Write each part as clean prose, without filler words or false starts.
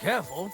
careful.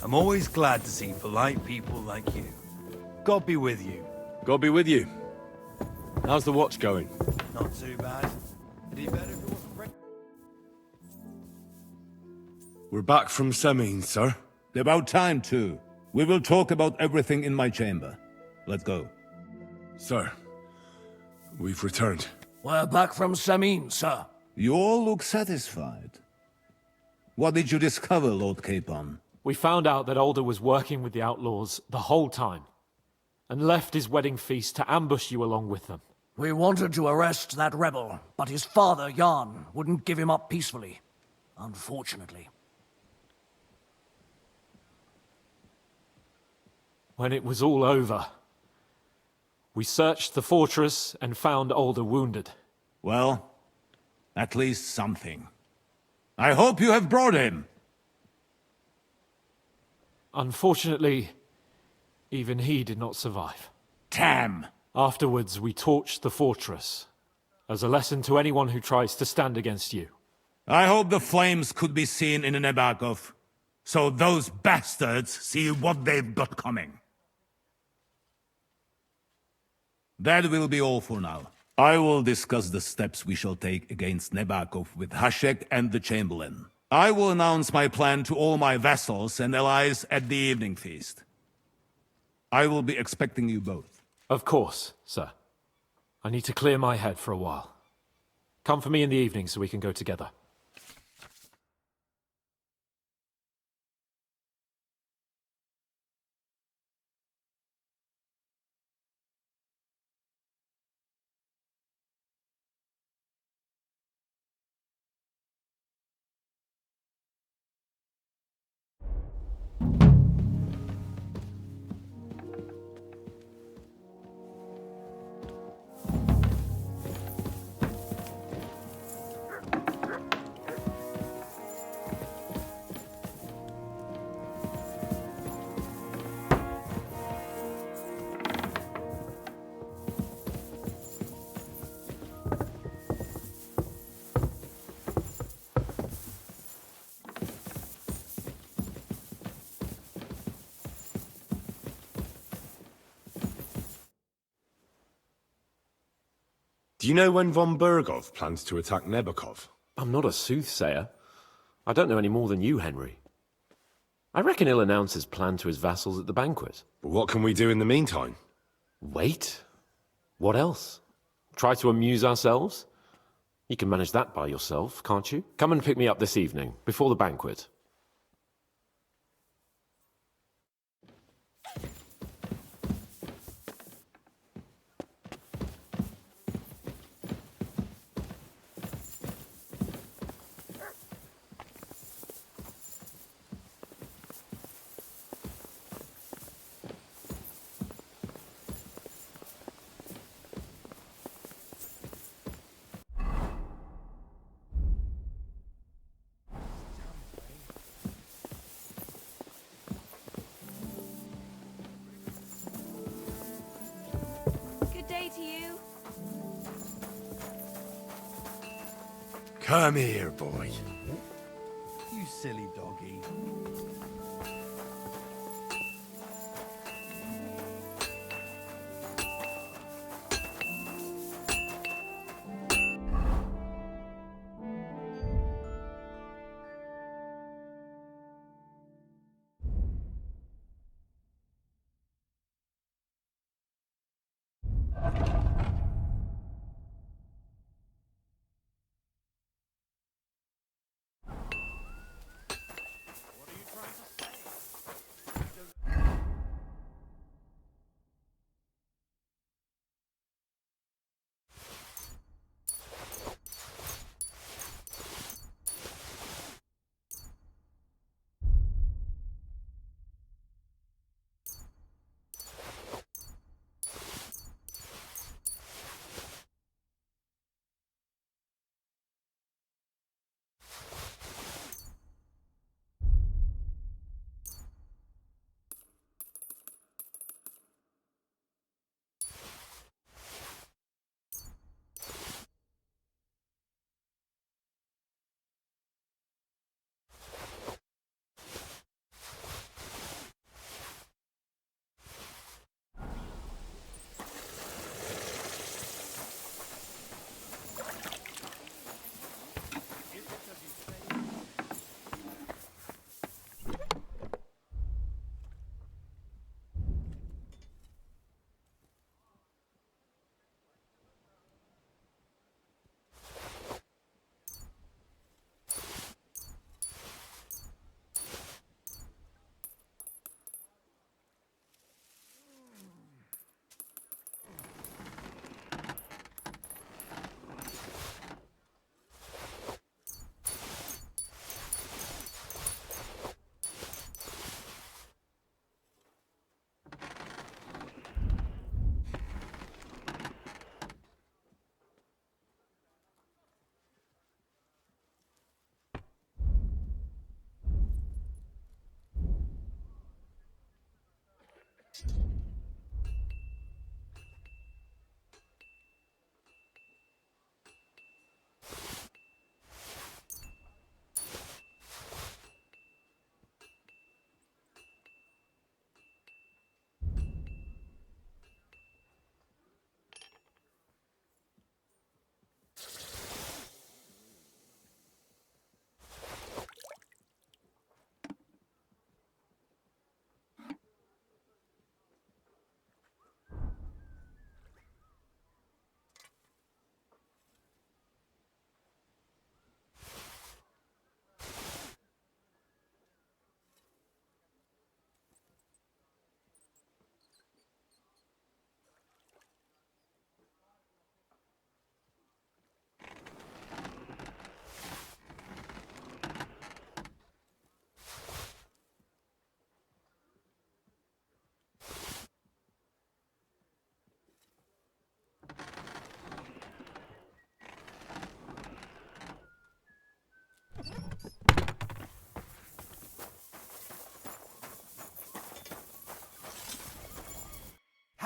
I'm always glad to see polite people like you. God be with you. God be with you. How's the watch going? Not too bad. It'd be better if it wasn't break- We're back from Semine, sir. About time, too. We will talk about everything in my chamber. Let's go. Sir, we've returned. We're back from Semine, sir. You all look satisfied. What did you discover, Lord Capon? We found out that Alder was working with the outlaws the whole time, and left his wedding feast to ambush you along with them. We wanted to arrest that rebel, but his father, Jan, wouldn't give him up peacefully. Unfortunately. When it was all over, we searched the fortress and found Alder wounded. Well, at least something. I hope you have brought him. Unfortunately, even he did not survive. Damn! Afterwards, we torched the fortress, as a lesson to anyone who tries to stand against you. I hope the flames could be seen in Nebakov, so those bastards see what they've got coming. That will be all for now. I will discuss the steps we shall take against Nebakov with Hashek and the Chamberlain. I will announce my plan to all my vassals and allies at the evening feast. I will be expecting you both. Of course, sir. I need to clear my head for a while. Come for me in the evening so we can go together. Do you know when von Burgov plans to attack Nebakov? I'm not a soothsayer. I don't know any more than you, Henry. I reckon he'll announce his plan to his vassals at the banquet. But what can we do in the meantime? Wait? What else? Try to amuse ourselves? You can manage that by yourself, can't you? Come and pick me up this evening, before the banquet. Good day to you. Come here, boy. You silly doggy.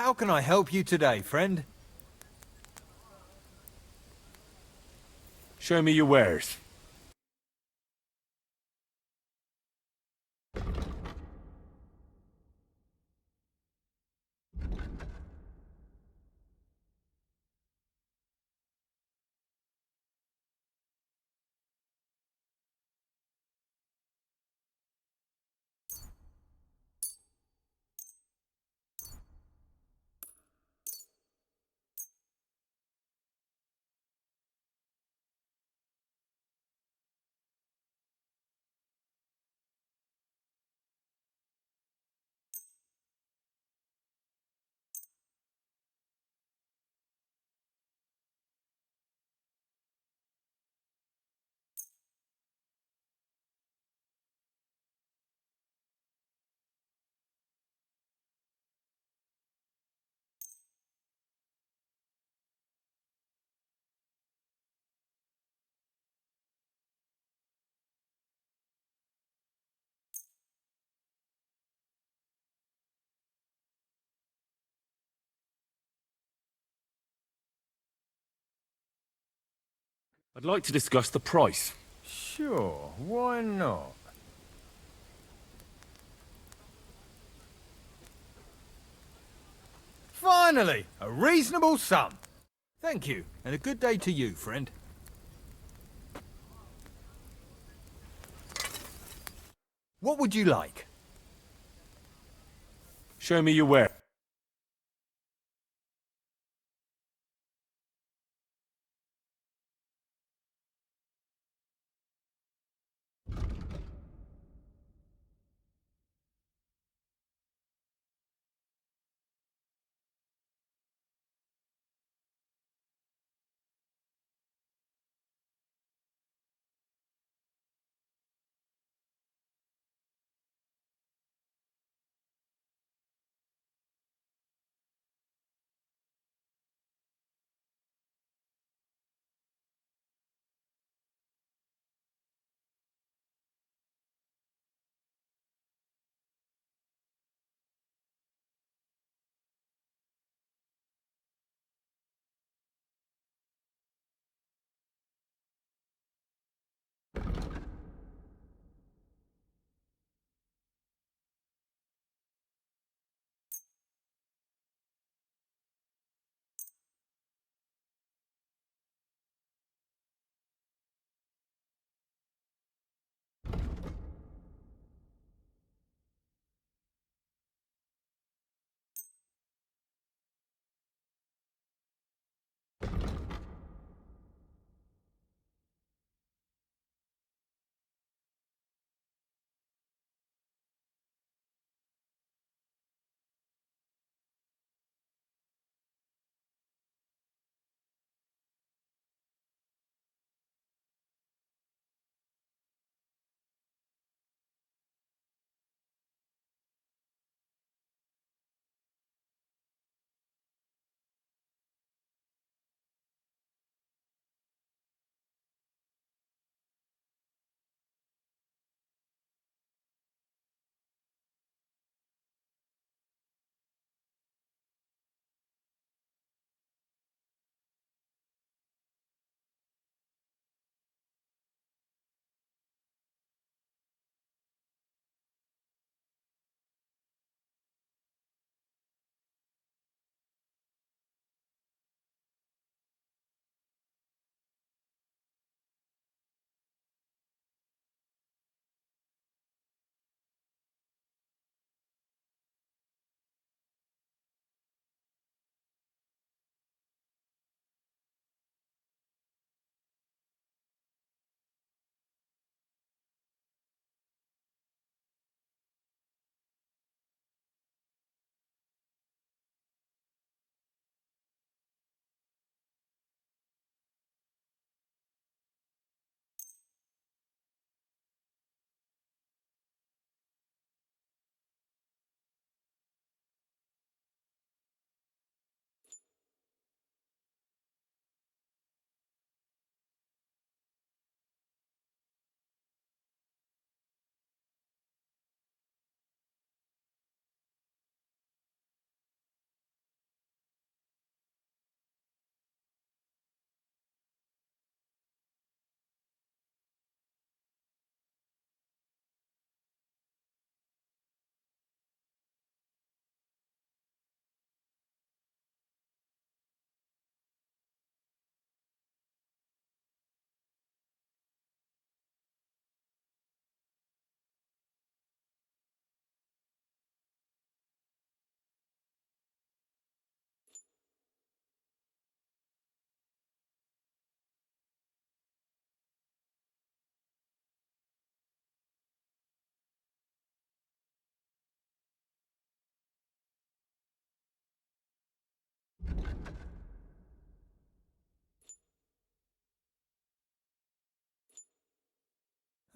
How can I help you today, friend? Show me your wares. I'd like to discuss the price. Sure, why not? Finally, a reasonable sum. Thank you, and a good day to you, friend. What would you like? Show me your wares.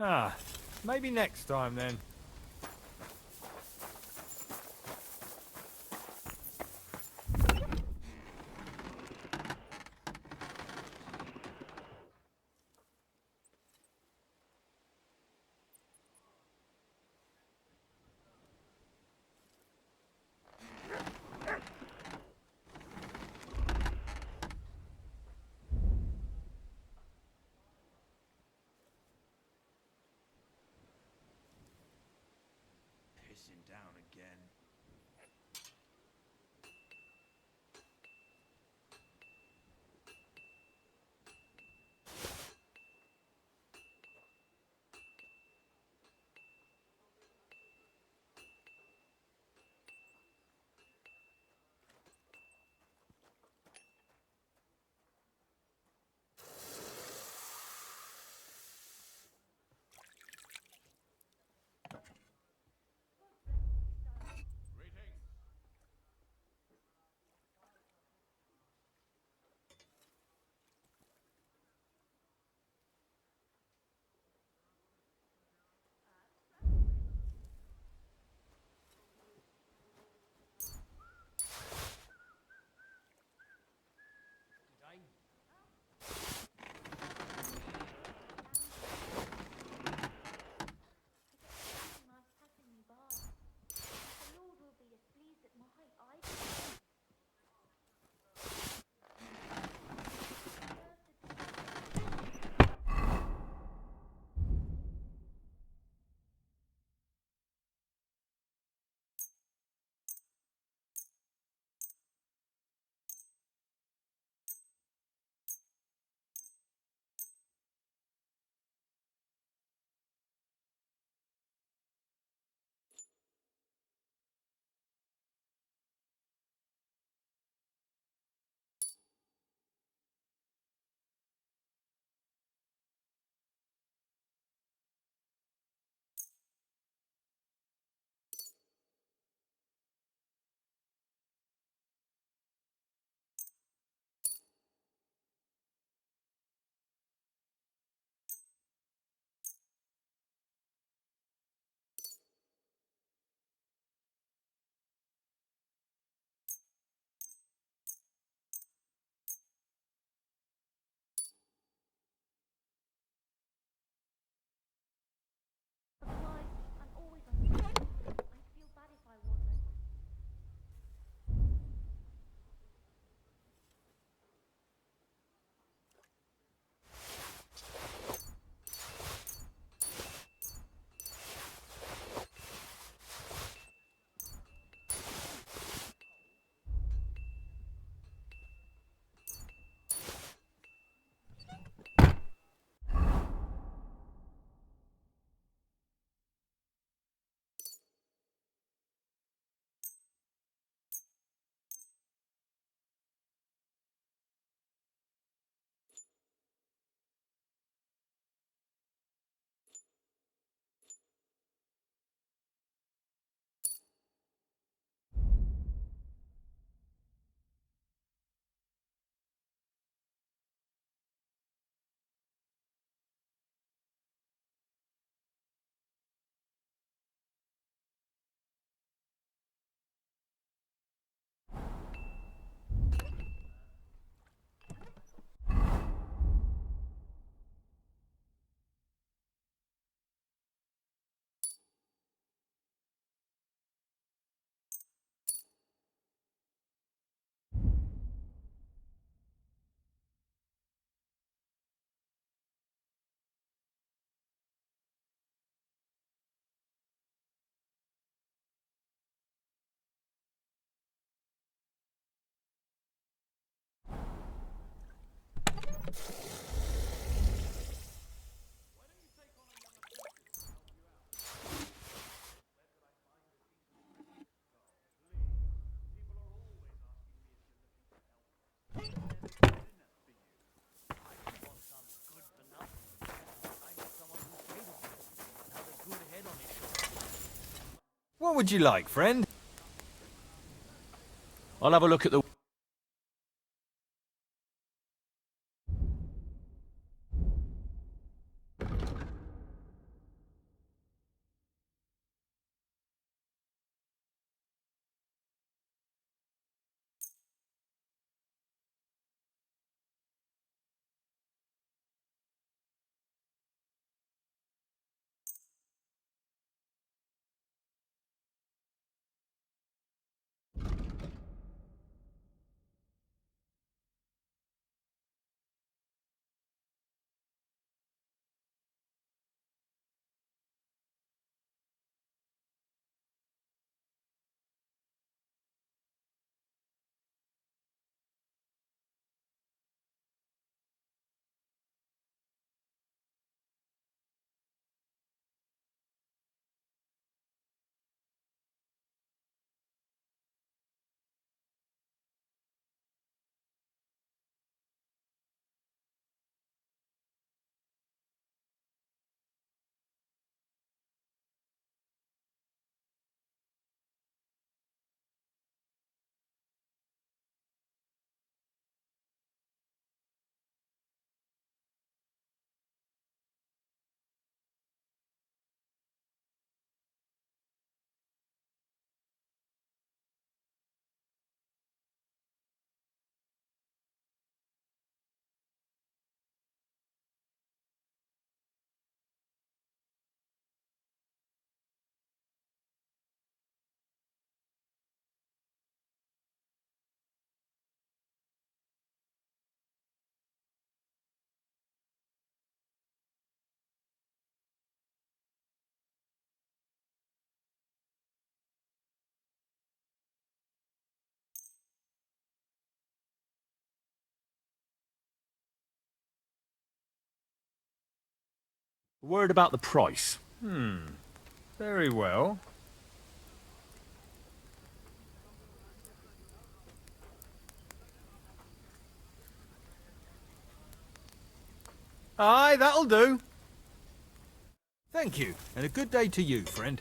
Ah, maybe next time then. Pissing down again. What would you like, friend? I'll have a look at the... A word about the price. Very well. Aye, that'll do. Thank you, and a good day to you, friend.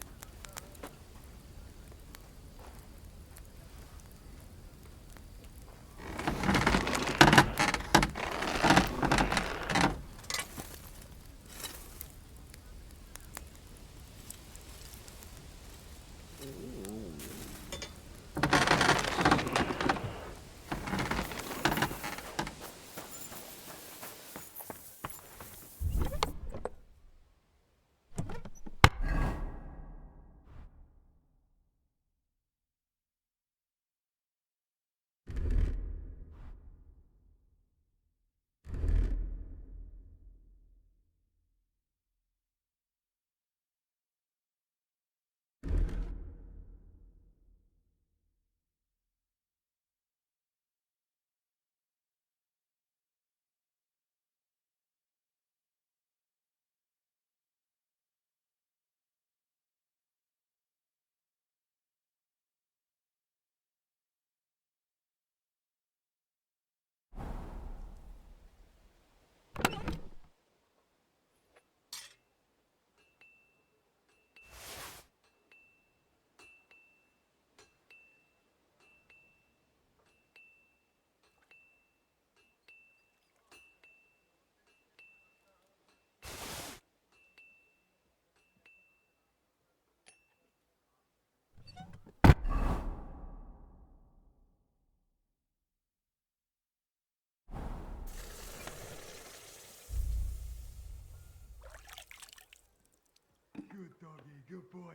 Good doggy, good boy.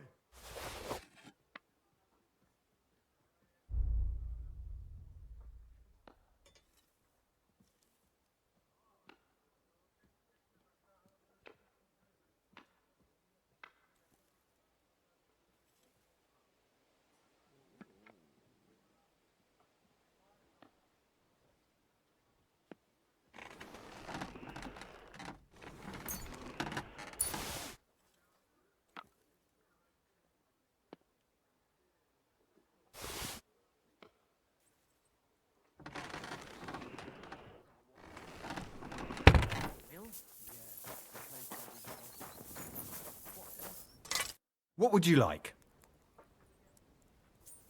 What would you like?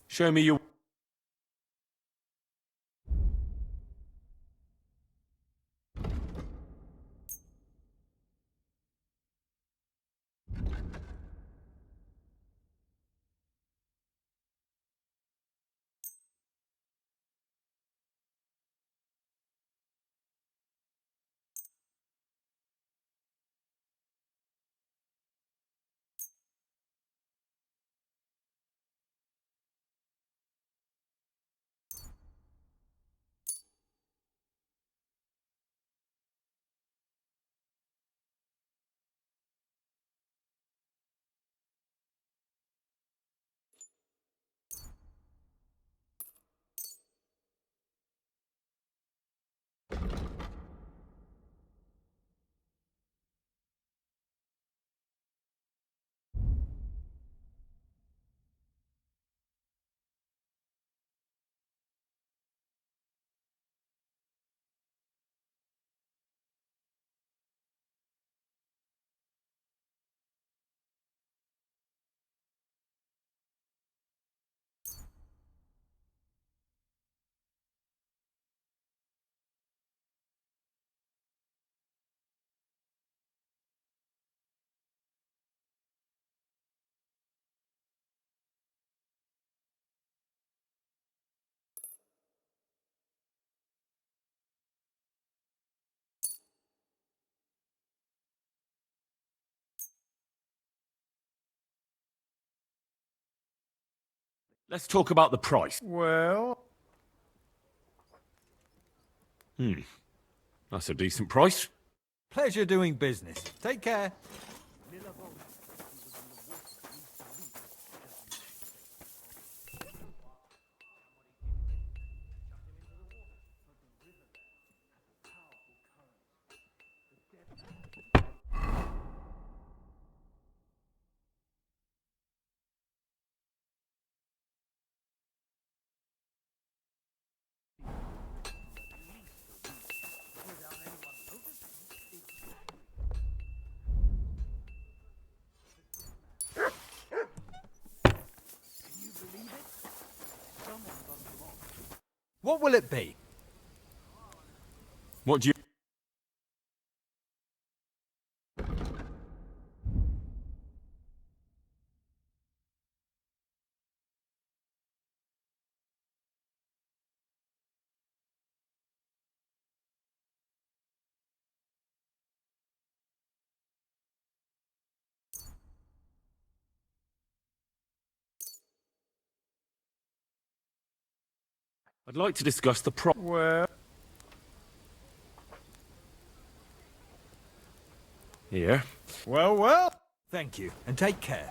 Show me your... Let's talk about the price. Well, That's a decent price. pleasure doing business. Take care. What will it be? What do you... I'd like to discuss the price. Well... Here. Well, well. Thank you, and take care.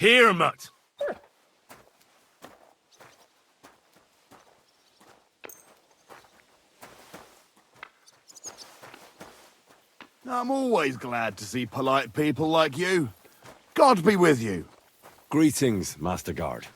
Here, mutt! I'm always glad to see polite people like you. God be with you. Greetings, Master Guard.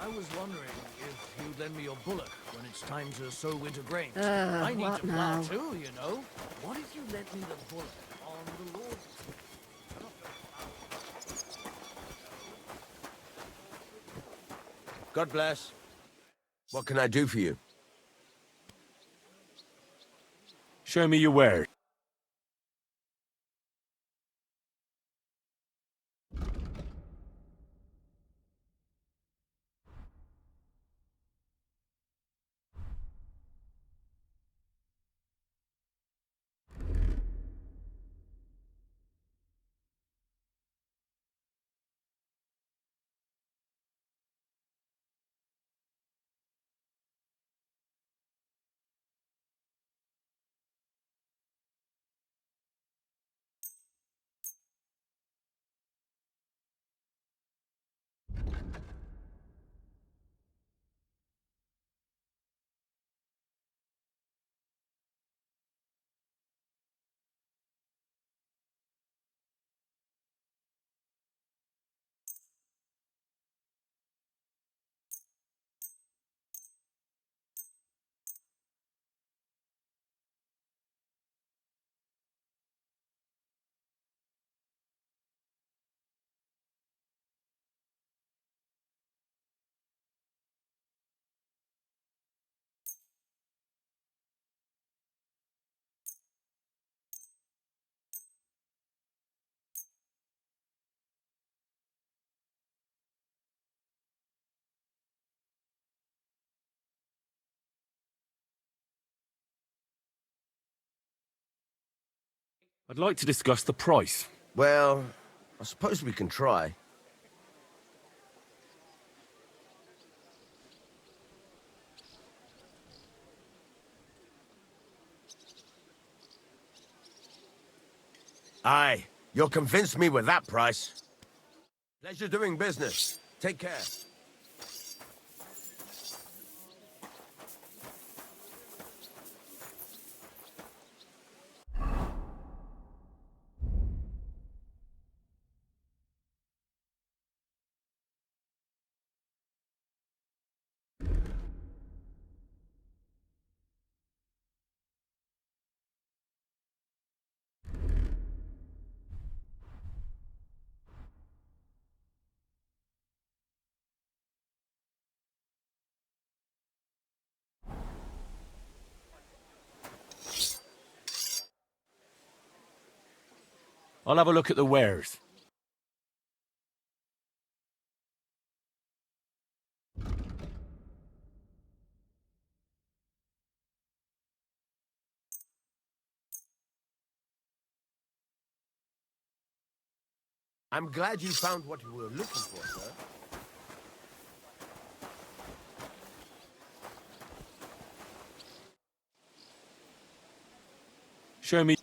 I was wondering if you'd lend me your bullock when it's time to sow winter grains. I need what to plow now? too, you know. What if you lent me the bullock on the Lord's... God bless. What can I do for you? Show me your wares. I'd like to discuss the price. Well, I suppose we can try. Aye, you'll convince me with that price. Pleasure doing business. Take care. I'll have a look at the wares. I'm glad you found what you were looking for, sir. Show me.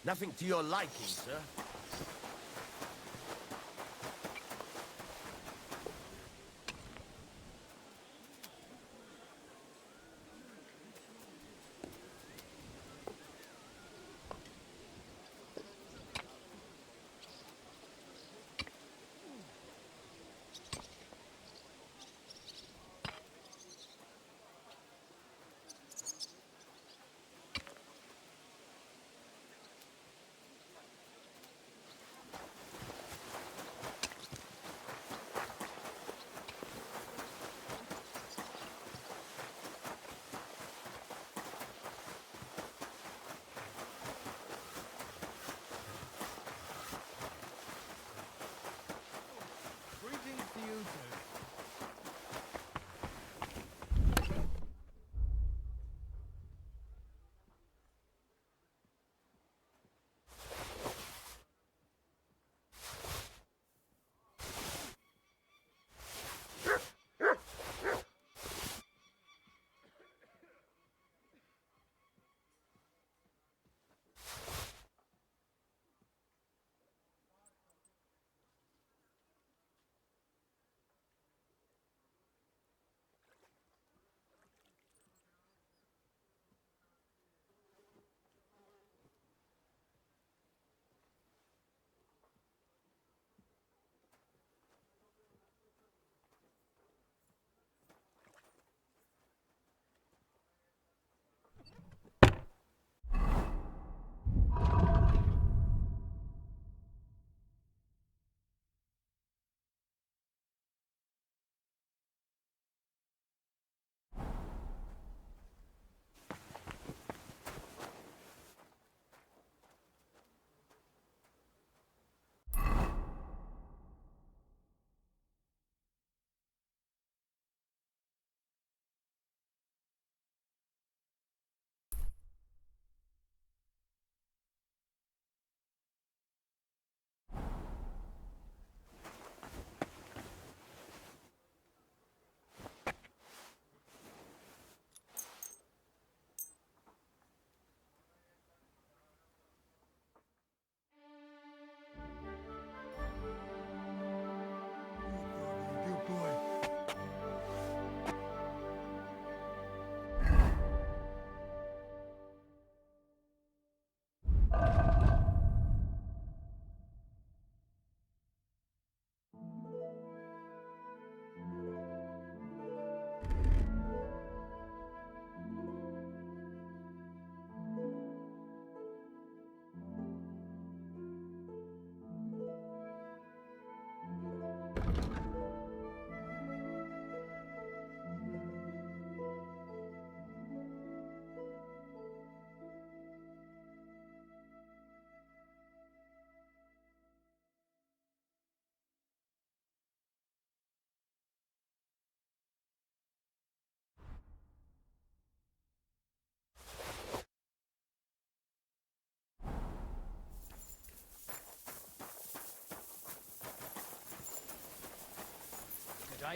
Nothing to your liking, sir.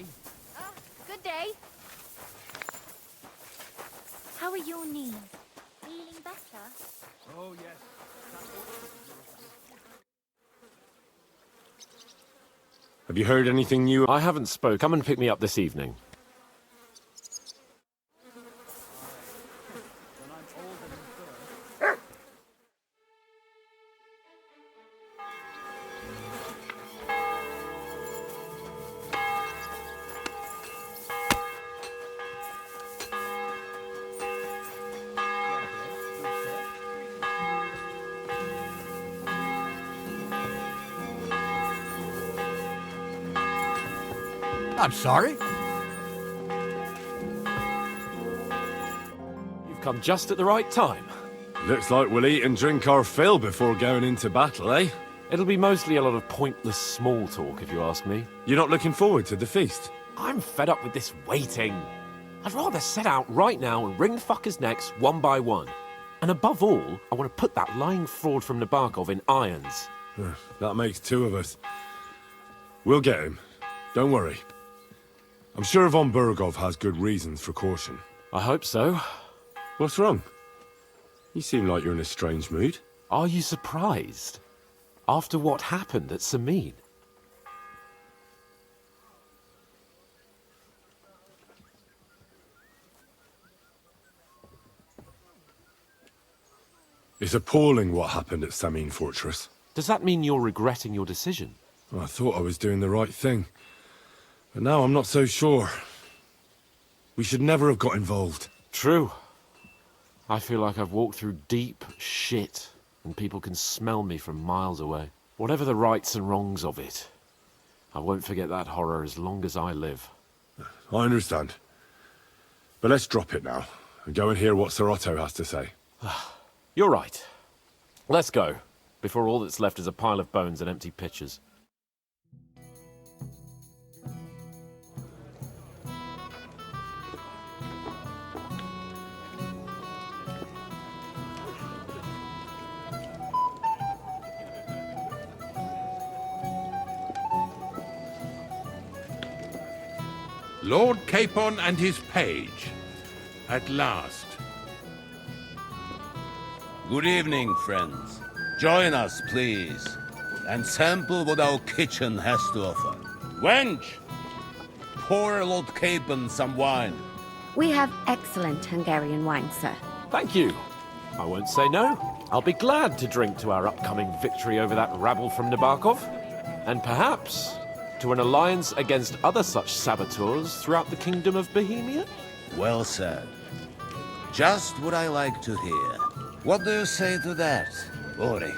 day. Good day. How are your knees? Feeling better? Oh, yes. Have you heard anything new? I haven't spoke. Come and pick me up this evening. I'm sorry. You've come just at the right time. Looks like we'll eat and drink our fill before going into battle, eh? It'll be mostly a lot of pointless small talk, if you ask me. You're not looking forward to the feast? I'm fed up with this waiting. I'd rather set out right now and wring fuckers' necks one by one. And above all, I want to put that lying fraud from Nabokov in irons. That makes two of us. We'll get him. Don't worry. I'm sure von Burgov has good reasons for caution. I hope so. What's wrong? You seem like you're in a strange mood. Are you surprised? After what happened at Samin? It's appalling what happened at Samin Fortress. Does that mean you're regretting your decision? I thought I was doing the right thing. But now I'm not so sure. We should never have got involved. True. I feel like I've walked through deep shit, and people can smell me from miles away. Whatever the rights and wrongs of it, I won't forget that horror as long as I live. I understand. But let's drop it now, and go and hear what Sir Otto has to say. You're right. Let's go, before all that's left is a pile of bones and empty pitchers. Lord Capon and his page. At last. Good evening, friends. Join us, please, and sample what our kitchen has to offer. Wench, pour Lord Capon some wine. We have excellent Hungarian wine, sir. Thank you. I won't say no. I'll be glad to drink to our upcoming victory over that rabble from Nabokov. And perhaps to an alliance against other such saboteurs throughout the kingdom of Bohemia? Well said. Just what I like to hear. What do you say to that, Ulrich?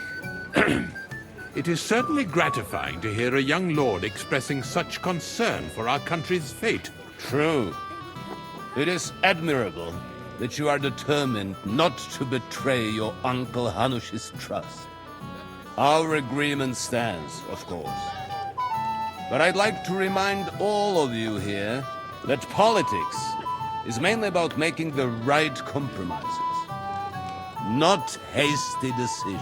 It is certainly gratifying to hear a young lord expressing such concern for our country's fate. True. It is admirable that you are determined not to betray your Uncle Hanush's trust. Our agreement stands, of course. But I'd like to remind all of you here that politics is mainly about making the right compromises, not hasty decisions.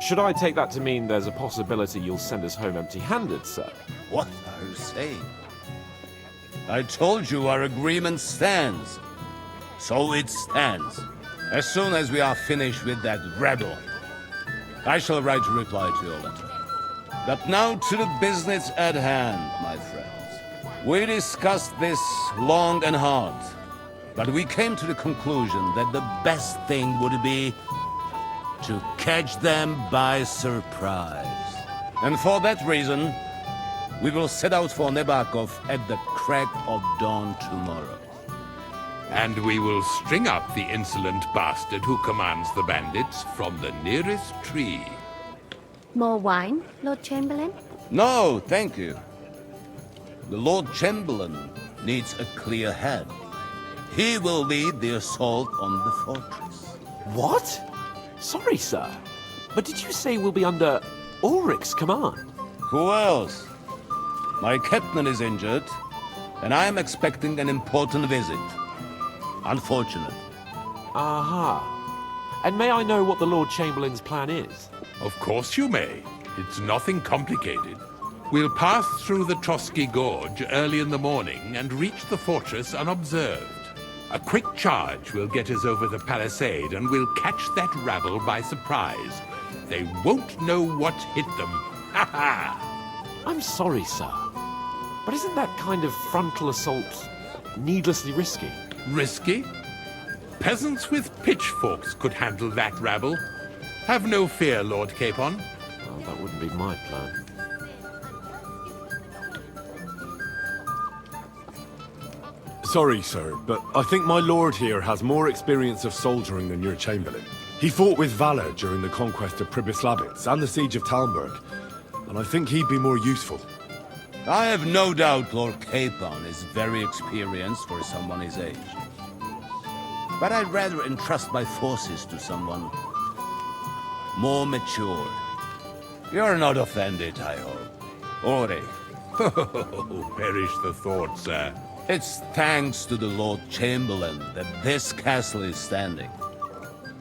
Should I take that to mean there's a possibility you'll send us home empty-handed, sir? What are you saying? I told you our agreement stands. So it stands. As soon as we are finished with that rebel, I shall write a reply to your letter. But now to the business at hand, my friends. We discussed this long and hard, but we came to the conclusion that the best thing would be to catch them by surprise. And for that reason, we will set out for Nabokov at the crack of dawn tomorrow. And we will string up the insolent bastard who commands the bandits from the nearest tree. More wine, Lord Chamberlain? No, thank you. The Lord Chamberlain needs a clear head. He will lead the assault on the fortress. What? Sorry, sir. But did you say we'll be under Ulrich's command? Who else? My captain is injured, and I am expecting an important visit. Unfortunate. Aha. And may I know what the Lord Chamberlain's plan is? Of course you may. It's nothing complicated. We'll pass through the Trotsky Gorge early in the morning and reach the fortress unobserved. A quick charge will get us over the palisade and we'll catch that rabble by surprise. They won't know what hit them. Ha ha! I'm sorry, sir, but isn't that kind of frontal assault needlessly risky? Risky? Peasants with pitchforks could handle that rabble. Have no fear, Lord Capon. Well, that wouldn't be my plan. Sorry, sir, but I think my lord here has more experience of soldiering than your chamberlain. He fought with valor during the conquest of Pribyslavitz and the siege of Talmberg, and I think he'd be more useful. I have no doubt Lord Capon is very experienced for someone his age. But I'd rather entrust my forces to someone more mature. You're not offended, I hope. Ore. Oh, perish the thought, sir. It's thanks to the Lord Chamberlain that this castle is standing.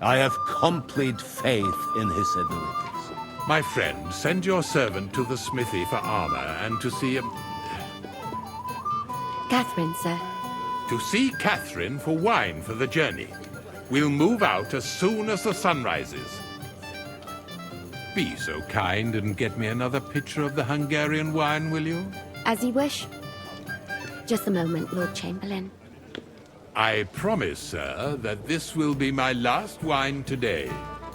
I have complete faith in his abilities. My friend, send your servant to the smithy for armor and to see Catherine, sir. To see Catherine for wine for the journey. We'll move out as soon as the sun rises. Be so kind and get me another pitcher of the Hungarian wine, will you? As you wish. Just a moment, Lord Chamberlain. I promise, sir, that this will be my last wine today.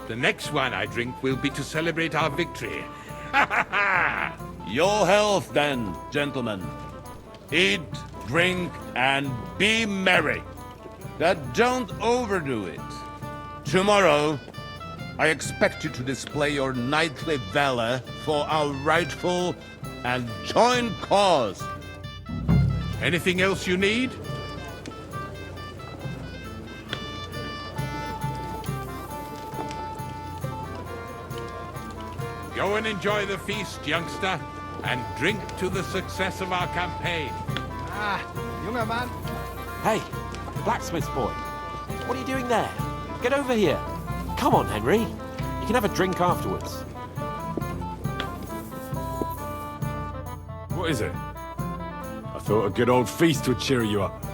The next wine I drink will be to celebrate our victory. Ha ha ha! Your health, then, gentlemen. Eat, drink, and be merry. But don't overdo it. Tomorrow, I expect you to display your knightly valor for our rightful and joint cause. Anything else you need? Go and enjoy the feast, youngster, and drink to the success of our campaign. Junger Mann. Hey, blacksmith boy. What are you doing there? Get over here. Come on, Henry. You can have a drink afterwards. What is it? I thought a good old feast would cheer you up.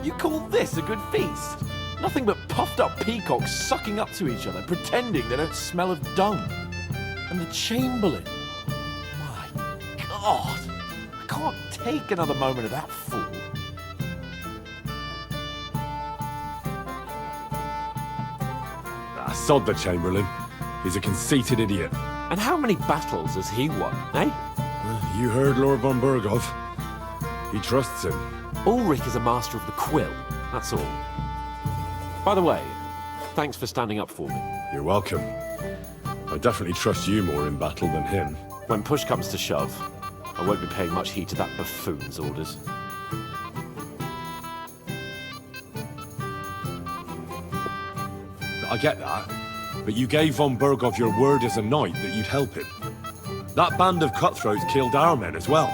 You call this a good feast? Nothing but puffed up peacocks sucking up to each other, pretending they don't smell of dung. And the Chamberlain. My God. I can't take another moment of that fool. Sod the Chamberlain. He's a conceited idiot. And how many battles has he won, eh? You heard Lord von Burgov. He trusts him. Ulrich is a master of the quill, that's all. By the way, thanks for standing up for me. You're welcome. I definitely trust you more in battle than him. When push comes to shove, I won't be paying much heed to that buffoon's orders. I get that, but you gave von Burgov your word as a knight that you'd help him. That band of cutthroats killed our men as well.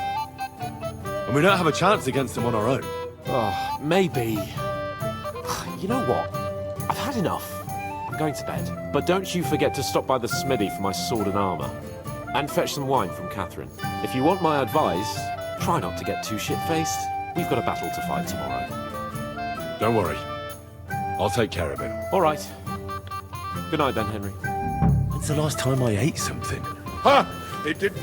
And we don't have a chance against them on our own. Oh, maybe. You know what? I've had enough. I'm going to bed. But don't you forget to stop by the smithy for my sword and armor. And fetch some wine from Catherine. If you want my advice, try not to get too shit-faced. We've got a battle to fight tomorrow. Don't worry. I'll take care of it. All right. Good night then, Henry. When's the last time I ate something? Ha! It didn't...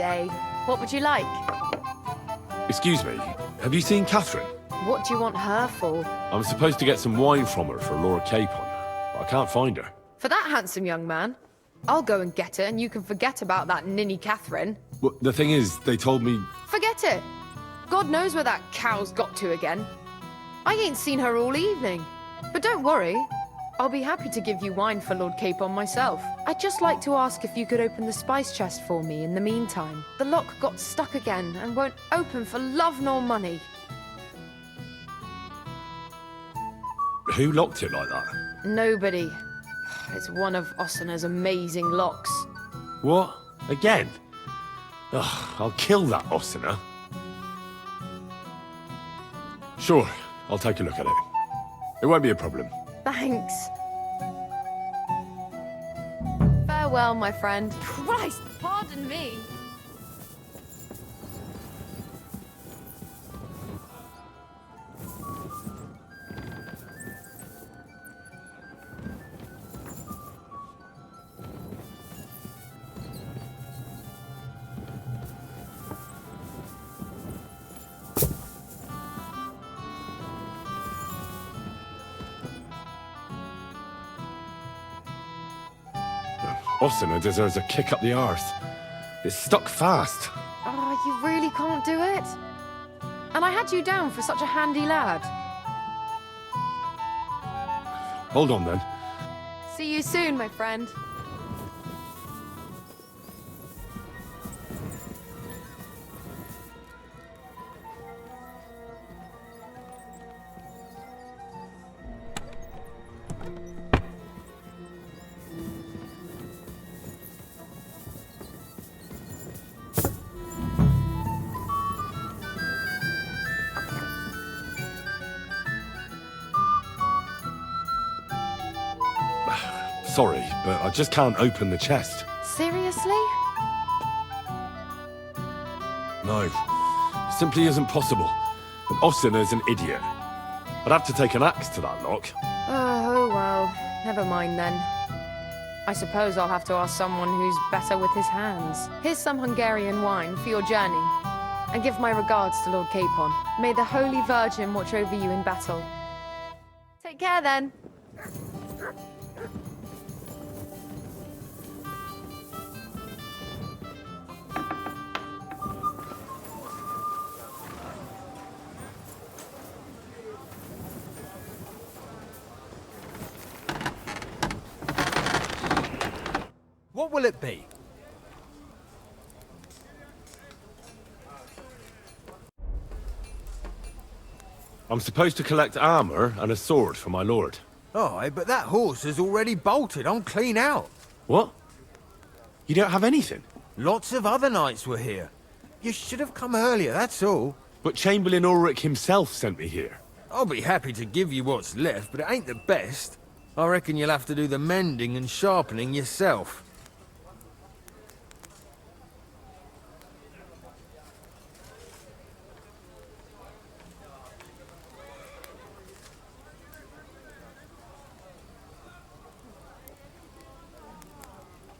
day. What would you like? Excuse me, have you seen Catherine? What do you want her for? I'm supposed to get some wine from her for Lord Capon, but I can't find her. For that handsome young man? I'll go and get her, and you can forget about that ninny Catherine. Well, the thing is, they told me... Forget it! God knows where that cow's got to again. I ain't seen her all evening. But don't worry, I'll be happy to give you wine for Lord Capon myself. I'd just like to ask if you could open the spice chest for me in the meantime. The lock got stuck again and won't open for love nor money. Who locked it like that? Nobody. It's one of Ossina's amazing locks. What? Again? Ugh, I'll kill that Ossina. Sure, I'll take a look at it. It won't be a problem. Thanks. Farewell, my friend. Christ, pardon me. Ossina deserves a kick up the arse. It's stuck fast. Oh, you really can't do it? And I had you down for such a handy lad. Hold on then. See you soon, my friend. Sorry, but I just can't open the chest. Seriously? No, it simply isn't possible. And Ossina's an idiot. I'd have to take an axe to that lock. Oh, well. Never mind then. I suppose I'll have to ask someone who's better with his hands. Here's some Hungarian wine for your journey. And give my regards to Lord Capon. May the Holy Virgin watch over you in battle. Take care then. What will it be? I'm supposed to collect armor and a sword for my lord. Aye, but that horse has already bolted. I'm clean out. What? You don't have anything? Lots of other knights were here. You should have come earlier, that's all. But Chamberlain Ulrich himself sent me here. I'll be happy to give you what's left, but it ain't the best. I reckon you'll have to do the mending and sharpening yourself.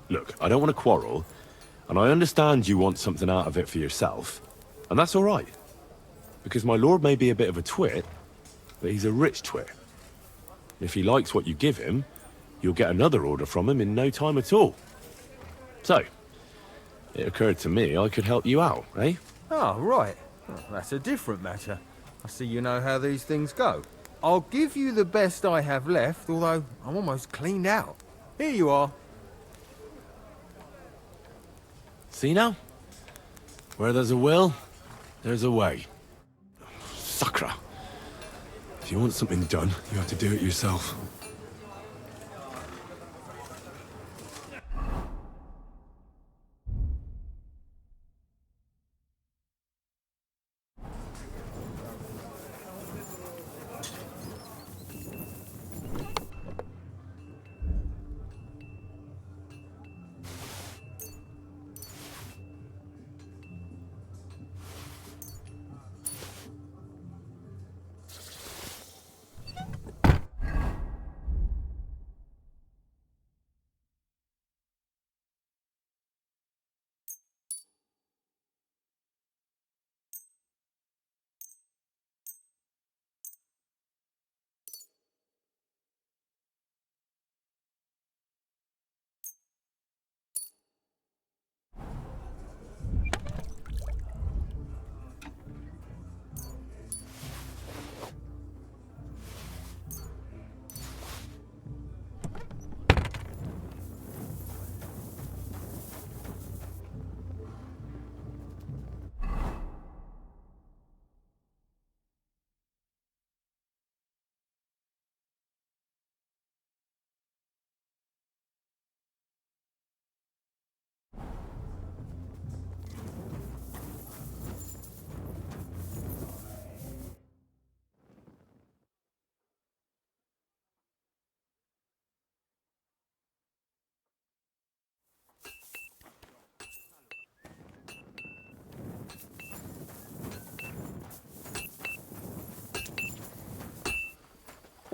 Look, I don't want to quarrel, and I understand you want something out of it for yourself, and that's all right. Because my lord may be a bit of a twit, but he's a rich twit. And if he likes what you give him, you'll get another order from him in no time at all. So, it occurred to me I could help you out, eh? Oh, right. Well, that's a different matter. I see you know how these things go. I'll give you the best I have left, although I'm almost cleaned out. Here you are. See now? Where there's a will, there's a way. Sacra. If you want something done, you have to do it yourself.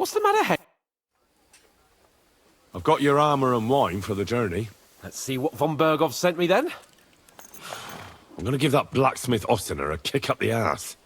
What's the matter, Hen? I've got your armor and wine for the journey. Let's see what von Bergov sent me then. I'm gonna give that blacksmith Ostiner a kick up the ass.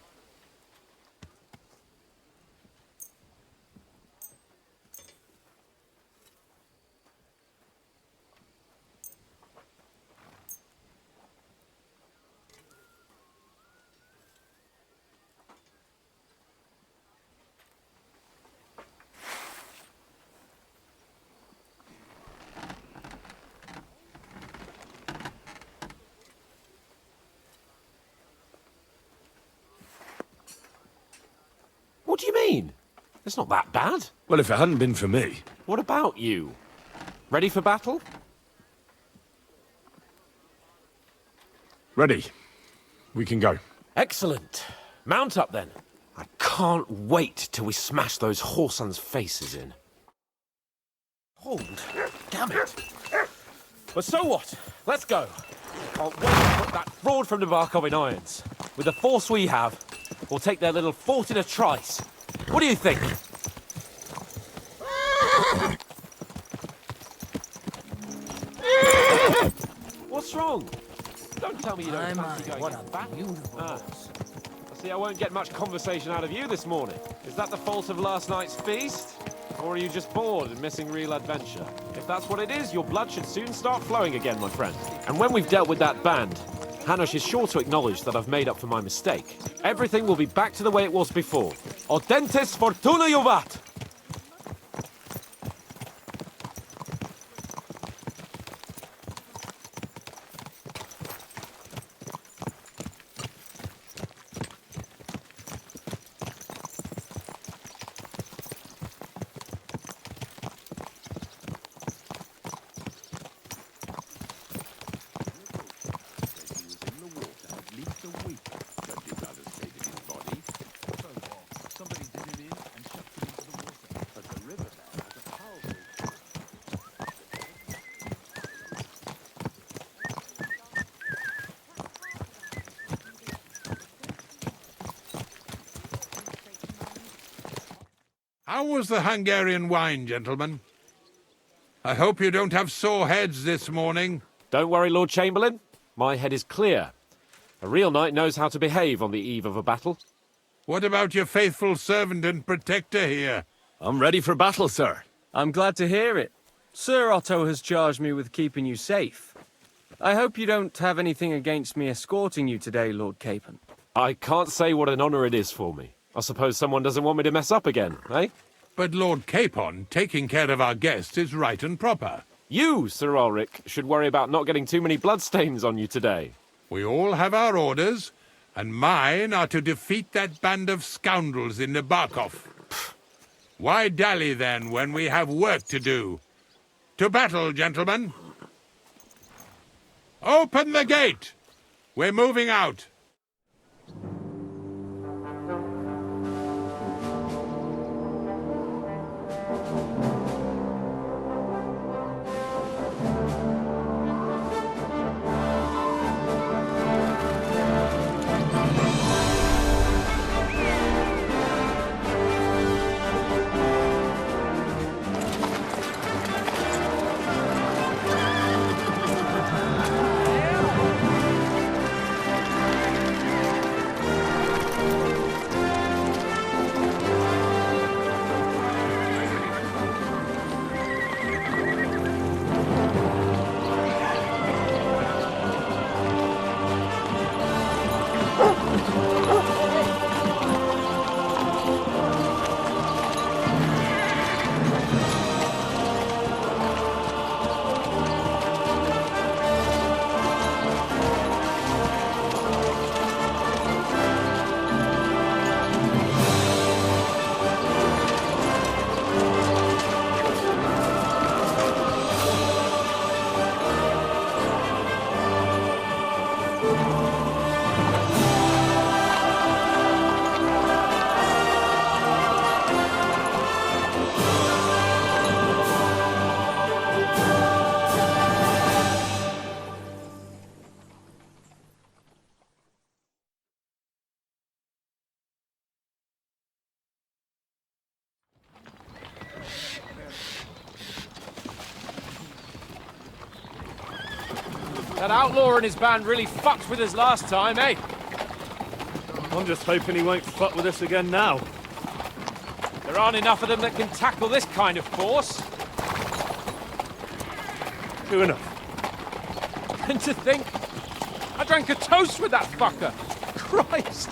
What do you mean? It's not that bad. Well, if it hadn't been for me... What about you? Ready for battle? Ready. We can go. Excellent. Mount up then. I can't wait till we smash those whoresons' faces in. Hold. Damn it. But so what? Let's go. Can't wait to put that fraud from Nabokov in irons. With the force we have, we'll take their little fort in a trice. What do you think? What's wrong? Don't tell me you don't fancy going out back. I see I won't get much conversation out of you this morning. Is that the fault of last night's feast? Or are you just bored and missing real adventure? If that's what it is, your blood should soon start flowing again, my friend. And when we've dealt with that band, Hanush is sure to acknowledge that I've made up for my mistake. Everything will be back to the way it was before. Audentes fortuna juvat! How was the Hungarian wine, gentlemen? I hope you don't have sore heads this morning. Don't worry, Lord Chamberlain. My head is clear. A real knight knows how to behave on the eve of a battle. What about your faithful servant and protector here? I'm ready for battle, sir. I'm glad to hear it. Sir Otto has charged me with keeping you safe. I hope you don't have anything against me escorting you today, Lord Capon. I can't say what an honor it is for me. I suppose someone doesn't want me to mess up again, eh? But Lord Capon, taking care of our guests is right and proper. You, Sir Ulrich, should worry about not getting too many bloodstains on you today. We all have our orders, and mine are to defeat that band of scoundrels in Nabokov. Why dally, then, when we have work to do? To battle, gentlemen! Open the gate! We're moving out. That outlaw and his band really fucked with us last time, eh? I'm just hoping he won't fuck with us again now. There aren't enough of them that can tackle this kind of force. True enough. And to think, I drank a toast with that fucker. Christ!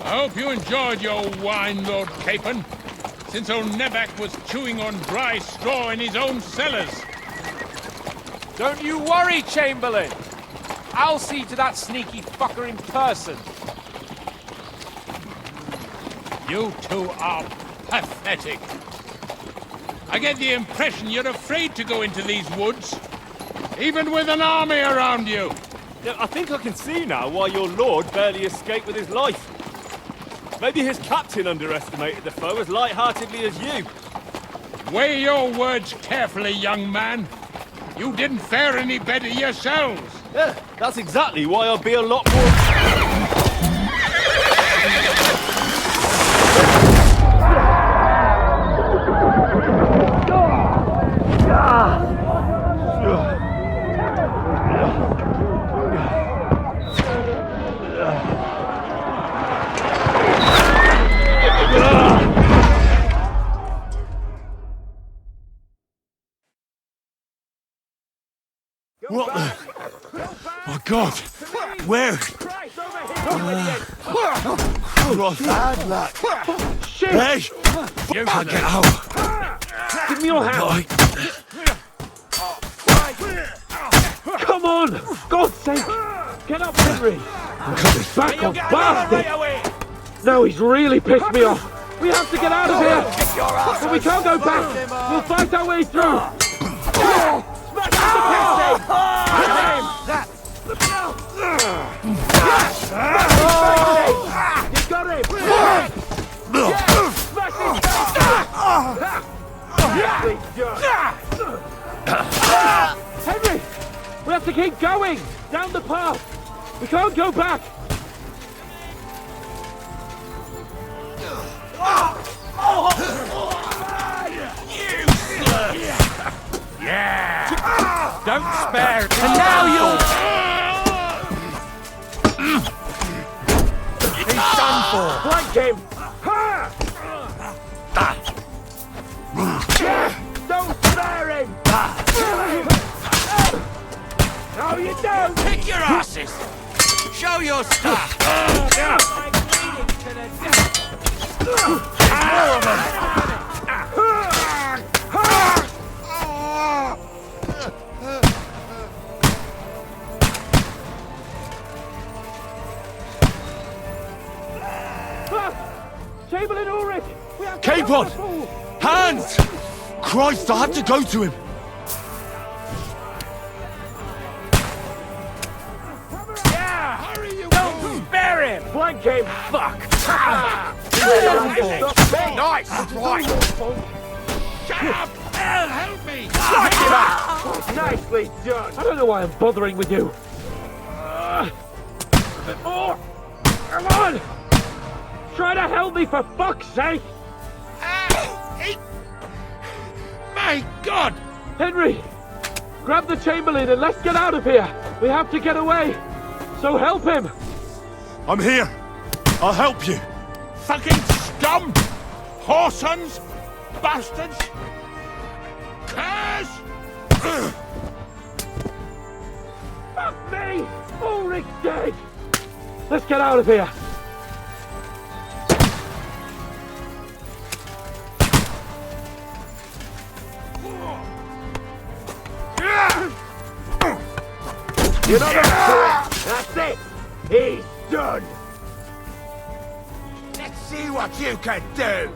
I hope you enjoyed your wine, Lord Capon, since old Nebac was chewing on dry straw in his own cellars. Don't you worry, Chamberlain. I'll see to that sneaky fucker in person. You two are pathetic. I get the impression you're afraid to go into these woods, even with an army around you. Yeah, I think I can see now why your lord barely escaped with his life. Maybe his captain underestimated the foe as light-heartedly as you. Weigh your words carefully, young man. You didn't fare any better yourselves. Yeah, that's exactly why I'll be a lot more... What the... My God! Where? Bad luck. Shit! Hey! You can't get out! Give me your hand! Come on! God's sake! Get up, Henry! Back off, bastard! No, he's really pissed me off! We have to get out of here! But we can't go back! We'll fight our way through! Henry! We have to keep going! Down the path! We can't go back! Yeah! Don't spare! And now you'll... He's done for! Flank him! Don't spare him! No, you don't! Kick your asses! Show your stuff! More of them! Chamberlain Ulrich! Capon! Hands! Christ, I had to go to him! Yeah! Hurry, you don't spare him! Flank him! Fuck! Nice! Right! Shut up! Help me! Nicely done! I don't know why I'm bothering with you. A bit more! Come on! Try to help me for fuck's sake! My God! Henry! Grab the Chamberlain and let's get out of here! We have to get away! So help him! I'm here! I'll help you! Fucking scum! Whoresons! Bastards! Curs! Fuck me! Ulrich's dead! Let's get out of here! You're not up to it! That's it! He's done! Let's see what you can do!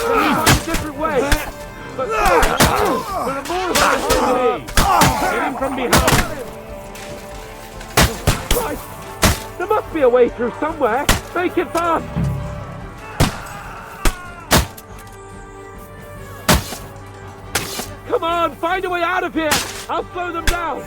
Find a different way! But there are more of us than me! Get him from behind! Right! There must be a way through somewhere! Make it fast! Come on, find a way out of here! I'll slow them down!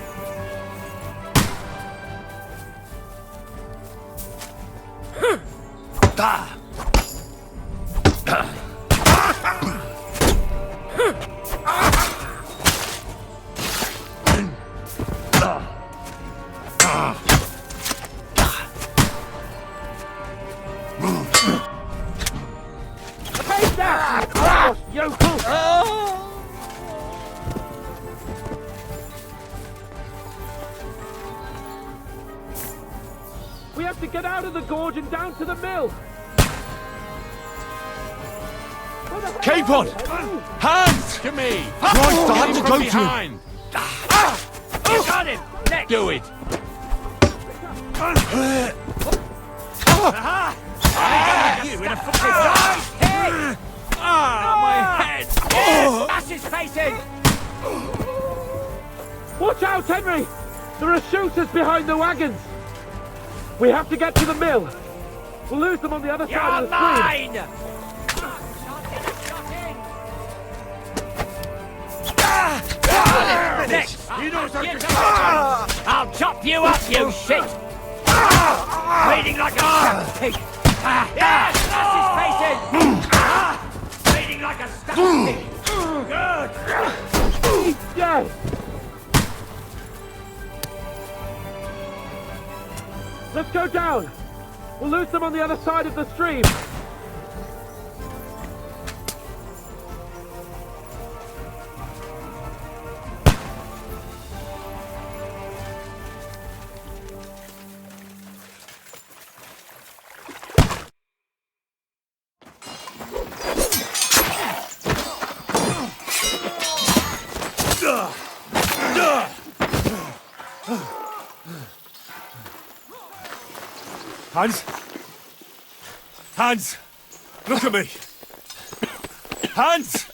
We have to get out of the gorge and down to the mill. Capon! Hands! To me! Christ, I have to go to behind! You got him! Next! Do it! You in a fucking my head! Smash his face in! Watch out, Henry! There are shooters behind the wagons. We have to get to the mill. We'll lose them on the other side of the stream. Mine! Next! You know I'll chop you up, you shit! Bleeding like a pig! Yeah! Smash his face in! Bleeding like a stuck pig! Good! Yes! Let's go down! We'll lose them on the other side of the stream! Hans? Hans! Look at me! Hans!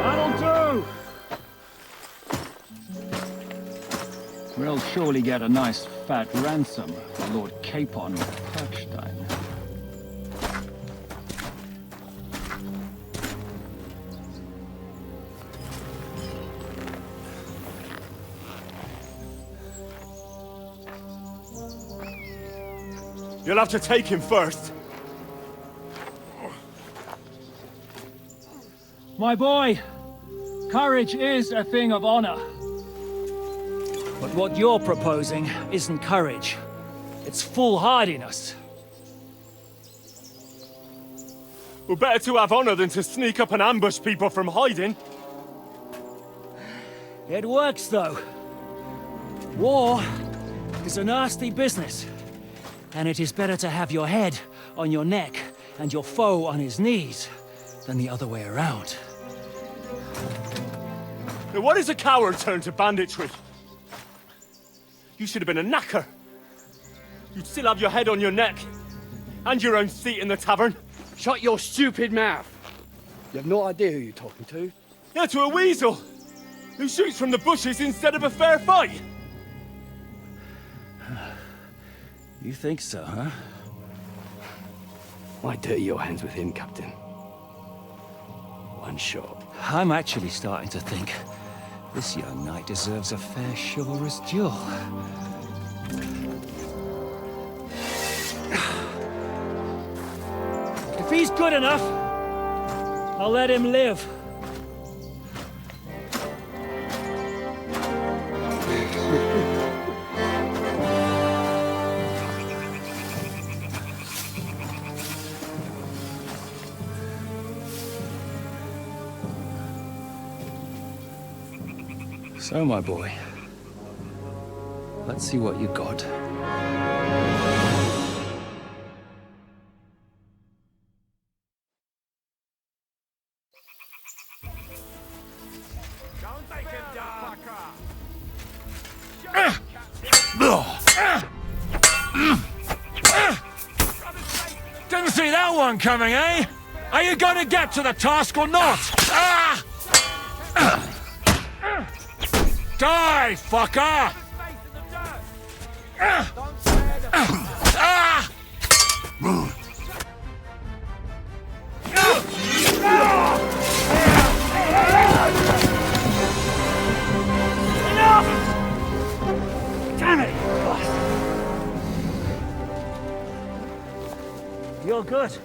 That'll do! We'll surely get a nice fat ransom for Lord Capon Kirkstein. You'll have to take him first. My boy, courage is a thing of honor. But what you're proposing isn't courage. It's foolhardiness. We're better to have honor than to sneak up and ambush people from hiding. It works, though. War is a nasty business. And it is better to have your head on your neck and your foe on his knees than the other way around. Now what is a coward turned to banditry? You should have been a knacker. You'd still have your head on your neck. And your own seat in the tavern. Shut your stupid mouth. You have no idea who you're talking to. Yeah, to a weasel. Who shoots from the bushes instead of a fair fight. You think so, huh? Why dirty your hands with him, Captain? One shot. I'm actually starting to think this young knight deserves a fair chivalrous duel. If he's good enough, I'll let him live. So, my boy, let's see what you got. Don't make him die. Didn't see that one coming, eh? Are you gonna get to the task or not? Die, fucker! all good.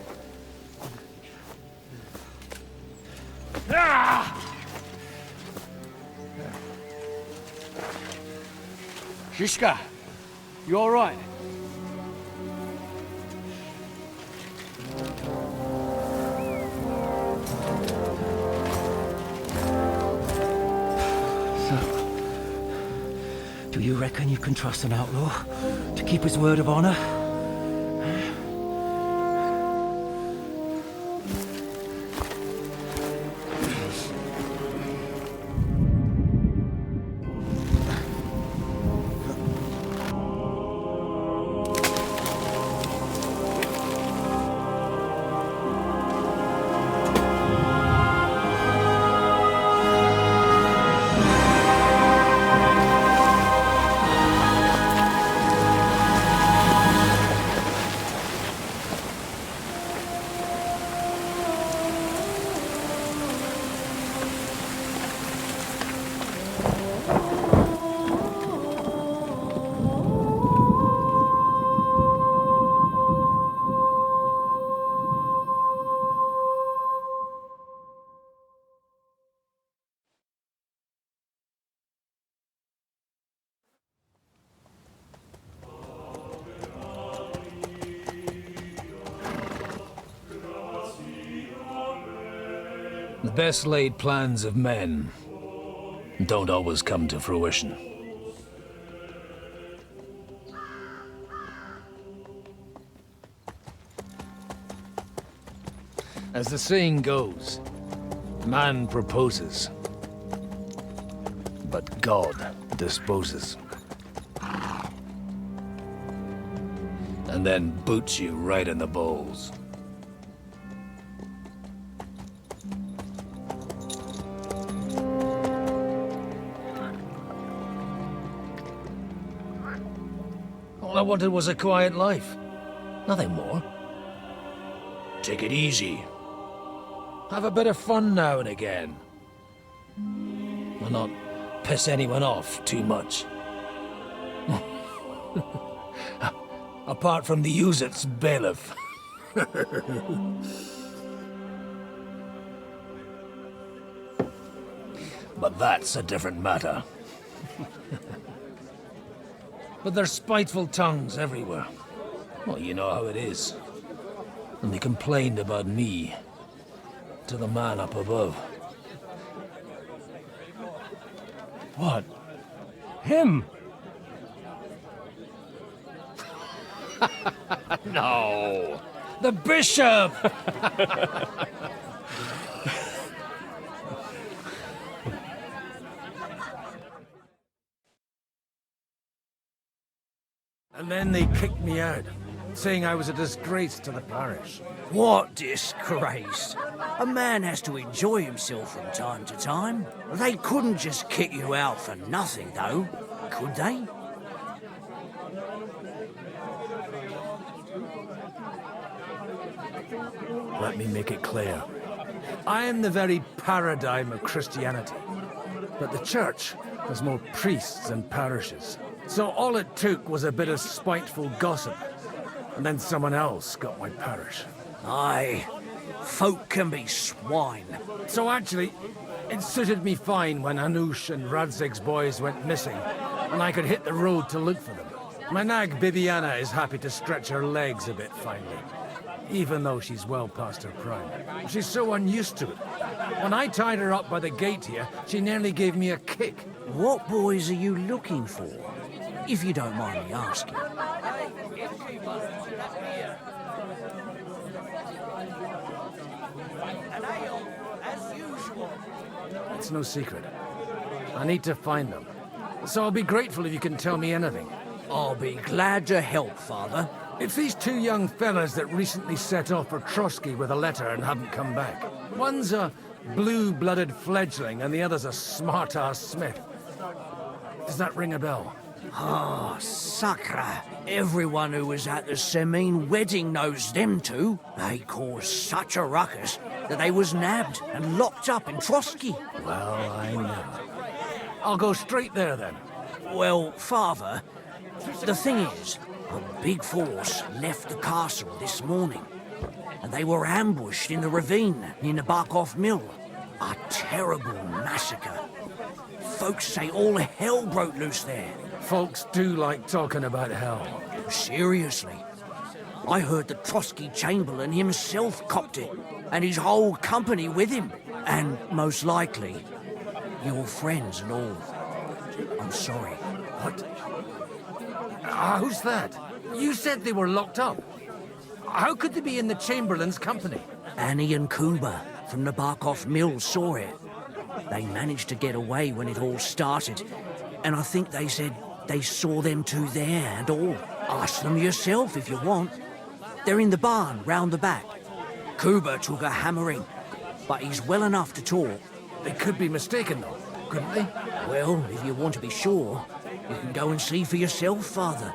Ah! Shishka, you all right? Do you reckon you can trust an outlaw to keep his word of honor? The best laid plans of men don't always come to fruition. As the saying goes, man proposes, but God disposes. And then boots you right in the balls. All I wanted was a quiet life. Nothing more. Take it easy. Have a bit of fun now and again. And not piss anyone off too much. Apart from the Use-It's bailiff. But that's a different matter. But there's spiteful tongues everywhere. Well, you know how it is. And they complained about me to the man up above. What? Him? No! The bishop! And then they kicked me out, saying I was a disgrace to the parish. What disgrace? A man has to enjoy himself from time to time. They couldn't just kick you out for nothing, though, could they? Let me make it clear. I am the very paradigm of Christianity. But the church has more priests than parishes. So all it took was a bit of spiteful gossip. And then someone else got my parish. Aye, folk can be swine. So actually, it suited me fine when Anush and Radzig's boys went missing, and I could hit the road to look for them. My nag Bibiana is happy to stretch her legs a bit finally, even though she's well past her prime. She's so unused to it. When I tied her up by the gate here, she nearly gave me a kick. What boys are you looking for, if you don't mind me asking? It's no secret. I need to find them. So I'll be grateful if you can tell me anything. I'll be glad to help, Father. It's these two young fellas that recently set off for Trotsky with a letter and haven't come back. One's a blue-blooded fledgling and the other's a smart-ass smith. Does that ring a bell? Ah, Sakra. Everyone who was at the Semine wedding knows them two. They caused such a ruckus that they was nabbed and locked up in Trotsky. Well, I know. I'll go straight there, then. Well, Father, the thing is, a big force left the castle this morning. and they were ambushed in the ravine near Nabarkov Mill. A terrible massacre. Folks say all hell broke loose there. Folks do like talking about hell. Seriously. I heard the Trotsky Chamberlain himself copped it, and his whole company with him. And most likely, your friends and all. I'm sorry. What? Who's that? You said they were locked up. How could they be in the Chamberlain's company? Annie and Kuba from the Nabarkov Mill saw it. They managed to get away when it all started, and I think they said they saw them two there and all. Ask them yourself if you want. They're in the barn round the back. Kuba took a hammering, but he's well enough to talk. They could be mistaken, though, couldn't they? Well, if you want to be sure, you can go and see for yourself, Father.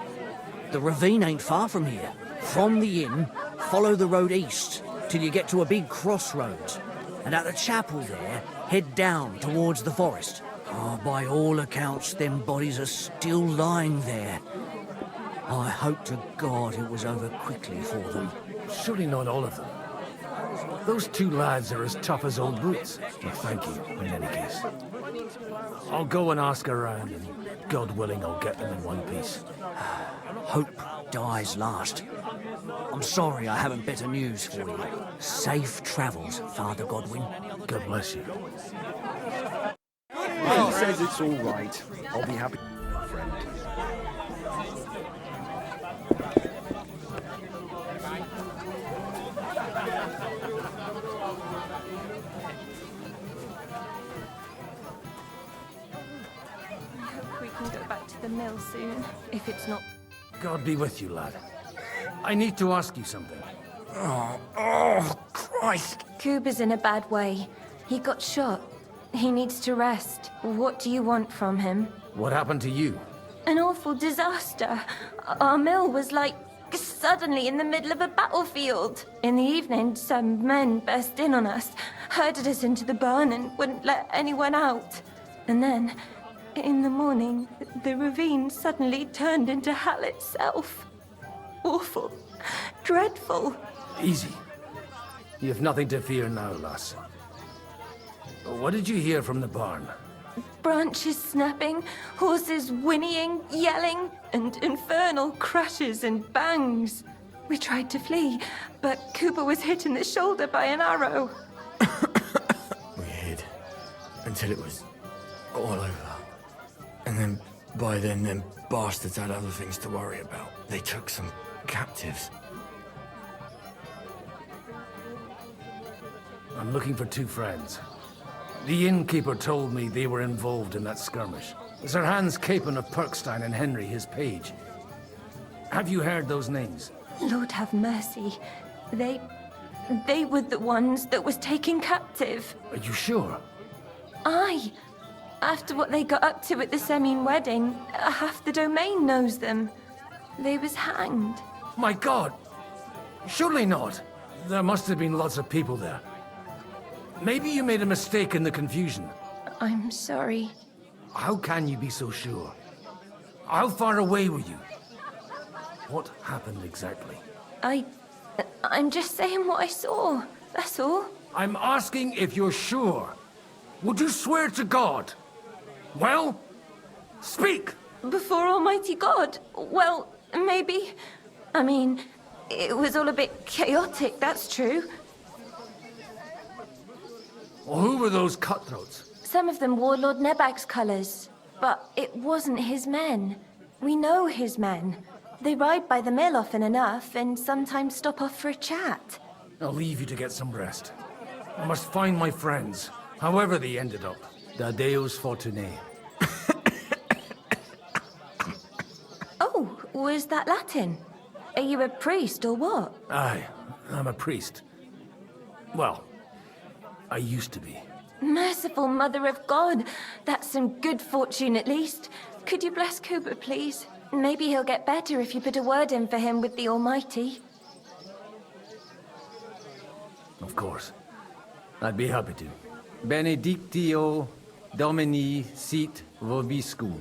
The ravine ain't far from here. From the inn, follow the road east till you get to a big crossroads. And at the chapel there, head down towards the forest. Oh, by all accounts, them bodies are still lying there. I hope to God it was over quickly for them. Surely not all of them. Those two lads are as tough as old boots. Well, thank you, in any case. I'll go and ask around, and God willing, I'll get them in one piece. Hope dies last. I'm sorry I haven't better news for you. Safe travels, Father Godwin. God bless you. If he says it's all right, I'll be happy, friend. We can go back to the mill soon, if it's not... God be with you, lad. I need to ask you something. Oh, Christ! Kuba's in a bad way. He got shot. He needs to rest. What do you want from him? What happened to you? An awful disaster. Our mill was like suddenly in the middle of a battlefield. In the evening, some men burst in on us, herded us into the barn and wouldn't let anyone out. And then, in the morning, the ravine suddenly turned into hell itself. Awful. Dreadful. Easy. You have nothing to fear now, lass. What did you hear from the barn? Branches snapping, horses whinnying, yelling, and infernal crashes and bangs. We tried to flee, but Cooper was hit in the shoulder by an arrow. We hid until it was all over. And then, by then, them bastards had other things to worry about. They took some captives. I'm looking for two friends. The innkeeper told me they were involved in that skirmish. Sir Hans Capon of Perkstein and Henry, his page. Have you heard those names? Lord have mercy. They were the ones that was taken captive. Are you sure? Aye. After what they got up to at the Semine wedding, half the domain knows them. They was hanged. My God! Surely not. There must have been lots of people there. Maybe you made a mistake in the confusion. I'm sorry. How can you be so sure? How far away were you? What happened exactly? I'm just saying what I saw. That's all. I'm asking if you're sure. Would you swear to God? Well, speak! Before Almighty God? Well, maybe. I mean, it was all a bit chaotic, that's true. Well, who were those cutthroats? Some of them wore Lord Nebag's colours, but it wasn't his men. We know his men. They ride by the mill often enough, and sometimes stop off for a chat. I'll leave you to get some rest. I must find my friends, however they ended up. Da Deus Fortunae. Oh, was that Latin? Are you a priest or what? Aye, I'm a priest. Well, I used to be. Merciful Mother of God. That's some good fortune at least. Could you bless Cooper, please? Maybe he'll get better if you put a word in for him with the Almighty. Of course. I'd be happy to. Benedictio Domini sit vobiscum.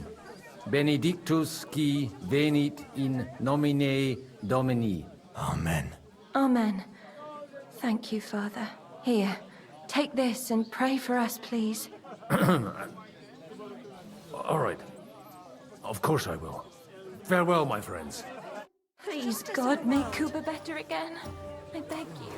Benedictus qui venit in nomine Domini. Amen. Amen. Thank you, Father. Here, take this and pray for us, please. All right. Of course I will. Farewell, my friends. Please, God, make Cooper better again. I beg you.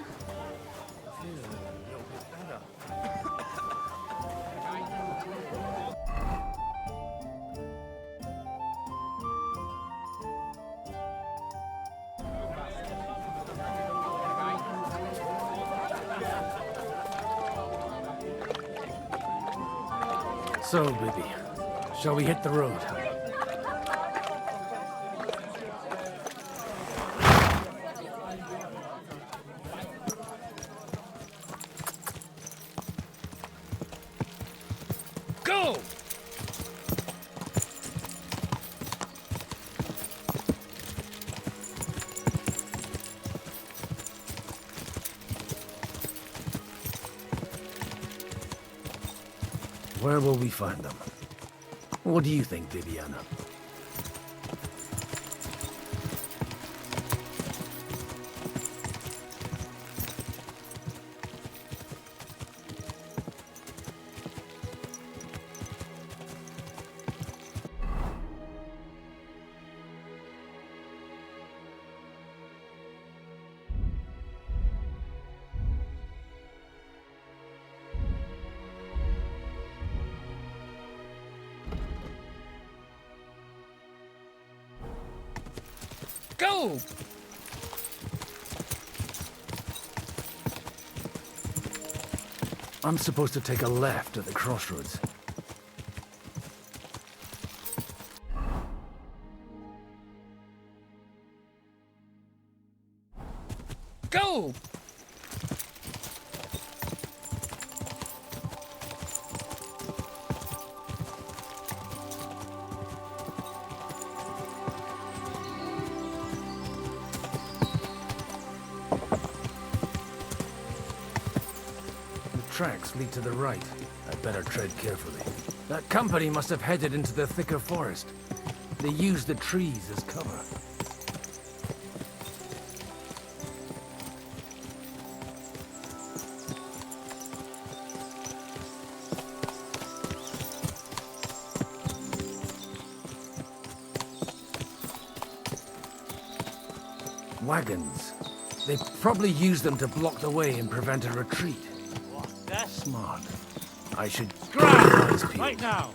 So, Bibby, shall we hit the road? Go! Where will we find them? What do you think, Viviana? Go! I'm supposed to take a left at the crossroads. Go! Tracks lead to the right. I'd better tread carefully. That company must have headed into the thicker forest. They used the trees as cover. Wagons. They probably used them to block the way and prevent a retreat. That's Smart. I should Grab! eyes peeled. Right now!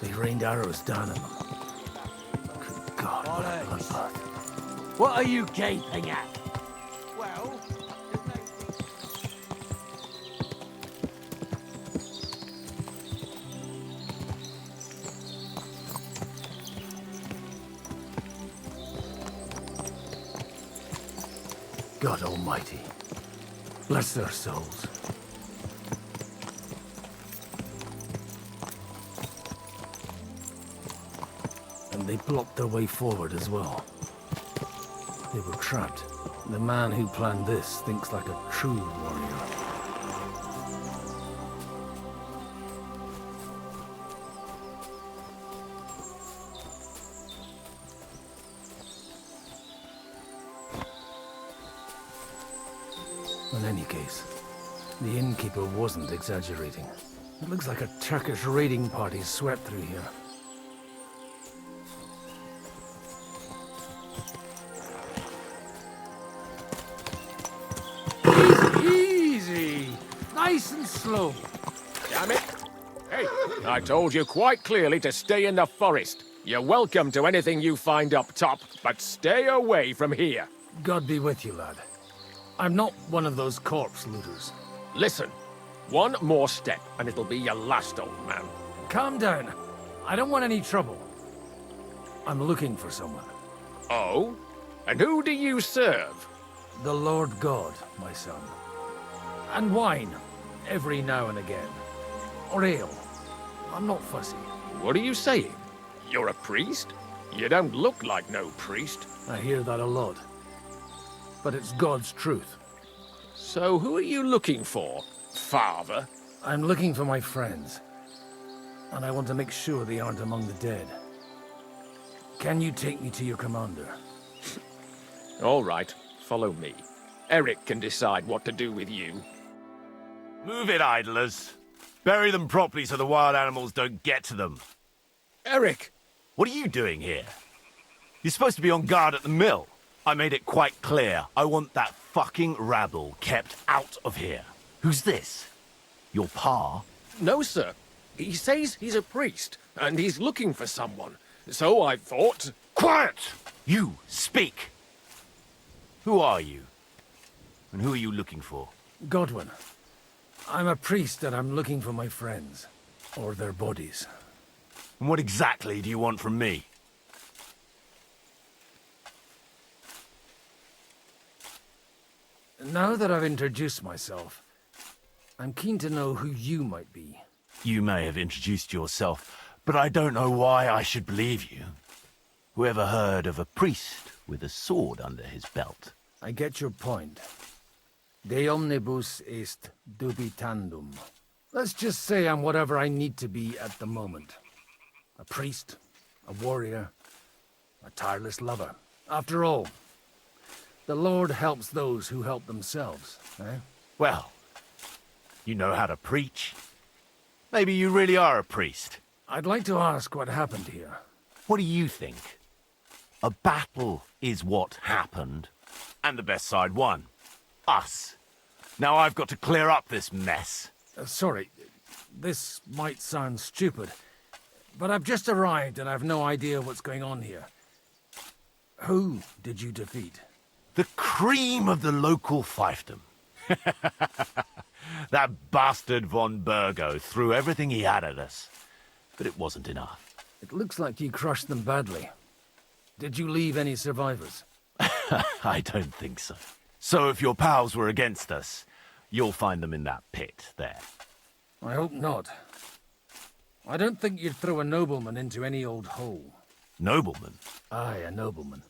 They rained arrows down at them. Good God, what a bloodbath. What are you gaping at? Well, God Almighty. Bless their souls. And they blocked their way forward as well. They were trapped. The man who planned this thinks like a true warrior. In any case, the innkeeper wasn't exaggerating. It looks like a Turkish raiding party swept through here. Easy! Nice and slow. Damn it! Hey, I told you quite clearly to stay in the forest. You're welcome to anything you find up top, but stay away from here. God be with you, lad. I'm not one of those corpse looters. Listen, one more step and it'll be your last, old man. Calm down. I don't want any trouble. I'm looking for someone. Oh? And who do you serve? The Lord God, my son. And wine, every now and again. Or ale. I'm not fussy. What are you saying? You're a priest? You don't look like no priest. I hear that a lot. But it's God's truth. So who are you looking for, Father? I'm looking for my friends. And I want to make sure they aren't among the dead. Can you take me to your commander? All right, follow me. Eric can decide what to do with you. Move it, idlers. Bury them properly so the wild animals don't get to them. Eric! What are you doing here? You're supposed to be on guard at the mill. I made it quite clear. I want that fucking rabble kept out of here. Who's this? Your pa? No, sir. He says he's a priest, and he's looking for someone. So I thought... Quiet! You, speak! Who are you? And who are you looking for? Godwin. I'm a priest and I'm looking for my friends. Or their bodies. And what exactly do you want from me? Now that I've introduced myself, I'm keen to know who you might be. You may have introduced yourself, but I don't know why I should believe you. Whoever heard of a priest with a sword under his belt? I get your point. De omnibus est dubitandum. Let's just say I'm whatever I need to be at the moment. A priest, a warrior, a tireless lover. After all, the Lord helps those who help themselves, eh? Well, you know how to preach. Maybe you really are a priest. I'd like to ask what happened here. What do you think? A battle is what happened, and the best side won. Us. Now I've got to clear up this mess. Sorry, this might sound stupid, but I've just arrived and I've no idea what's going on here. Who did you defeat? The cream of the local fiefdom. That bastard von Burgo threw everything he had at us, but it wasn't enough. It looks like you crushed them badly. Did you leave any survivors? I don't think so. So if your pals were against us, you'll find them in that pit there. I hope not. I don't think you'd throw a nobleman into any old hole. Nobleman? Aye, a nobleman.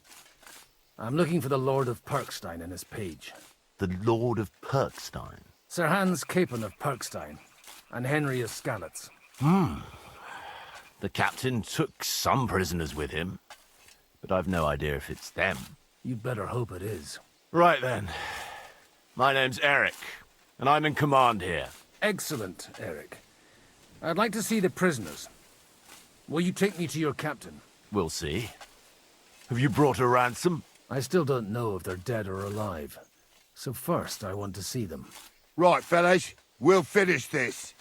I'm looking for the Lord of Perkstein and his page. The Lord of Perkstein? Sir Hans Capon of Perkstein, and Henry of Skalitz. The captain took some prisoners with him, but I've no idea if it's them. You'd better hope it is. Right then. My name's Eric, and I'm in command here. Excellent, Eric. I'd like to see the prisoners. Will you take me to your captain? We'll see. Have you brought a ransom? I still don't know if they're dead or alive. So first, I want to see them. Right, fellas, we'll finish this.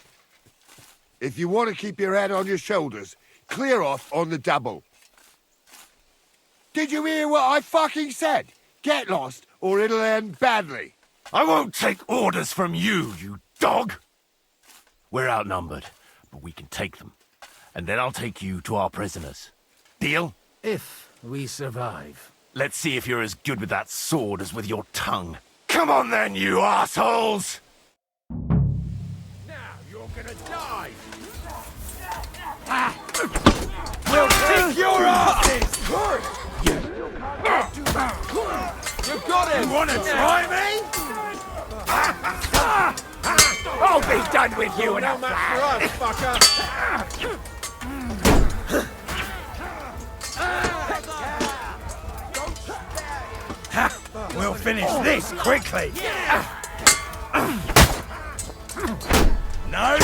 If you want to keep your head on your shoulders, clear off on the double. Did you hear what I fucking said? Get lost, or it'll end badly. I won't take orders from you, you dog! We're outnumbered, but we can take them. And then I'll take you to our prisoners. Deal? If we survive. Let's see if you're as good with that sword as with your tongue. Come on then, you assholes! Now you're gonna die! We'll kick your asses! You got him! You wanna try me? I'll be done with you in a flash! fucker! We'll finish this quickly! No?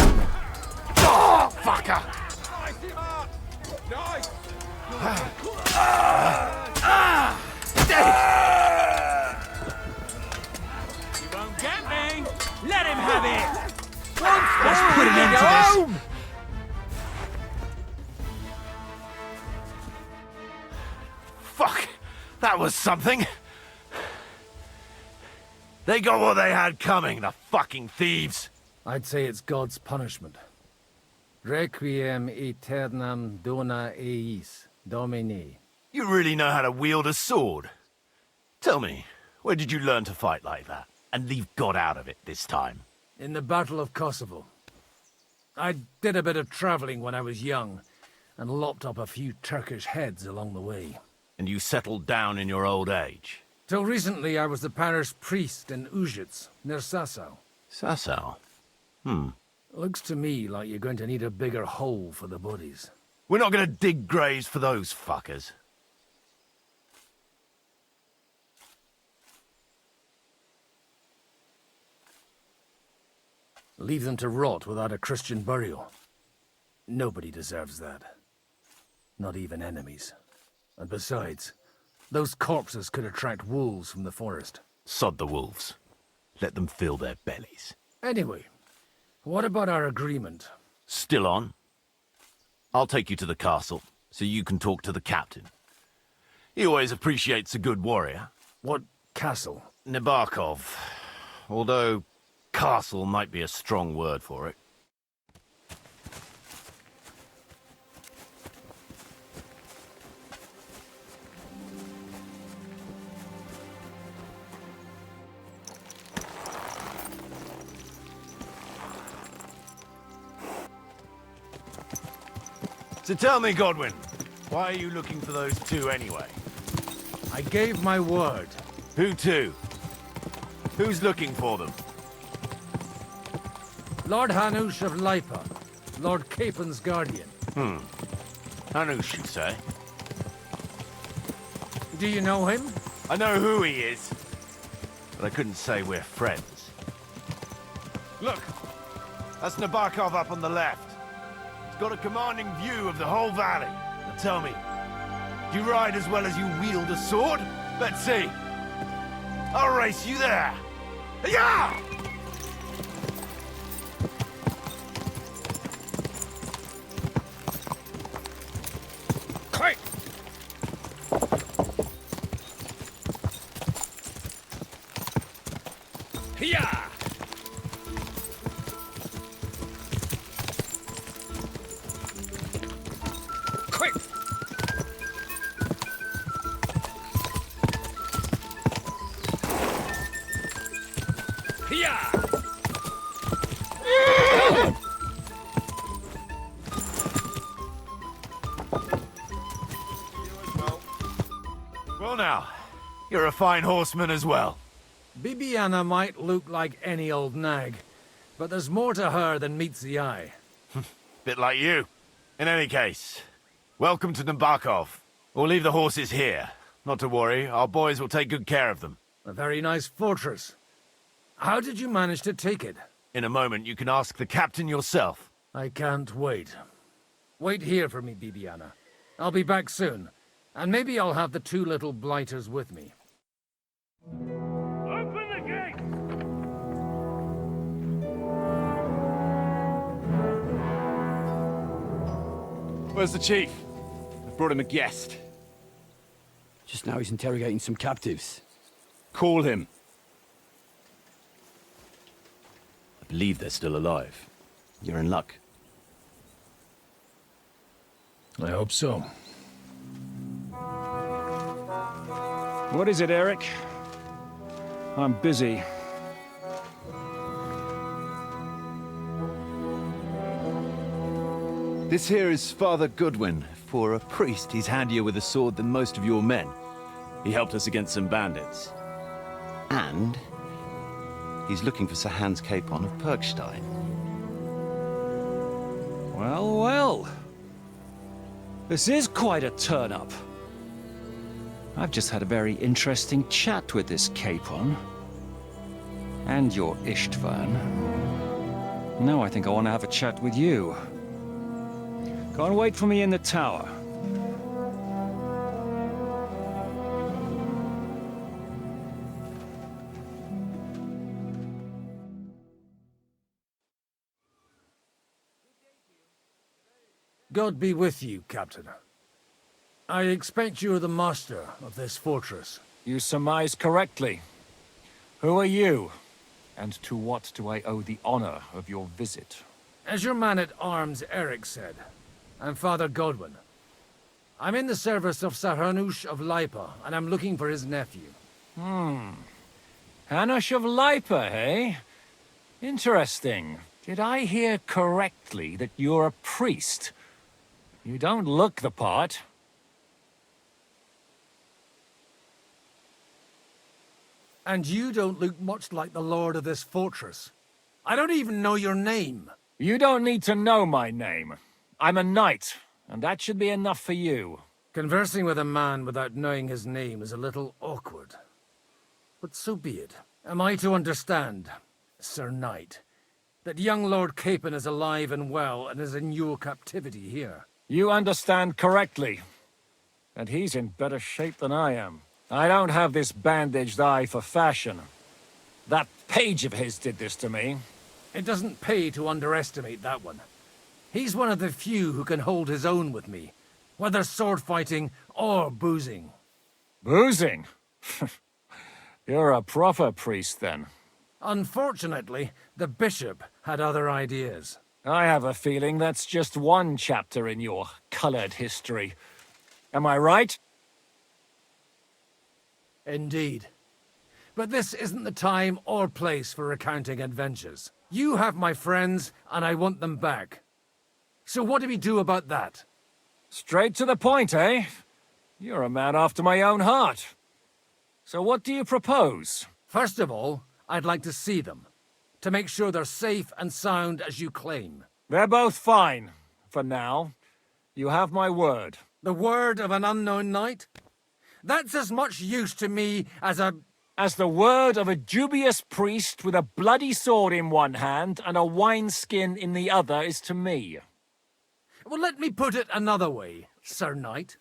Oh, fucker! Nice! You won't get me! Let him have it! Let's put an end to this! Fuck! That was something! They got what they had coming, the fucking thieves! I'd say it's God's punishment. Requiem aeternam dona eis, Domini. You really know how to wield a sword? Tell me, where did you learn to fight like that? And leave God out of it this time? In the Battle of Kosovo. I did a bit of traveling when I was young, and lopped up a few Turkish heads along the way. And you settled down in your old age? Till recently, I was the parish priest in Ujits, near Sasau. Sasau? Looks to me like you're going to need a bigger hole for the bodies. We're not gonna dig graves for those fuckers. Leave them to rot without a Christian burial. Nobody deserves that. Not even enemies. And besides, those corpses could attract wolves from the forest. Sod the wolves. Let them fill their bellies. Anyway, what about our agreement? Still on? I'll take you to the castle, so you can talk to the captain. He always appreciates a good warrior. What castle? Nabokov. Although, castle might be a strong word for it. So tell me, Godwin, why are you looking for those two anyway? I gave my word. Who to? Who's looking for them? Lord Hanush of Lipa, Lord Capen's guardian. Hanush, you say? Do you know him? I know who he is, but I couldn't say we're friends. Look, that's Nabokov up on the left. He's got a commanding view of the whole valley. Now tell me, do you ride as well as you wield a sword? Let's see. I'll race you there. Yeah! Quick! Hiya! Quick! Hiya! Well now, you're a fine horseman as well. Bibiana might look like any old nag, but there's more to her than meets the eye. Bit like you. In any case, welcome to Nabokov. We'll leave the horses here. Not to worry, our boys will take good care of them. A very nice fortress. How did you manage to take it? In a moment, you can ask the captain yourself. I can't wait. Wait here for me, Bibiana. I'll be back soon, and maybe I'll have the two little blighters with me. Open the gate! Where's the chief? I've brought him a guest. Just now he's interrogating some captives. Call him. I believe they're still alive. You're in luck. I hope so. What is it, Eric? I'm busy. This here is Father Goodwin. For a priest, he's handier with a sword than most of your men. He helped us against some bandits. And he's looking for Sir Hans Capon of Perkstein. Well, well. This is quite a turn-up. I've just had a very interesting chat with this Capon. And your Istvan. Now I think I want to have a chat with you. Go and wait for me in the tower. God be with you, Captain. I expect you're the master of this fortress. You surmise correctly. Who are you? And to what do I owe the honor of your visit? As your man-at-arms Eric said, I'm Father Godwin. I'm in the service of Sir Hanush of Lipa, and I'm looking for his nephew. Hanush of Lipa, eh? Interesting. Did I hear correctly that you're a priest? You don't look the part. And you don't look much like the lord of this fortress. I don't even know your name. You don't need to know my name. I'm a knight, and that should be enough for you. Conversing with a man without knowing his name is a little awkward. But so be it. Am I to understand, Sir Knight, that young Lord Capon is alive and well and is in your captivity here. You understand correctly. And he's in better shape than I am. I don't have this bandaged eye for fashion. That page of his did this to me. It doesn't pay to underestimate that one. He's one of the few who can hold his own with me, whether sword fighting or boozing. Boozing? You're a proper priest, then. Unfortunately, the bishop had other ideas. I have a feeling that's just one chapter in your colored history. Am I right? Indeed. But this isn't the time or place for recounting adventures. You have my friends, and I want them back. So what do we do about that? Straight to the point, eh? You're a man after my own heart. So what do you propose? First of all, I'd like to see them, to make sure they're safe and sound as you claim. They're both fine, for now. You have my word. The word of an unknown knight? That's as much use to me as the word of a dubious priest with a bloody sword in one hand and a wineskin in the other is to me. Well, let me put it another way, Sir Knight.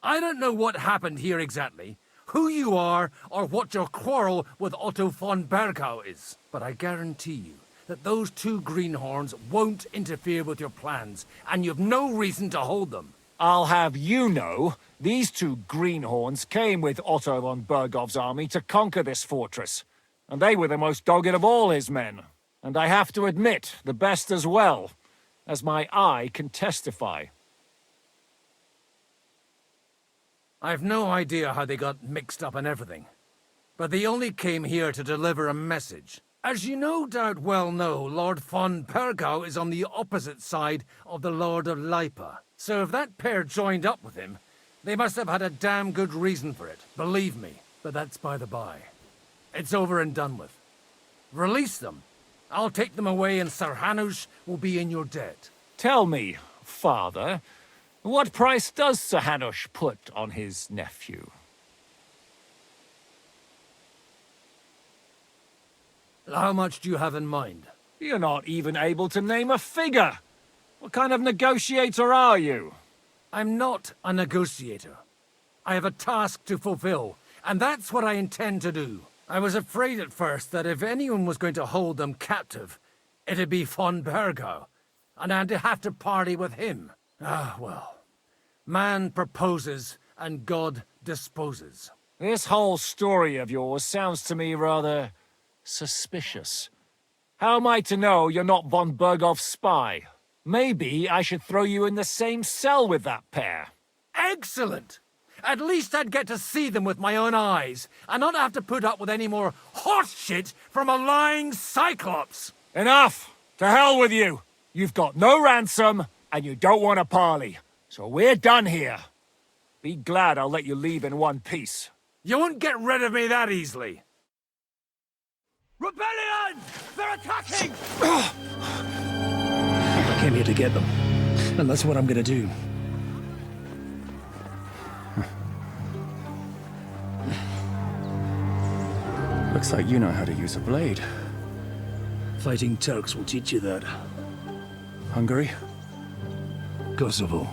I don't know what happened here exactly, who you are, or what your quarrel with Otto von Bergau is. But I guarantee you that those two greenhorns won't interfere with your plans, and you've no reason to hold them. I'll have you know, these two greenhorns came with Otto von Bergov's army to conquer this fortress, and they were the most dogged of all his men. And I have to admit, the best as well, as my eye can testify. I've no idea how they got mixed up in everything, but they only came here to deliver a message. As you no doubt well know, Lord von Bergau is on the opposite side of the Lord of Lipa. So if that pair joined up with him, they must have had a damn good reason for it, believe me. But that's by the by. It's over and done with. Release them. I'll take them away and Sir Hanush will be in your debt. Tell me, father, what price does Sir Hanush put on his nephew? How much do you have in mind? You're not even able to name a figure. What kind of negotiator are you? I'm not a negotiator. I have a task to fulfill, and that's what I intend to do. I was afraid at first that if anyone was going to hold them captive, it'd be von Bergau, and I'd have to party with him. Ah, well. Man proposes, and God disposes. This whole story of yours sounds to me rather suspicious. How am I to know you're not von Bergov's spy? Maybe I should throw you in the same cell with that pair. Excellent! At least I'd get to see them with my own eyes, and not have to put up with any more horse shit from a lying cyclops! Enough! To hell with you! You've got no ransom, and you don't want a parley. So we're done here. Be glad I'll let you leave in one piece. You won't get rid of me that easily. Rebellion! They're attacking! I came here to get them, and that's what I'm gonna do. Looks like you know how to use a blade. Fighting Turks will teach you that. Hungary? Kosovo.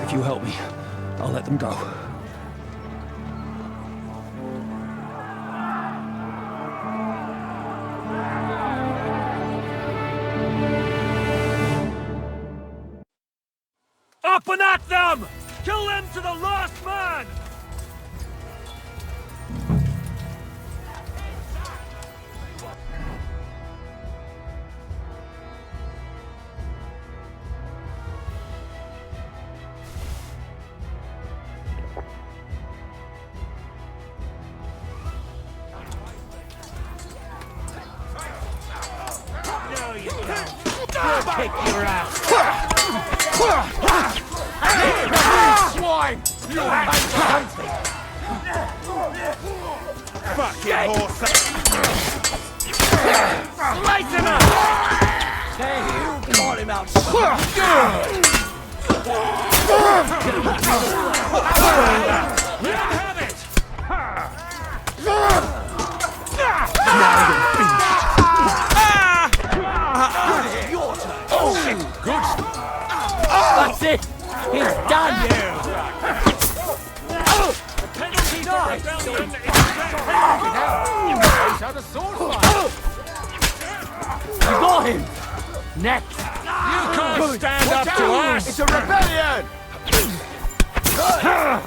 If you help me, I'll let them go. Up and at them! Kill them to the last man! No, you don't. I'll kick your ass! Swine! You hate something! Fucking horse! Slice him up! There you Call him out. That's it. He's done. Penalty for rebellion is out of sword You got him. Next. You can't stand up to us. It's a rebellion!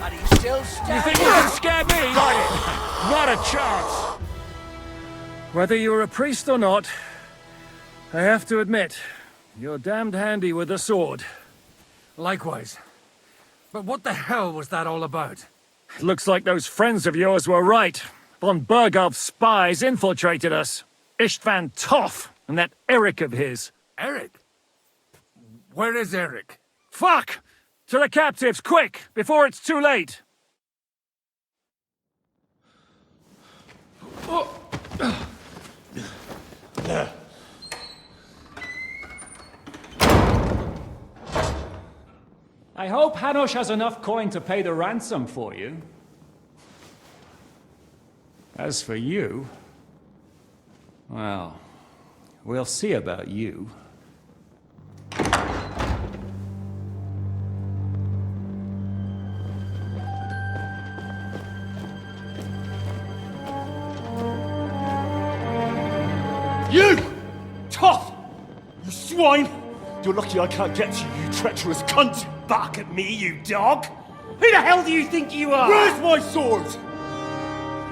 But he's still You standing. think you can scare me? Not a chance. Whether you're a priest or not, I have to admit, you're damned handy with a sword. Likewise. But what the hell was that all about? Looks like those friends of yours were right. Von Berghoff's spies infiltrated us. Istvan Toth and that Eric of his. Eric? Where is Eric? Fuck! To the captives, quick, before it's too late! I hope Hanush has enough coin to pay the ransom for you. As for you, well, we'll see about you. You! Tough! You swine! You're lucky I can't get to you, you treacherous cunt! Back at me, you dog! Who the hell do you think you are? Where's my sword?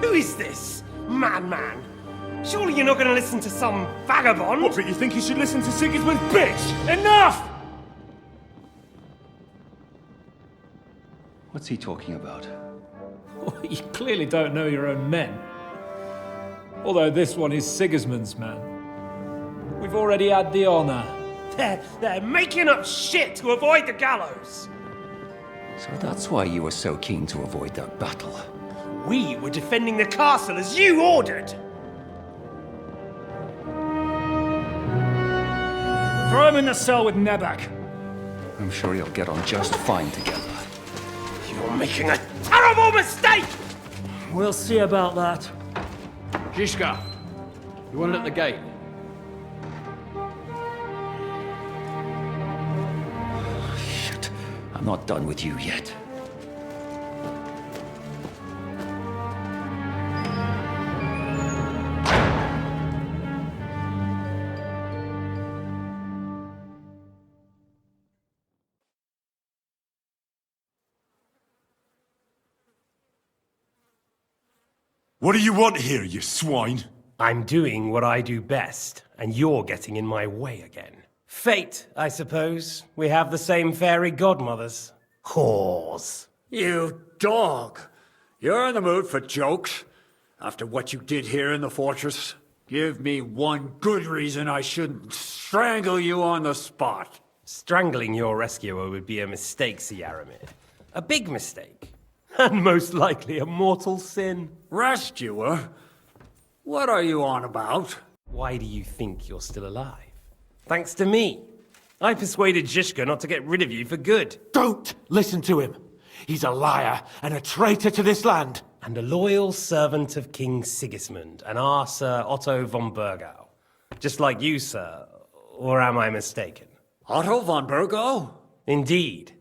Who is this? Man. Surely you're not gonna listen to some vagabond? What, but you think you should listen to Sigismund's bitch? Enough! What's he talking about? You clearly don't know your own men. Although this one is Sigismund's man. We've already had the honor. They're making up shit to avoid the gallows! So that's why you were so keen to avoid that battle. We were defending the castle as you ordered! Throw him in the cell with Nebak. I'm sure you'll get on just fine together. You're making a terrible mistake! We'll see about that. Zhishka, you want it at the gate? Shit, I'm not done with you yet. What do you want here, you swine? I'm doing what I do best, and you're getting in my way again. Fate, I suppose. We have the same fairy godmothers. Whores. You dog! You're in the mood for jokes? After what you did here in the fortress? Give me one good reason I shouldn't strangle you on the spot. Strangling your rescuer would be a mistake, Yaramir. A big mistake. And most likely a mortal sin. Rescuer? What are you on about? Why do you think you're still alive? Thanks to me. I persuaded Zhishka not to get rid of you for good. Don't listen to him. He's a liar and a traitor to this land. And a loyal servant of King Sigismund and our Sir Otto von Bergau. Just like you, sir. Or am I mistaken? Otto von Bergau? Indeed.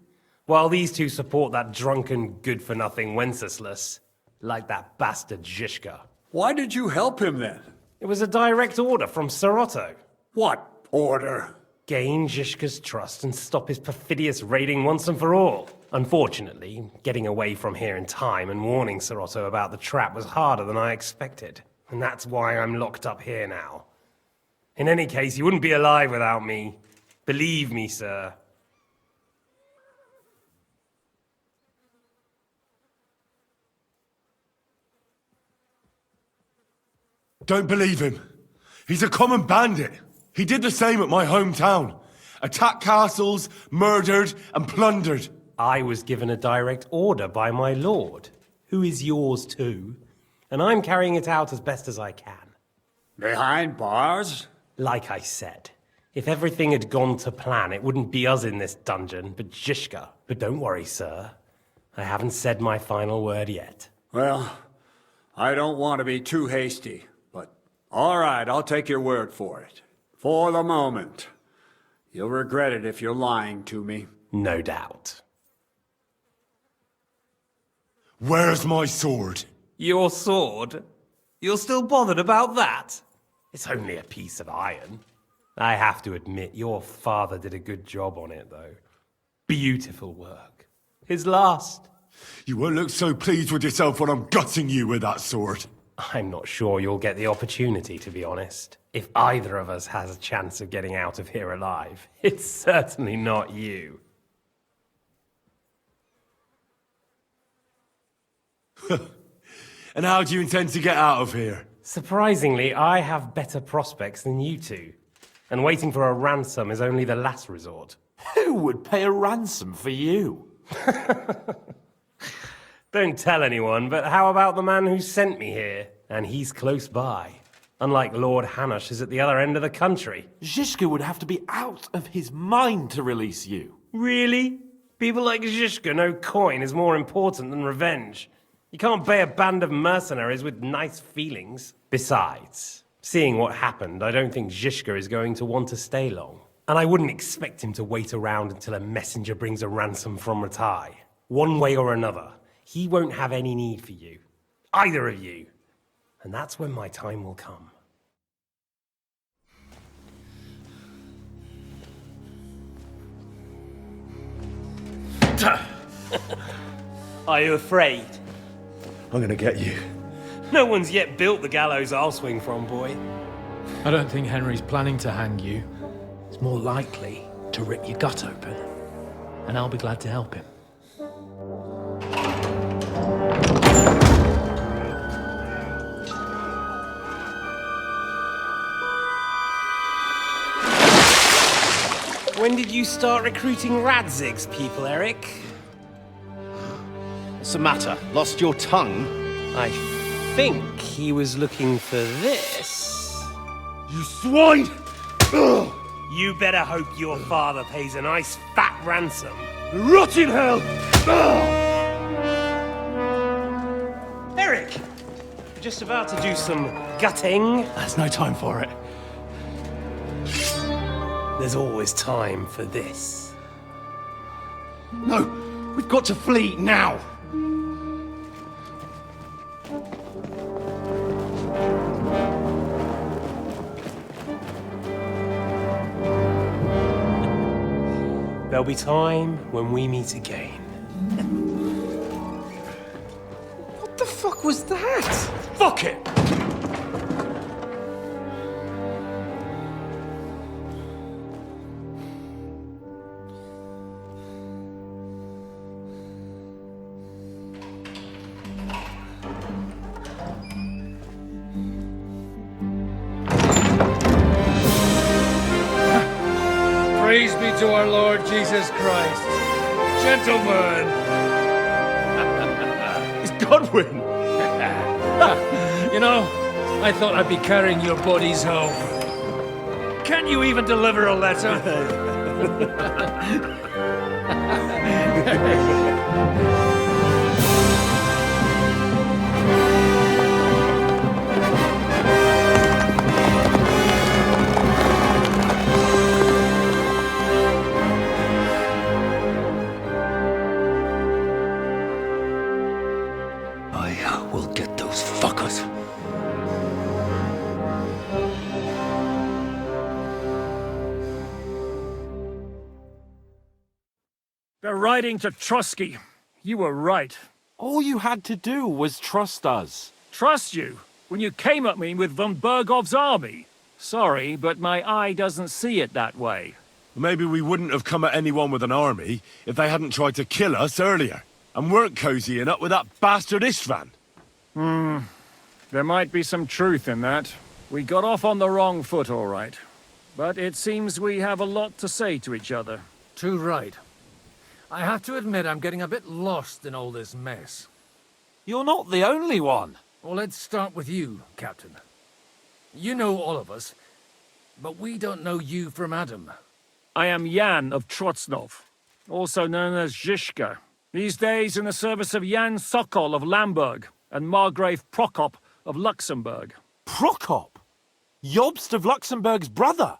While these two support that drunken, good-for-nothing Wenceslas, like that bastard Zhishka. Why did you help him then? It was a direct order from Sir Otto. What order? Gain Zhishka's trust and stop his perfidious raiding once and for all. Unfortunately, getting away from here in time and warning Sir Otto about the trap was harder than I expected. And that's why I'm locked up here now. In any case, you wouldn't be alive without me. Believe me, sir. Don't believe him. He's a common bandit. He did the same at my hometown. Attacked castles, murdered, and plundered. I was given a direct order by my lord, who is yours too, and I'm carrying it out as best as I can. Behind bars? Like I said, If everything had gone to plan, it wouldn't be us in this dungeon, but Zhishka. But don't worry, sir. I haven't said my final word yet. Well, I don't want to be too hasty, but all right, I'll take your word for it. For the moment. You'll regret it if you're lying to me. No doubt. Where's my sword? Your sword? You're still bothered about that? It's only a piece of iron. I have to admit, your father did a good job on it, though. Beautiful work. His last. You won't look so pleased with yourself when I'm gutting you with that sword. I'm not sure you'll get the opportunity, to be honest. If either of us has a chance of getting out of here alive, it's certainly not you. And how do you intend to get out of here? Surprisingly, I have better prospects than you two. And waiting for a ransom is only the last resort. Who would pay a ransom for you? Don't tell anyone, but how about the man who sent me here? And he's close by. Unlike Lord Hanush is at the other end of the country. Zhishka would have to be out of his mind to release you. Really? People like Zhishka know coin is more important than revenge. You can't pay a band of mercenaries with nice feelings. Besides, seeing what happened, I don't think Zhishka is going to want to stay long. And I wouldn't expect him to wait around until a messenger brings a ransom from Ratai. One way or another, he won't have any need for you. Either of you. And that's when my time will come. Are you afraid? I'm gonna get you. No one's yet built the gallows I'll swing from, boy. I don't think Henry's planning to hang you. It's more likely to rip your gut open. And I'll be glad to help him. When did you start recruiting Radzig's people, Eric? What's the matter? Lost your tongue? I think he was looking for this. You swine! Ugh. You better hope your father pays a nice fat ransom. Rot in hell! Ugh. Eric! You're just about to do some gutting. There's no time for it. There's always time for this. No, we've got to flee now! There'll be time when we meet again. What the fuck was that? Fuck it! Praise be to our Lord Jesus Christ. Gentlemen! It's Godwin! You know, I thought I'd be carrying your bodies home. Can you even deliver a letter? I will get those fuckers. They're riding to Trusky. You were right. All you had to do was trust us. Trust you? When you came at me with von Bergov's army? Sorry, but my eye doesn't see it that way. Maybe we wouldn't have come at anyone with an army if they hadn't tried to kill us earlier. And weren't cozying up with that bastard Istvan. There might be some truth in that. We got off on the wrong foot, all right. But it seems we have a lot to say to each other. Too right. I have to admit I'm getting a bit lost in all this mess. You're not the only one. Well, let's start with you, Captain. You know all of us. but we don't know you from Adam. I am Jan of Trotsnov, also known as Zhishka. These days in the service of Jan Sokol of Lamberg and Margrave Prokop of Luxembourg. Prokop? Jobst of Luxembourg's brother?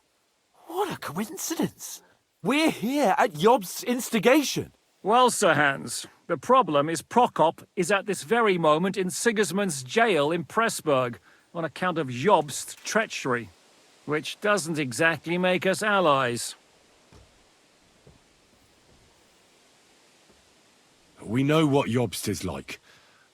What a coincidence. We're here at Jobst's instigation. Well, Sir Hans, the problem is Prokop is at this very moment in Sigismund's jail in Pressburg on account of Jobst's treachery, which doesn't exactly make us allies. We know what Jobst is like,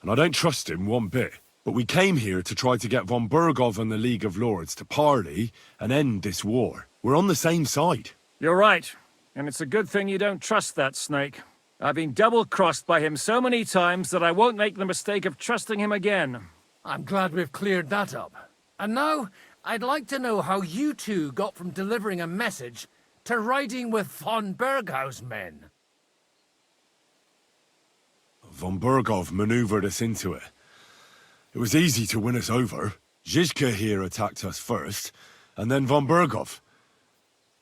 and I don't trust him one bit. But we came here to try to get von Burgov and the League of Lords to parley and end this war. We're on the same side. You're right, and it's a good thing you don't trust that snake. I've been double-crossed by him so many times that I won't make the mistake of trusting him again. I'm glad we've cleared that up. And now, I'd like to know how you two got from delivering a message to riding with von Burgow's men. Von Burgov maneuvered us into it. It was easy to win us over. Zhizka here attacked us first, and then von Burgov.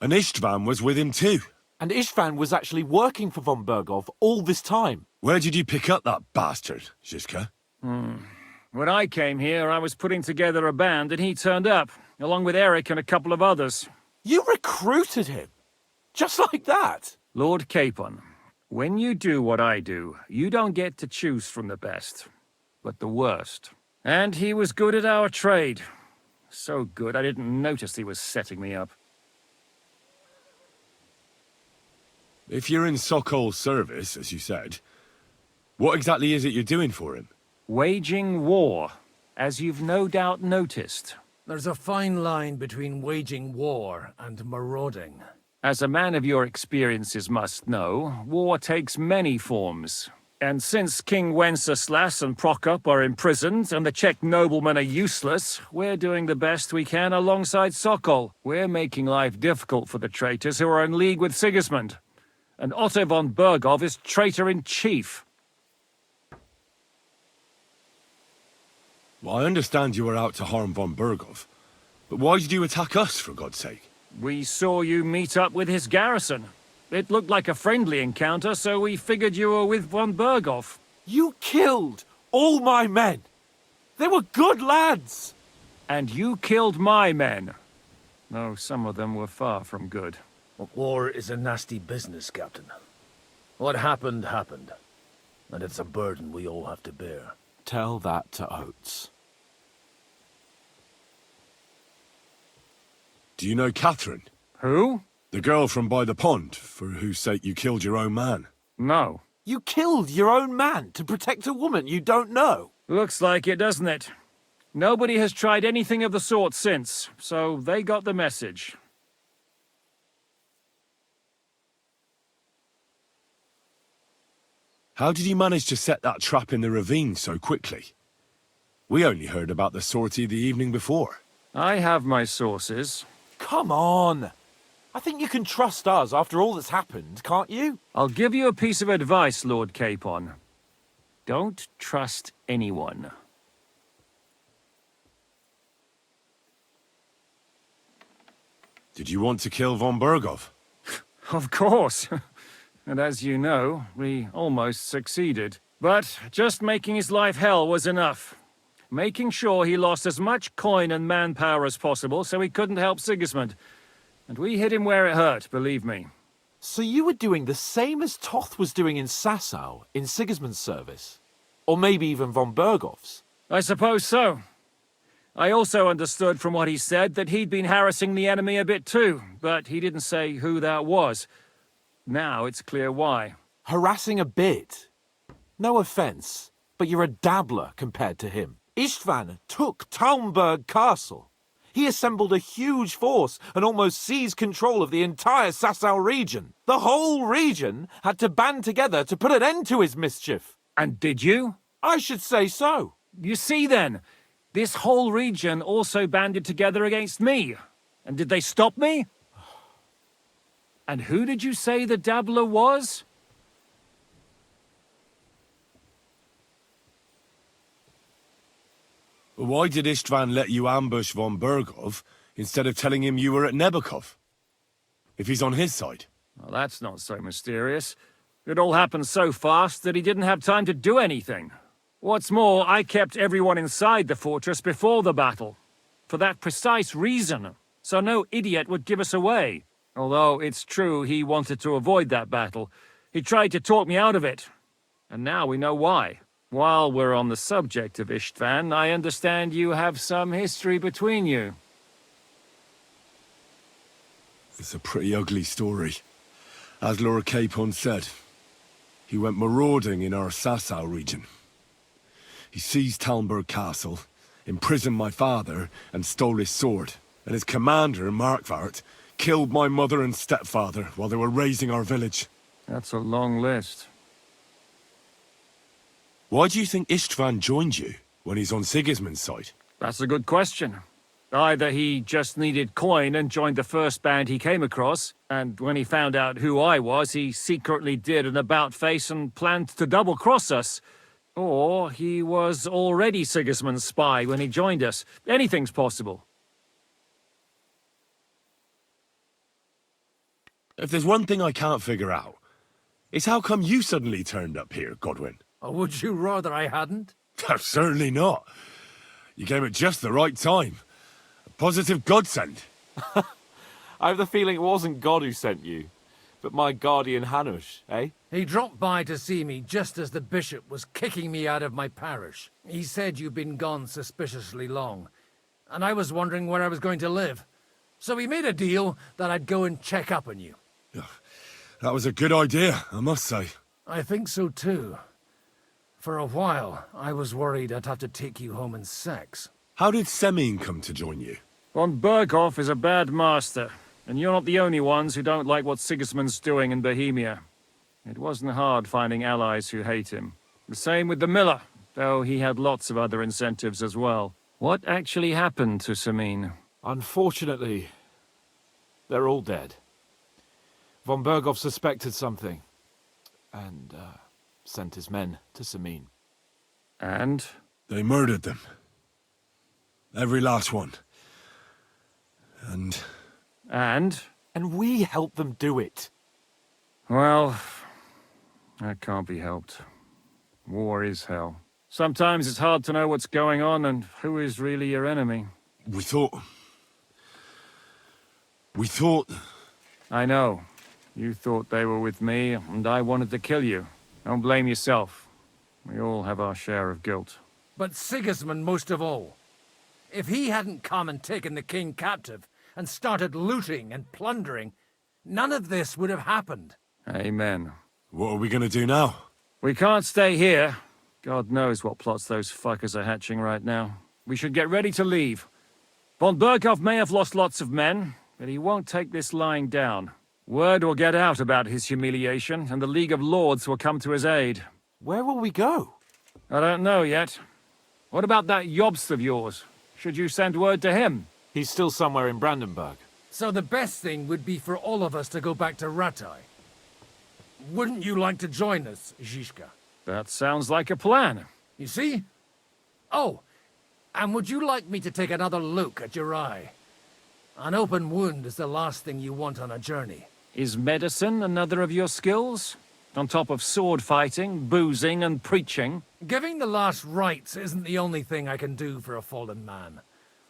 And Istvan was with him too. And Istvan was actually working for von Burgov all this time. Where did you pick up that bastard, Zhizka? When I came here, I was putting together a band, and he turned up, along with Eric and a couple of others. You recruited him? Just like that? Lord Capon, when you do what I do, you don't get to choose from the best, but the worst. And he was good at our trade. So good, I didn't notice he was setting me up. If you're in Sokol's service, as you said, what exactly is it you're doing for him? Waging war, as you've no doubt noticed. There's a fine line between waging war and marauding. As a man of your experiences must know, war takes many forms. And since King Wenceslas and Prokop are imprisoned and the Czech noblemen are useless, we're doing the best we can alongside Sokol. We're making life difficult for the traitors who are in league with Sigismund. And Otto von Burgov is traitor-in-chief. Well, I understand you were out to harm von Burgov, but why did you attack us, for God's sake? We saw you meet up with his garrison. It looked like a friendly encounter, so we figured you were with von Burgov. You killed all my men. They were good lads. And you killed my men. Though some of them were far from good. War is a nasty business, Captain. What happened, happened. And it's a burden we all have to bear. Tell that to Oates. Do you know Catherine? Who? The girl from by the pond, for whose sake you killed your own man. No. You killed your own man to protect a woman you don't know. Looks like it, doesn't it? Nobody has tried anything of the sort since, so they got the message. How did you manage to set that trap in the ravine so quickly? We only heard about the sortie the evening before. I have my sources. Come on! I think you can trust us after all that's happened, can't you? I'll give you a piece of advice, Lord Capon. Don't trust anyone. Did you want to kill von Burgov? Of course. And as you know, we almost succeeded. But just making his life hell was enough. Making sure he lost as much coin and manpower as possible so he couldn't help Sigismund. And we hit him where it hurt, believe me. So you were doing the same as Toth was doing in Sasau, in Sigismund's service? Or maybe even von Burgov's? I suppose so. I also understood from what he said that he'd been harassing the enemy a bit too, but he didn't say who that was. Now it's clear why. Harassing a bit? No offense, but you're a dabbler compared to him. Istvan took Talmberg Castle. He assembled a huge force and almost seized control of the entire Sasau region. The whole region had to band together to put an end to his mischief. And did you? I should say so. You see then, this whole region also banded together against me. And did they stop me? And who did you say the dabbler was? Why did Istvan let you ambush von Burgov instead of telling him you were at Nebakov? If he's on his side. Well, that's not so mysterious. It all happened so fast that he didn't have time to do anything. What's more, I kept everyone inside the fortress before the battle. For that precise reason, so no idiot would give us away. Although it's true he wanted to avoid that battle. He tried to talk me out of it. And now we know why. While we're on the subject of Istvan, I understand you have some history between you. It's a pretty ugly story. As Lord Capon said, he went marauding in our Sasau region. He seized Talmberg Castle, imprisoned my father, and stole his sword. And his commander, Markvart, killed my mother and stepfather while they were raising our village. That's a long list. Why do you think Istvan joined you when he's on Sigismund's side? That's a good question. Either he just needed coin and joined the first band he came across, and when he found out who I was, he secretly did an about-face and planned to double-cross us. Or he was already Sigismund's spy when he joined us. Anything's possible. If there's one thing I can't figure out, it's how come you suddenly turned up here, Godwin? Or would you rather I hadn't? Certainly not. You came at just the right time. A positive godsend. I have the feeling it wasn't God who sent you, but my guardian Hanush, eh? He dropped by to see me just as the bishop was kicking me out of my parish. He said you'd been gone suspiciously long, and I was wondering where I was going to live. So we made a deal that I'd go and check up on you. That was a good idea, I must say. I think so too. For a while, I was worried I'd have to take you home in sex. How did Semyon come to join you? Von Berghoff is a bad master, and you're not the only ones who don't like what Sigismund's doing in Bohemia. It wasn't hard finding allies who hate him. The same with the miller, though he had lots of other incentives as well. What actually happened to Semyon? Unfortunately, they're all dead. Von Berghoff suspected something, and sent his men to Semyon. And? They murdered them. Every last one. And? And we helped them do it. Well, that can't be helped. War is hell. Sometimes it's hard to know what's going on and who is really your enemy. We thought... I know. You thought they were with me, and I wanted to kill you. Don't blame yourself. We all have our share of guilt. But Sigismund most of all. If he hadn't come and taken the king captive, and started looting and plundering, none of this would have happened. Amen. What are we gonna do now? We can't stay here. God knows what plots those fuckers are hatching right now. We should get ready to leave. Von Berghoff may have lost lots of men, but he won't take this lying down. Word will get out about his humiliation, and the League of Lords will come to his aid. Where will we go? I don't know yet. What about that Jobst of yours? Should you send word to him? He's still somewhere in Brandenburg. So the best thing would be for all of us to go back to Ratai. Wouldn't you like to join us, Zizka? That sounds like a plan. You see? Oh, and would you like me to take another look at your eye? An open wound is the last thing you want on a journey. Is medicine another of your skills? On top of sword fighting, boozing, and preaching? Giving the last rites isn't the only thing I can do for a fallen man.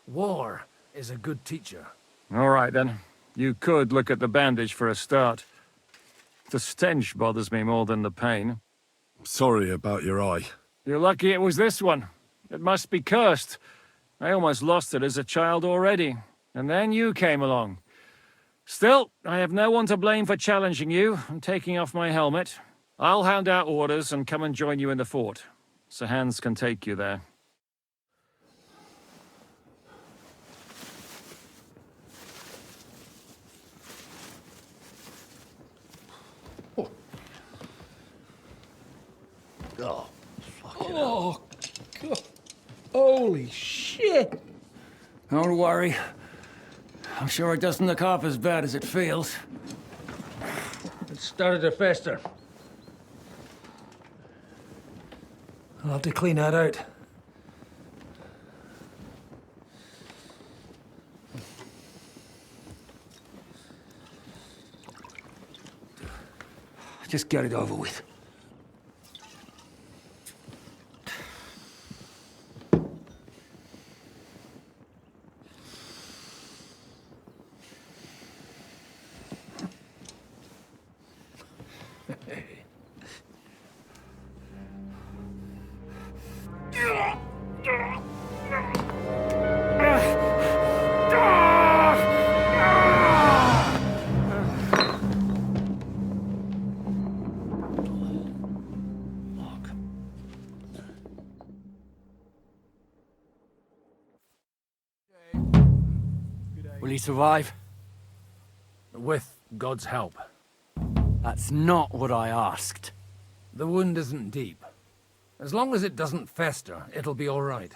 War is a good teacher. All right, then. You could look at the bandage for a start. The stench bothers me more than the pain. Sorry about your eye. You're lucky it was this one. It must be cursed. I almost lost it as a child already. And then you came along. Still, I have no one to blame for challenging you and taking off my helmet. I'll hand out orders and come and join you in the fort. Sir Hans can take you there. Oh, oh, God. Holy shit! Don't worry. I'm sure it doesn't look half as bad as it feels. It started to fester. I'll have to clean that out. Just get it over with. Will he survive? With God's help. That's not what I asked. The wound isn't deep. As long as it doesn't fester, it'll be all right.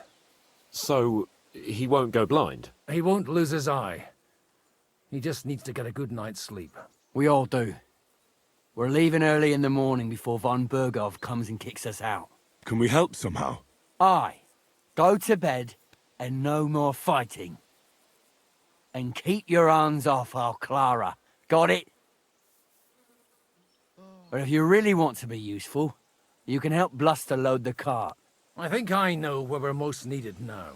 So, he won't go blind? He won't lose his eye. He just needs to get a good night's sleep. We all do. We're leaving early in the morning before von Burgov comes and kicks us out. Can we help somehow? Aye. Go to bed and no more fighting. And keep your hands off our Clara. Got it? But if you really want to be useful, you can help Bluster load the cart. I think I know where we're most needed now.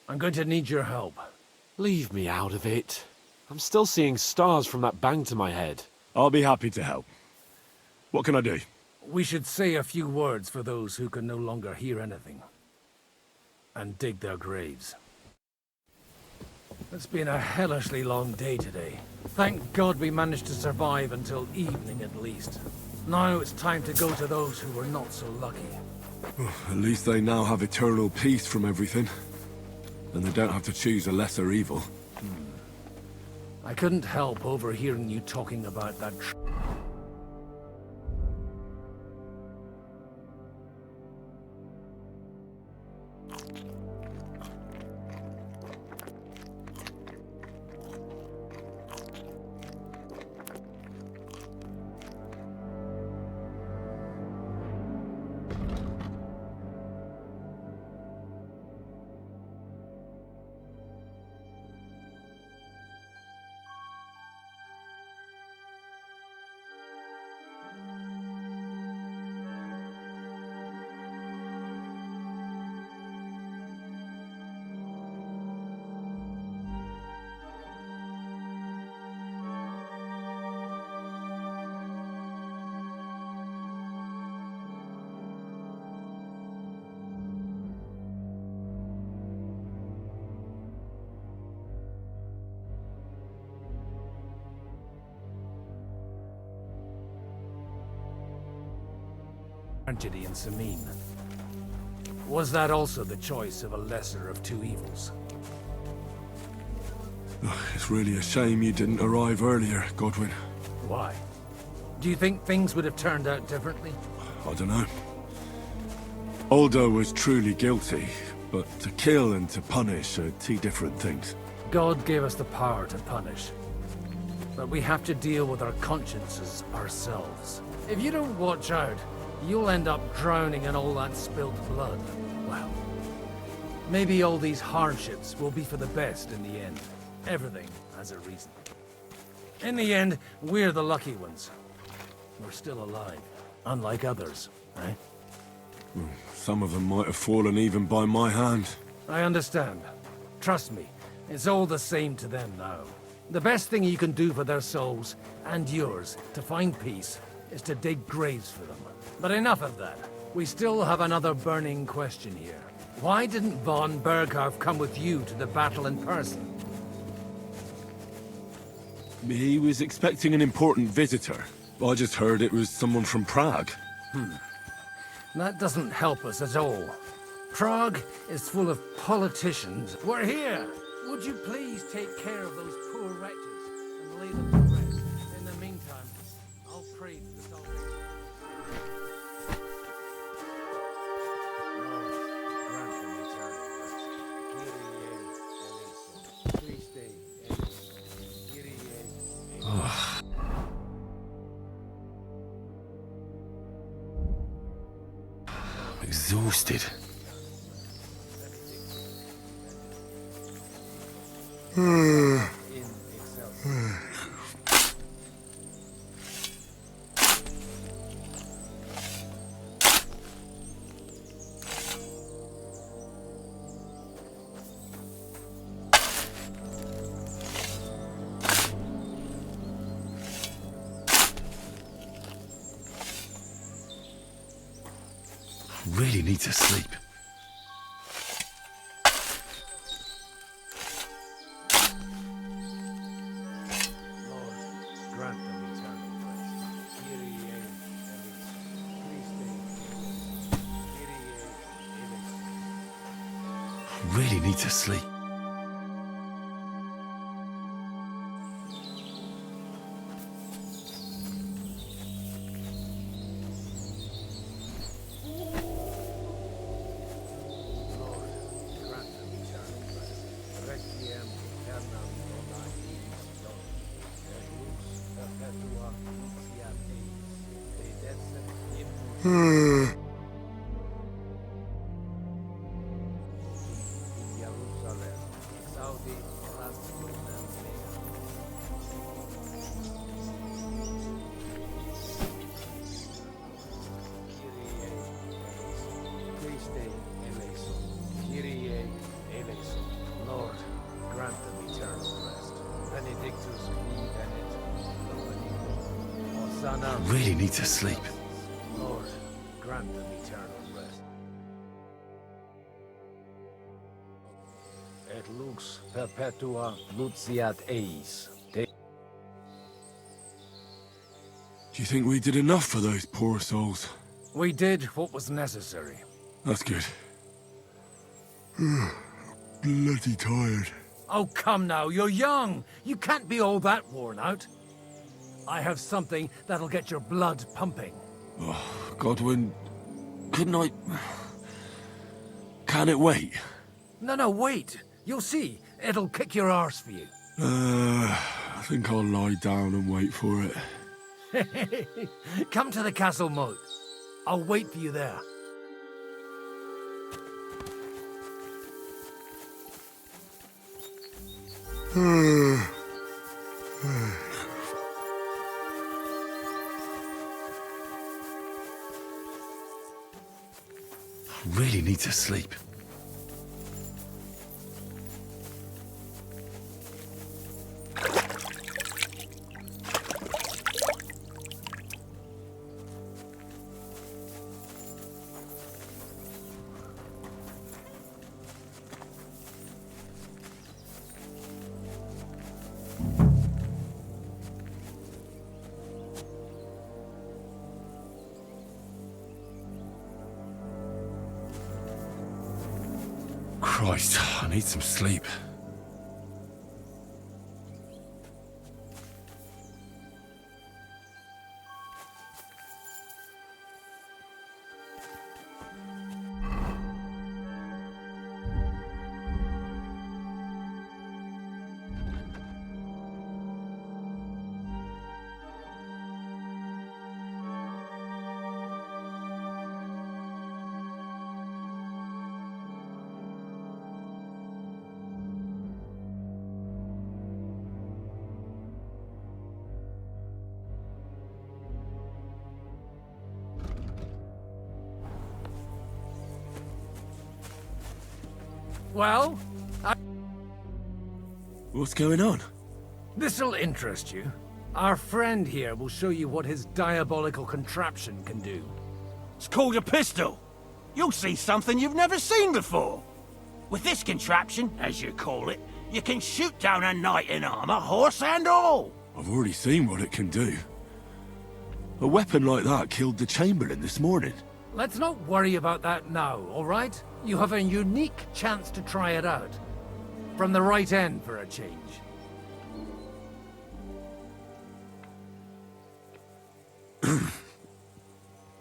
I'm going to need your help. Leave me out of it. I'm still seeing stars from that bang to my head. I'll be happy to help. What can I do? We should say a few words for those who can no longer hear anything. And dig their graves. It's been a hellishly long day today. Thank God we managed to survive until evening at least. Now it's time to go to those who were not so lucky. At least they now have eternal peace from everything. And they don't have to choose a lesser evil. I couldn't help overhearing you talking about that tragedy in Samine. Was that also the choice of a lesser of two evils? It's really a shame you didn't arrive earlier, Godwin. Why? Do you think things would have turned out differently? I don't know. Aldo was truly guilty, but to kill and to punish are two different things. God gave us the power to punish. But we have to deal with our consciences ourselves. If you don't watch out, you'll end up drowning in all that spilled blood. Well, maybe all these hardships will be for the best in the end. Everything has a reason. In the end, we're the lucky ones. We're still alive, unlike others, eh? Some of them might have fallen even by my hand. I understand. Trust me, it's all the same to them now. The best thing you can do for their souls, and yours, to find peace, is to dig graves for them. But enough of that. We still have another burning question here. Why didn't von Berghoff come with you to the battle in person? He was expecting an important visitor. I just heard it was someone from Prague. That doesn't help us at all. Prague is full of politicians. We're here! Would you please take care of those poor wretches and lay them to rest? In the meantime, I'll pray for the salvation. Exhausted. Really need to sleep. Really need to sleep. Lord, grant them eternal rest. Benedictus qui venet. Hosanna. Really need to sleep. Lord, grant them eternal rest. Et lux perpetua luciat eis. Do you think we did enough for those poor souls? We did what was necessary. That's good. Bloody tired. Oh, come now, you're young. You can't be all that worn out. I have something that'll get your blood pumping. Oh, Godwin, couldn't I... Can it wait? No, wait. You'll see. It'll kick your arse for you. I think I'll lie down and wait for it. Come to the castle moat. I'll wait for you there. Really need to sleep. Christ, I need some sleep. Well, What's going on? this'll interest you. Our friend here will show you what his diabolical contraption can do. It's called a pistol. You'll see something you've never seen before. With this contraption, as you call it, you can shoot down a knight in armor, horse and all. I've already seen what it can do. A weapon like that killed the Chamberlain this morning. Let's not worry about that now, all right? You have a unique chance to try it out. From the right end for a change.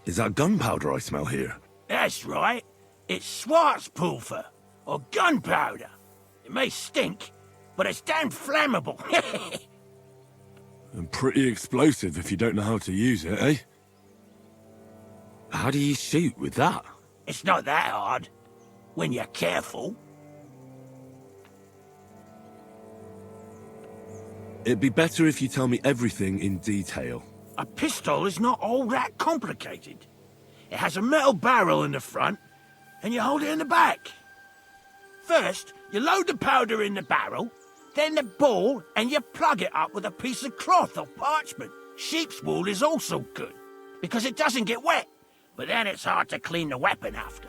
Is that gunpowder I smell here? That's right. It's Schwarzpulver, or gunpowder. It may stink, but it's damn flammable. And pretty explosive if you don't know how to use it, eh? How do you shoot with that? It's not that hard, when you're careful. It'd be better if you tell me everything in detail. A pistol is not all that complicated. It has a metal barrel in the front, and you hold it in the back. First, you load the powder in the barrel, then the ball, and you plug it up with a piece of cloth or parchment. Sheep's wool is also good, because it doesn't get wet. but then it's hard to clean the weapon after.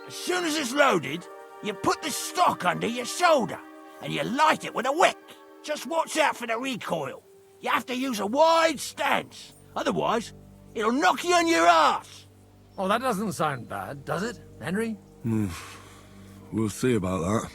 As soon as it's loaded, you put the stock under your shoulder, and you light it with a wick. Just watch out for the recoil. You have to use a wide stance, otherwise it'll knock you on your ass. Oh, that doesn't sound bad, does it, Henry? We'll see about that.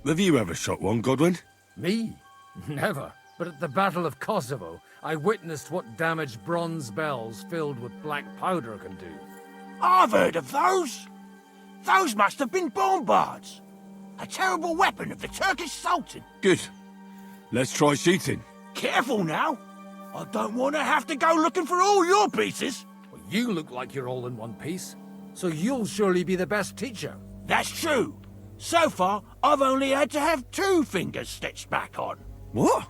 Have you ever shot one, Godwin? Me? Never. But at the Battle of Kosovo, I witnessed what damage bronze bells filled with black powder can do. I've heard of those. Those must have been bombards. A terrible weapon of the Turkish Sultan. Good. Let's try shooting. Careful now. I don't want to have to go looking for all your pieces. Well, you look like you're all in one piece, so you'll surely be the best teacher. That's true. So far, I've only had to have 2 fingers stitched back on. What?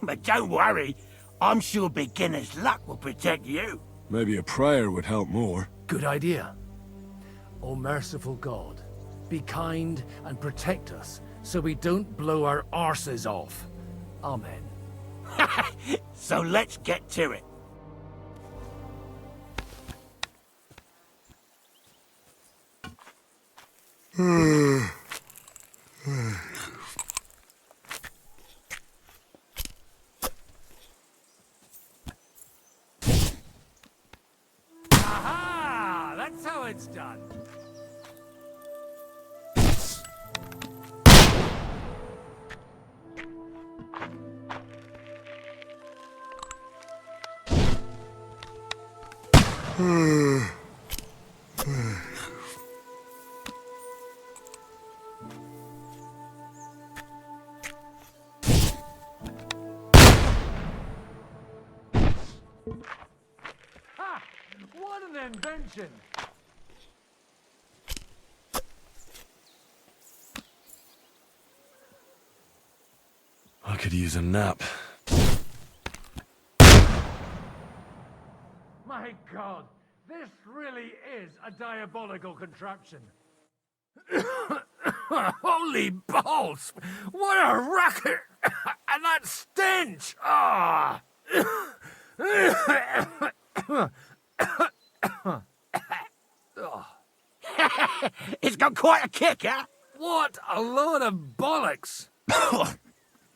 But don't worry, I'm sure beginner's luck will protect you. Maybe a prayer would help more. Good idea. O merciful God, be kind and protect us so we don't blow our arses off. Amen. So let's get to it. Aha! That's how it's done. Ha! What an invention! I could use a nap. My God, this really is a diabolical contraption. Holy balls! What a racket! And that stench! Ah! It's got quite a kick, huh? What a load of bollocks!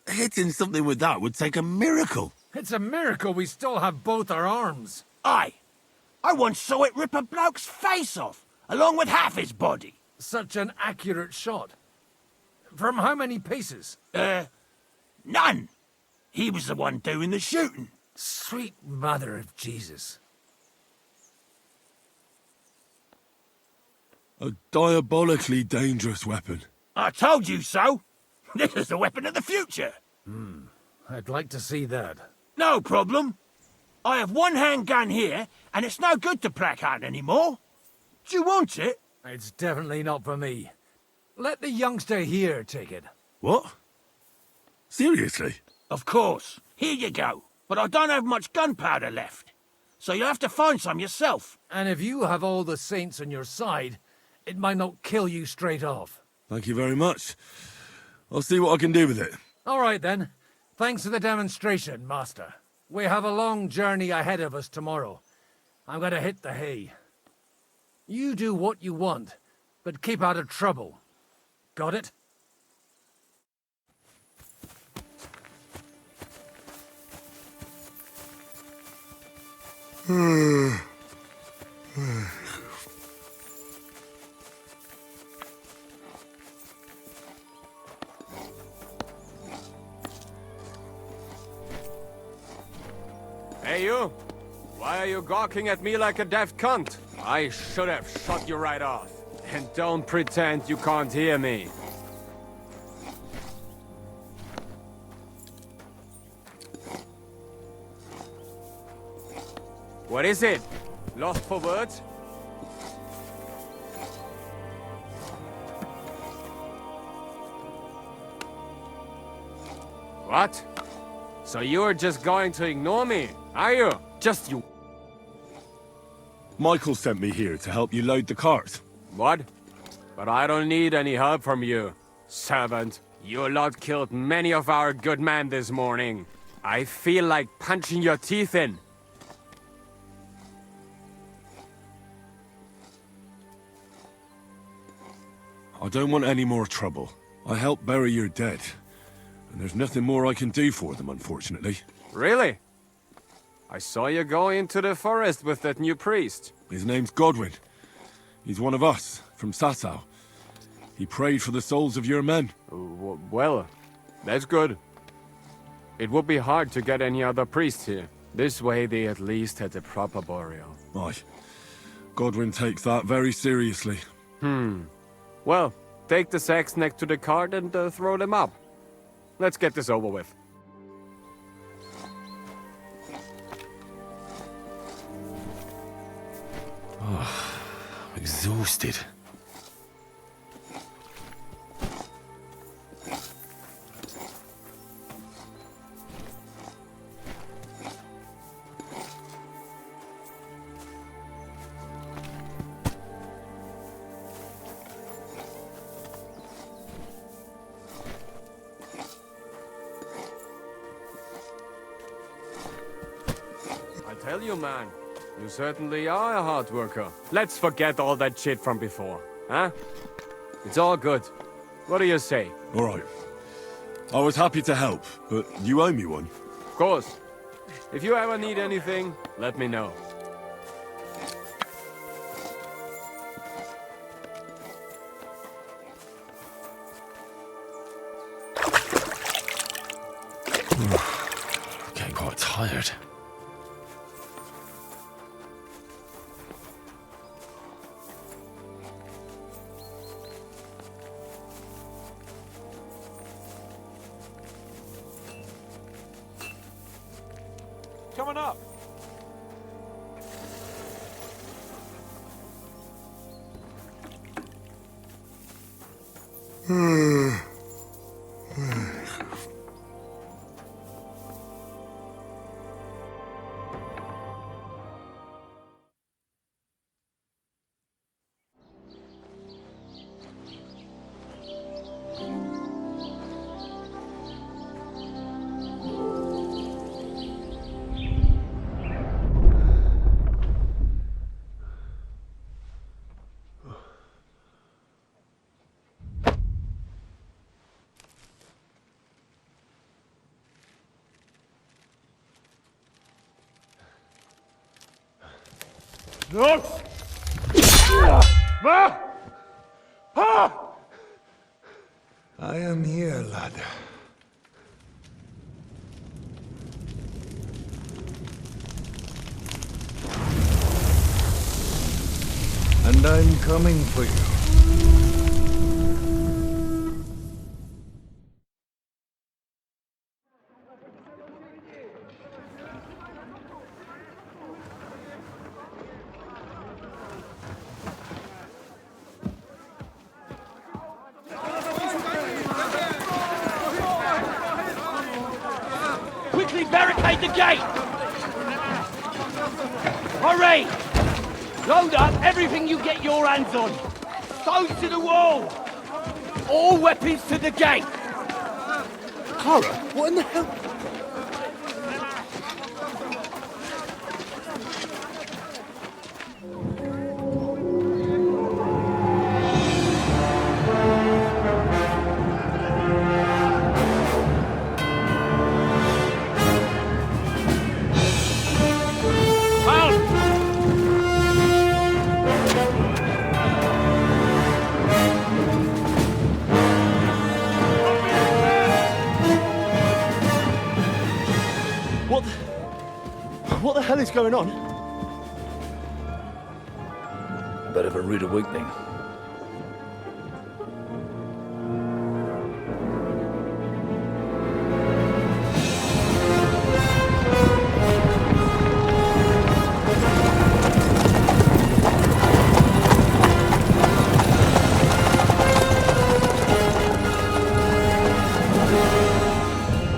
Hitting something with that would take a miracle. It's a miracle we still have both our arms. Aye. I once saw it rip a bloke's face off, along with half his body. Such an accurate shot. From how many paces? None. He was the one doing the shooting. Sweet mother of Jesus. A diabolically dangerous weapon. I told you so. This is the weapon of the future. I'd like to see that. No problem. I have one handgun here, and it's no good to placard anymore. Do you want it? It's definitely not for me. Let the youngster here take it. What? Seriously? Of course. Here you go. But I don't have much gunpowder left. So you'll have to find some yourself. And if you have all the saints on your side, it might not kill you straight off. Thank you very much. I'll see what I can do with it. All right, then. Thanks for the demonstration, Master. We have a long journey ahead of us tomorrow. I'm gonna hit the hay. You do what you want, but keep out of trouble. Got it? Hey, you! Why are you gawking at me like a deaf cunt? I should have shot you right off. And don't pretend you can't hear me. What is it? Lost for words? What? So you're just going to ignore me, are you? Just you. Michael sent me here to help you load the cart. What? But I don't need any help from you, servant. You lot killed many of our good men this morning. I feel like punching your teeth in. I don't want any more trouble. I helped bury your dead, and there's nothing more I can do for them, unfortunately. Really? I saw you go into the forest with that new priest. His name's Godwin. He's one of us, from Sasau. He prayed for the souls of your men. Well, that's good. It would be hard to get any other priests here. This way they at least had a proper burial. Aye. Godwin takes that very seriously. Well, take the sacks next to the cart and throw them up. Let's get this over with. Oh, exhausted. I tell you, man, you certainly are a hard worker. Let's forget all that shit from before, huh? It's all good. What do you say? All right. I was happy to help, but you owe me one. Of course. If you ever need anything, let me know. Getting quite tired. Coming up. No! Ma! Pa! I am here, lad. And I'm coming for you. Quickly barricade the gate! Hurry! Load up everything you get your hands on. Stones to the wall! All weapons to the gate! Clara, what in the hell? What the hell is going on? Bit of a rude awakening.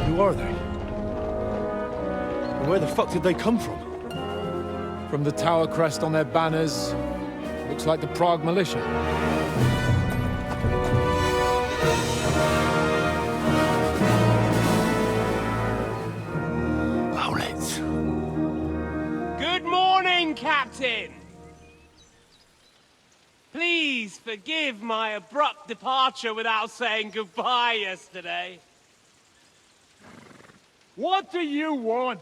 You fuck did they come from? From the tower crest on their banners, looks like the Prague militia. Good morning, Captain! Please forgive my abrupt departure without saying goodbye yesterday. What do you want?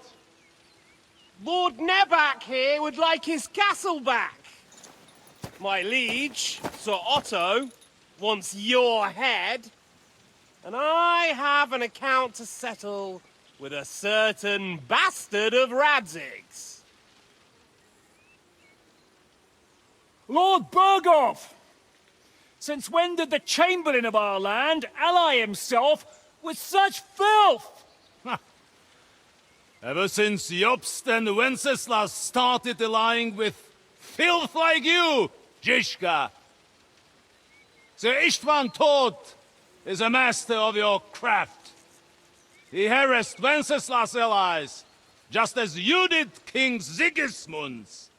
Lord Nebak here would like his castle back. My liege, Sir Otto, wants your head. And I have an account to settle with a certain bastard of Radzig's. Lord Berghoff! Since when did the Chamberlain of our land ally himself with such filth? Ever since Jobst and Wenceslas started allying with filth like you, Zizka. Sir Istvan Tod is a master of your craft. He harassed Wenceslas' allies, just as you did King Sigismund's.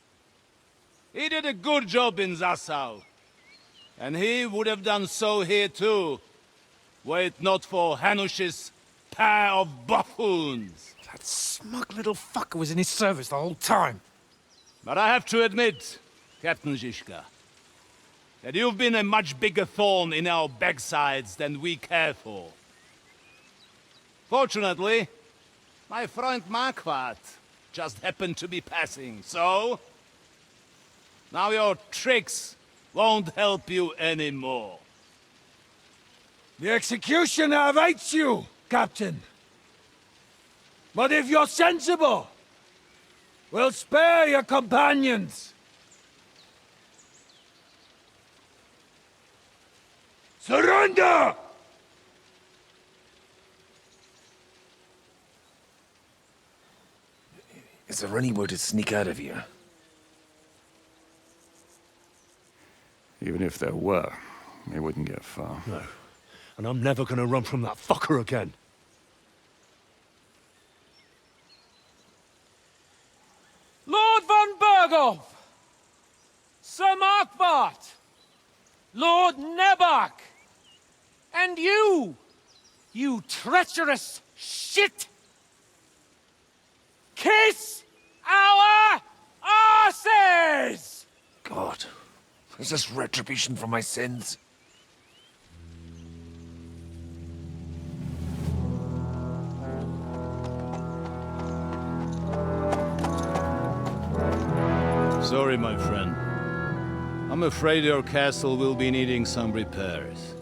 He did a good job in Zassau, and he would have done so here too, were it not for Hanush's pair of buffoons. That smug little fucker was in his service the whole time. But I have to admit, Captain Zizka, that you've been a much bigger thorn in our backsides than we care for. Fortunately, my friend Marquardt just happened to be passing, so... now your tricks won't help you anymore. The executioner awaits you, Captain. But if you're sensible, we'll spare your companions. Surrender! Is there any way to sneak out of here? Even if there were, it wouldn't get far. No. And I'm never gonna run from that fucker again. Lord von Berghoff! Sir Marquardt! Lord Nebak! And you! You treacherous shit! Kiss our arses! God, is this retribution for my sins? Sorry, my friend. I'm afraid your castle will be needing some repairs.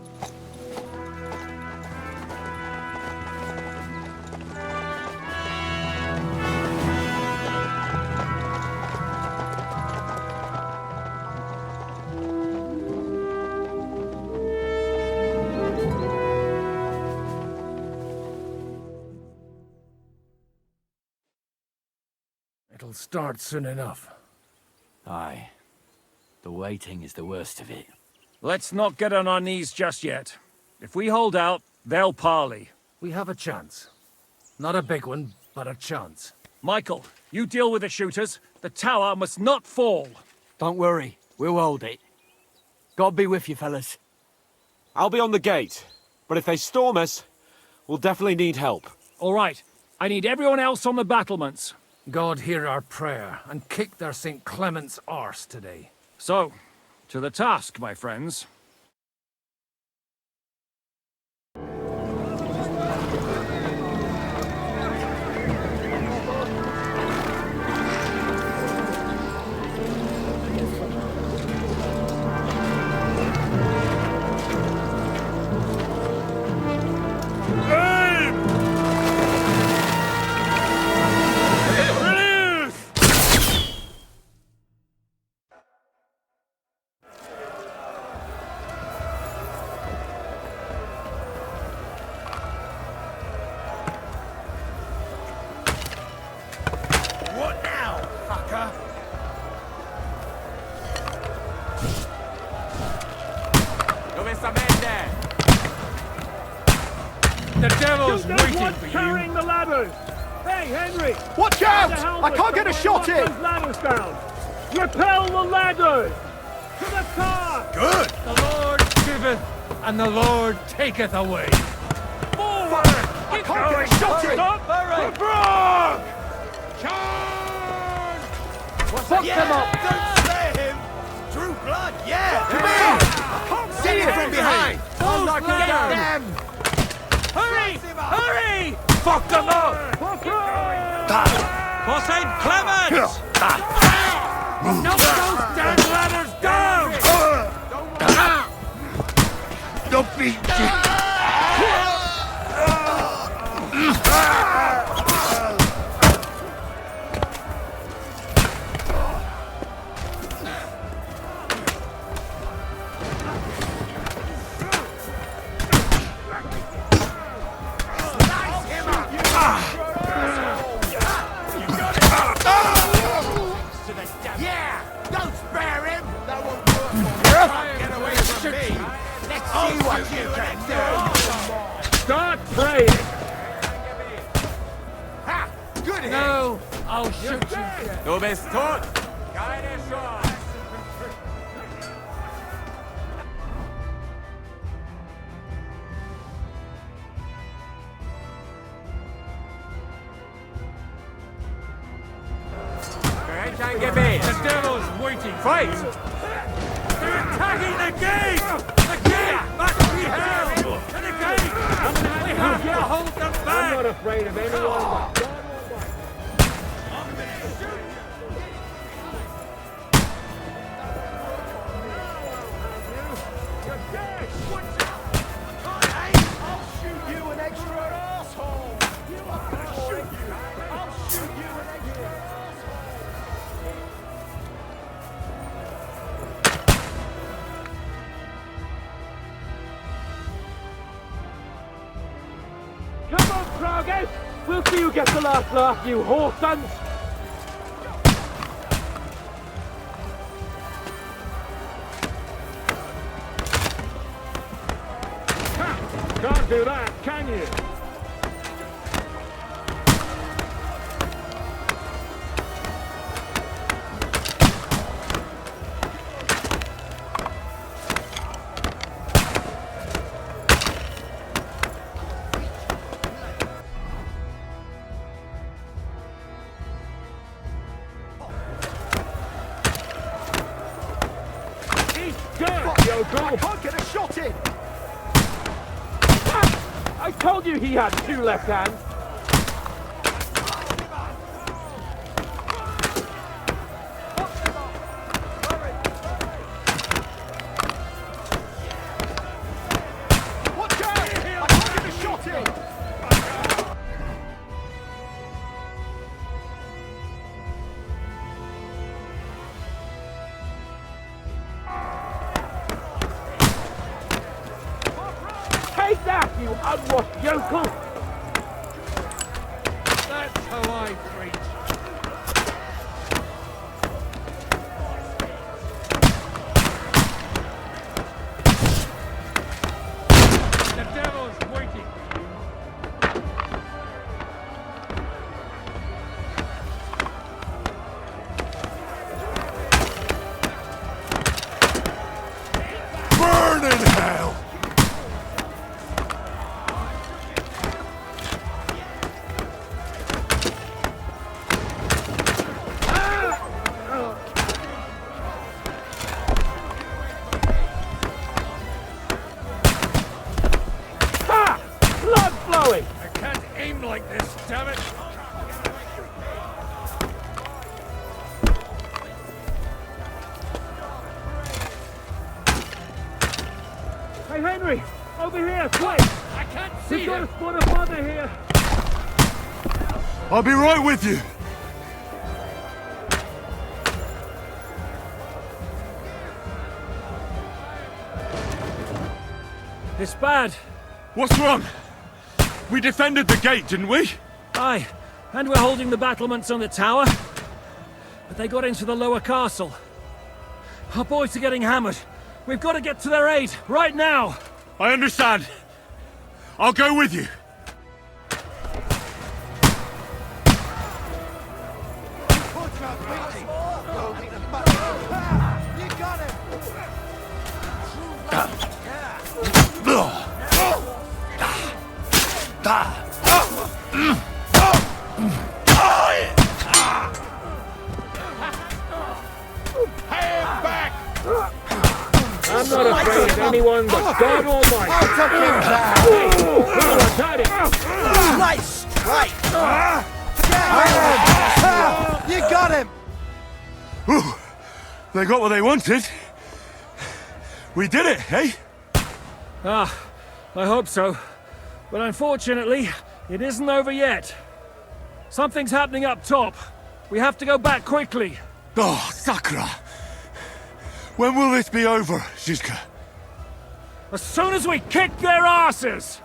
It'll start soon enough. Aye. The waiting is the worst of it. Let's not get on our knees just yet. If we hold out, they'll parley. We have a chance. Not a big one, but a chance. Michael, you deal with the shooters. The tower must not fall. Don't worry. We'll hold it. God be with you, fellas. I'll be on the gate, but if they storm us, we'll definitely need help. All right. I need everyone else on the battlements. God hear our prayer, and kick their St. Clement's arse today. So, to the task, my friends. The devil's waiting for you. Carrying the ladders! Hey, Henry! Watch out! I can't get a shot in! Those ladders down! Repel the ladders! To the car! Good! The Lord giveth, and the Lord taketh away. Forward! I can't get a shot in! Stop! Brog! Charge! Fuck them up! Don't spare him! Drew blood, yeah! Come here! I can't see it from behind! Get them! Hurry! Hurry! Fuck them up! For St. Clement! Knock those damn ladders down! Don't be... Yeah! Don't spare him! That won't work! Get away from me! Let's see what you can do! Start praying! Ha! Good hit! No, I'll shoot you dead. Du bist tot! Keine Chance! Bereit ein Gebet! The devil's waiting. Fight! They're attacking the gate! The gate must be held! To the gate! We have to hold them I'm back! not afraid of anyone but God Almighty. I'll shoot you an extra asshole! I'll shoot you an extra Come on, Kraugus! We'll see who gets the last laugh, you whore sons! Can't do that, can you? I can't get a shot in! I told you he had two left hands! Watch out! I can't get a shot in! Take that, you unwashed yokel! That's how I preach. The devil's waiting. Burn in hell! Ha! Blood flowing! I can't aim like this, damn it! Hey, Henry! Over here, quick! I can't see We've got him! a spot of mother here! I'll be right with you! It's bad. What's wrong? We defended the gate, didn't we? Aye, and we're holding the battlements on the tower. But they got into the lower castle. Our boys are getting hammered. We've got to get to their aid, right now! I understand. I'll go with you. I'm not afraid of anyone but God Almighty. Nice strike! You got him! Whew. They got what they wanted. We did it, eh? Ah, I hope so. But unfortunately, it isn't over yet. Something's happening up top. We have to go back quickly. Oh, Sakura! When will this be over, Zizka? As soon as we kick their asses!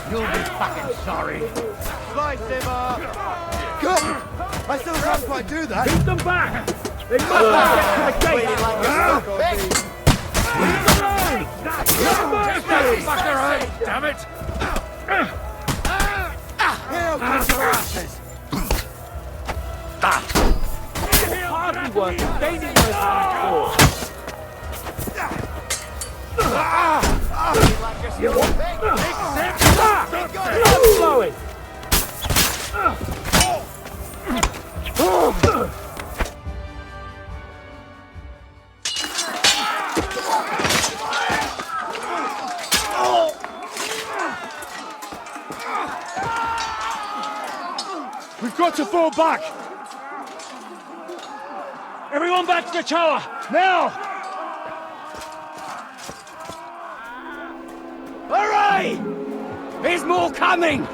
You'll be fucking sorry. Slice him up! Good! I still can't quite do that! Beat them back! They must not get to the gate! Damn it! Here comes your asses! Hardly worth gaining my passport! Blood flowing! We've got to fall back! Everyone back to the tower! Now! Hooray! There's more coming!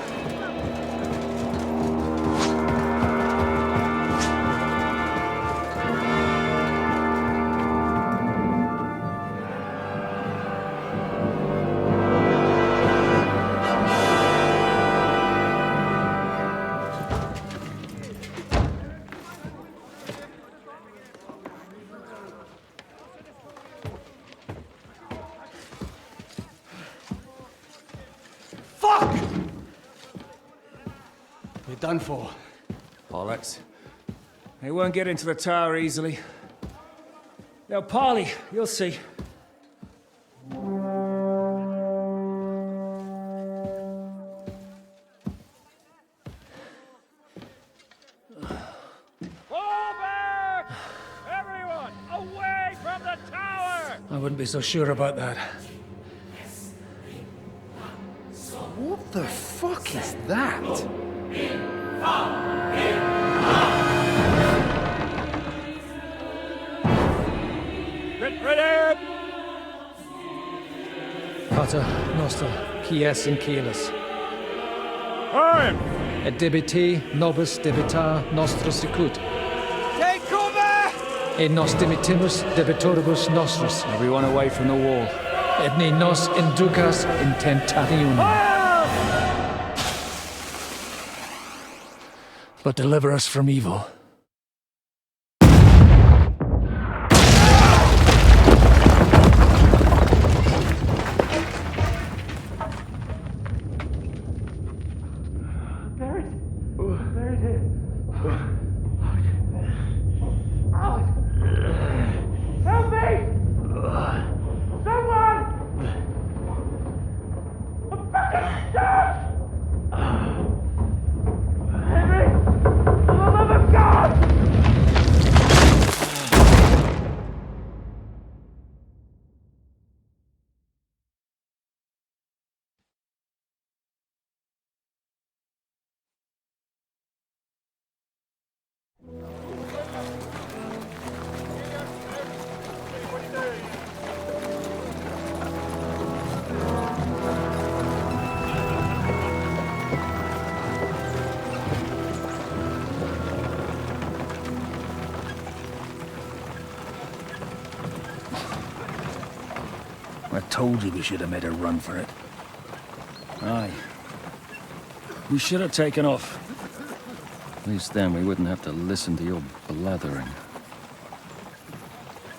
We're done for. Bollocks. They won't get into the tower easily. Now, parley, you'll see. Fall back! Everyone, away from the tower! I wouldn't be so sure about that. What the fuck is that? Get ready! Pater noster, quies in caelis. Time! Et debiti nobis debitar nostros sicut. Take cover! Et nos dimitimus debitoribus nostris. Everyone away from the wall. Et ne nos inducas in tentationem. But deliver us from evil. Help me! Someone! I'm fucking stuck! Henry! For the love of God! I told you we should have made a run for it. Aye. We should have taken off. At least then we wouldn't have to listen to your blathering.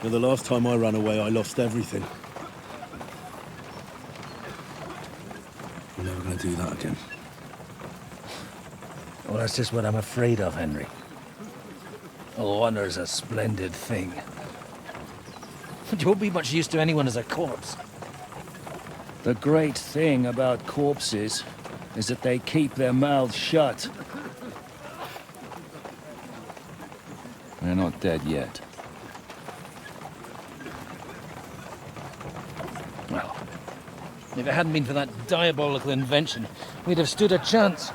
Well, the last time I ran away, I lost everything. I'm never gonna do that again. Well, that's just what I'm afraid of, Henry. Oh, honor's a splendid thing. You won't be much use to anyone as a corpse. The great thing about corpses is that they keep their mouths shut. They're not dead yet. Well, if it hadn't been for that diabolical invention, we'd have stood a chance.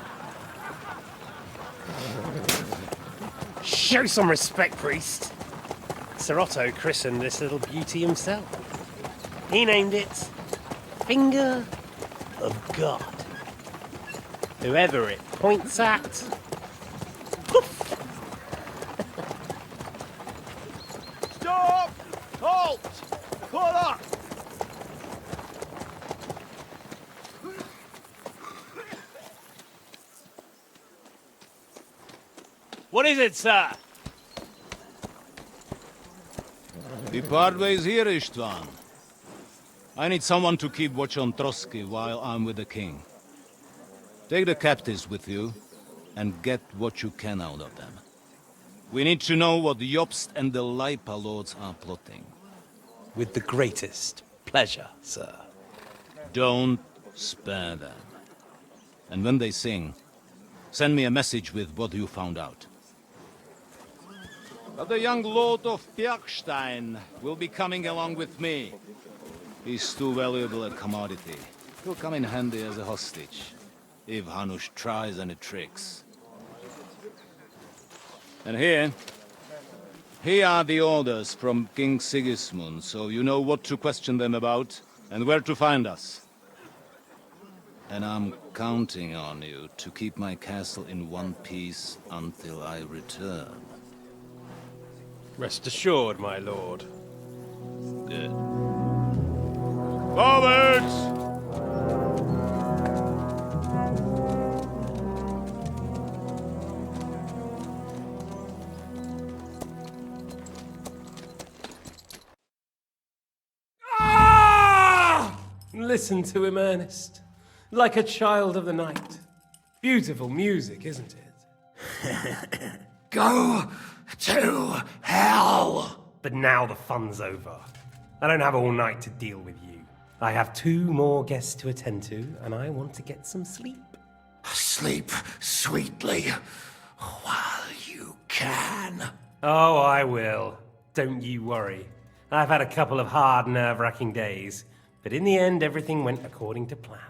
Show some respect, priest. Sir Otto christened this little beauty himself. He named it Finger of God. Whoever it points at, poof! Stop! Halt! Pull up! What is it, sir? We part ways here, Istvan. I need someone to keep watch on Trotsky while I'm with the king. Take the captives with you, and get what you can out of them. We need to know what the Jobst and the Leipa lords are plotting. With the greatest pleasure, sir. Don't spare them. And when they sing, send me a message with what you found out. But the young lord of Bjergstein will be coming along with me. He's too valuable a commodity. He'll come in handy as a hostage, if Hanush tries any tricks. And here are the orders from King Sigismund, so you know what to question them about, and where to find us. And I'm counting on you to keep my castle in one piece until I return. Rest assured, my lord. Good. Forwards! Listen to him, Ernest. Like a child of the night. Beautiful music, isn't it? Go to hell! But now the fun's over. I don't have all night to deal with you. I have 2 more guests to attend to, and I want to get some sleep. Sleep sweetly while you can. Oh, I will. Don't you worry. I've had a couple of hard, nerve-wracking days, but in the end, everything went according to plan.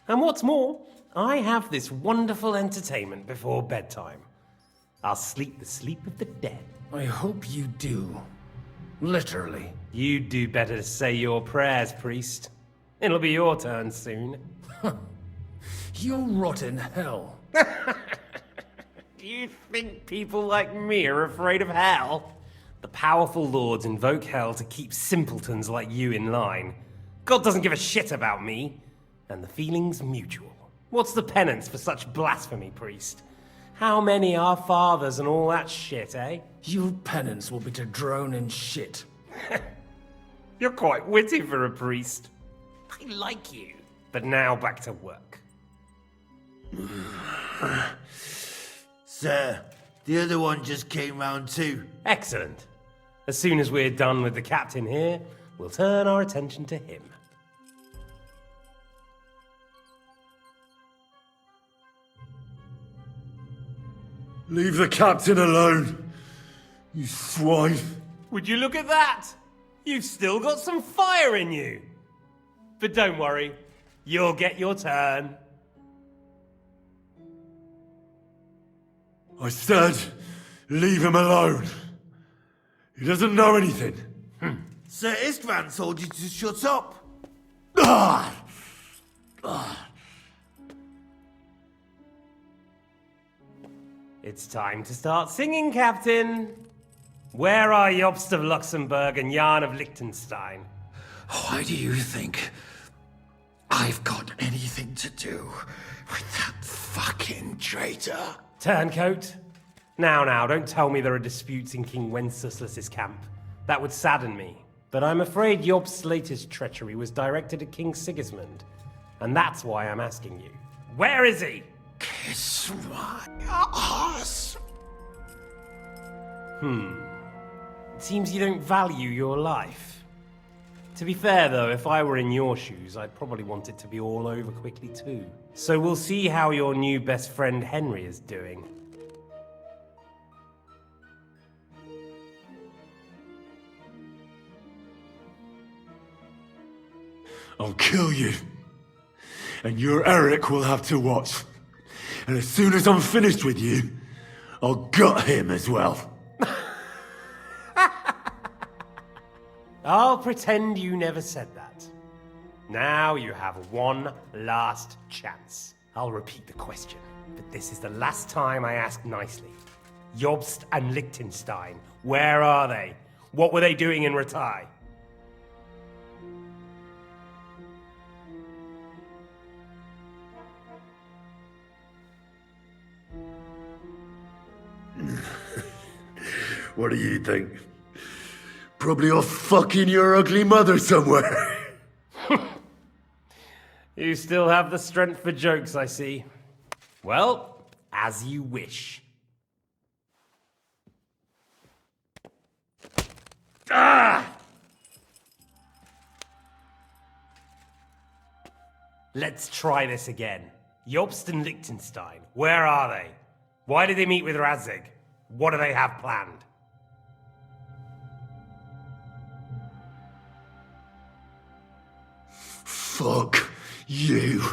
And what's more, I have this wonderful entertainment before bedtime. I'll sleep the sleep of the dead. I hope you do. Literally. You'd do better to say your prayers, priest. It'll be your turn soon. You'll rot in hell. Do you think people like me are afraid of hell? The powerful lords invoke hell to keep simpletons like you in line. God doesn't give a shit about me. And the feeling's mutual. What's the penance for such blasphemy, priest? How many are fathers and all that shit, eh? Your penance will be to drown in shit. You're quite witty for a priest. I like you. But now back to work. Sir, the other one just came round too. Excellent. As soon as we're done with the captain here, we'll turn our attention to him. Leave the captain alone, you swine. Would you look at that? You've still got some fire in you. But don't worry, you'll get your turn. I said, leave him alone. He doesn't know anything. Sir Istvan told you to shut up. It's time to start singing, Captain. Where are Jobst of Luxembourg and Jan of Liechtenstein? Why do you think I've got anything to do with that fucking traitor? Turncoat. Now, don't tell me there are disputes in King Wenceslas's camp. That would sadden me. But I'm afraid Jobst's latest treachery was directed at King Sigismund. And that's why I'm asking you. Where is he? Kiss my ass. It seems you don't value your life. To be fair, though, if I were in your shoes, I'd probably want it to be all over quickly, too. So we'll see how your new best friend Henry is doing. I'll kill you. And your Eric will have to watch. And as soon as I'm finished with you, I'll gut him as well. I'll pretend you never said that. Now you have one last chance. I'll repeat the question, but this is the last time I ask nicely. Jobst and Liechtenstein, where are they? What were they doing in Ratai? What do you think? Probably off fucking your ugly mother somewhere. You still have the strength for jokes, I see. Well, as you wish. Ah! Let's try this again. Jobst and Liechtenstein, where are they? Why did they meet with Radzig? What do they have planned? Fuck you.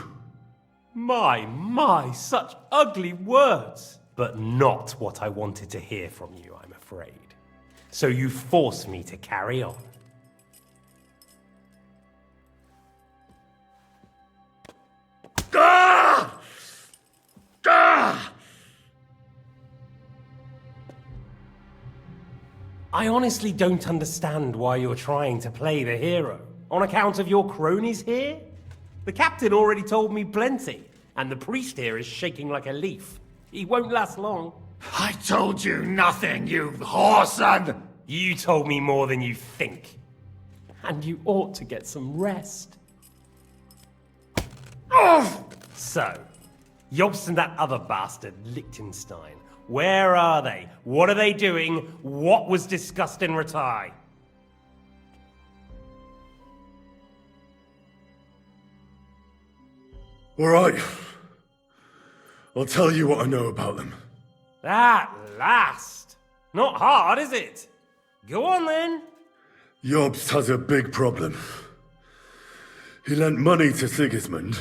My, such ugly words. But not what I wanted to hear from you, I'm afraid. So you force me to carry on. Ah! Ah! I honestly don't understand why you're trying to play the hero. On account of your cronies here? The captain already told me plenty, and the priest here is shaking like a leaf. He won't last long. I told you nothing, you whoreson! You told me more than you think. And you ought to get some rest. Oh! So, Jobst and that other bastard, Liechtenstein, where are they? What are they doing? What was discussed in Ratai? All right. I'll tell you what I know about them. At last! Not hard, is it? Go on then. Jobst has a big problem. He lent money to Sigismund,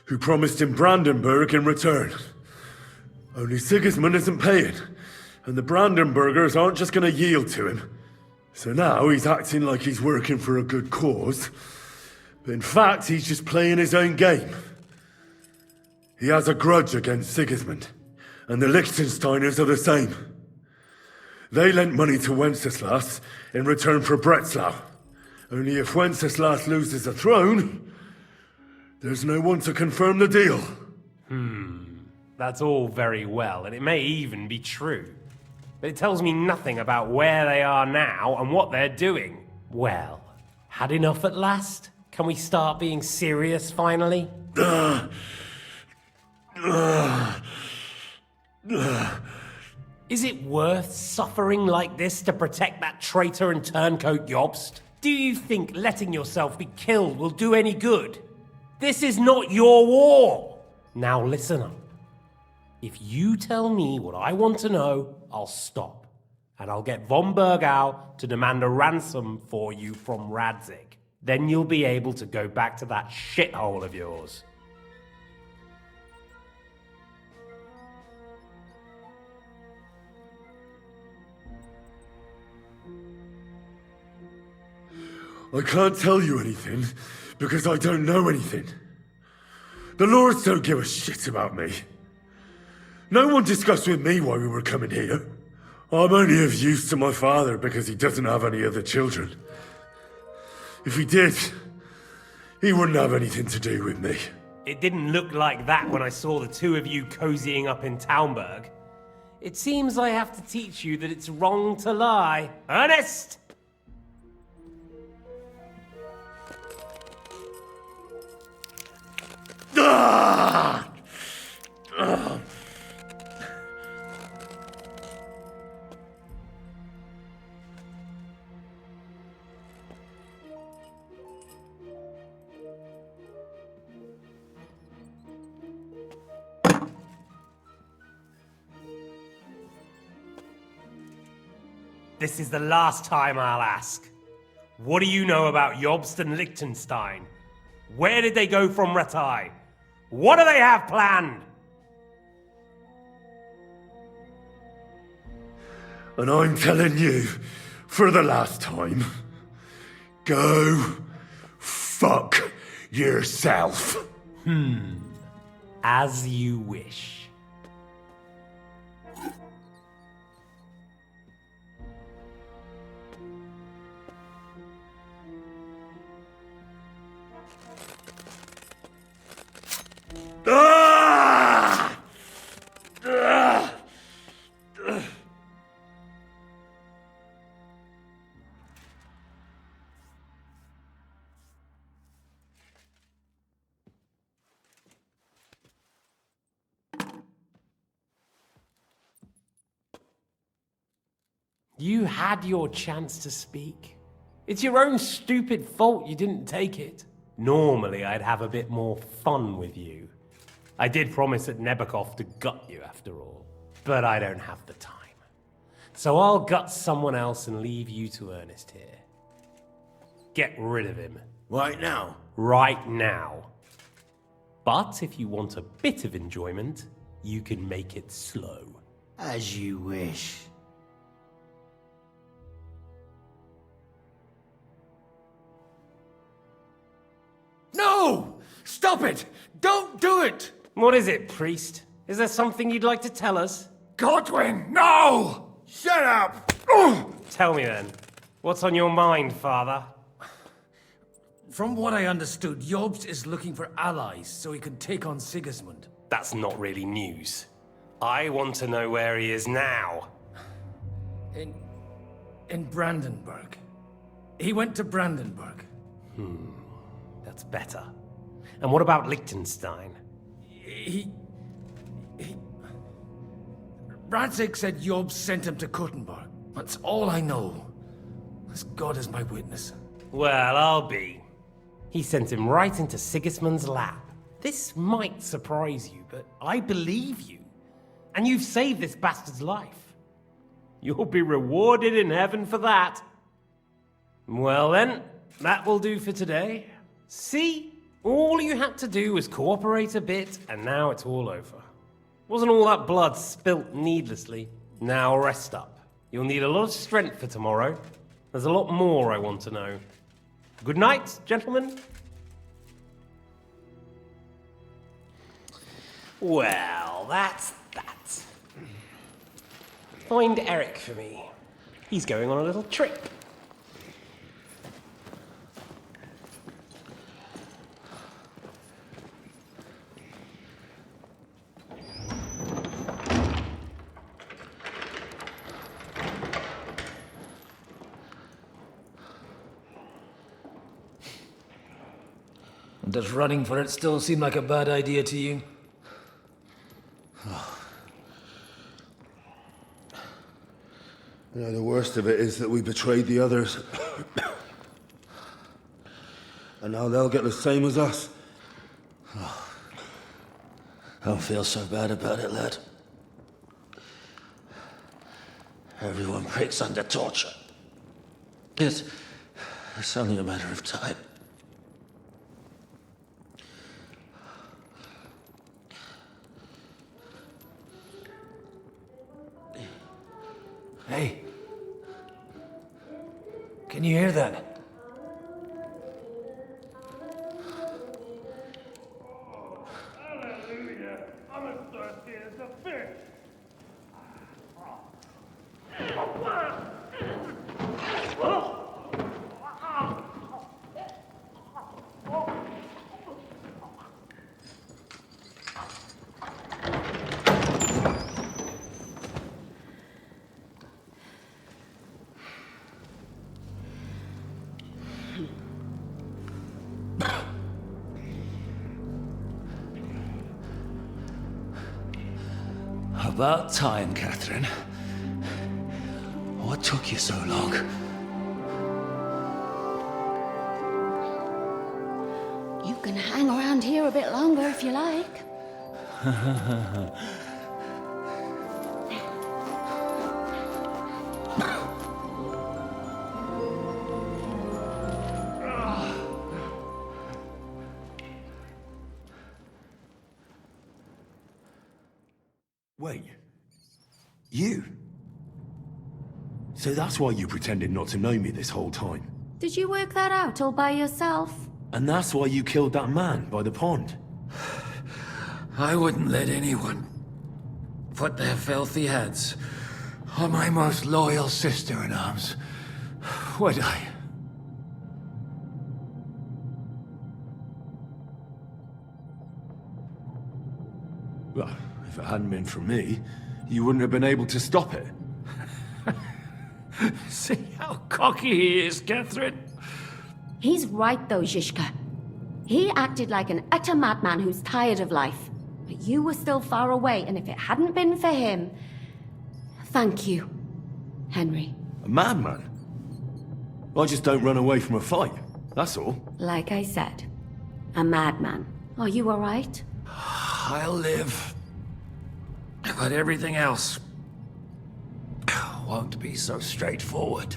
who promised him Brandenburg in return. Only Sigismund isn't paying, and the Brandenburgers aren't just going to yield to him. So now he's acting like he's working for a good cause, but in fact he's just playing his own game. He has a grudge against Sigismund, and the Liechtensteiners are the same. They lent money to Wenceslas in return for Breslau. Only if Wenceslas loses the throne, there's no one to confirm the deal. That's all very well, and it may even be true. But it tells me nothing about where they are now and what they're doing. Well, had enough at last? Can we start being serious finally? Is it worth suffering like this to protect that traitor and turncoat Jobst? Do you think letting yourself be killed will do any good? This is not your war! Now listen up. If you tell me what I want to know, I'll stop. And I'll get von Bergau to demand a ransom for you from Radzig. Then you'll be able to go back to that shithole of yours. I can't tell you anything, because I don't know anything. The lords don't give a shit about me. No one discussed with me why we were coming here. I'm only of use to my father because he doesn't have any other children. If he did, he wouldn't have anything to do with me. It didn't look like that when I saw the two of you cozying up in Talmberg. It seems I have to teach you that it's wrong to lie. Ernest! Ah! Ah! This is the last time I'll ask. What do you know about Jobst and Liechtenstein? Where did they go from Ratai? What do they have planned? And I'm telling you, for the last time, go fuck yourself. As you wish. Ah! Ah! You had your chance to speak. It's your own stupid fault you didn't take it. Normally, I'd have a bit more fun with you. I did promise at Nebakov to gut you after all, but I don't have the time. So I'll gut someone else and leave you to Ernest here. Get rid of him. Right now? Right now. But if you want a bit of enjoyment, you can make it slow. As you wish. No! Stop it! Don't do it! What is it, priest? Is there something you'd like to tell us? Godwin, no! Shut up! Tell me then. What's on your mind, father? From what I understood, Jobst is looking for allies so he can take on Sigismund. That's not really news. I want to know where he is now. In Brandenburg. He went to Brandenburg. That's better. And what about Liechtenstein? Radzig said Jobst sent him to Kuttenberg. That's all I know. As God is my witness. Well, I'll be. He sent him right into Sigismund's lap. This might surprise you, but I believe you. And you've saved this bastard's life. You'll be rewarded in heaven for that. Well then, that will do for today. See? All you had to do was cooperate a bit, and now it's all over. Wasn't all that blood spilt needlessly? Now rest up. You'll need a lot of strength for tomorrow. There's a lot more I want to know. Good night, gentlemen. Well, that's that. Find Eric for me. He's going on a little trip. Does running for it still seem like a bad idea to you? You know, the worst of it is that we betrayed the others. And now they'll get the same as us. Don't feel so bad about it, lad. Everyone breaks under torture. It's only a matter of time. Hey. Can you hear that? Hallelujah! I'm as thirsty as a fish! About time, Catherine. What took you so long? You can hang around here a bit longer if you like. Wait. You? So that's why you pretended not to know me this whole time? Did you work that out all by yourself? And that's why you killed that man by the pond? I wouldn't let anyone put their filthy heads on my most loyal sister-in-arms, would I? Well, if it hadn't been for me, you wouldn't have been able to stop it. See how cocky he is, Catherine? He's right though, Zizka. He acted like an utter madman who's tired of life. But you were still far away, and if it hadn't been for him... Thank you, Henry. A madman? I just don't run away from a fight, that's all. Like I said, a madman. Are you alright? I'll live. But everything else won't be so straightforward.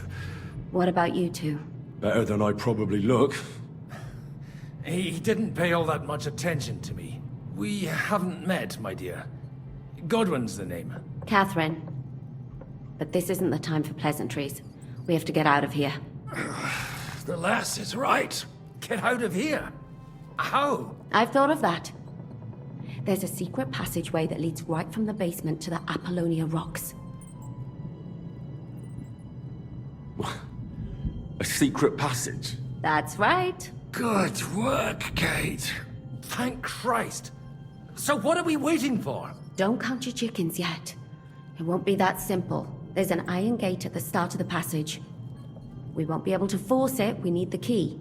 What about you two? Better than I probably look. He didn't pay all that much attention to me. We haven't met, my dear. Godwin's the name. Catherine. But this isn't the time for pleasantries. We have to get out of here. The lass is right. Get out of here? How? I've thought of that. There's a secret passageway that leads right from the basement to the Apollonia Rocks. A secret passage? That's right. Good work, Kate. Thank Christ. So what are we waiting for? Don't count your chickens yet. It won't be that simple. There's an iron gate at the start of the passage. We won't be able to force it, we need the key.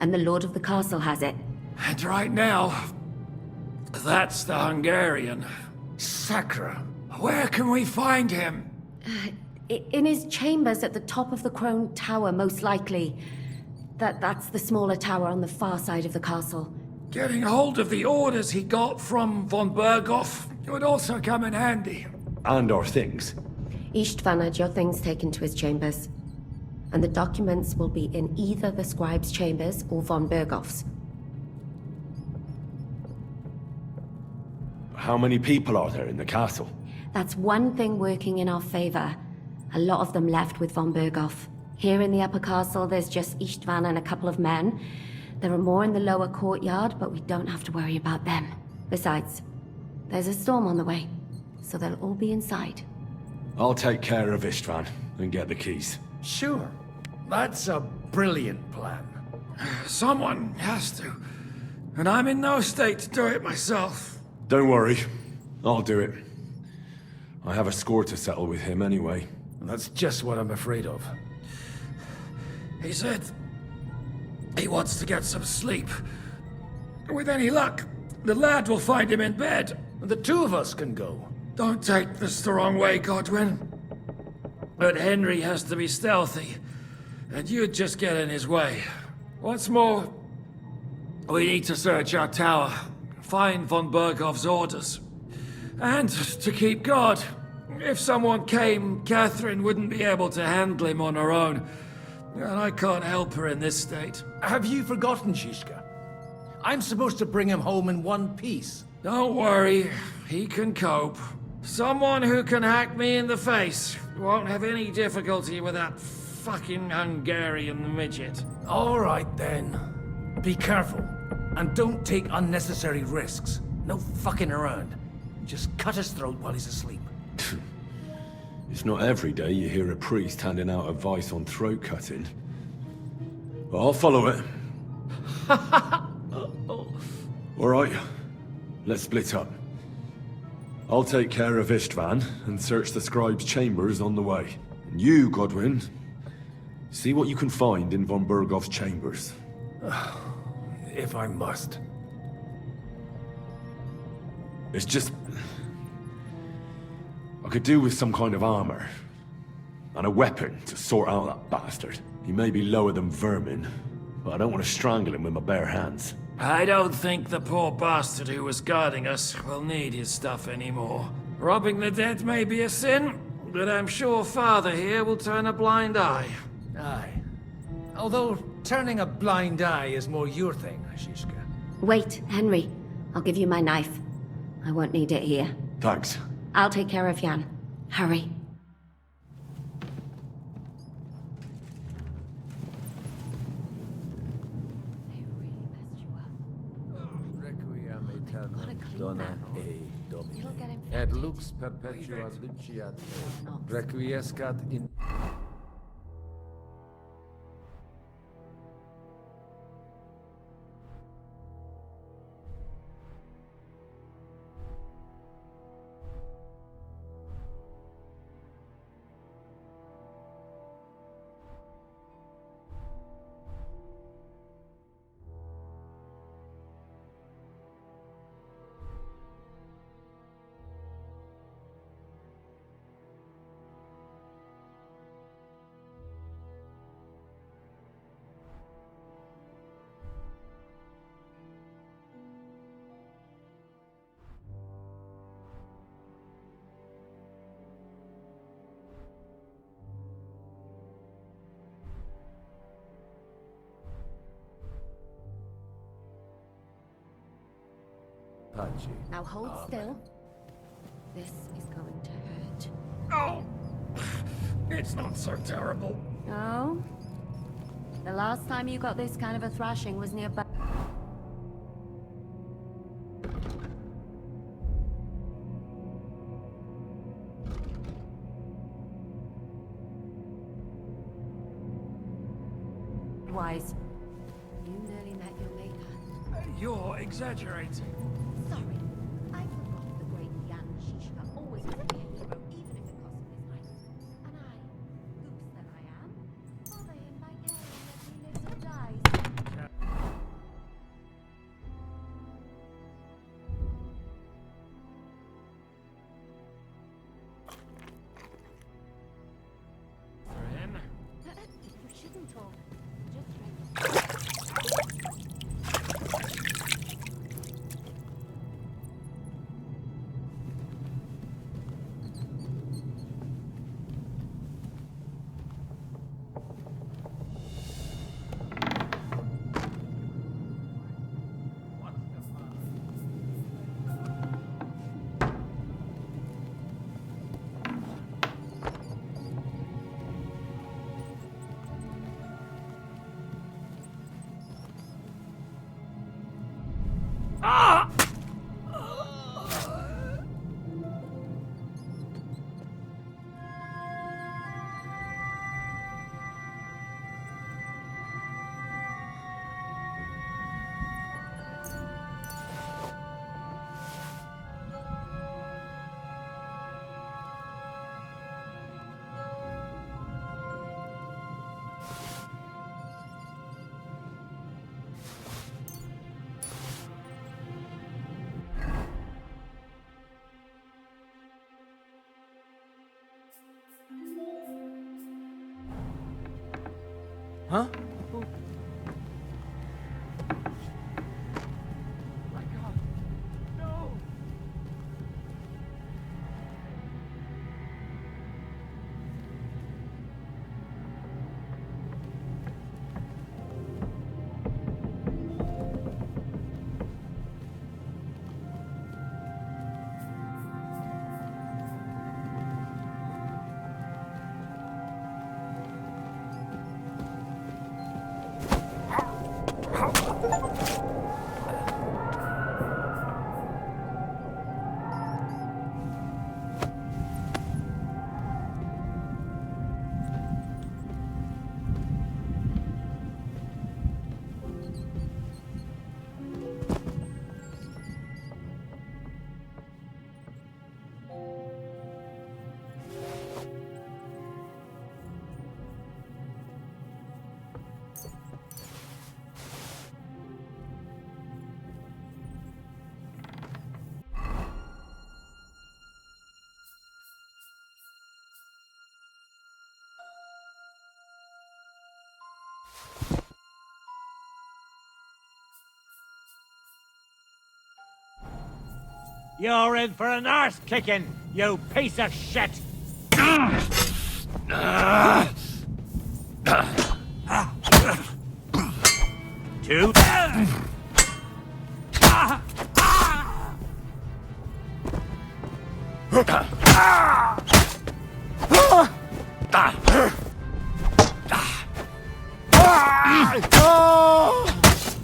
And the Lord of the Castle has it. And right now, that's the Hungarian. Sacra. Where can we find him? In his chambers at the top of the Crone Tower, most likely. That's the smaller tower on the far side of the castle. Getting hold of the orders he got from von Berghoff would also come in handy. And our things. Istvan had your things taken to his chambers. And the documents will be in either the scribe's chambers or von Berghoff's. How many people are there in the castle? That's one thing working in our favor. A lot of them left with von Berghoff. Here in the upper castle, there's just Istvan and a couple of men. There are more in the lower courtyard, but we don't have to worry about them. Besides, there's a storm on the way, so they'll all be inside. I'll take care of Istvan and get the keys. Sure. That's a brilliant plan. Someone has to. And I'm in no state to do it myself. Don't worry. I'll do it. I have a score to settle with him anyway. That's just what I'm afraid of. He said he wants to get some sleep. With any luck, the lad will find him in bed. The two of us can go. Don't take this the wrong way, Godwin. But Henry has to be stealthy, and you'd just get in his way. What's more, we need to search our tower, find von Berghoff's orders, and to keep guard. If someone came, Catherine wouldn't be able to handle him on her own, and I can't help her in this state. Have you forgotten, Zizka? I'm supposed to bring him home in one piece. Don't worry, he can cope. Someone who can hack me in the face won't have any difficulty with that fucking Hungarian midget. All right, then. Be careful. And don't take unnecessary risks. No fucking around. Just cut his throat while he's asleep. It's not every day you hear a priest handing out advice on throat cutting. But I'll follow it. All right, let's split up. I'll take care of Istvan and search the scribe's chambers on the way. And you, Godwin, see what you can find in von Berghoff's chambers. If I must. It's just... I could do with some kind of armor. And a weapon to sort out that bastard. He may be lower than vermin, but I don't want to strangle him with my bare hands. I don't think the poor bastard who was guarding us will need his stuff anymore. Robbing the dead may be a sin, but I'm sure Father here will turn a blind eye. Aye. Although turning a blind eye is more your thing, Zizka. Wait, Henry. I'll give you my knife. I won't need it here. Thanks. I'll take care of Jan. Hurry. Requiem aeternam dona ei Domine, et lux perpetua luceat te, requiescat in... Now hold still. This is going to hurt. Oh! It's not so terrible. Oh? The last time you got this kind of a thrashing was nearby. Wise. You nearly met your maker. You're exaggerating. Sorry. I forgot the great Jan Shishka always was a hero, even if it cost him his life. And I, oops that I am, bother him by caring that he lives or dies. For him? You shouldn't talk. Just drink. Huh? You're in for an arse kicking, you piece of shit! Two.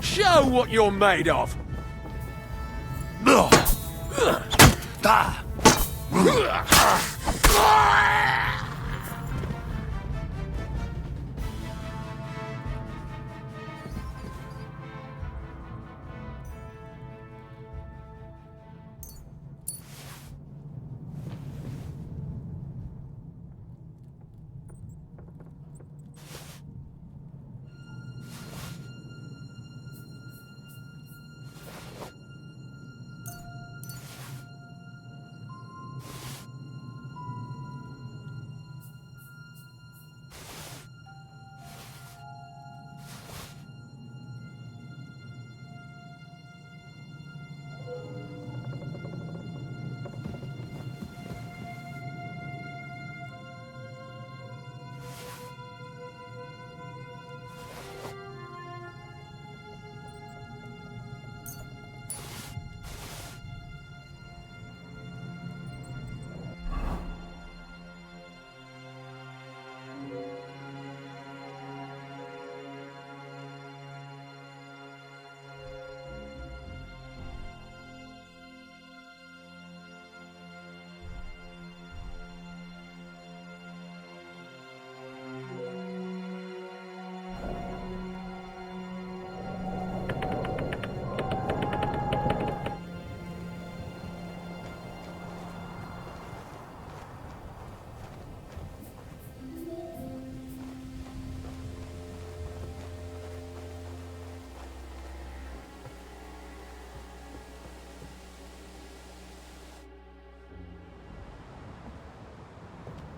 Show what you're made of!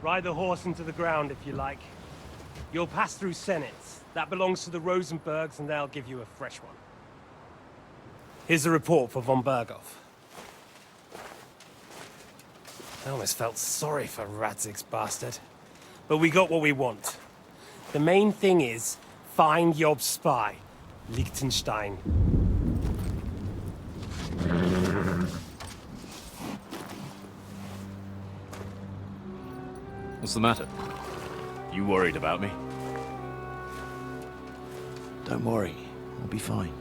Ride the horse into the ground if you like. You'll pass through Senates. That belongs to the Rosenbergs, and they'll give you a fresh one. Here's the report for von Berghoff. I almost felt sorry for Radzig's bastard. But we got what we want. The main thing is, find Job's spy, Liechtenstein. What's the matter? You worried about me? Don't worry, I'll be fine.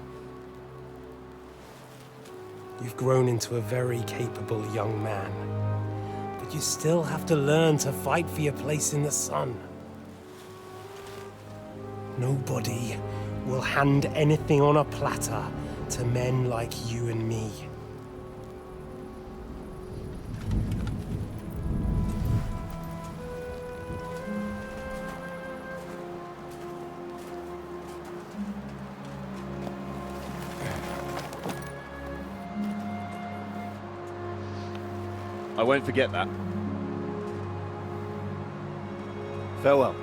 You've grown into a very capable young man. But you still have to learn to fight for your place in the sun. Nobody will hand anything on a platter to men like you and me. I won't forget that. Farewell.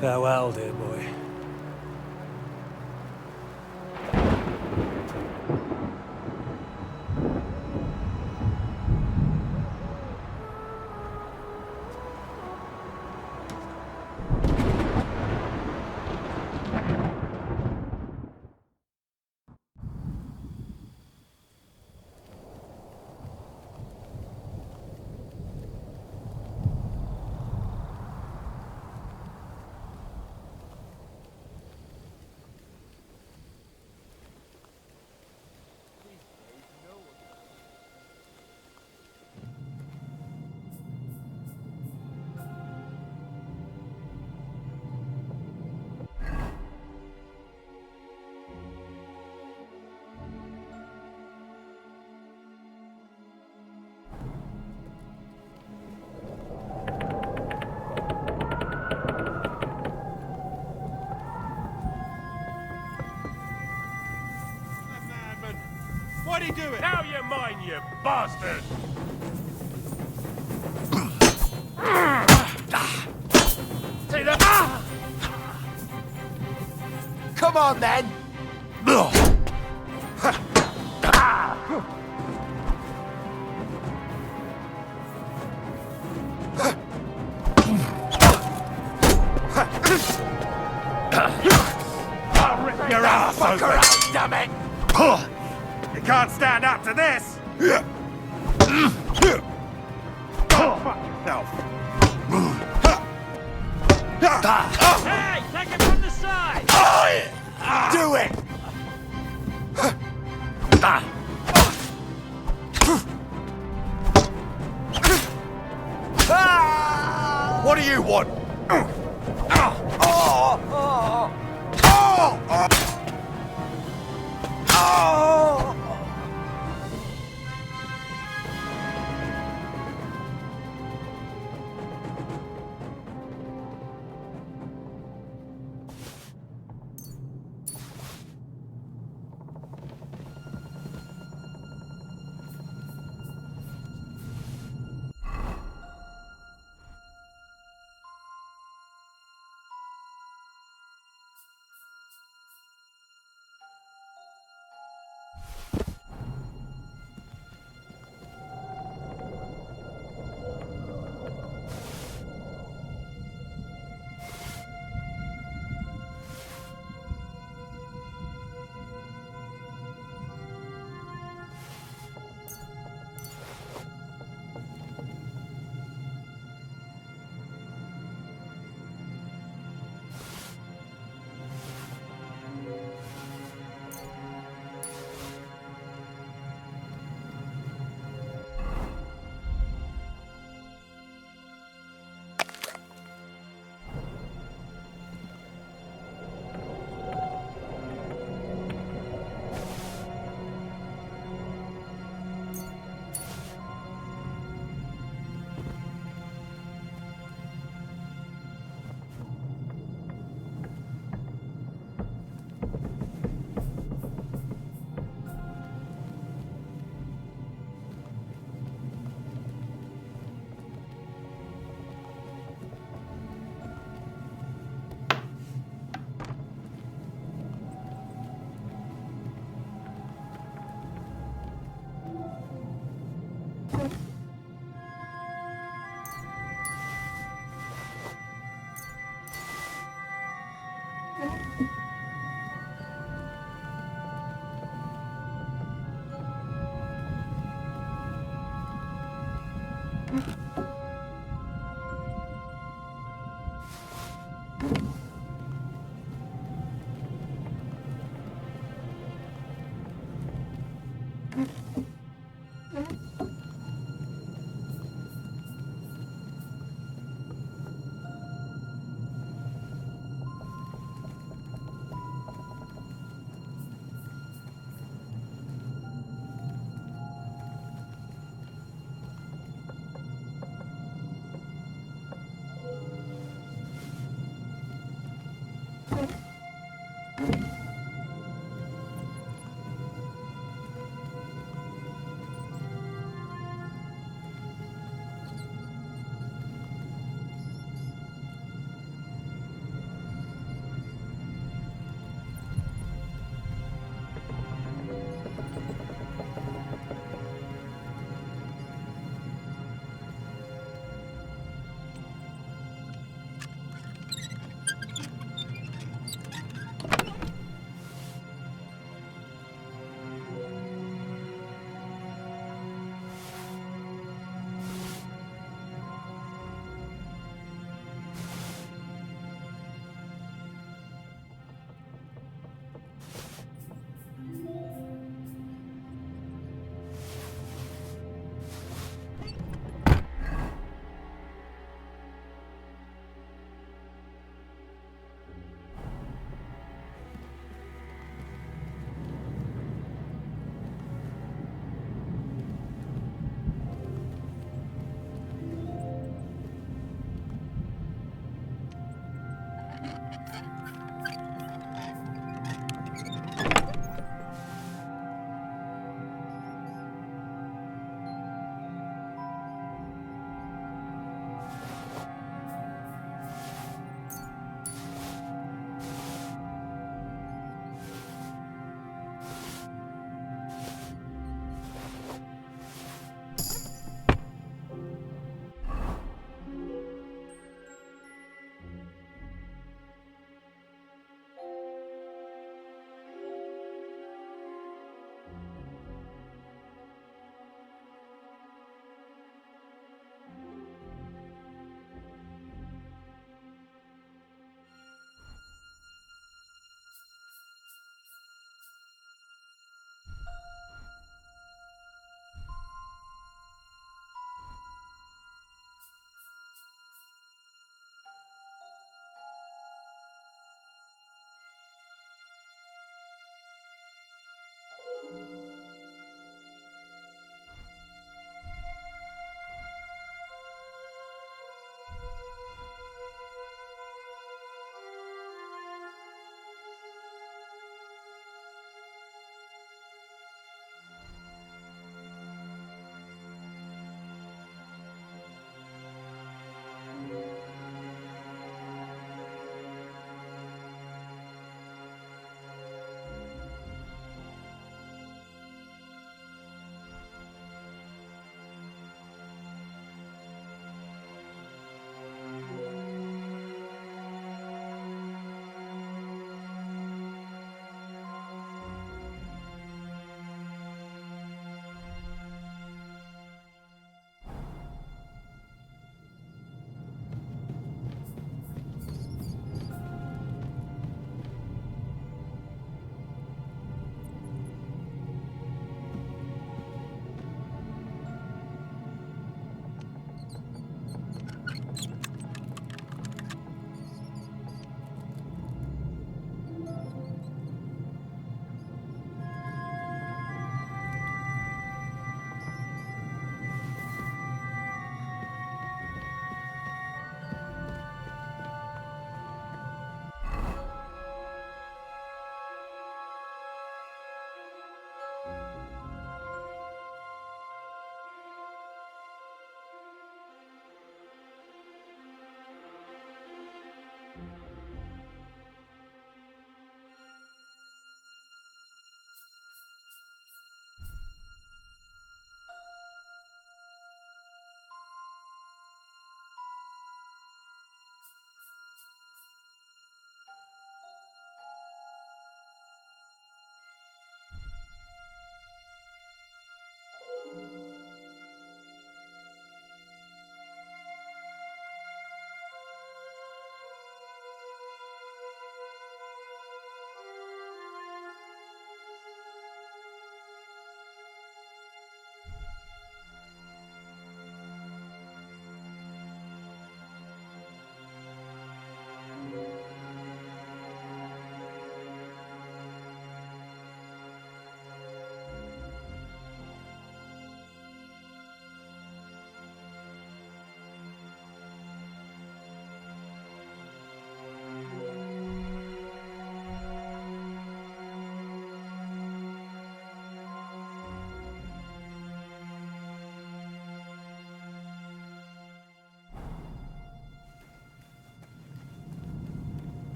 Farewell, dear boy. What'd he do it? Now you mind, you bastard! Take that! Come on, then! I'll rip your ass open! Damn it! You can't stand up to this! Go fuck yourself! Hey, take it from the side! Do it! What do you want?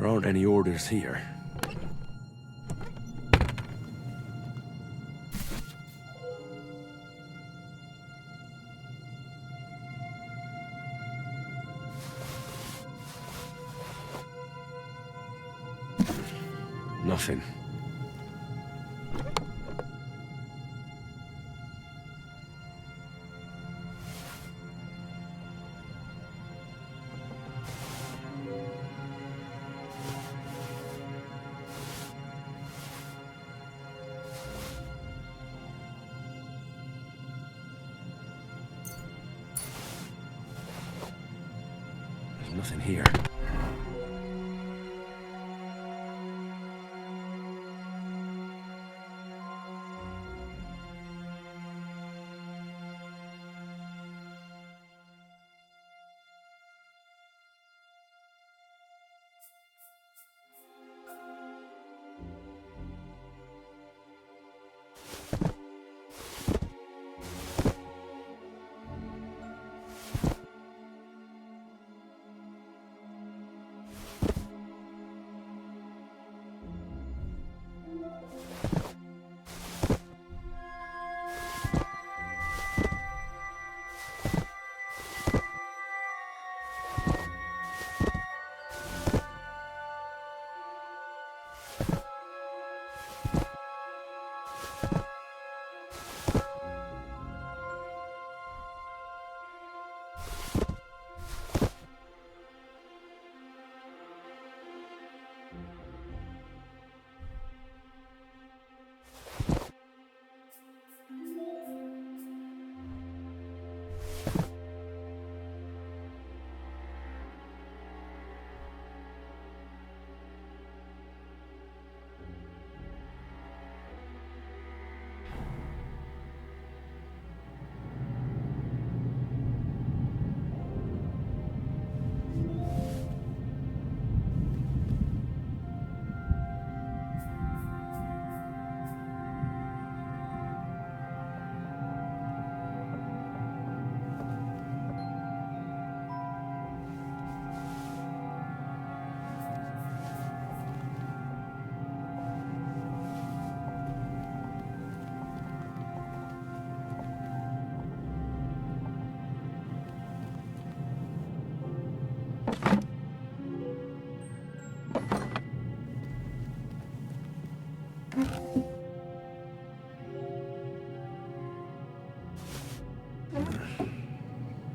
aren't any orders here. Nothing. There's nothing here.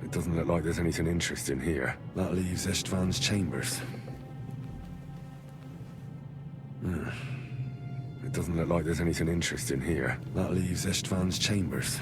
It doesn't look like there's anything interesting here. That leaves Istvan's chambers. It doesn't look like there's anything interesting here. That leaves Istvan's chambers.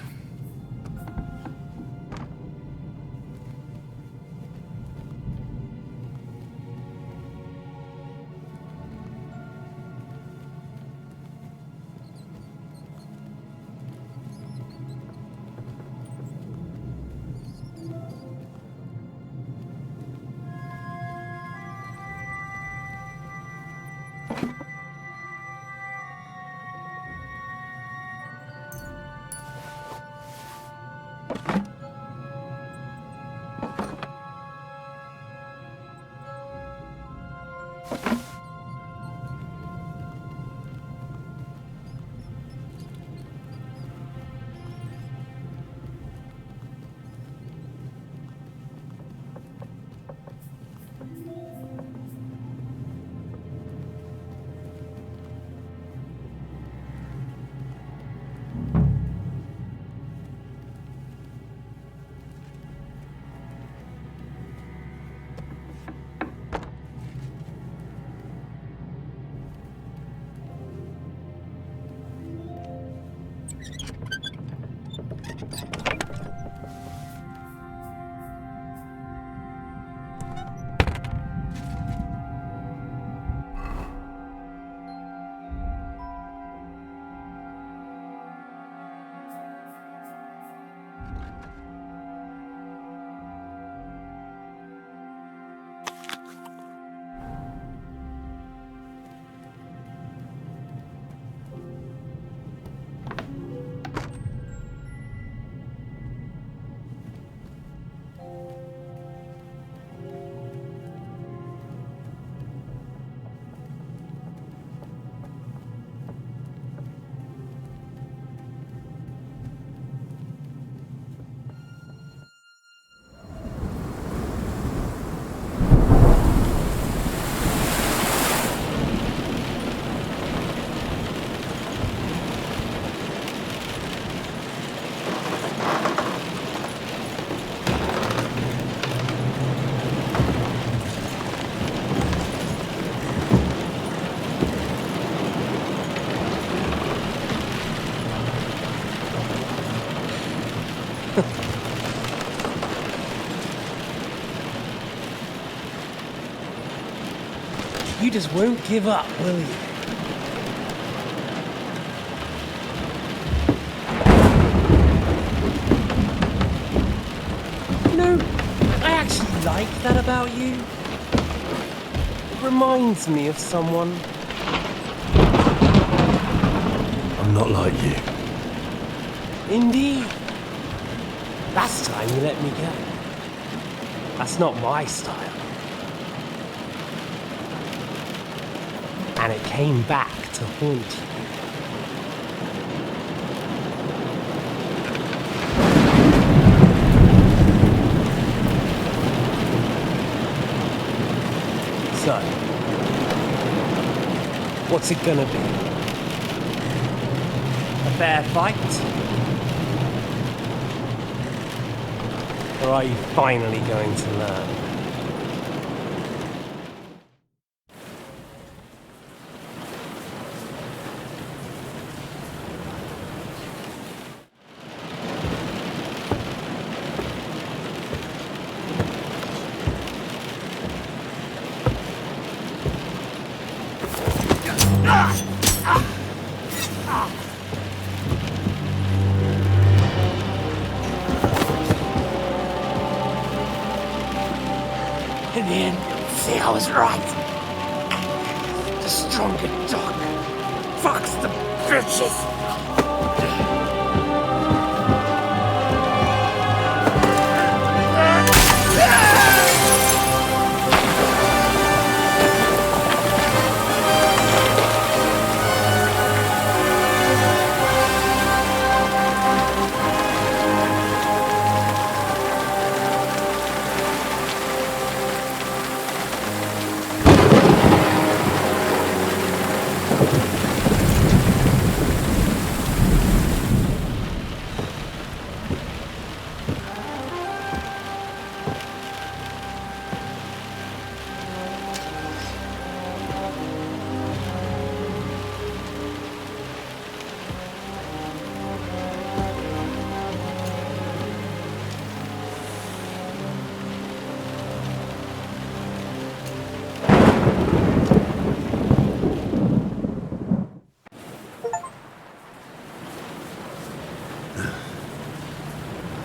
You just won't give up, will you? You know, I actually like that about you. It reminds me of someone. I'm not like you. Indeed. Last time you let me go. That's not my style. And it came back to haunt you. So, what's it gonna be? A fair fight? Or are you finally going to learn? In the end, see, I was right. The stronger dog fucks the bitches.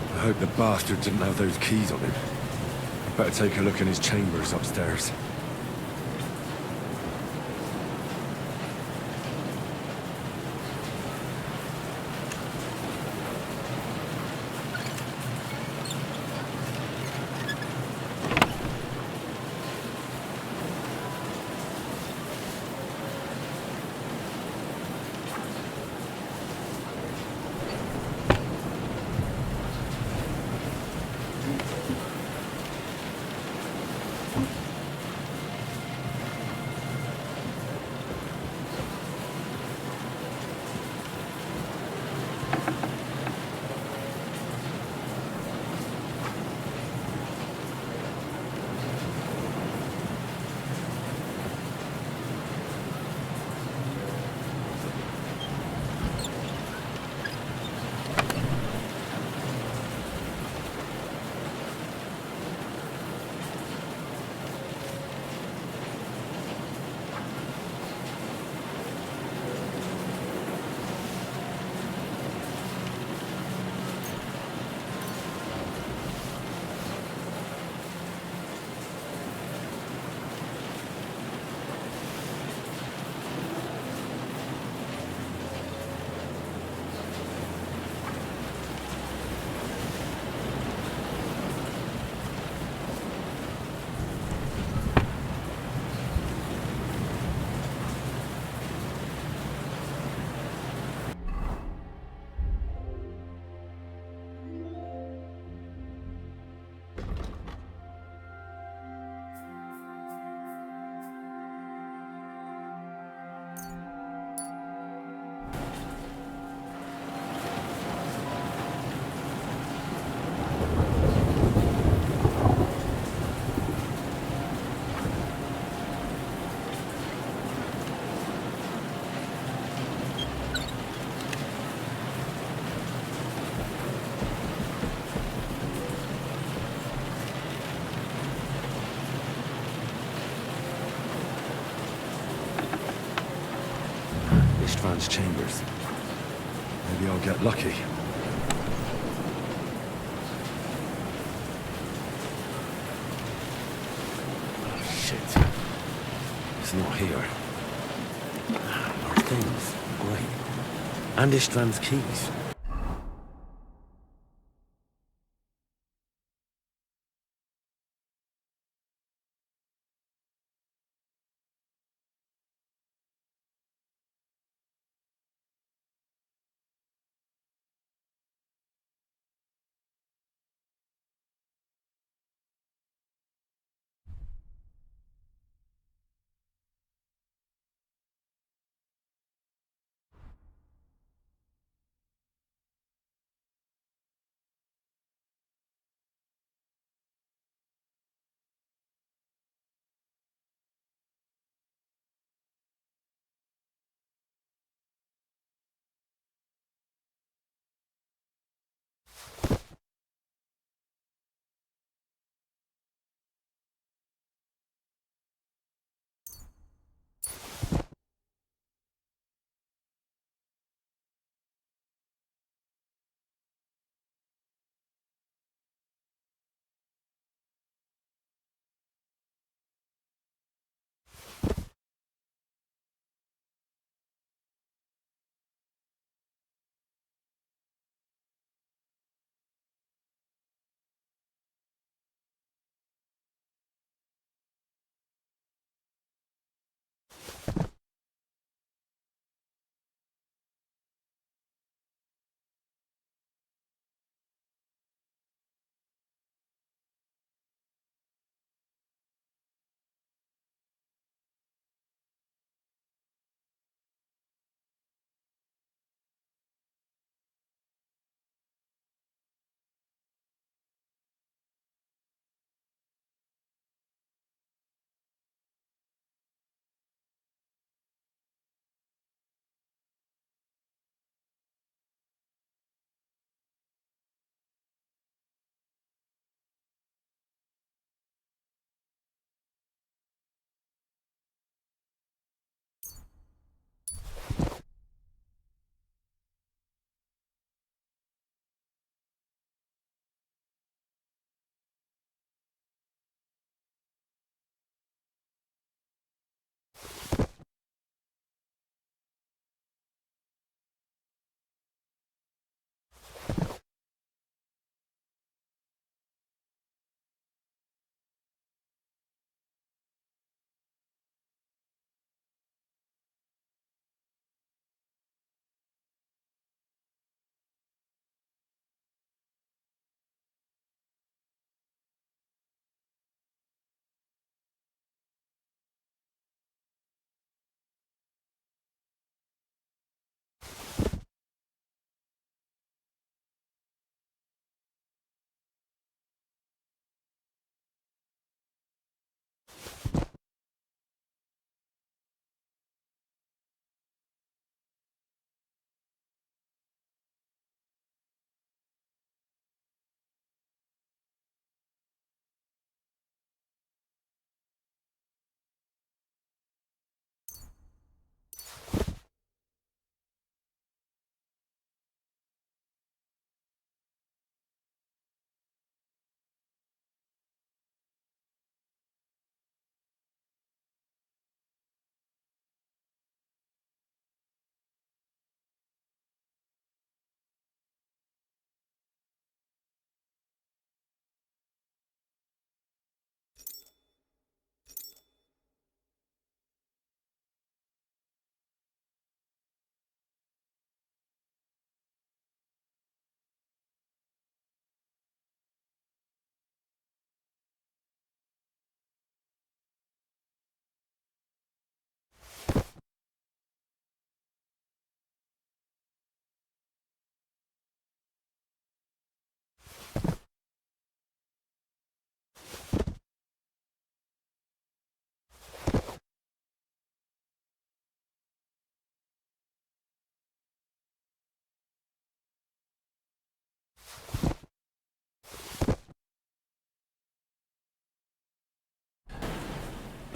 I hope the bastard didn't have those keys on him. Better take a look in his chambers upstairs. Istvan's chambers. Maybe I'll get lucky. Oh, shit. It's not here. Our things. Great. And Istvan's keys.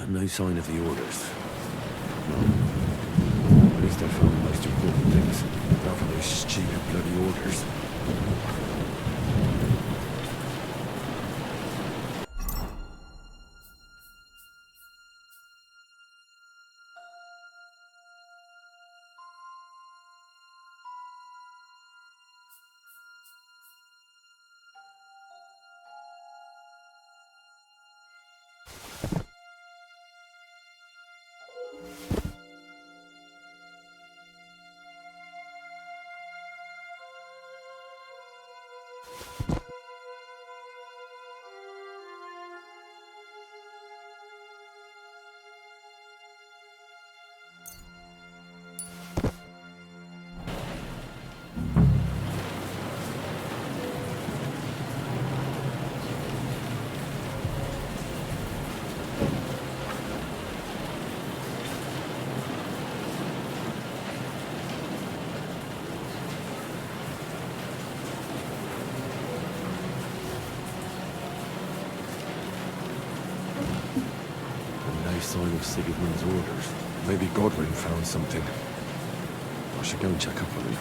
But no sign of the orders. Well, at least I found most most important things. Not for those stupid bloody orders. Sign of Sigismund's orders. Maybe Godwin found something. I should go and check up on him.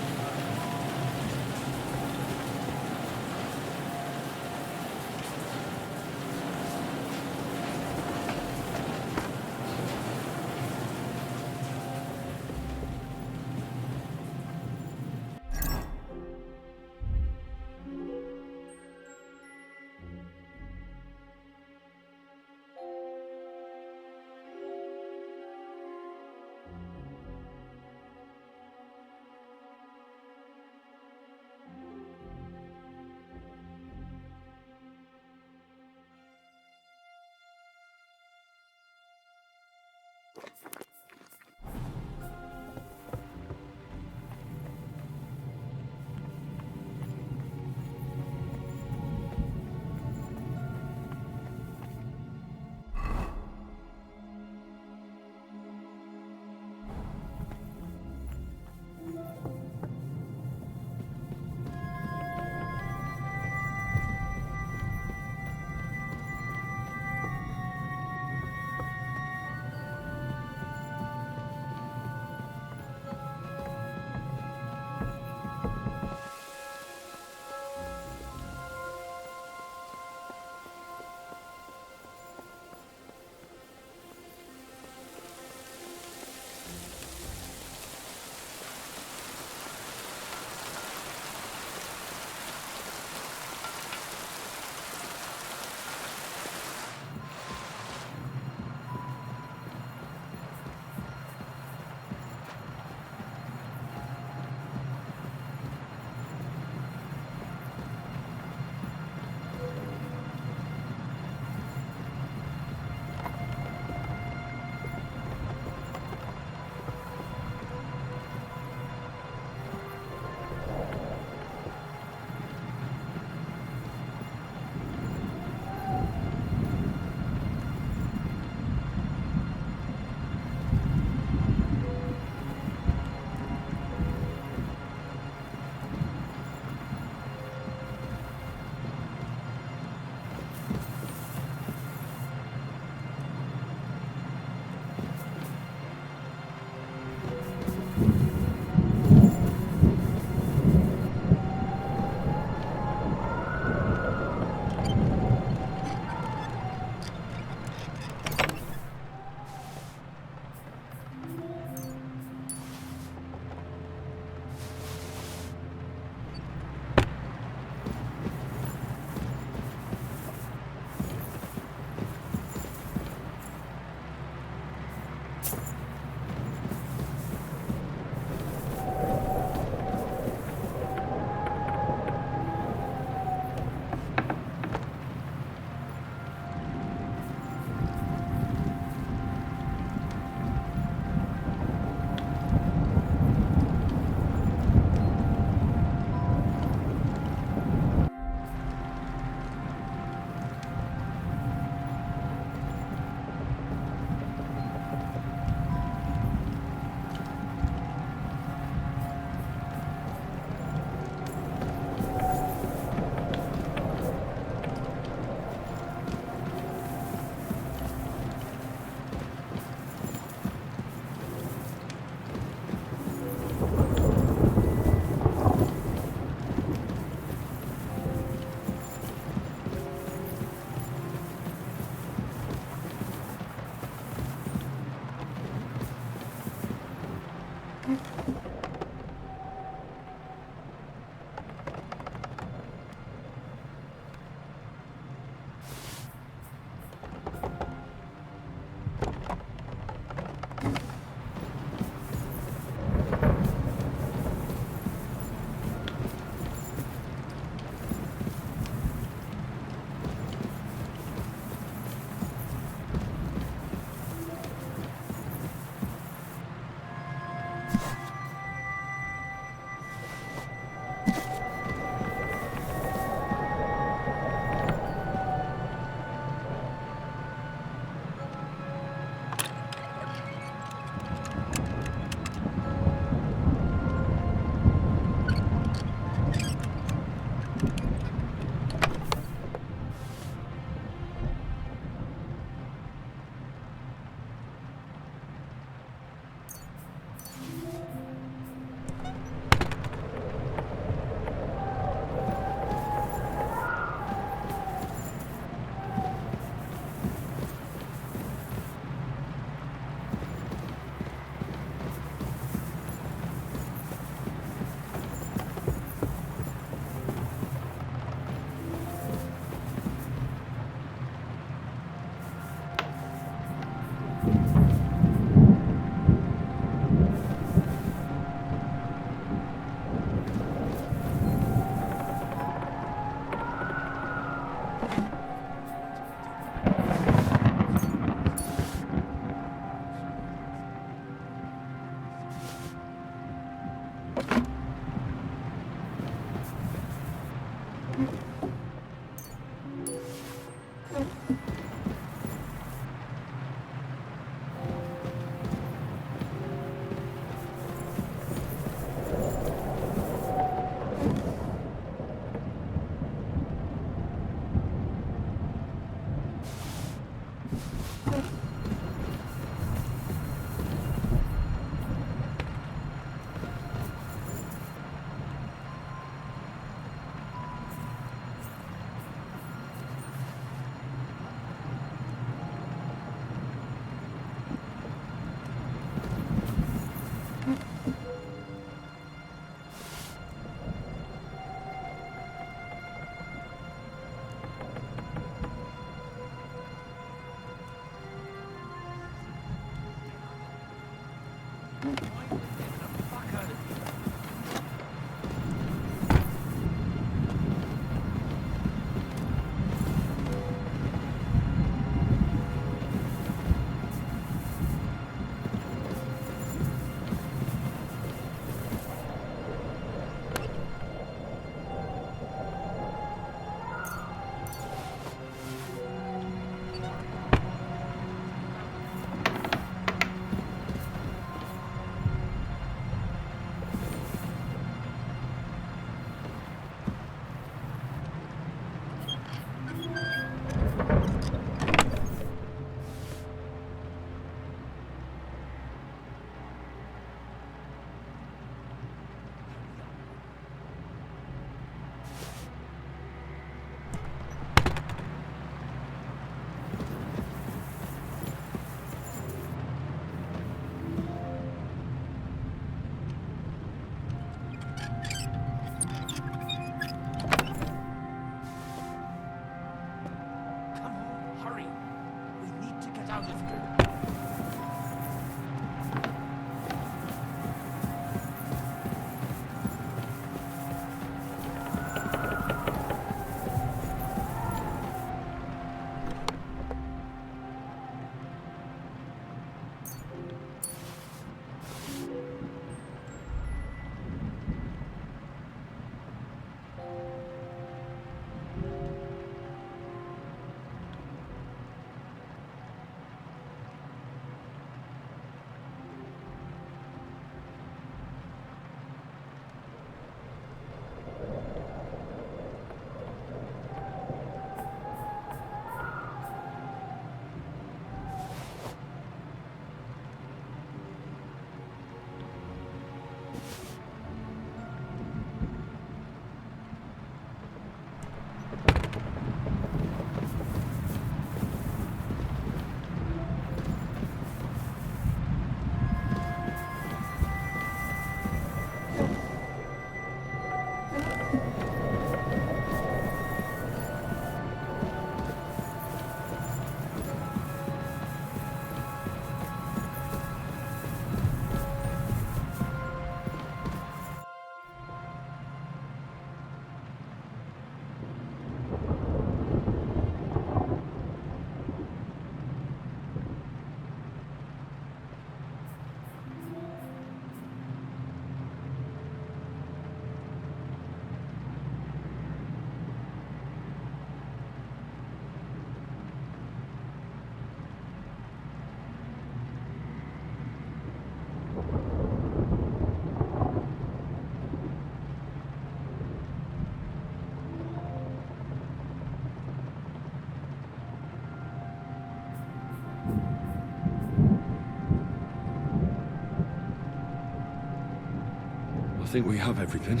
I think we have everything.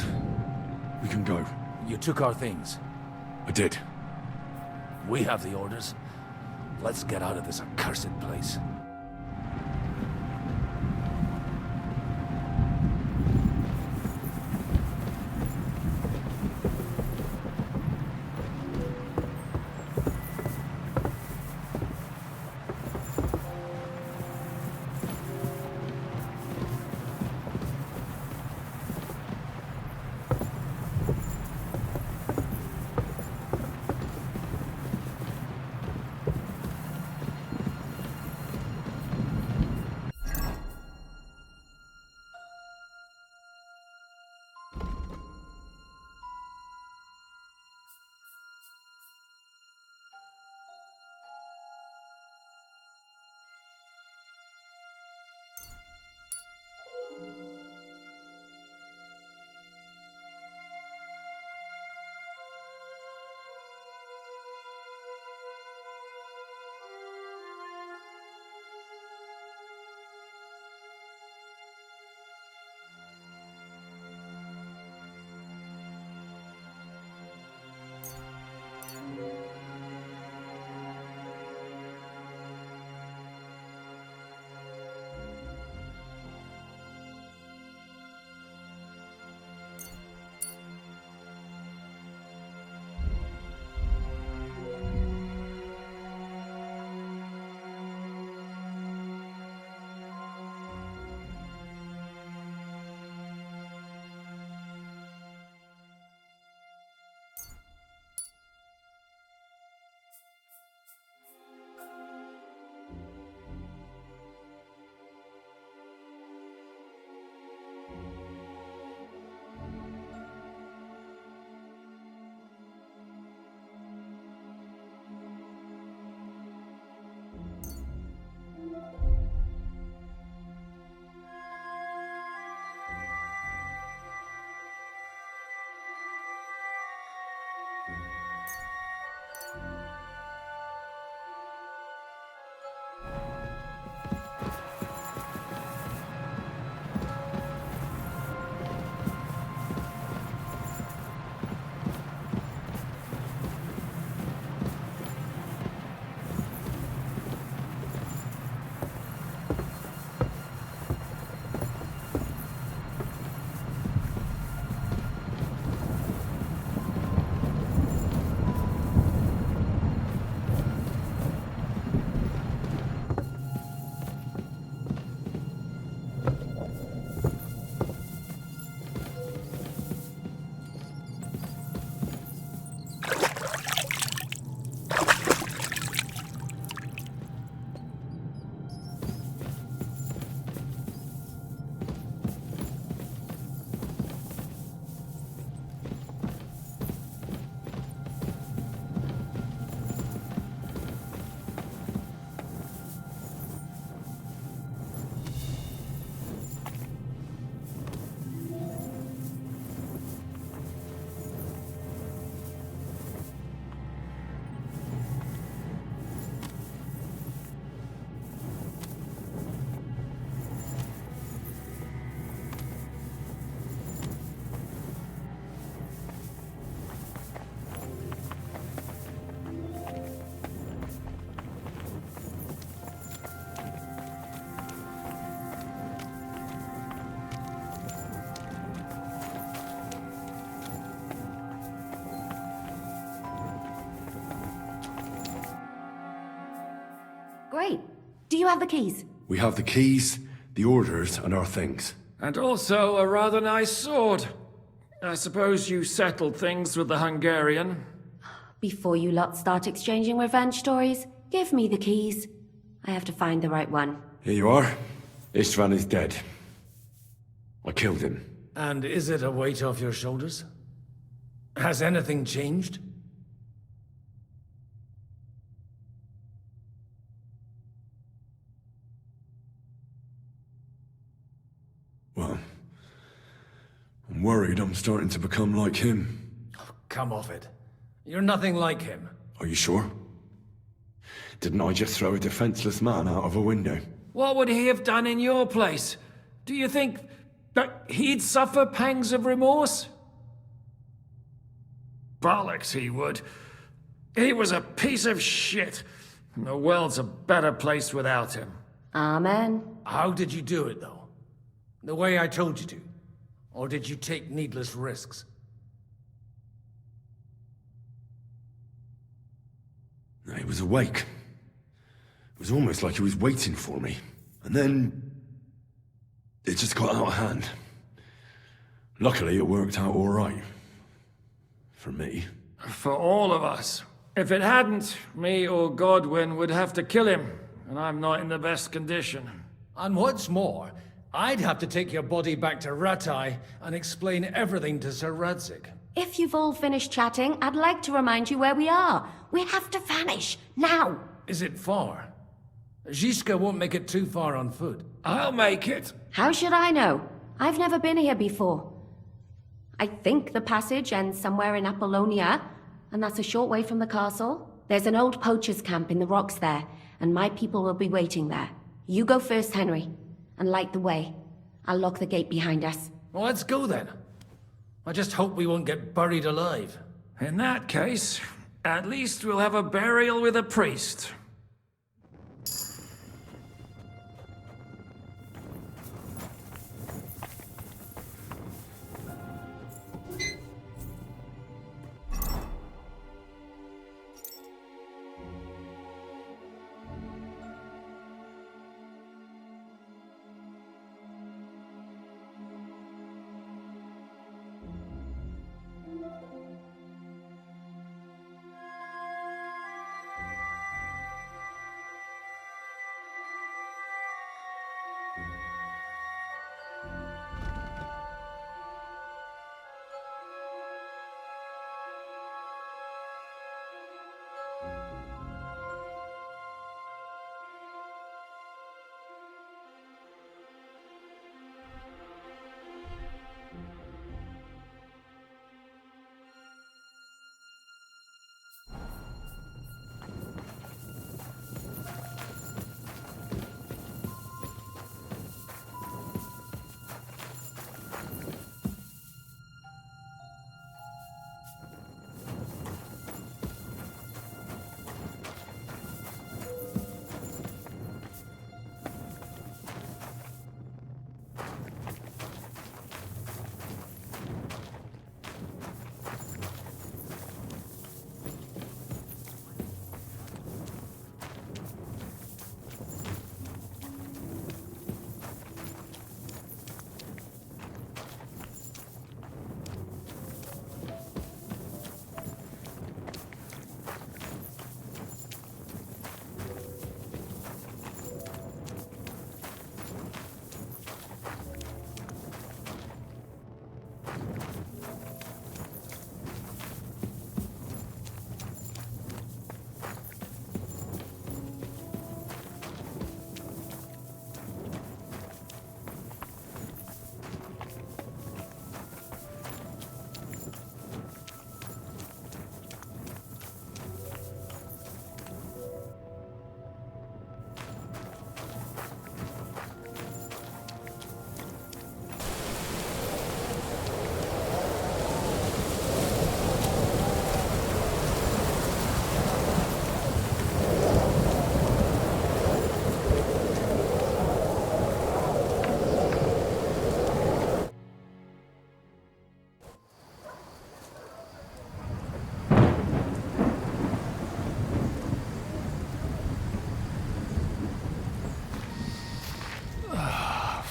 We can go. You took our things. I did. We have the orders. Let's get out of this accursed place. great. Do you have the keys? We have the keys, the orders, and our things. And also a rather nice sword. I suppose you settled things with the Hungarian. Before you lot start exchanging revenge stories, give me the keys. I have to find the right one. Here you are. Istvan is dead. I killed him. And is it a weight off your shoulders? Has anything changed? Well, I'm worried I'm starting to become like him. Come off it. You're nothing like him. Are you sure? Didn't I just throw a defenseless man out of a window? What would he have done in your place? Do you think that he'd suffer pangs of remorse? Bollocks, he would. He was a piece of shit. The world's a better place without him. Amen. How did you do it, though? The way I told you to? Or did you take needless risks? He was awake. It was almost like he was waiting for me. And then... it just got out of hand. Luckily, it worked out all right. For me. For all of us. If it hadn't, me or Godwin would have to kill him, and I'm not in the best condition. And what's more, I'd have to take your body back to Ratai and explain everything to Sir Radzig. If you've all finished chatting, I'd like to remind you where we are. We have to vanish, now! Is it far? Zizka won't make it too far on foot. I'll make it. How should I know? I've never been here before. I think the passage ends somewhere in Apollonia, and that's a short way from the castle. There's an old poacher's camp in the rocks there, and my people will be waiting there. You go first, Henry, and light the way. I'll lock the gate behind us. Well, let's go then. I just hope we won't get buried alive. In that case, at least we'll have a burial with a priest.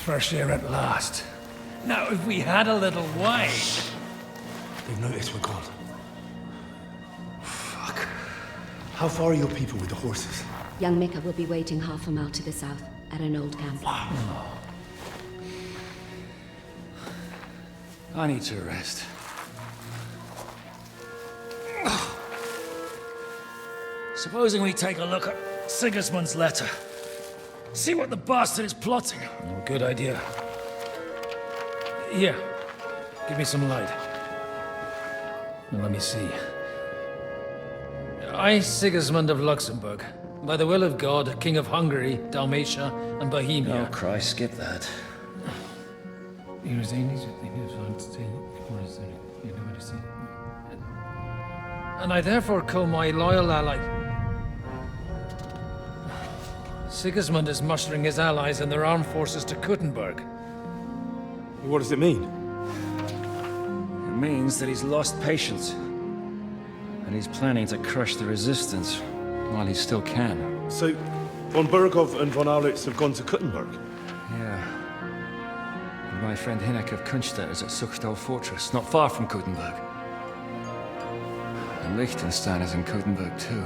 Fresh air at last. Now, if we had a little wine... They've noticed we're gone. Fuck. How far are your people with the horses? Young Mika will be waiting half a mile to the south, at an old camp. I need to rest. Supposing we take a look at Sigismund's letter. See what the bastard is plotting. Oh, good idea. Here, give me some light. Now, let me see. I, Sigismund of Luxembourg, by the will of God, King of Hungary, Dalmatia, and Bohemia. Oh, Christ, skip that. And I therefore call my loyal ally... Sigismund is mustering his allies and their armed forces to Kuttenberg. What does it mean? It means that he's lost patience. And he's planning to crush the resistance while he still can. So, von Burgov and von Aulitz have gone to Kuttenberg? Yeah. And my friend Hinnek of Kunstadt is at Suchtal Fortress, not far from Kuttenberg. And Liechtenstein is in Kuttenberg too.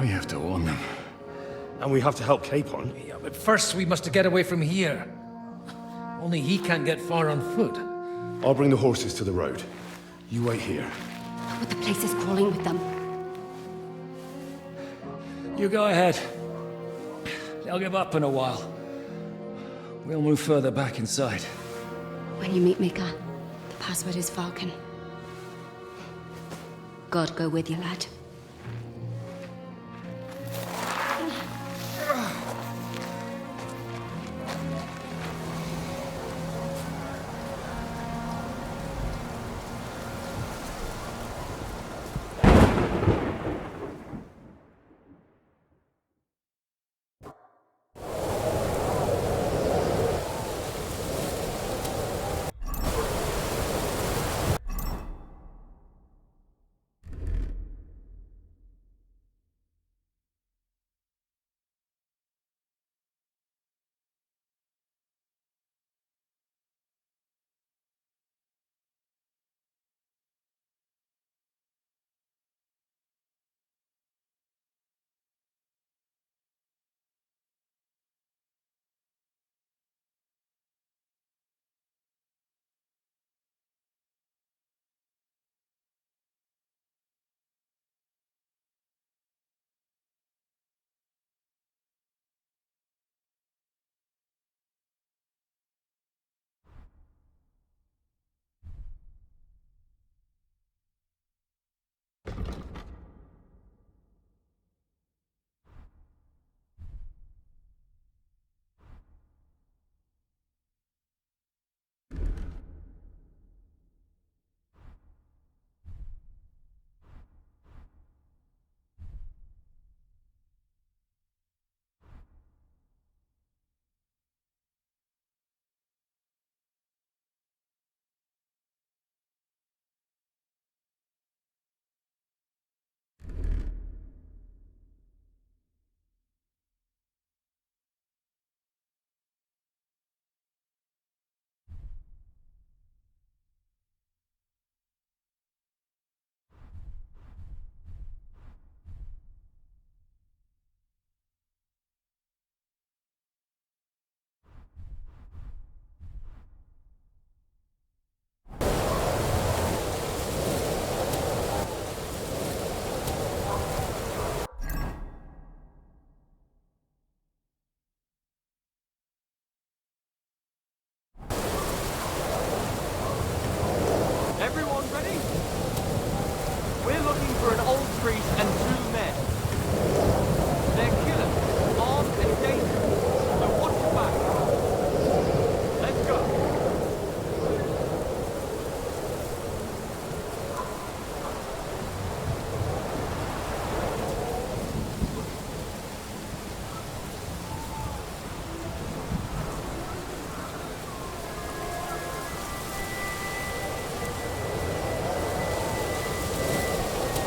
We have to warn them. And we have to help Capon. Yeah, but first we must get away from here. Only he can't get far on foot. I'll bring the horses to the road. You wait here. But the place is crawling with them. You go ahead. They'll give up in a while. We'll move further back inside. When you meet Mika, the password is Falcon. God go with you, lad.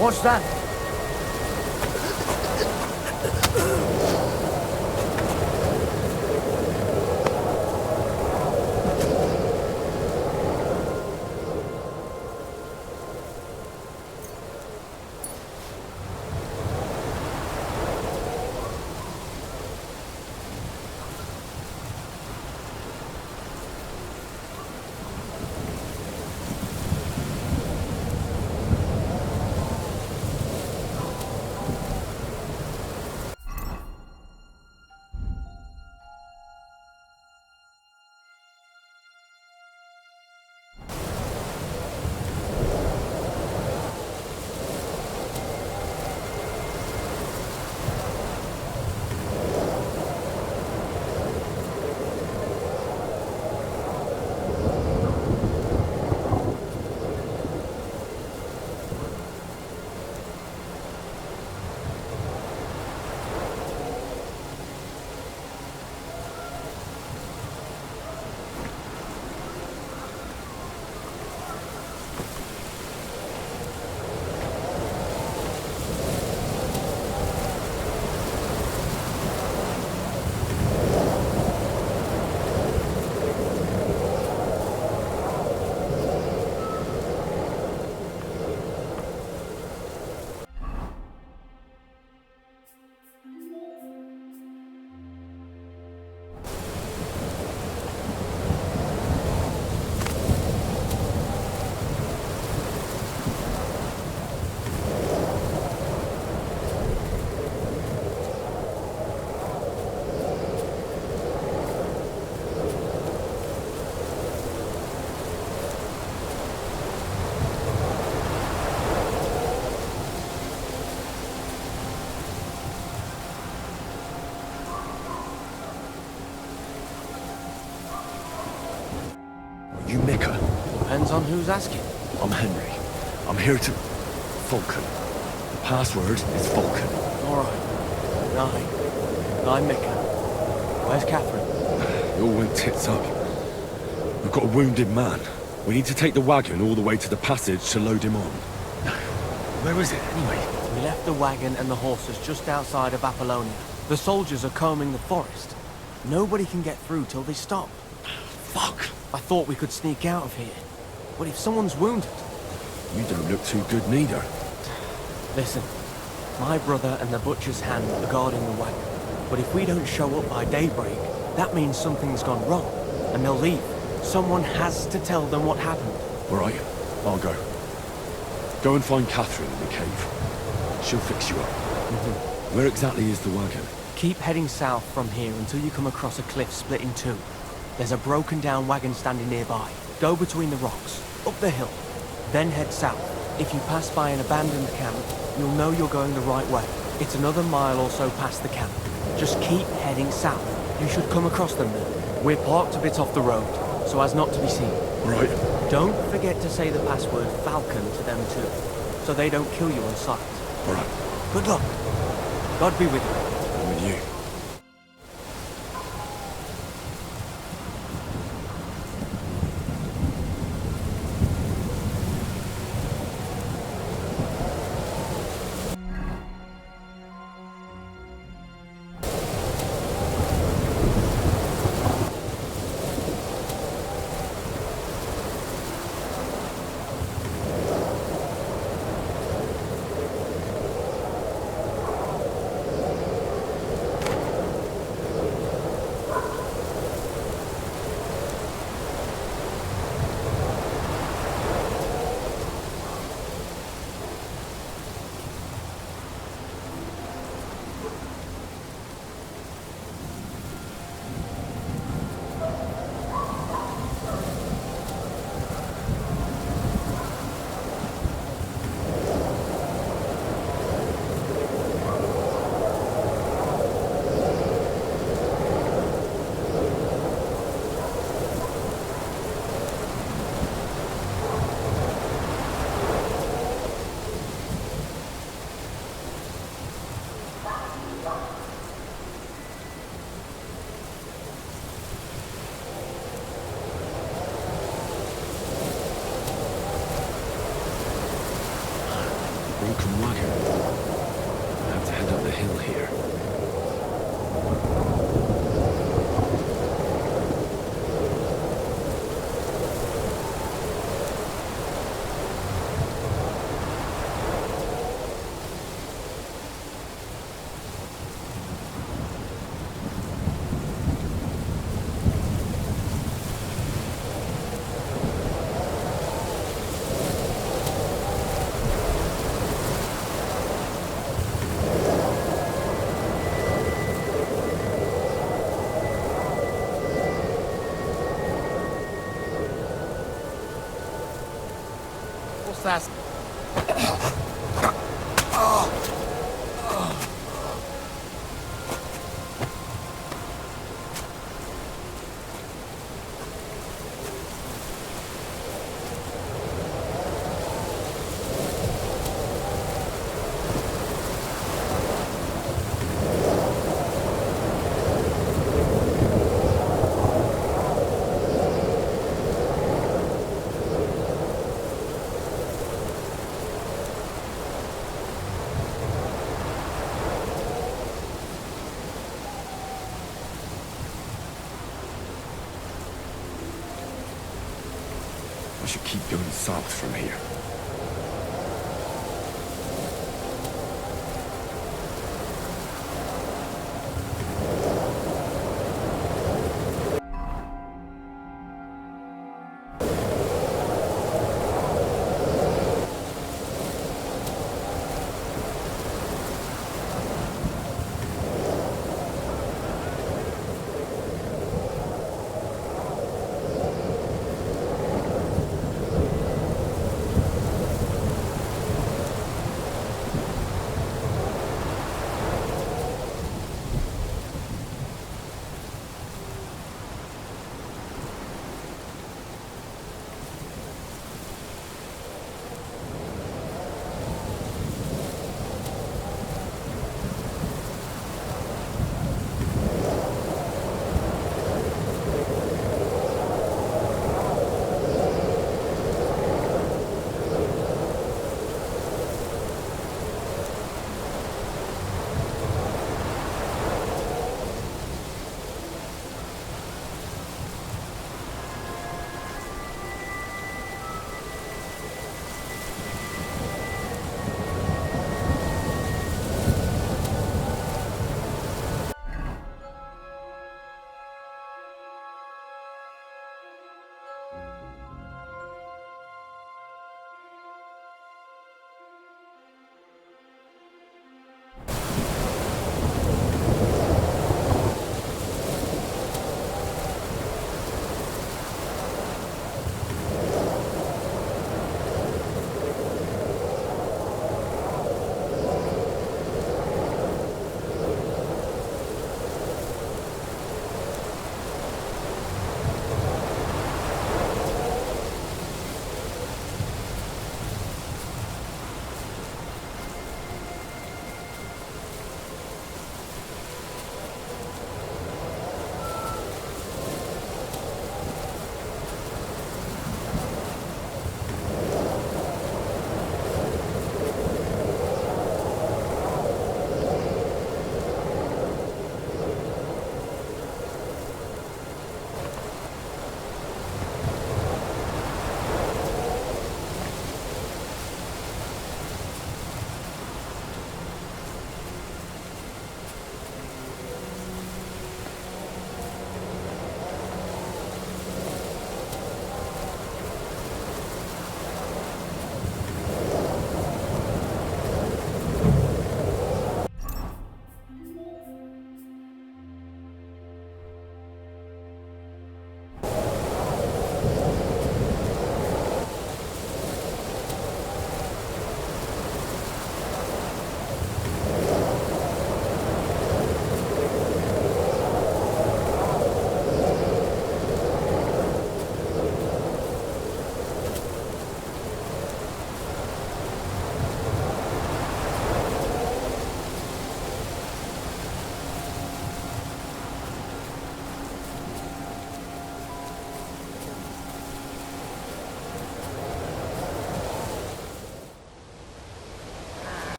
What's that? Depends on who's asking. I'm Henry. I'm here to... Falcon. The password is Falcon. Alright. I'm Mika. Where's Catherine? It all went tits up. We've got a wounded man. We need to take the wagon all the way to the passage to load him on. Where is it, anyway? We left the wagon and the horses just outside of Apollonia. The soldiers are combing the forest. Nobody can get through till they stop. Fuck! I thought we could sneak out of here. But if someone's wounded... You don't look too good neither. Listen, my brother and the butcher's hand are guarding the wagon. But if we don't show up by daybreak, that means something's gone wrong. And they'll leave. Someone has to tell them what happened. All right, I'll go. Go and find Catherine in the cave. She'll fix you up. Where exactly is the wagon? Keep heading south from here until you come across a cliff split in two. There's a broken down wagon standing nearby. Go between the rocks, up the hill, then head south. If you pass by an abandoned camp, you'll know you're going the right way. It's another mile or so past the camp. Just keep heading south. You should come across them then. We're parked a bit off the road, so as not to be seen. Right. Don't forget to say the password Falcon to them too, so they don't kill you on sight. All right. Good luck. God be with you. I'm with you. Broken wagon. I have to head up the hill here. That's... I should keep going south from here.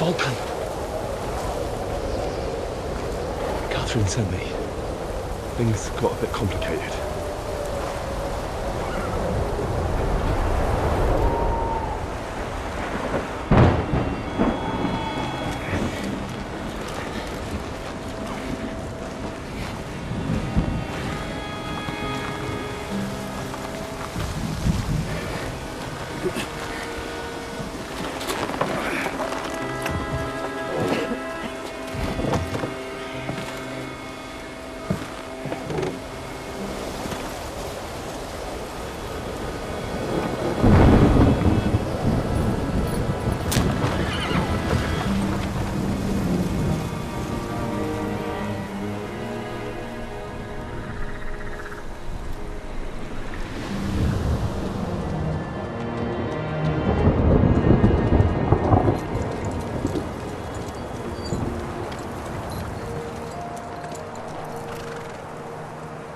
Vulcan. Catherine sent me. Things got a bit complicated.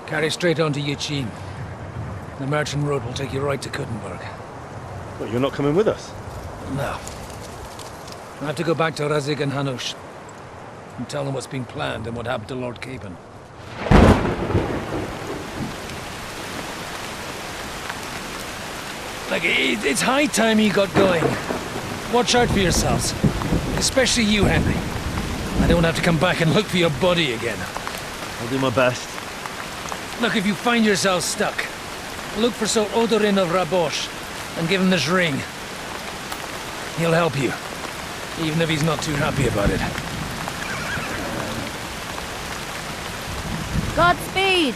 Carry straight on to Yuchin. The merchant road will take you right to Kuttenberg. But you're not coming with us? No. I have to go back to Razik and Hanush and tell them what's been planned and what happened to Lord Capen. Like, it's high time you got going. Watch out for yourselves. Especially you, Henry. I don't have to come back and look for your body again. I'll do my best. Look, if you find yourself stuck, look for Sir Odorin of Rabosh and give him this ring. He'll help you, even if he's not too happy about it. Godspeed!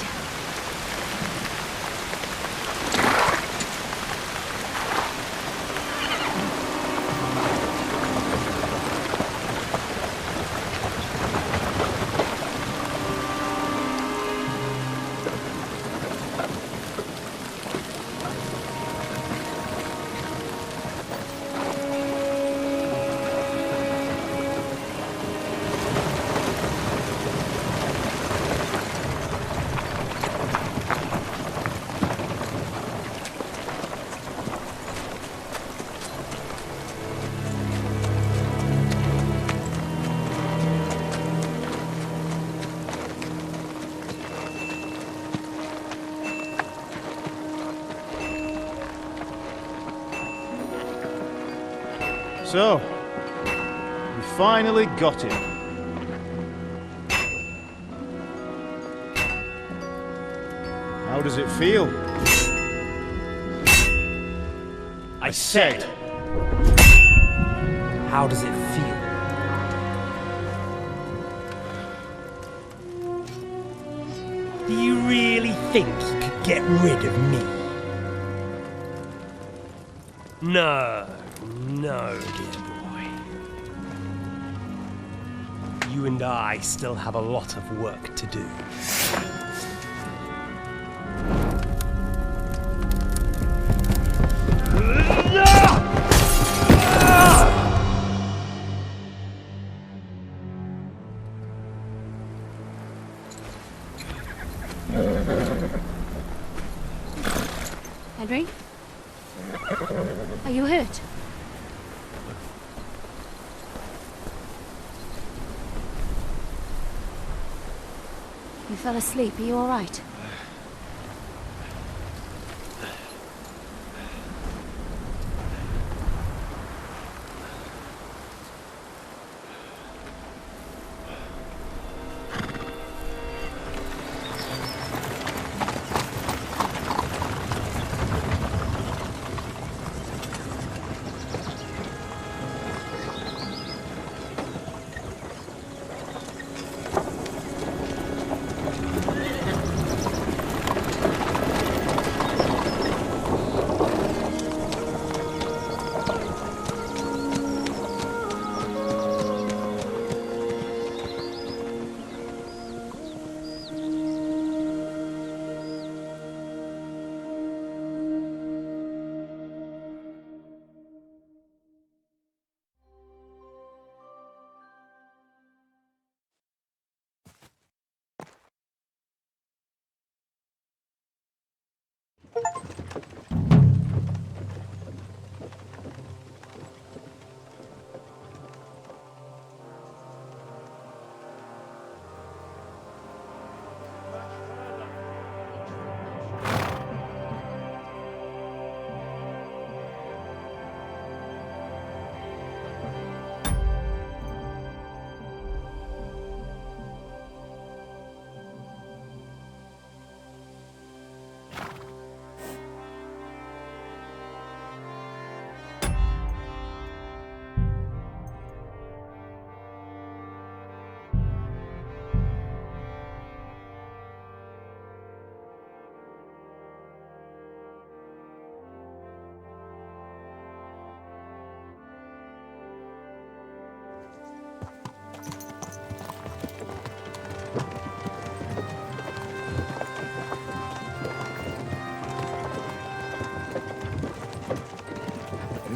So, we finally got him. How does it feel? I said, how does it feel? Do you really think you could get rid of me? No, no, dear boy. You and I still have a lot of work to do. Henry? Are you hurt? You fell asleep. Are you all right?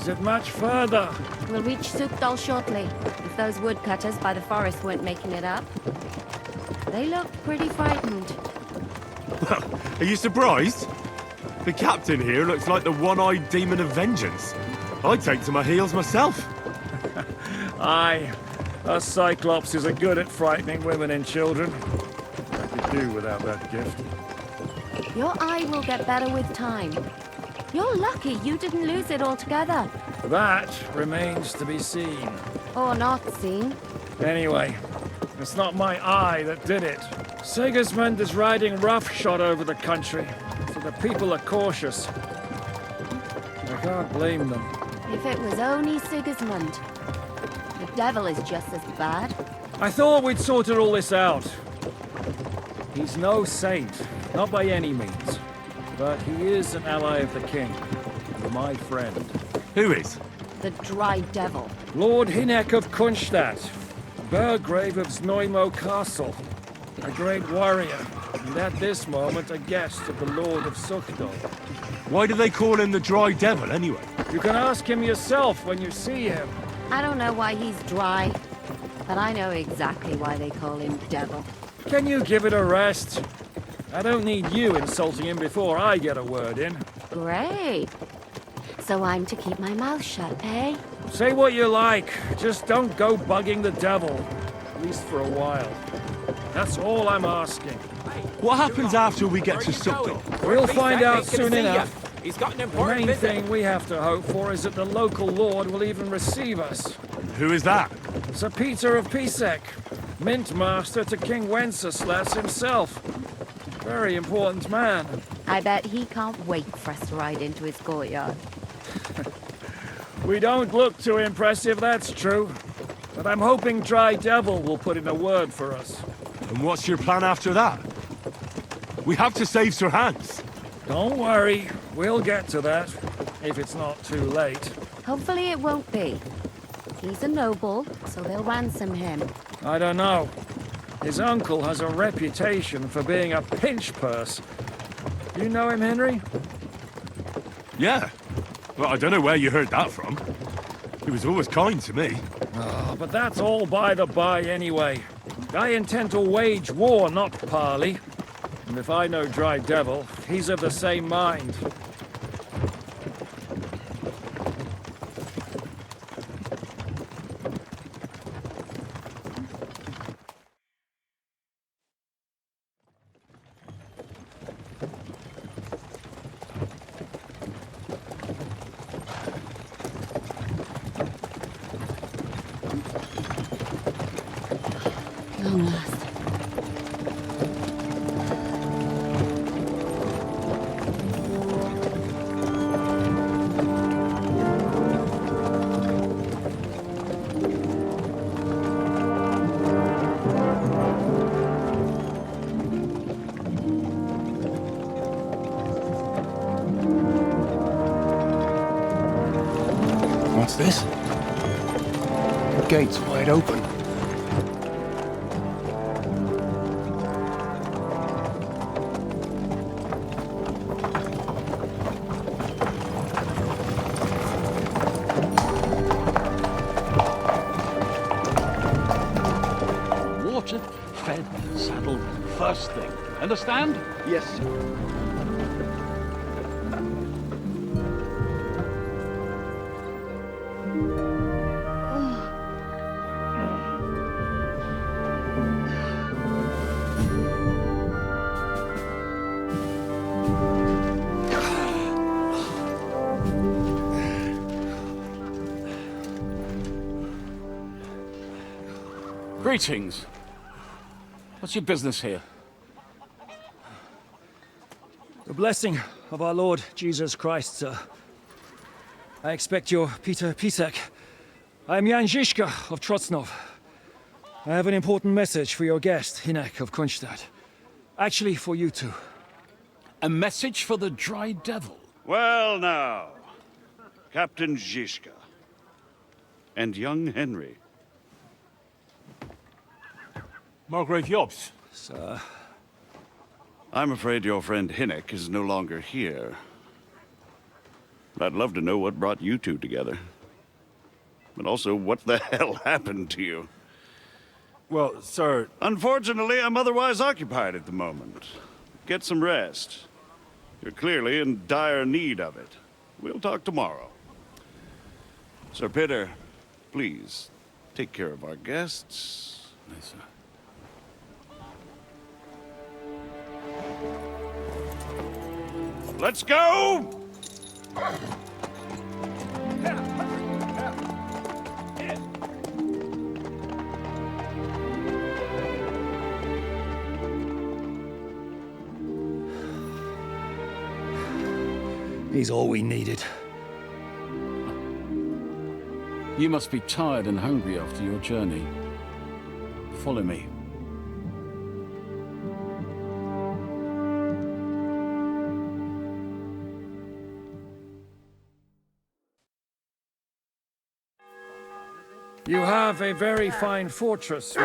Is it much further? We'll reach Sukdal shortly, if those woodcutters by the forest weren't making it up. They look pretty frightened. Well, are you surprised? The captain here looks like the one-eyed demon of vengeance. I'd take to my heels myself. Aye, us Cyclopses are good at frightening women and children. I could do without that gift. Your eye will get better with time. You're lucky you didn't lose it altogether. That remains to be seen. Or not seen. Anyway, it's not my eye that did it. Sigismund is riding roughshod over the country, so the people are cautious. I can't blame them. If it was only Sigismund. The devil is just as bad. I thought we'd sorted all this out. He's no saint, not by any means. But he is an ally of the king, and my friend. Who is? The Dry Devil. Lord Hinek of Kunstadt, Burgrave of Znojmo Castle. A great warrior, and at this moment a guest of the Lord of Sukdal. Why do they call him the Dry Devil, anyway? You can ask him yourself when you see him. I don't know why he's dry, but I know exactly why they call him Devil. Can you give it a rest? I don't need you insulting him before I get a word in. Great. So I'm to keep my mouth shut, eh? Say what you like, just don't go bugging the devil. At least for a while. That's all I'm asking. What happens after we get to Sukdal? We'll find out soon enough. He's got an The important main visit. thing we have to hope for is that the local lord will even receive us. Who is that? Sir Peter of Pisek, Mint Master to King Wenceslas himself. Very important man. I bet he can't wait for us to ride into his courtyard. We don't look too impressive, that's true. But I'm hoping Dry Devil will put in a word for us. And what's your plan after that? We have to save Sir Hans. Don't worry, we'll get to that, if it's not too late. Hopefully it won't be. He's a noble, so they'll ransom him. I don't know. His uncle has a reputation for being a pinch purse. You know him, Henry? Yeah. Well, I don't know where you heard that from. He was always kind to me. Oh, but that's all by the by anyway. I intend to wage war, not parley. And if I know Dry Devil, he's of the same mind. Long last. What's this? The gate's wide open. Watered, fed, saddled, first thing. Understand? Yes, sir. Greetings. What's your business here? The blessing of our Lord Jesus Christ, sir. I expect you're Peter Pisek. I am Jan Žižka of Trocnov. I have an important message for your guest, Hinek of Kunstadt. Actually, for you two. A message for the Dry Devil? Well now, Captain Žižka and young Henry. Margrave Jobs. Sir. I'm afraid your friend Hinek is no longer here. I'd love to know what brought you two together. But also, what the hell happened to you? Well, sir... Unfortunately, I'm otherwise occupied at the moment. Get some rest. You're clearly in dire need of it. We'll talk tomorrow. Sir Peter, please, take care of our guests. Yes, sir. Let's go! He's all we needed. You must be tired and hungry after your journey. Follow me. You have a very fine fortress.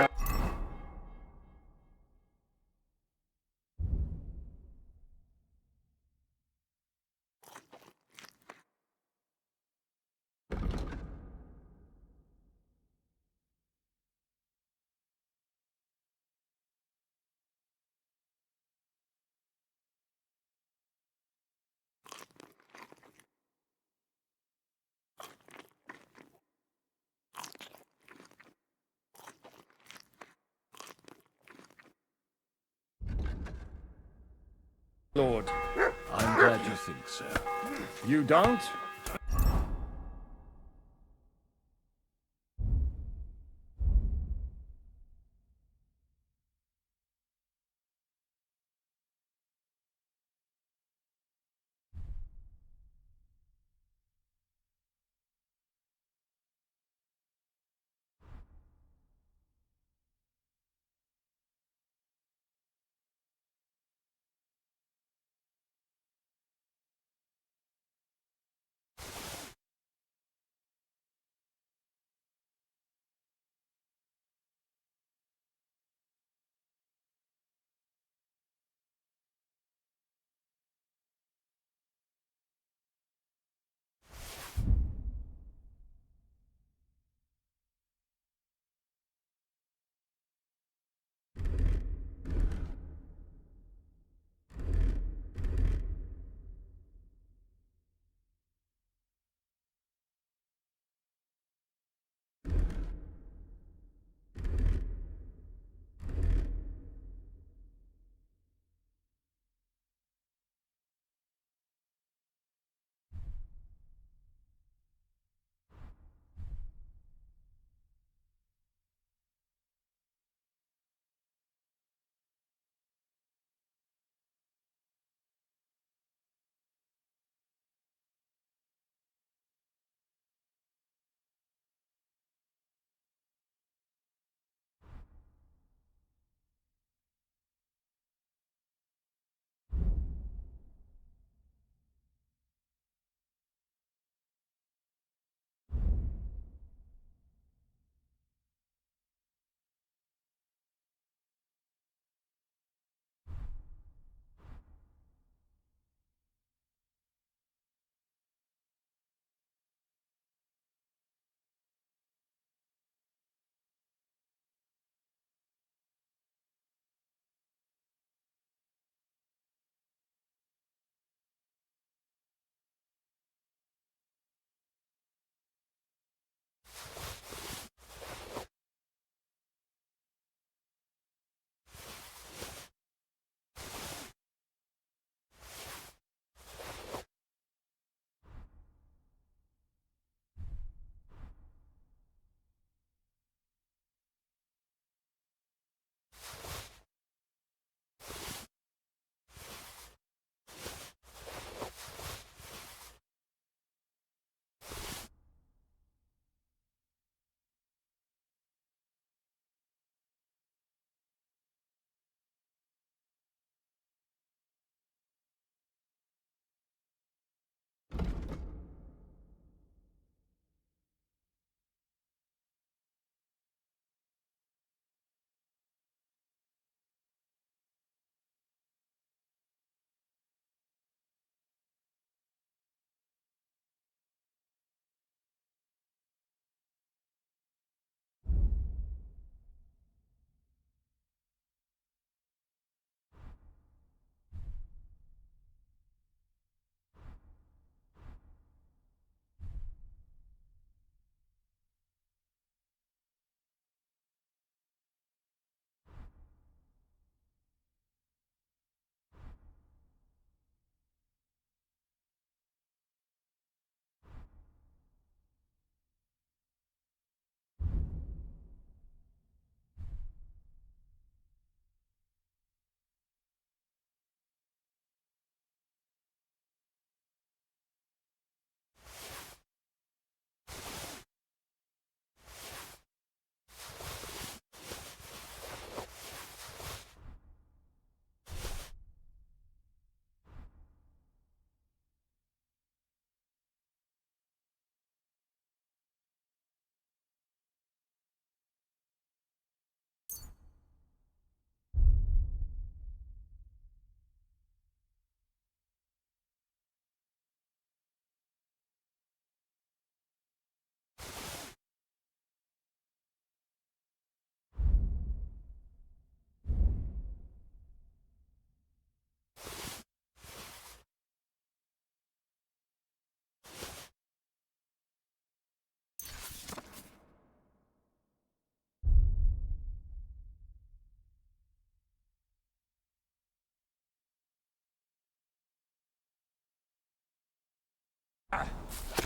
Lord. I'm glad you think so. You don't?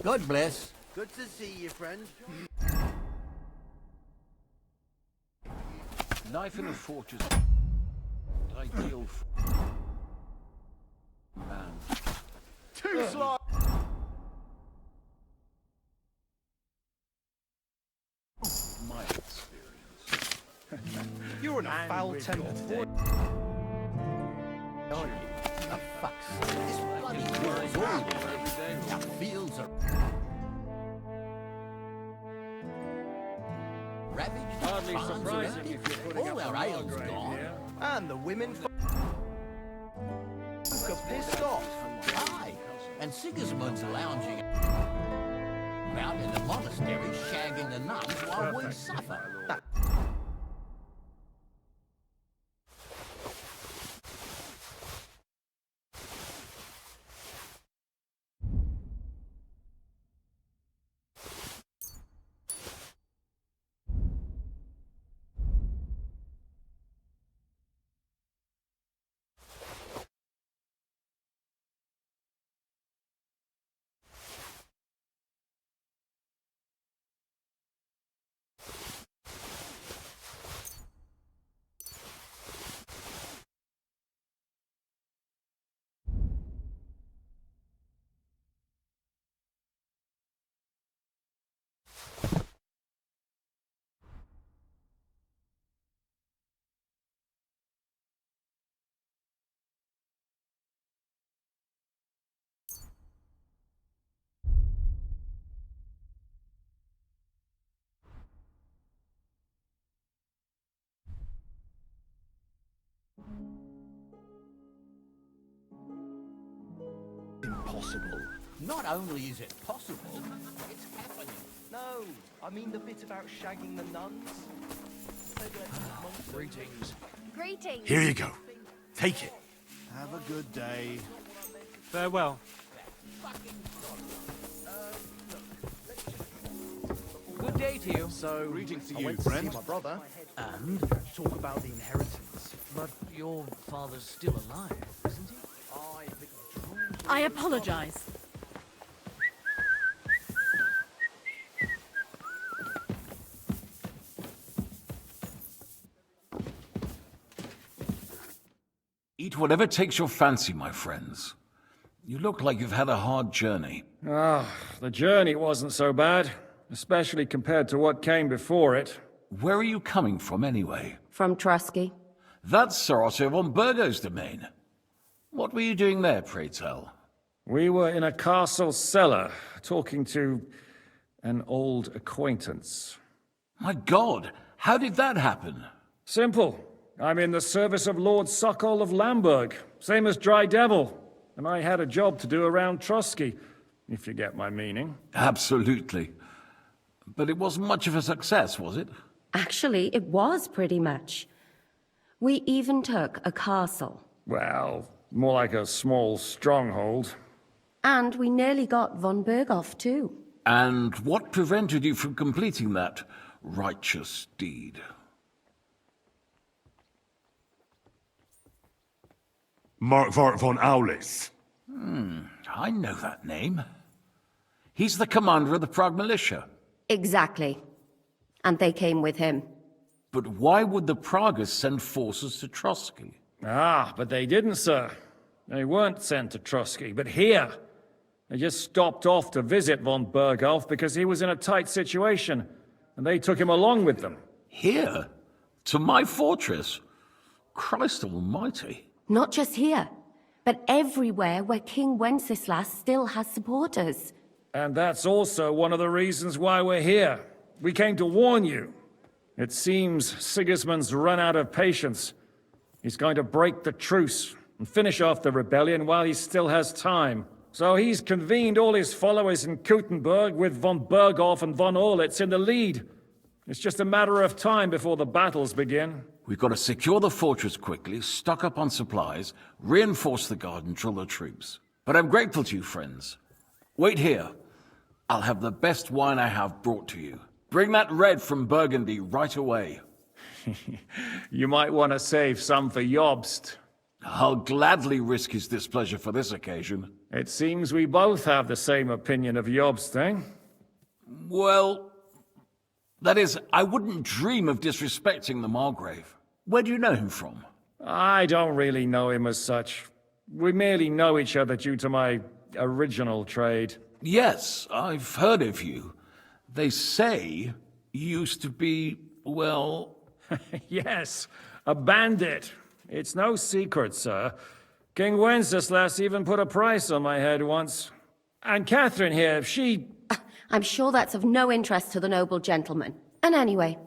God bless. Good to see you, friend. Life in a fortress. Ideal for man. Too slow. My experience. You're in a foul-tempered boy. The fuck's sake. This bloody world's all the fields are ravaged. Hardly farms surprising around if you're putting all up our a ales grave gone. here. And the women are pissed off. Aye, and Sigismund's lounging about in the monastery, shagging the nuns while we suffer. Impossible. Not only is it possible, it's happening. No, I mean the bit about shagging the nuns. Greetings. Greetings. Here you go. Take it. Have a good day. Farewell. Good day to you. So, greetings to I you, went friend. to see my brother and talk about the inheritance. But your father's still alive, isn't he? I apologize. Eat whatever takes your fancy, my friends. You look like you've had a hard journey. Ah, the journey wasn't so bad, especially compared to what came before it. Where are you coming from, anyway? From Trusky. That's Sir Otto von Burgo's domain. What were you doing there, pray tell? We were in a castle cellar, talking to an old acquaintance. My God, how did that happen? Simple. I'm in the service of Lord Sokol of Lamberg, same as Dry Devil, and I had a job to do around Trusky, if you get my meaning. Absolutely. But it wasn't much of a success, was it? Actually, it was pretty much. We even took a castle. Well, more like a small stronghold. And we nearly got von Berghoff, too. And what prevented you from completing that righteous deed? Markvart von Aulis. I know that name. He's the commander of the Prague militia. Exactly. And they came with him. But why would the Praguers send forces to Trusky? Ah, but they didn't, sir. They weren't sent to Trusky, but here. They just stopped off to visit von Berghoff because he was in a tight situation, and they took him along with them. Here? To my fortress? Christ almighty. Not just here, but everywhere where King Wenceslas still has supporters. And that's also one of the reasons why we're here. We came to warn you. It seems Sigismund's run out of patience. He's going to break the truce and finish off the rebellion while he still has time. So he's convened all his followers in Kuttenberg with von Berghoff and von Orlitz in the lead. It's just a matter of time before the battles begin. We've got to secure the fortress quickly, stock up on supplies, reinforce the guard and drill the troops. But I'm grateful to you, friends. Wait here. I'll have the best wine I have brought to you. Bring that red from Burgundy right away. You might want to save some for Jobst. I'll gladly risk his displeasure for this occasion. It seems we both have the same opinion of Jobst, eh? Well, that is, I wouldn't dream of disrespecting the Margrave. Where do you know him from? I don't really know him as such. We merely know each other due to my original trade. Yes, I've heard of you. They say you used to be, well... Yes, a bandit. It's no secret, sir. King Wenceslas even put a price on my head once. And Catherine here, she... I'm sure that's of no interest to the noble gentleman. And anyway,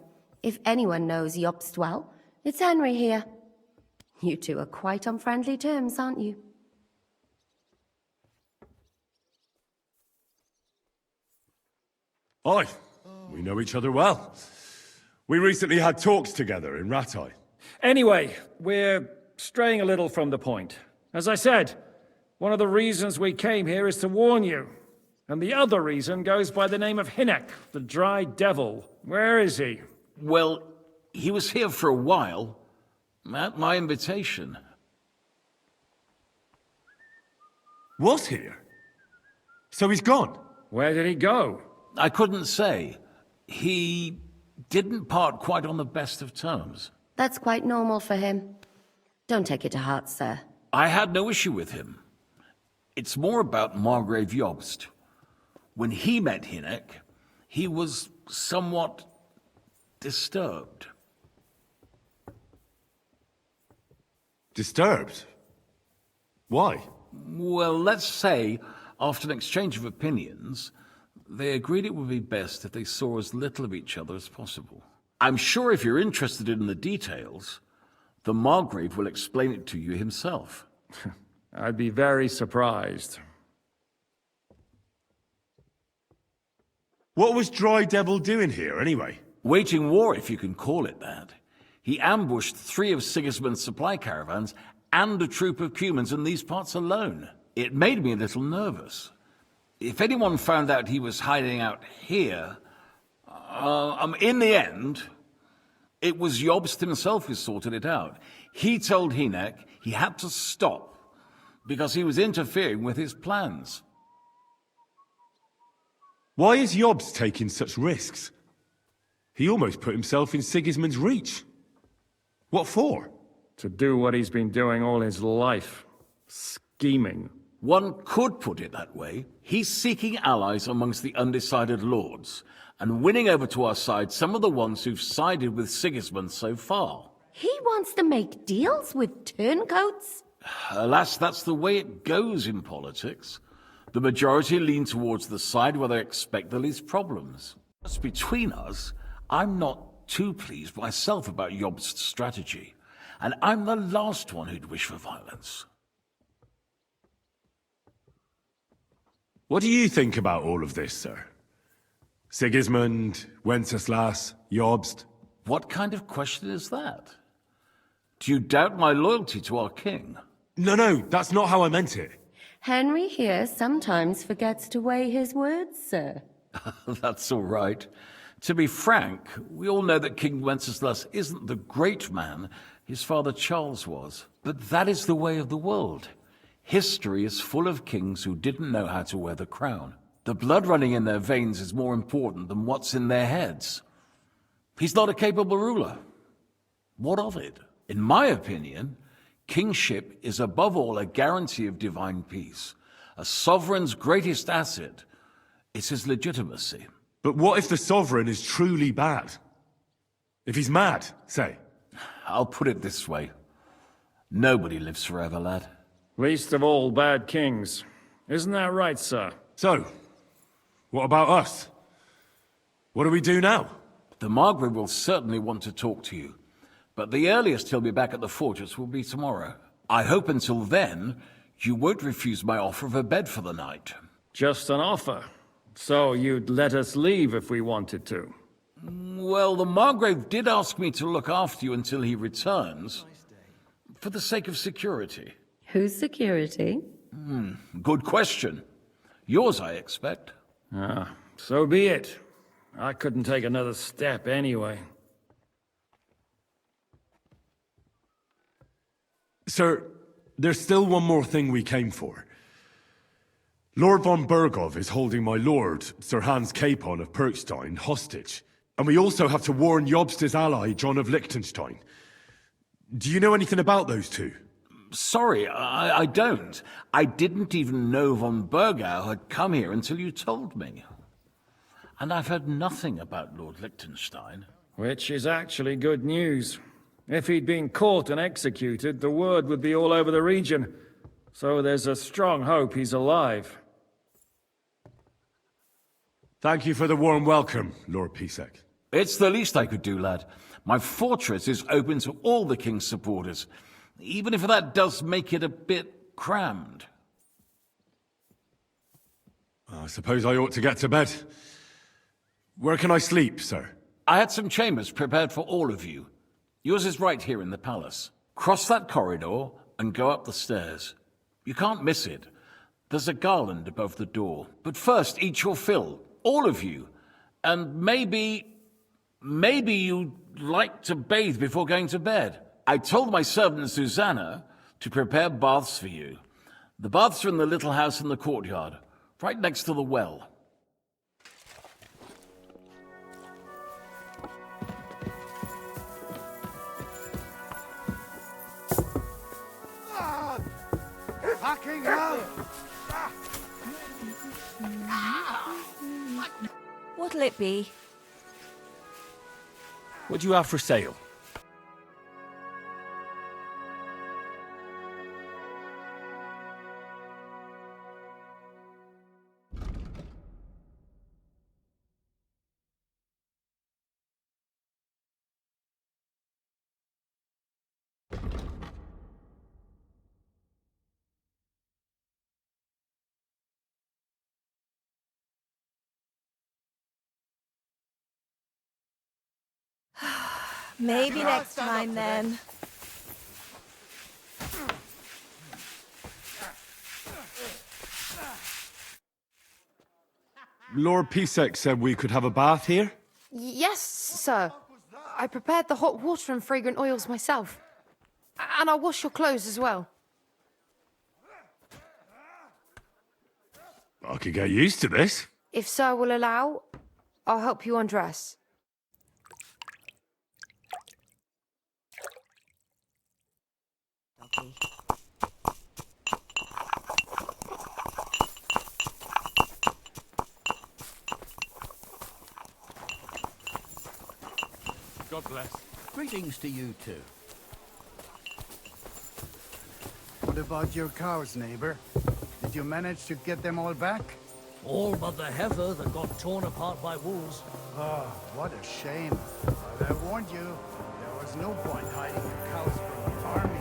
if anyone knows Jobst well, it's Henry here. You two are quite on friendly terms, aren't you? Aye, we know each other well. We recently had talks together in Rattay. Anyway, we're straying a little from the point. As I said, one of the reasons we came here is to warn you. And the other reason goes by the name of Hynek, the Dry Devil. Where is he? Well, he was here for a while, at my invitation. Was here? So he's gone? Where did he go? I couldn't say. He didn't part quite on the best of terms. That's quite normal for him. Don't take it to heart, sir. I had no issue with him. It's more about Margrave Jobst. When he met Hynek, he was somewhat disturbed. Disturbed? Why? Well, let's say, after an exchange of opinions, they agreed it would be best if they saw as little of each other as possible. I'm sure if you're interested in the details, the Margrave will explain it to you himself. I'd be very surprised. What was Dry Devil doing here, anyway? Waging war, if you can call it that. He ambushed 3 of Sigismund's supply caravans and a troop of Cumans in these parts alone. It made me a little nervous. If anyone found out he was hiding out here... in the end, it was Jobst himself who sorted it out. He told Hynek he had to stop because he was interfering with his plans. Why is Jobst taking such risks? He almost put himself in Sigismund's reach. What for? To do what he's been doing all his life. Scheming. One could put it that way. He's seeking allies amongst the undecided lords, and winning over to our side some of the ones who've sided with Sigismund so far. He wants to make deals with turncoats? Alas, that's the way it goes in politics. The majority lean towards the side where they expect the least problems. As between us, I'm not too pleased myself about Jobst's strategy, and I'm the last one who'd wish for violence. What do you think about all of this, sir? Sigismund, Wenceslas, Jobst? What kind of question is that? Do you doubt my loyalty to our king? No, that's not how I meant it. Henry here sometimes forgets to weigh his words, sir. That's all right. To be frank, we all know that King Wenceslas isn't the great man his father Charles was. But that is the way of the world. History is full of kings who didn't know how to wear the crown. The blood running in their veins is more important than what's in their heads. He's not a capable ruler. What of it? In my opinion, kingship is above all a guarantee of divine peace. A sovereign's greatest asset is his legitimacy. But what if the sovereign is truly bad? If he's mad, say? I'll put it this way. Nobody lives forever, lad. Least of all bad kings. Isn't that right, sir? So, what about us? What do we do now? The Margrave will certainly want to talk to you, but the earliest he'll be back at the fortress will be tomorrow. I hope until then, you won't refuse my offer of a bed for the night. Just an offer. So you'd let us leave if we wanted to? Well, the Margrave did ask me to look after you until he returns, for the sake of security. Whose security? Good question. Yours, I expect. So be it. I couldn't take another step anyway. Sir, there's still one more thing we came for. Lord von Bergov is holding my lord, Sir Hans Capon of Perkstein, hostage. And we also have to warn Jobsta's ally, John of Liechtenstein. Do you know anything about those two? Sorry, I don't. I didn't even know von Bergau had come here until you told me. And I've heard nothing about Lord Liechtenstein. Which is actually good news. If he'd been caught and executed, the word would be all over the region. So there's a strong hope he's alive. Thank you for the warm welcome, Lord Pisek. It's the least I could do, lad. My fortress is open to all the king's supporters, even if that does make it a bit crammed. I suppose I ought to get to bed. Where can I sleep, sir? I had some chambers prepared for all of you. Yours is right here in the palace. Cross that corridor and go up the stairs. You can't miss it. There's a garland above the door. But first, eat your fill. All of you. And maybe you'd like to bathe before going to bed. I told my servant Susanna to prepare baths for you. The baths are in the little house in the courtyard, right next to the well. Fucking hell! What'll it be? What do you have for sale? Maybe next time then. Lord Pisek said we could have a bath here? Yes, sir. I prepared the hot water and fragrant oils myself. And I'll wash your clothes as well. I could get used to this. If sir will allow, I'll help you undress. God bless. Greetings to you too. What about your cows, neighbor? Did you manage to get them all back? All but the heifer that got torn apart by wolves. Oh, what a shame. But I warned you, there was no point hiding your cows from the army.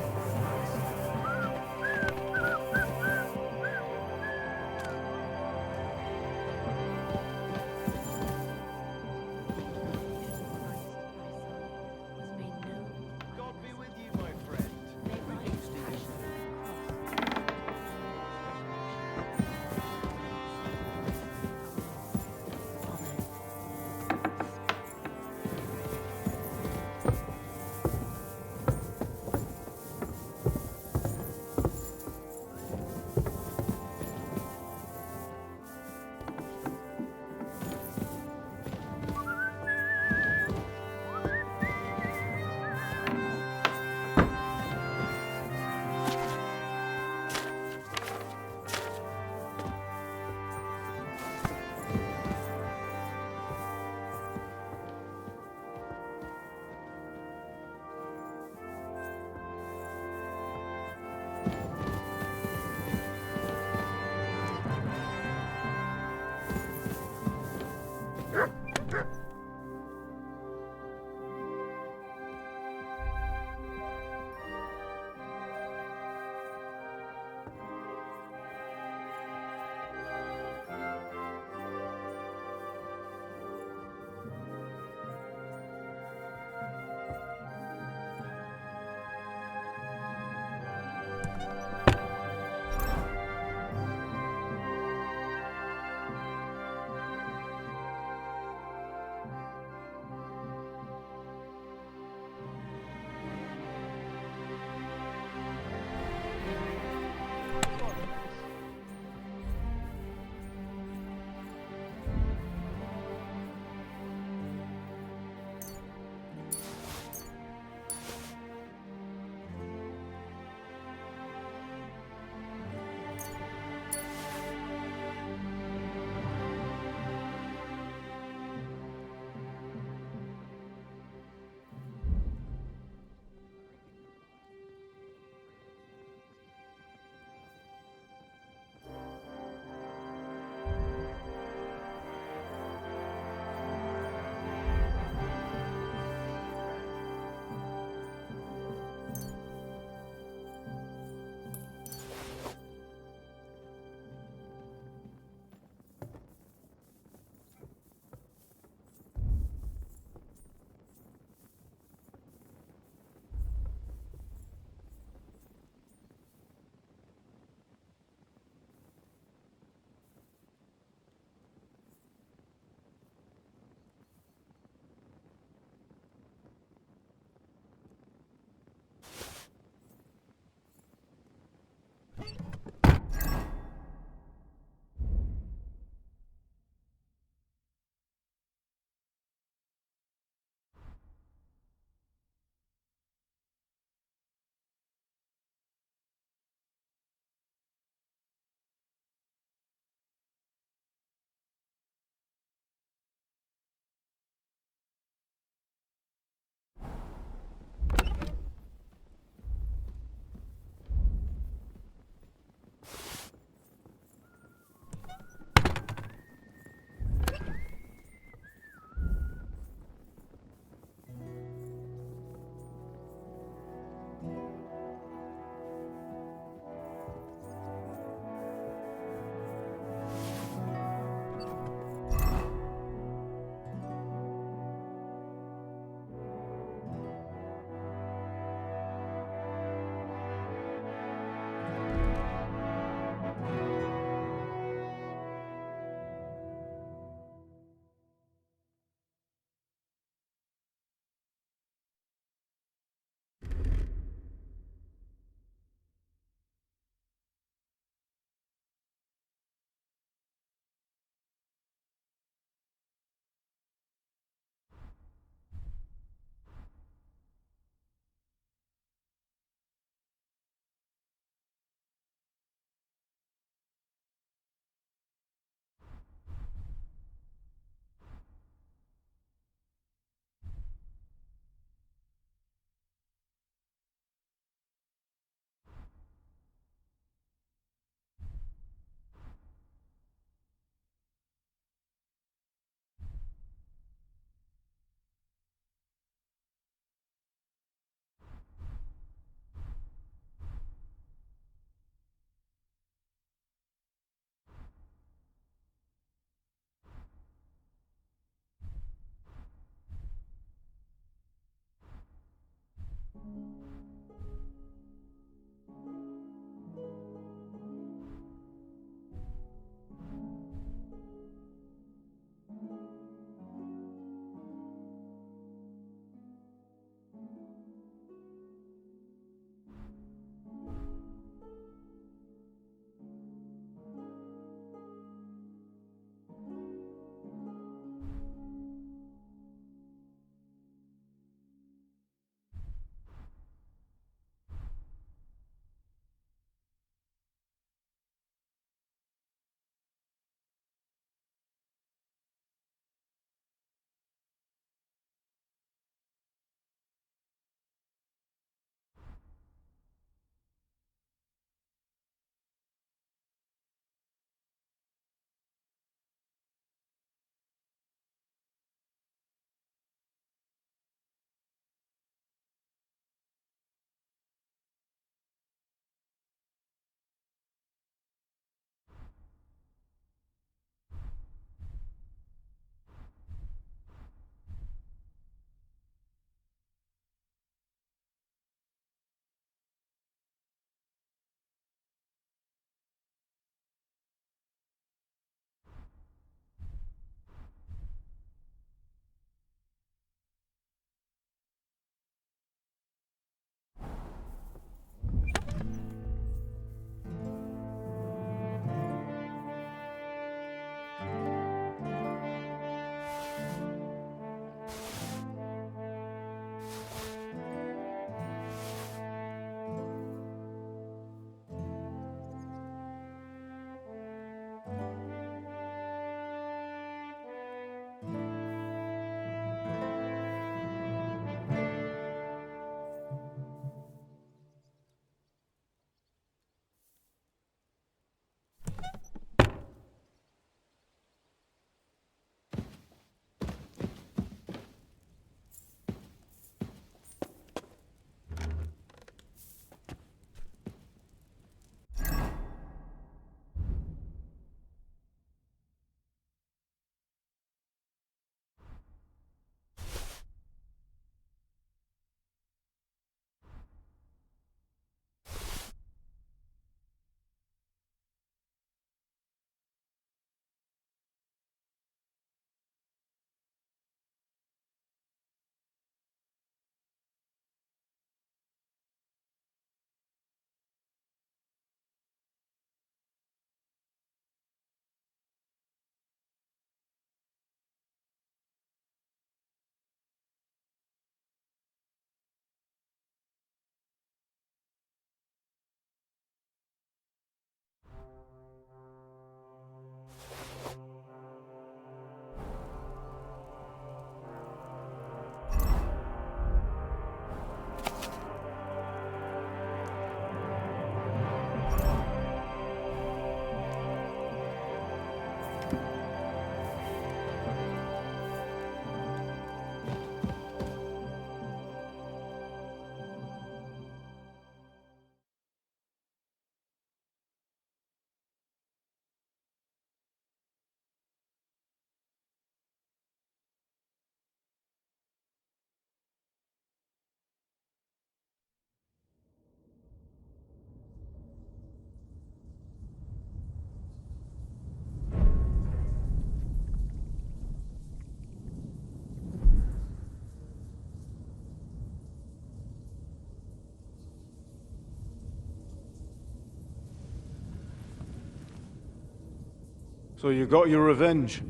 So you got your revenge?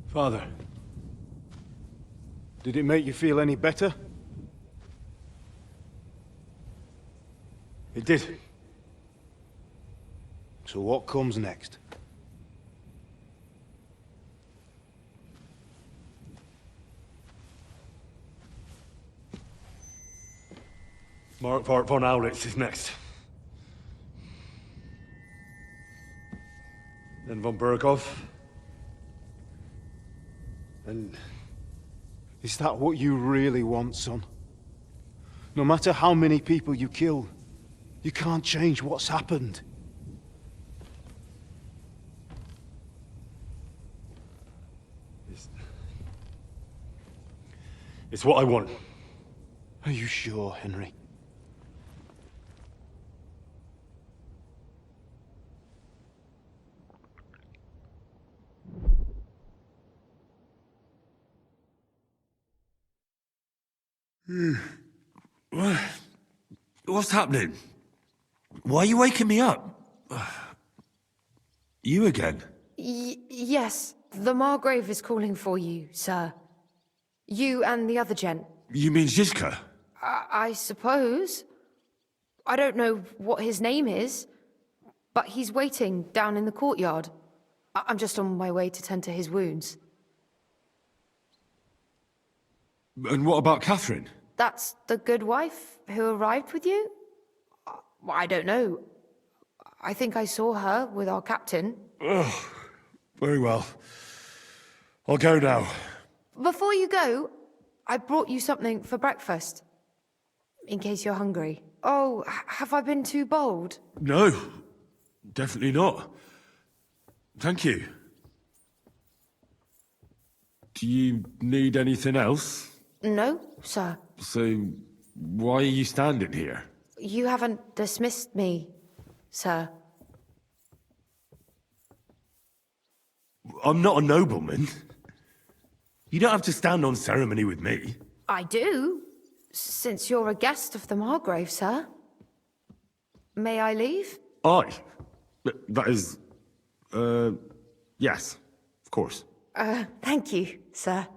Father, did it make you feel any better? It did. So what comes next? Mark von Aulitz is next. Then von Berghoff. And is that what you really want, son? No matter how many people you kill, you can't change what's happened. It's what I want. Are you sure, Henry? What's happening? Why are you waking me up? You again? Yes, the Margrave is calling for you, sir. You and the other gent. You mean Zizka? I suppose. I don't know what his name is, but he's waiting down in the courtyard. I'm just on my way to tend to his wounds. And what about Catherine? That's the good wife who arrived with you? I don't know. I think I saw her with our captain. Oh, very well. I'll go now. Before you go, I brought you something for breakfast. In case you're hungry. Oh, have I been too bold? No, definitely not. Thank you. Do you need anything else? No, sir. So, why are you standing here? You haven't dismissed me, sir. I'm not a nobleman. You don't have to stand on ceremony with me. I do, since you're a guest of the Margrave, sir. May I leave? That is... yes, of course. Thank you, sir.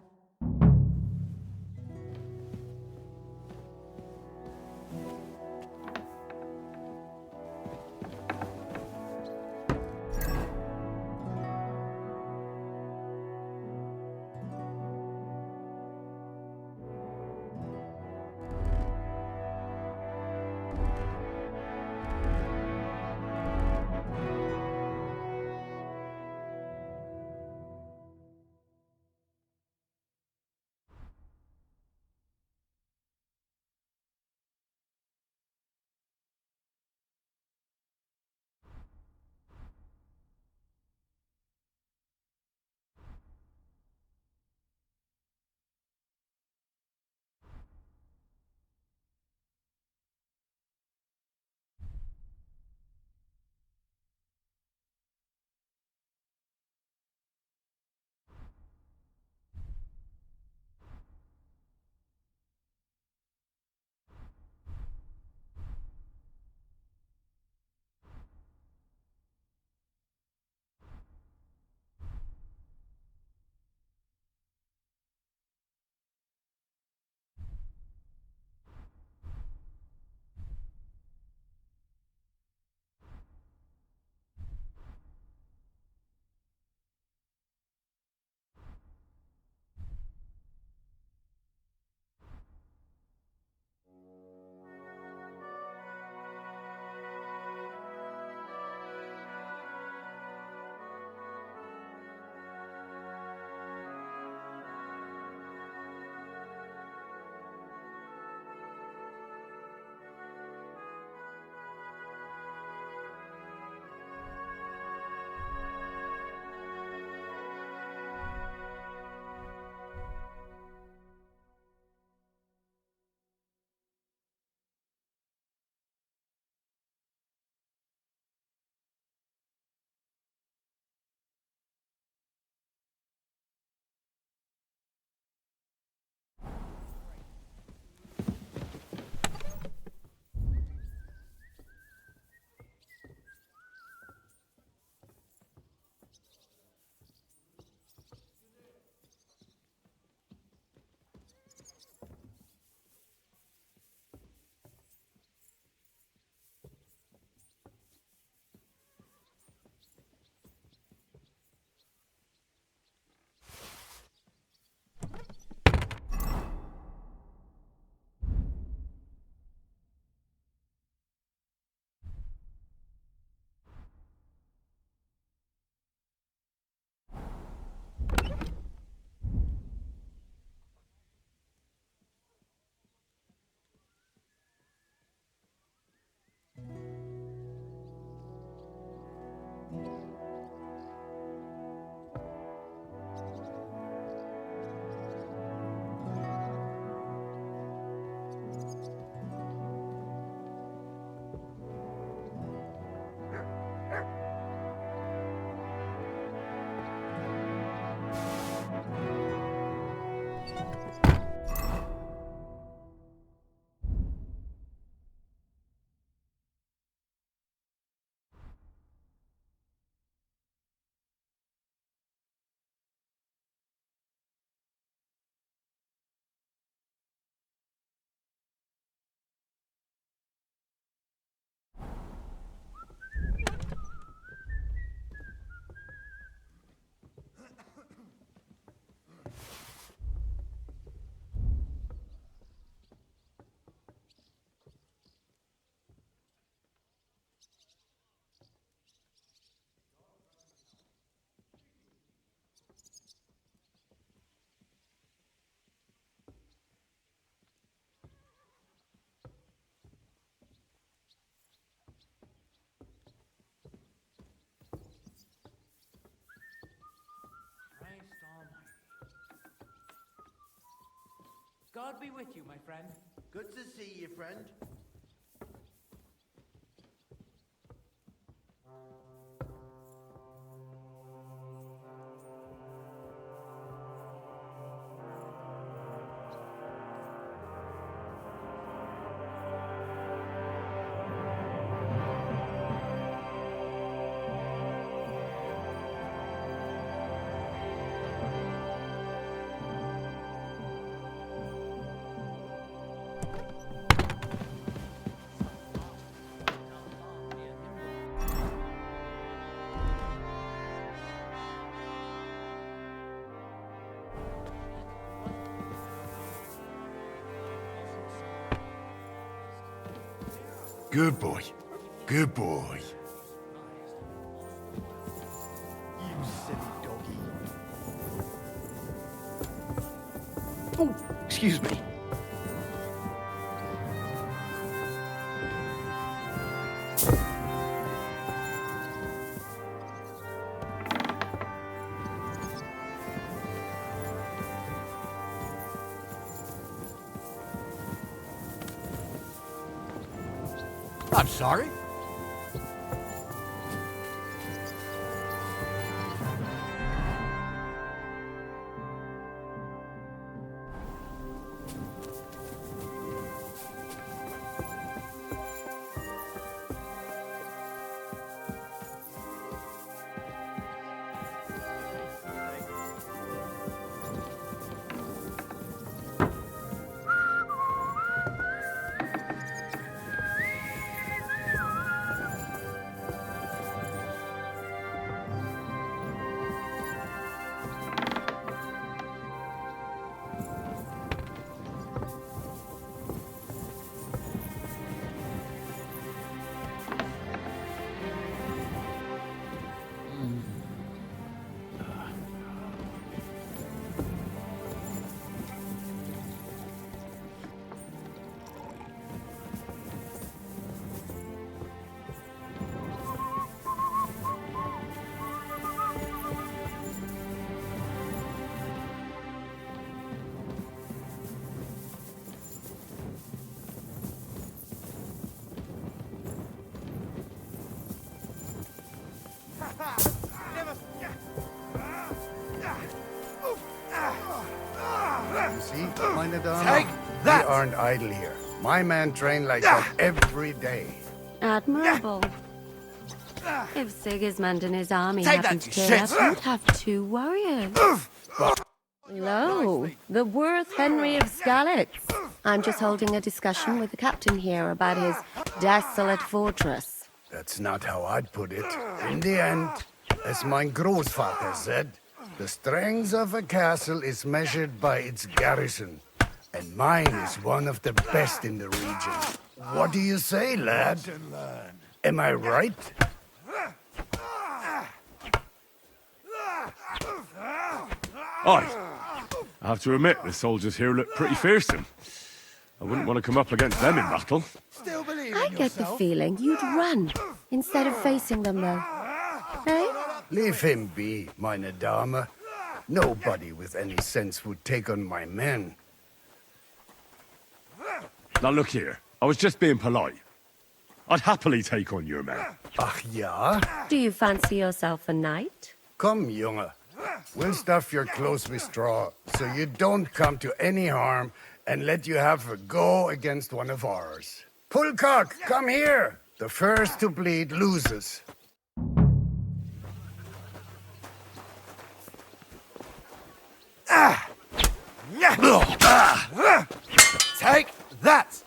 God be with you, my friend. Good to see you, friend. Good boy. Good boy. You silly doggy. Oh, excuse me. I'm sorry. You see, my Nadama? Take that! We aren't idle here. My man trained like that every day. Admirable. If Sigismund and his army Take happened that, to you turn up, shit! you'd have 2 warriors. Lo, the worth Henry of Skalitz. I'm just holding a discussion with the captain here about his desolate fortress. That's not how I'd put it. In the end, as my grandfather said, the strength of a castle is measured by its garrison. And mine is one of the best in the region. What do you say, lad? Am I right? I have to admit, the soldiers here look pretty fearsome. I wouldn't want to come up against them in battle. I get the feeling you'd run instead of facing them, though. Hey? Leave him be, meine Dame. Nobody with any sense would take on my men. Now look here, I was just being polite. I'd happily take on your men. Ach ja? Do you fancy yourself a knight? Come, Junge. We'll stuff your clothes with straw, so you don't come to any harm, and let you have a go against one of ours. Pullcock, come here! The first to bleed loses. Take that!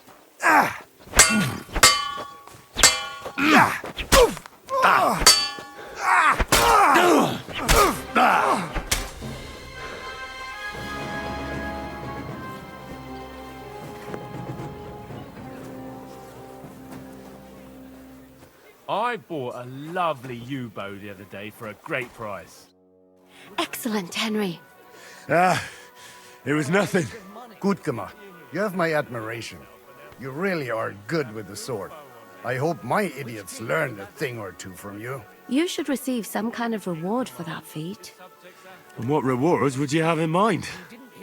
I bought a lovely U-bow the other day for a great price. Excellent, Henry. It was nothing. Gut gemacht. You have my admiration. You really are good with the sword. I hope my idiots learned a thing or two from you. You should receive some kind of reward for that feat. And what rewards would you have in mind?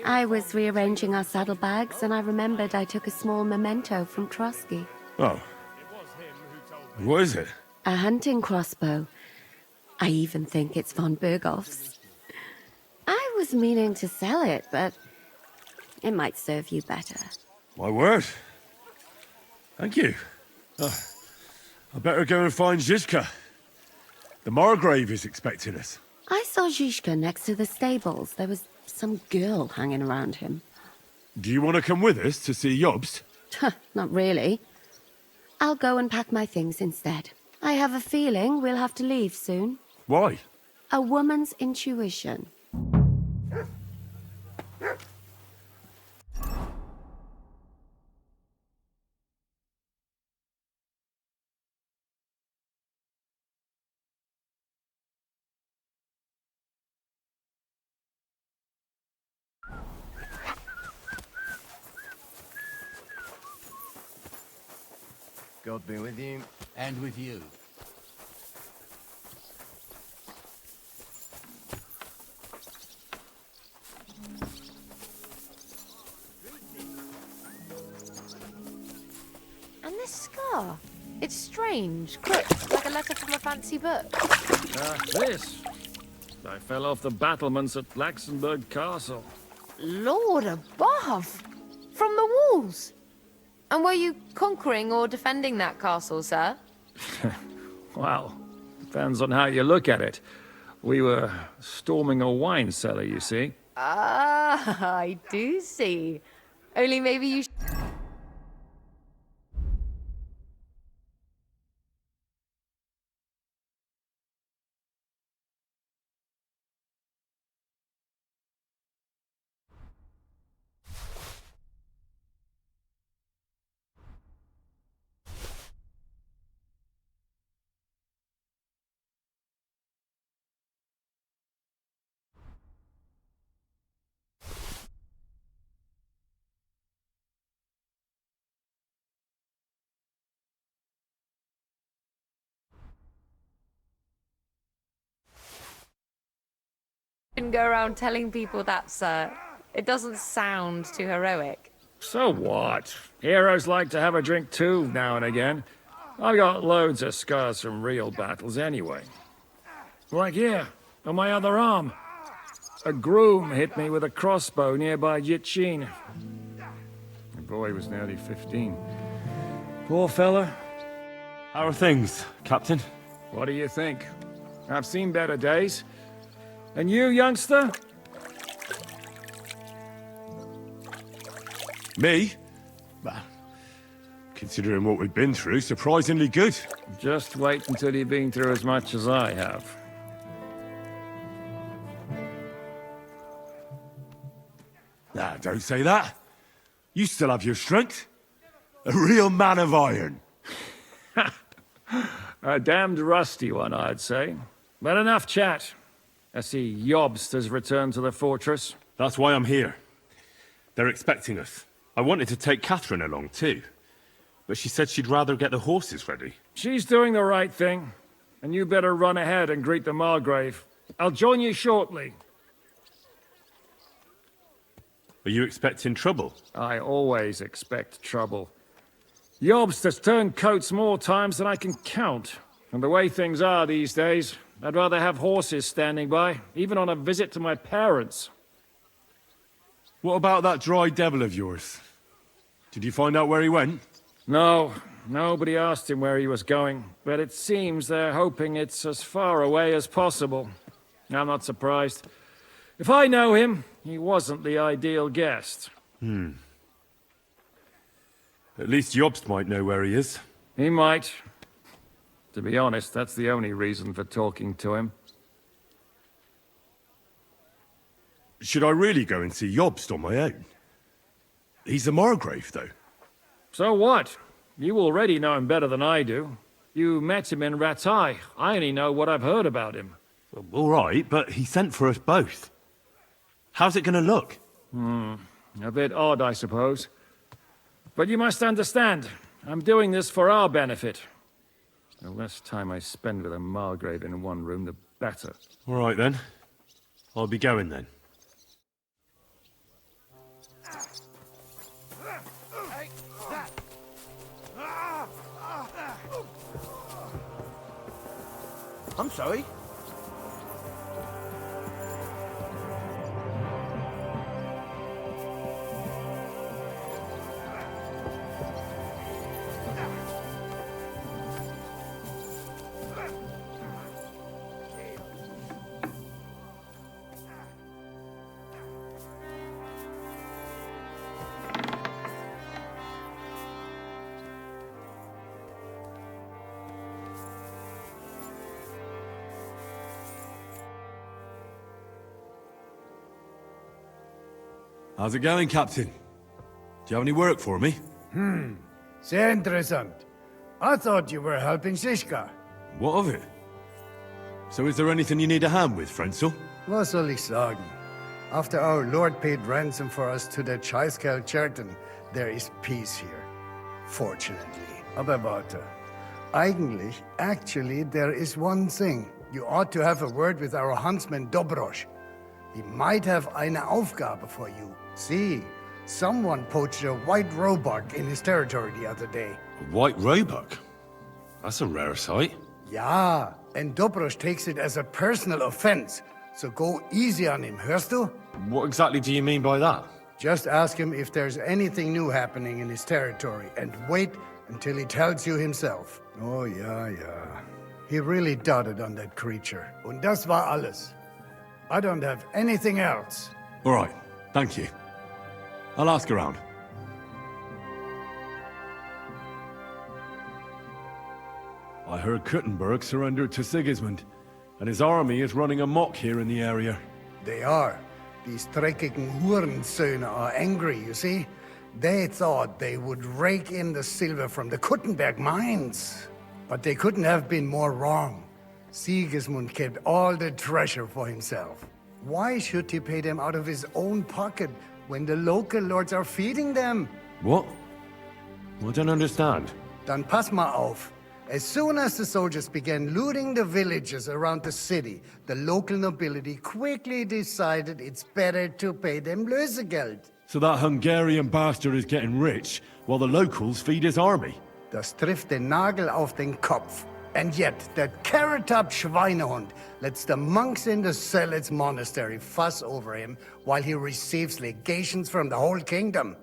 I was rearranging our saddlebags and I remembered I took a small memento from Trotsky. Oh. What is it? A hunting crossbow. I even think it's von Berghoff's. I was meaning to sell it, but it might serve you better. My word. Thank you. I better go and find Zizka. The Margrave is expecting us. I saw Zizka next to the stables. There was some girl hanging around him. Do you want to come with us to see Jobst? Not really. I'll go and pack my things instead. I have a feeling we'll have to leave soon. Why? A woman's intuition. God be with you. And with you. And this scar. It's strange, crypt, like a letter from a fancy book. This. I fell off the battlements at Laxenburg Castle. Lord above! From the walls! And were you conquering or defending that castle, sir? Well, depends on how you look at it. We were storming a wine cellar, you see. Ah, I do see. Only maybe you shouldn't go around telling people that, sir. It doesn't sound too heroic. So what? Heroes like to have a drink too, now and again. I've got loads of scars from real battles anyway. Like here, on my other arm. A groom hit me with a crossbow nearby Yitchin. The boy was nearly 15. Poor fella. How are things, Captain? What do you think? I've seen better days. And you, youngster? Me? Well, considering what we've been through, surprisingly good. Just wait until you've been through as much as I have. Nah, don't say that. You still have your strength. A real man of iron. A damned rusty one, I'd say. But enough chat. I see Jobst has returned to the fortress. That's why I'm here. They're expecting us. I wanted to take Catherine along too, but she said she'd rather get the horses ready. She's doing the right thing, and you better run ahead and greet the Margrave. I'll join you shortly. Are you expecting trouble? I always expect trouble. Jobst has turned coats more times than I can count. And the way things are these days, I'd rather have horses standing by, even on a visit to my parents. What about that dry devil of yours? Did you find out where he went? No, nobody asked him where he was going, but it seems they're hoping it's as far away as possible. I'm not surprised. If I know him, he wasn't the ideal guest. At least Jobst might know where he is. He might. To be honest, that's the only reason for talking to him. Should I really go and see Jobst on my own? He's a Margrave, though. So what? You already know him better than I do. You met him in Ratai. I only know what I've heard about him. Well, all right, but he sent for us both. How's it gonna look? A bit odd, I suppose. But you must understand, I'm doing this for our benefit. The less time I spend with a Margrave in one room, the better. All right, then. I'll be going, then. I'm sorry. How's it going, Captain? Do you have any work for me? Sehr interessant. I thought you were helping Siska. What of it? So is there anything you need a hand with, Frenzel? Was soll ich sagen? After our Lord paid ransom for us to the Chaiskel Cherton, there is peace here. Fortunately. Aber warte. Actually, there is one thing. You ought to have a word with our huntsman Dobrosch. He might have eine Aufgabe for you. See, someone poached a white roebuck in his territory the other day. A white roebuck? That's a rare sight. Ja, and Dobrosch takes it as a personal offense. So go easy on him, hörst du? What exactly do you mean by that? Just ask him if there's anything new happening in his territory, and wait until he tells you himself. Oh, yeah. He really doted on that creature. Und das war alles. I don't have anything else. All right, thank you. I'll ask around. I heard Kuttenberg surrendered to Sigismund, and his army is running amok here in the area. They are. These dreckigen Hurensöhne are angry, you see? They thought they would rake in the silver from the Kuttenberg mines. But they couldn't have been more wrong. Sigismund kept all the treasure for himself. Why should he pay them out of his own pocket when the local lords are feeding them? What? I don't understand. Dann pass mal auf. As soon as the soldiers began looting the villages around the city, the local nobility quickly decided it's better to pay them Lösegeld. So that Hungarian bastard is getting rich, while the locals feed his army? Das trifft den Nagel auf den Kopf. And yet, that carrot-top Schweinehund lets the monks in the Zealots monastery fuss over him while he receives legations from the whole kingdom.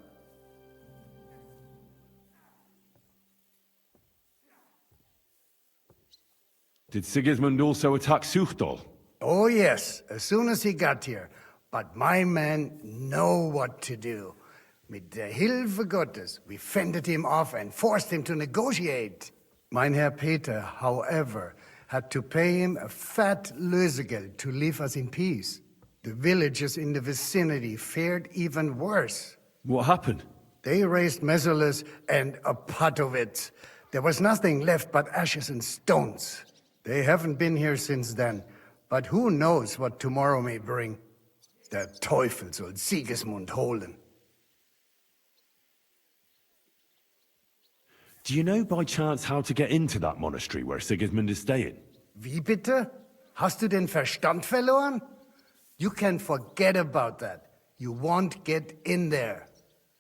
Did Sigismund also attack Suchdol? Oh yes, as soon as he got here. But my men know what to do. Mit der Hilfe Gottes, we fended him off and forced him to negotiate. Mein Herr Peter, however, had to pay him a fat Lösegeld to leave us in peace. The villagers in the vicinity fared even worse. What happened? They raised Mesolis and Opatowitz. There was nothing left but ashes and stones. They haven't been here since then, but who knows what tomorrow may bring. Der Teufel soll Sigismund holen. Do you know by chance how to get into that monastery where Sigismund is staying? Wie bitte? Hast du den Verstand verloren? You can forget about that. You won't get in there.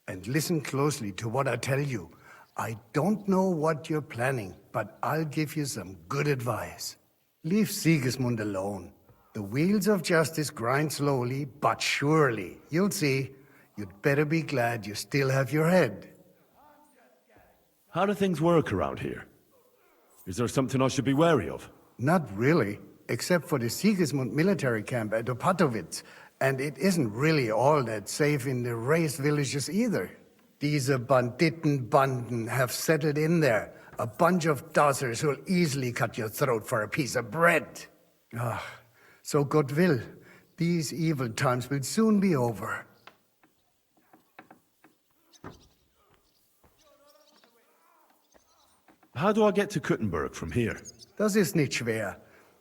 And listen closely to what I tell you. I don't know what you're planning, but I'll give you some good advice. Leave Sigismund alone. The wheels of justice grind slowly, but surely. You'll see. You'd better be glad you still have your head. How do things work around here? Is there something I should be wary of? Not really, except for the Sigismund military camp at Opatowitz. And it isn't really all that safe in the raised villages either. Diese Banditenbanden have settled in there. A bunch of dossers who'll easily cut your throat for a piece of bread. So God will, these evil times will soon be over. How do I get to Kuttenberg from here? Das ist nicht schwer.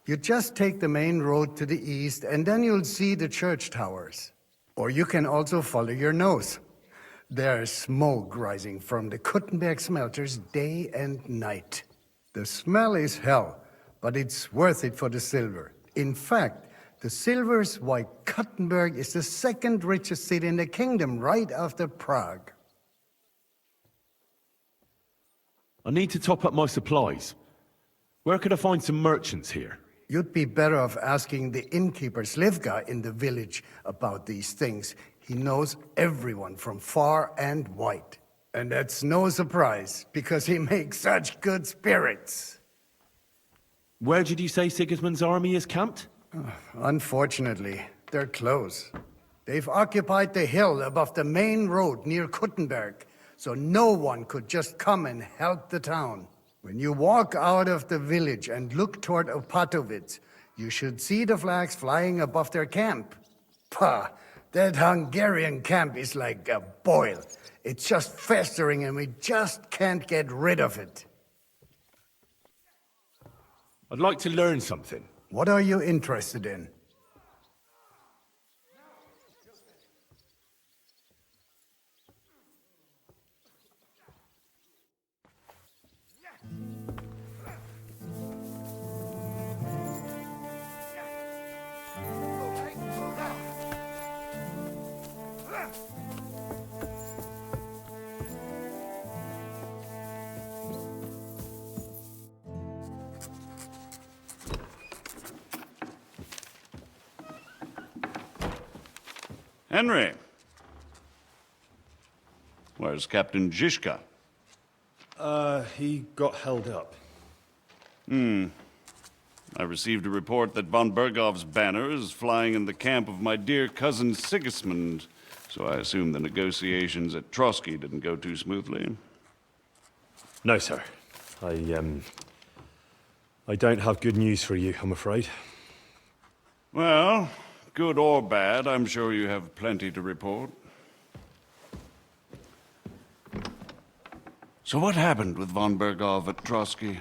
You just take the main road to the east, and then you'll see the church towers. Or you can also follow your nose. There's smoke rising from the Kuttenberg smelters day and night. The smell is hell, but it's worth it for the silver. In fact, The silver's why Kuttenberg is the second richest city in the kingdom, right after Prague. I need to top up my supplies. Where could I find some merchants here? You'd be better off asking the innkeeper Slivka in the village about these things. He knows everyone from far and wide. And that's no surprise, because he makes such good spirits. Where did you say Sigismund's army is camped? Unfortunately, they're close. They've occupied the hill above the main road near Kuttenberg, so no one could just come and help the town. When you walk out of the village and look toward Opatovitz, you should see the flags flying above their camp. Pah, that Hungarian camp is like a boil. It's just festering and we just can't get rid of it. I'd like to learn something. What are you interested in? Henry. Where's Captain Zizka? He got held up. I received a report that von Bergov's banner is flying in the camp of my dear cousin Sigismund, so I assume the negotiations at Trotsky didn't go too smoothly. No, sir. I don't have good news for you, I'm afraid. Well, good or bad, I'm sure you have plenty to report. So what happened with von Bergov at Trotsky?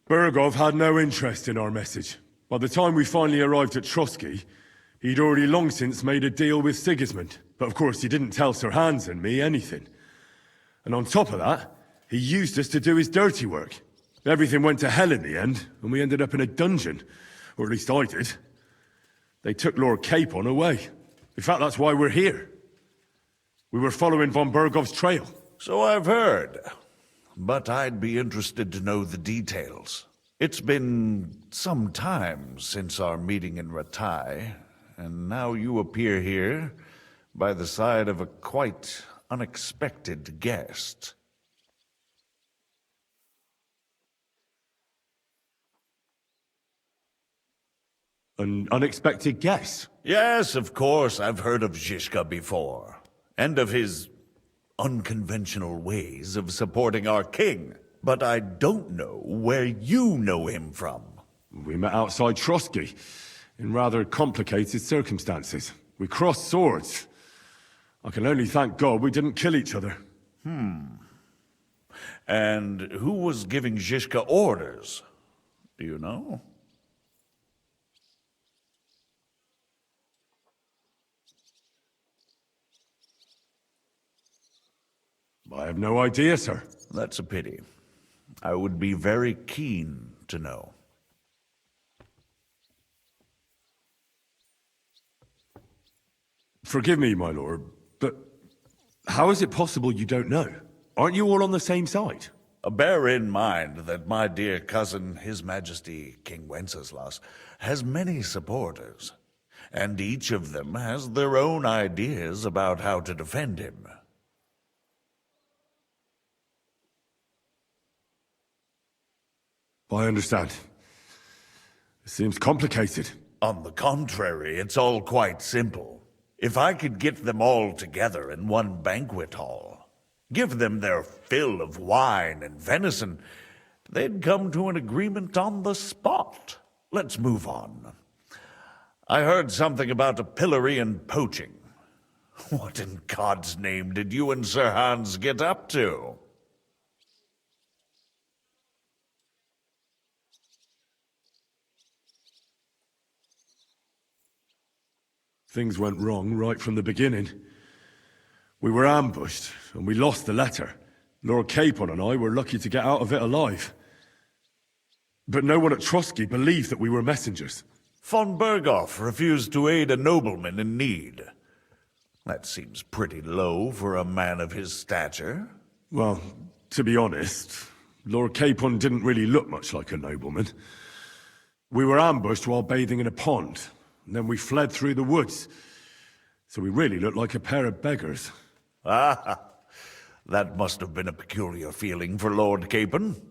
Bergov had no interest in our message. By the time we finally arrived at Trotsky, he'd already long since made a deal with Sigismund. But of course he didn't tell Sir Hans and me anything. And on top of that, he used us to do his dirty work. Everything went to hell in the end, and we ended up in a dungeon. Or at least I did. They took Lord Capon away. In fact, that's why we're here. We were following von Bergov's trail. So I've heard. But I'd be interested to know the details. It's been some time since our meeting in Ratai, and now you appear here by the side of a quite unexpected guest. An unexpected guess? Yes, of course, I've heard of Zizka before, and of his unconventional ways of supporting our king. But I don't know where you know him from. We met outside Trotsky, in rather complicated circumstances. We crossed swords. I can only thank God we didn't kill each other. And who was giving Zizka orders? Do you know? I have no idea, sir. That's a pity. I would be very keen to know. Forgive me, my lord, but how is it possible you don't know? Aren't you all on the same side? Bear in mind that my dear cousin, His Majesty King Wenceslas, has many supporters, and each of them has their own ideas about how to defend him. I understand. It seems complicated. On the contrary, it's all quite simple. If I could get them all together in one banquet hall, give them their fill of wine and venison, they'd come to an agreement on the spot. Let's move on. I heard something about a pillory and poaching. What in God's name did you and Sir Hans get up to? Things went wrong right from the beginning. We were ambushed, and we lost the letter. Lord Capon and I were lucky to get out of it alive. But no one at Trotsky believed that we were messengers. Von Berghoff refused to aid a nobleman in need. That seems pretty low for a man of his stature. Well, to be honest, Lord Capon didn't really look much like a nobleman. We were ambushed while bathing in a pond, and then we fled through the woods. So we really looked like a pair of beggars. Ah, that must have been a peculiar feeling for Lord Capon.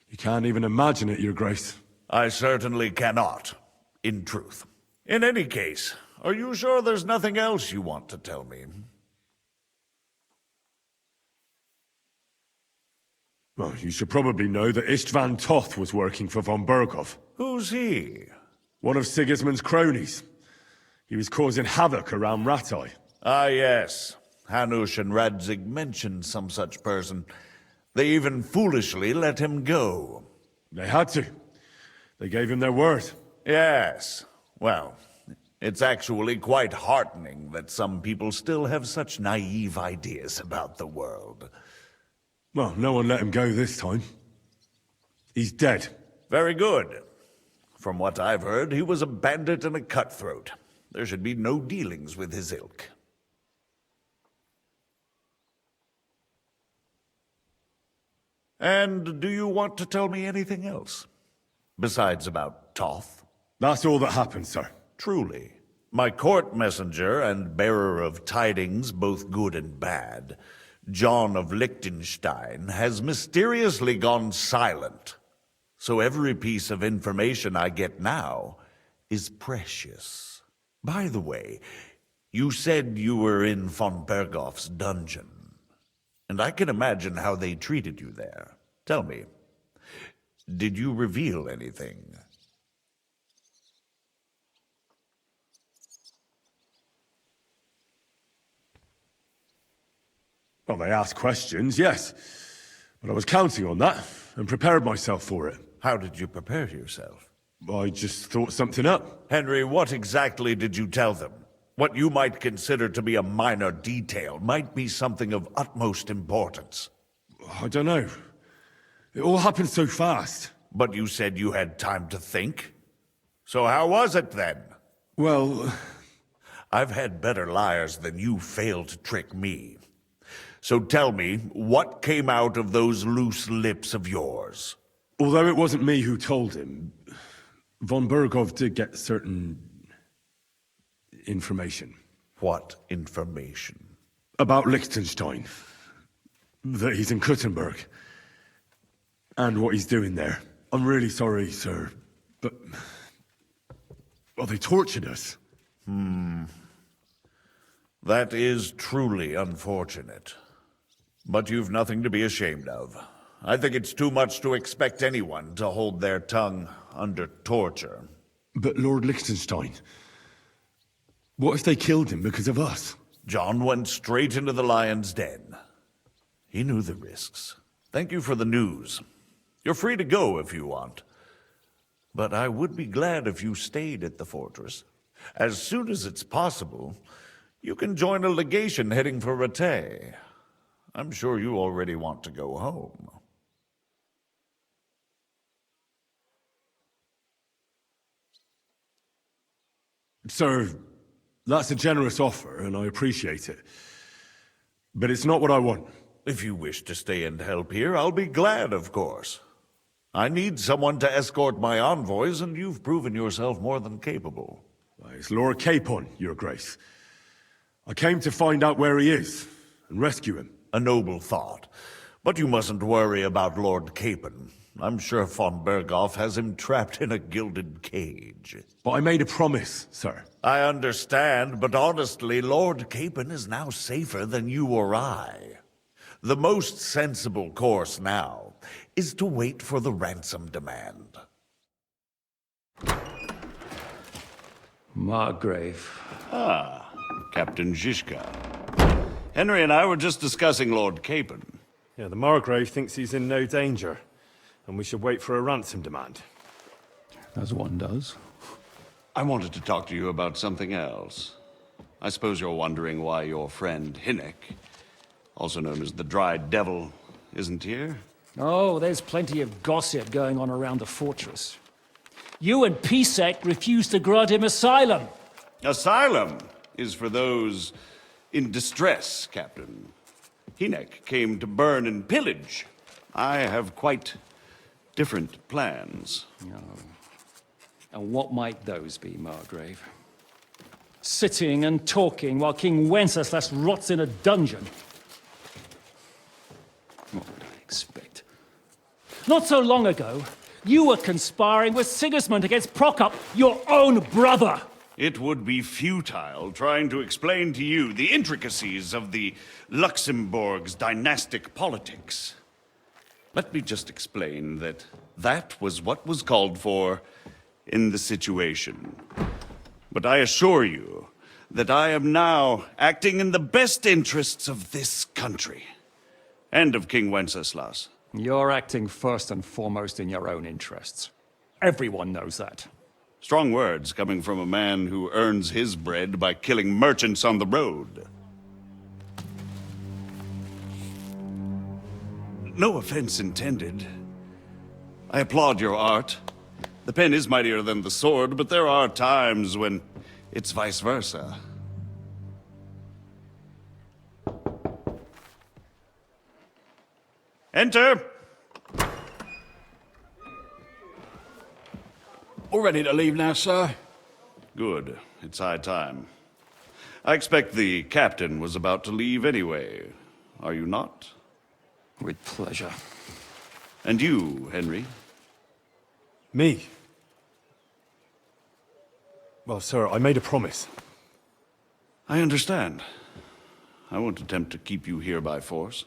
You can't even imagine it, Your Grace. I certainly cannot, in truth. In any case, are you sure there's nothing else you want to tell me? Well, you should probably know that Istvan Toth was working for von Berghoff. Who's he? One of Sigismund's cronies. He was causing havoc around Ratai. Ah, yes. Hanush and Radzig mentioned some such person. They even foolishly let him go. They had to. They gave him their word. Yes. Well, it's actually quite heartening that some people still have such naive ideas about the world. Well, no one let him go this time. He's dead. Very good. From what I've heard, he was a bandit and a cutthroat. There should be no dealings with his ilk. And do you want to tell me anything else? Besides about Toth? That's all that happened, sir. Truly. My court messenger and bearer of tidings, both good and bad, John of Liechtenstein, has mysteriously gone silent. So every piece of information I get now is precious. By the way, you said you were in von Berghoff's dungeon. And I can imagine how they treated you there. Tell me, did you reveal anything? Well, they asked questions, yes. But I was counting on that, and prepared myself for it. How did you prepare yourself? I just thought something up. Henry, what exactly did you tell them? What you might consider to be a minor detail might be something of utmost importance. I don't know. It all happened so fast. But you said you had time to think? So how was it then? Well, I've had better liars than you failed to trick me. So tell me, what came out of those loose lips of yours? Although it wasn't me who told him, von Berghoff did get certain information. What information? About Liechtenstein. That he's in Kuttenberg. And what he's doing there. I'm really sorry, sir, but... well, they tortured us. That is truly unfortunate. But you've nothing to be ashamed of. I think it's too much to expect anyone to hold their tongue under torture. But Lord Liechtenstein... what if they killed him because of us? John went straight into the lion's den. He knew the risks. Thank you for the news. You're free to go if you want. But I would be glad if you stayed at the fortress. As soon as it's possible, you can join a legation heading for Rattay. I'm sure you already want to go home. Sir, that's a generous offer, and I appreciate it. But it's not what I want. If you wish to stay and help here, I'll be glad, of course. I need someone to escort my envoys, and you've proven yourself more than capable. It's Lord Capon, Your Grace. I came to find out where he is, and rescue him. A noble thought. But you mustn't worry about Lord Capon. I'm sure von Berghoff has him trapped in a gilded cage. But I made a promise, sir. I understand, but honestly, Lord Capon is now safer than you or I. The most sensible course now is to wait for the ransom demand. Margrave. Ah, Captain Zizka. Henry and I were just discussing Lord Capon. Yeah, the Margrave thinks he's in no danger, and we should wait for a ransom demand. As one does. I wanted to talk to you about something else. I suppose you're wondering why your friend Hinnek, also known as the Dried Devil, isn't here? Oh, there's plenty of gossip going on around the fortress. You and Pisek refused to grant him asylum. Asylum is for those in distress, Captain. Hinnek came to burn and pillage. I have quite different plans. Oh. And what might those be, Margrave? Sitting and talking while King Wenceslas rots in a dungeon. What would I expect? Not so long ago, you were conspiring with Sigismund against Prokop, your own brother! It would be futile trying to explain to you the intricacies of the Luxembourg's dynastic politics. Let me just explain that that was what was called for in the situation. But I assure you that I am now acting in the best interests of this country and of King Wenceslas. You're acting first and foremost in your own interests. Everyone knows that. Strong words coming from a man who earns his bread by killing merchants on the road. No offense intended. I applaud your art. The pen is mightier than the sword, but there are times when it's vice versa. Enter! All ready to leave now, sir? Good. It's high time. I expect the captain was about to leave anyway. Are you not? With pleasure. And you, Henry? Me? Well, sir, I made a promise. I understand. I won't attempt to keep you here by force.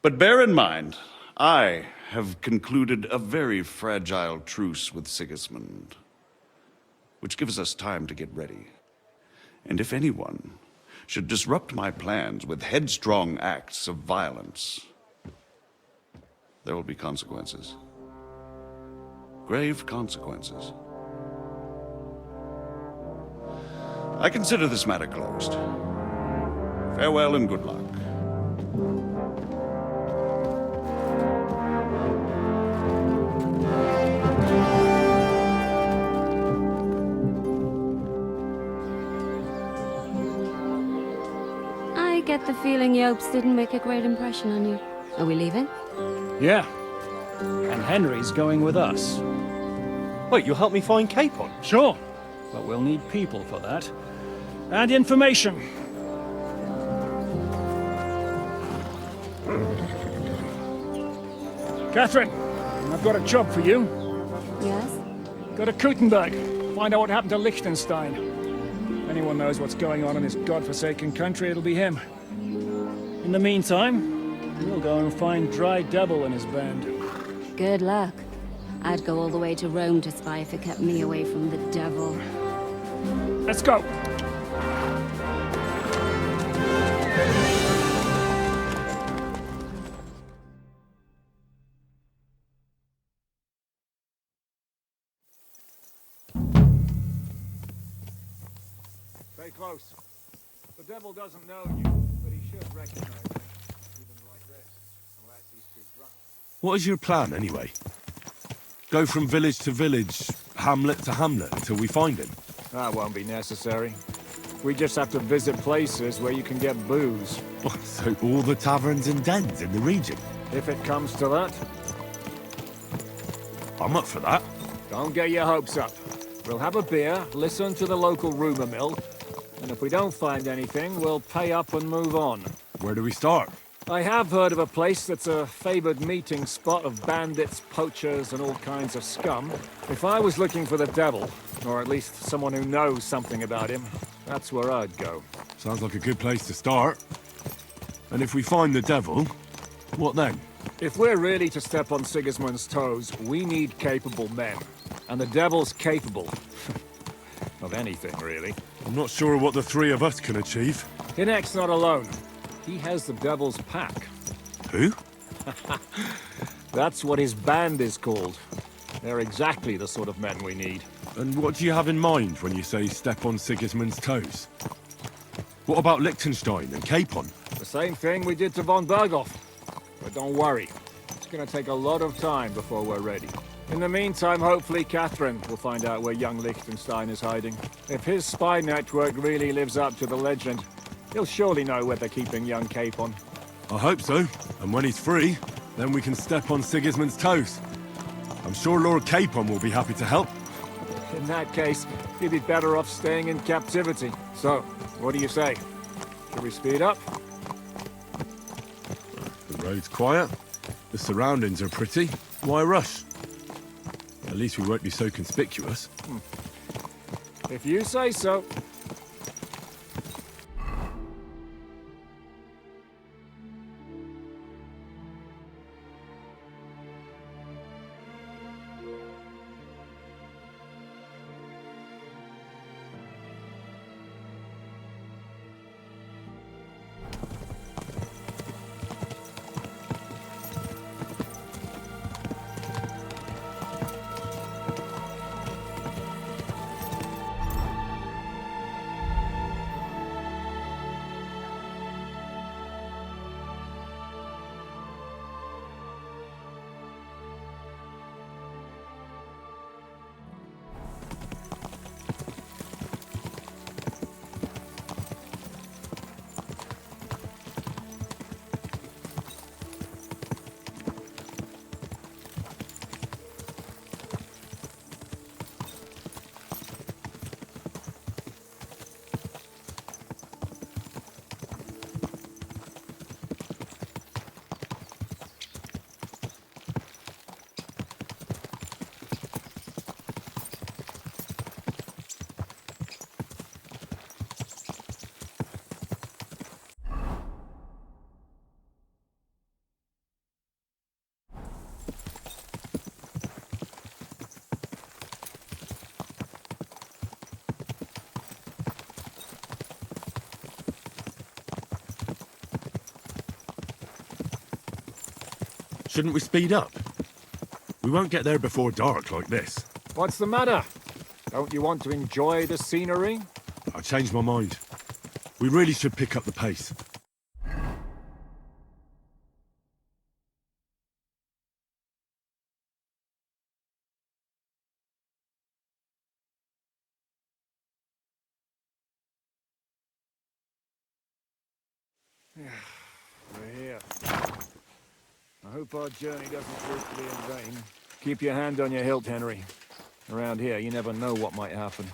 But bear in mind, I have concluded a very fragile truce with Sigismund, which gives us time to get ready. And if anyone should disrupt my plans with headstrong acts of violence, there will be consequences. Grave consequences. I consider this matter closed. Farewell and good luck. I get the feeling Yopes didn't make a great impression on you. Are we leaving? Yeah. And Henry's going with us. Wait, you'll help me find Capon? Sure. But we'll need people for that. And information. Catherine, I've got a job for you. Yes? Go to Kuttenberg. Find out what happened to Liechtenstein. If anyone knows what's going on in this godforsaken country, it'll be him. In the meantime, we'll go and find Dry Devil and his band. Good luck. I'd go all the way to Rome to spy if it kept me away from the devil. Let's go! Stay close. The devil doesn't know you, but he should recognize you, even like this, unless he's too drunk. What is your plan, anyway? Go from village to village, hamlet to hamlet, until we find him? That won't be necessary. We just have to visit places where you can get booze. So all the taverns and dens in the region? If it comes to that. I'm up for that. Don't get your hopes up. We'll have a beer, listen to the local rumor mill, and if we don't find anything, we'll pay up and move on. Where do we start? I have heard of a place that's a favored meeting spot of bandits, poachers, and all kinds of scum. If I was looking for the devil, or at least someone who knows something about him, that's where I'd go. Sounds like a good place to start. And if we find the devil, what then? If we're really to step on Sigismund's toes, we need capable men. And the devil's capable. Of anything, really. I'm not sure what the three of us can achieve. Hinnek's not alone. He has the devil's pack. Who? That's what his band is called. They're exactly the sort of men we need. And what do you have in mind when you say step on Sigismund's toes? What about Liechtenstein and Capon? The same thing we did to von Berghoff. But don't worry, it's gonna take a lot of time before we're ready. In the meantime, hopefully Catherine will find out where young Liechtenstein is hiding. If his spy network really lives up to the legend, he'll surely know where they're keeping young Capon. I hope so. And when he's free, then we can step on Sigismund's toes. I'm sure Lord Capon will be happy to help. In that case, he'd be better off staying in captivity. So, what do you say? Should we speed up? The road's quiet. The surroundings are pretty. Why rush? At least we won't be so conspicuous. If you say so. Shouldn't we speed up? We won't get there before dark like this. What's the matter? Don't you want to enjoy the scenery? I changed my mind. We really should pick up the pace. We're here. I hope our journey doesn't prove to be in vain. Keep your hand on your hilt, Henry. Around here, you never know what might happen.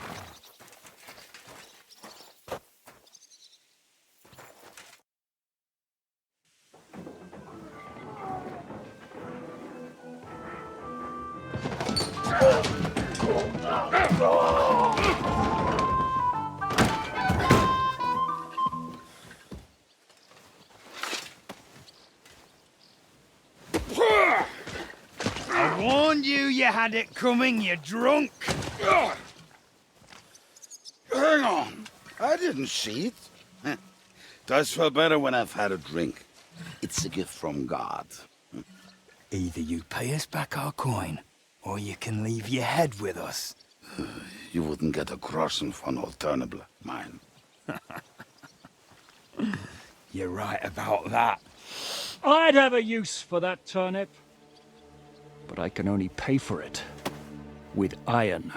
I warned you you had it coming, you drunk! Hang on. I didn't see it. Does feel better when I've had a drink. It's a gift from God. Either you pay us back our coin, or you can leave your head with us. You wouldn't get a groschen von Alternable, mine. You're right about that. I'd have a use for that turnip. But I can only pay for it with iron.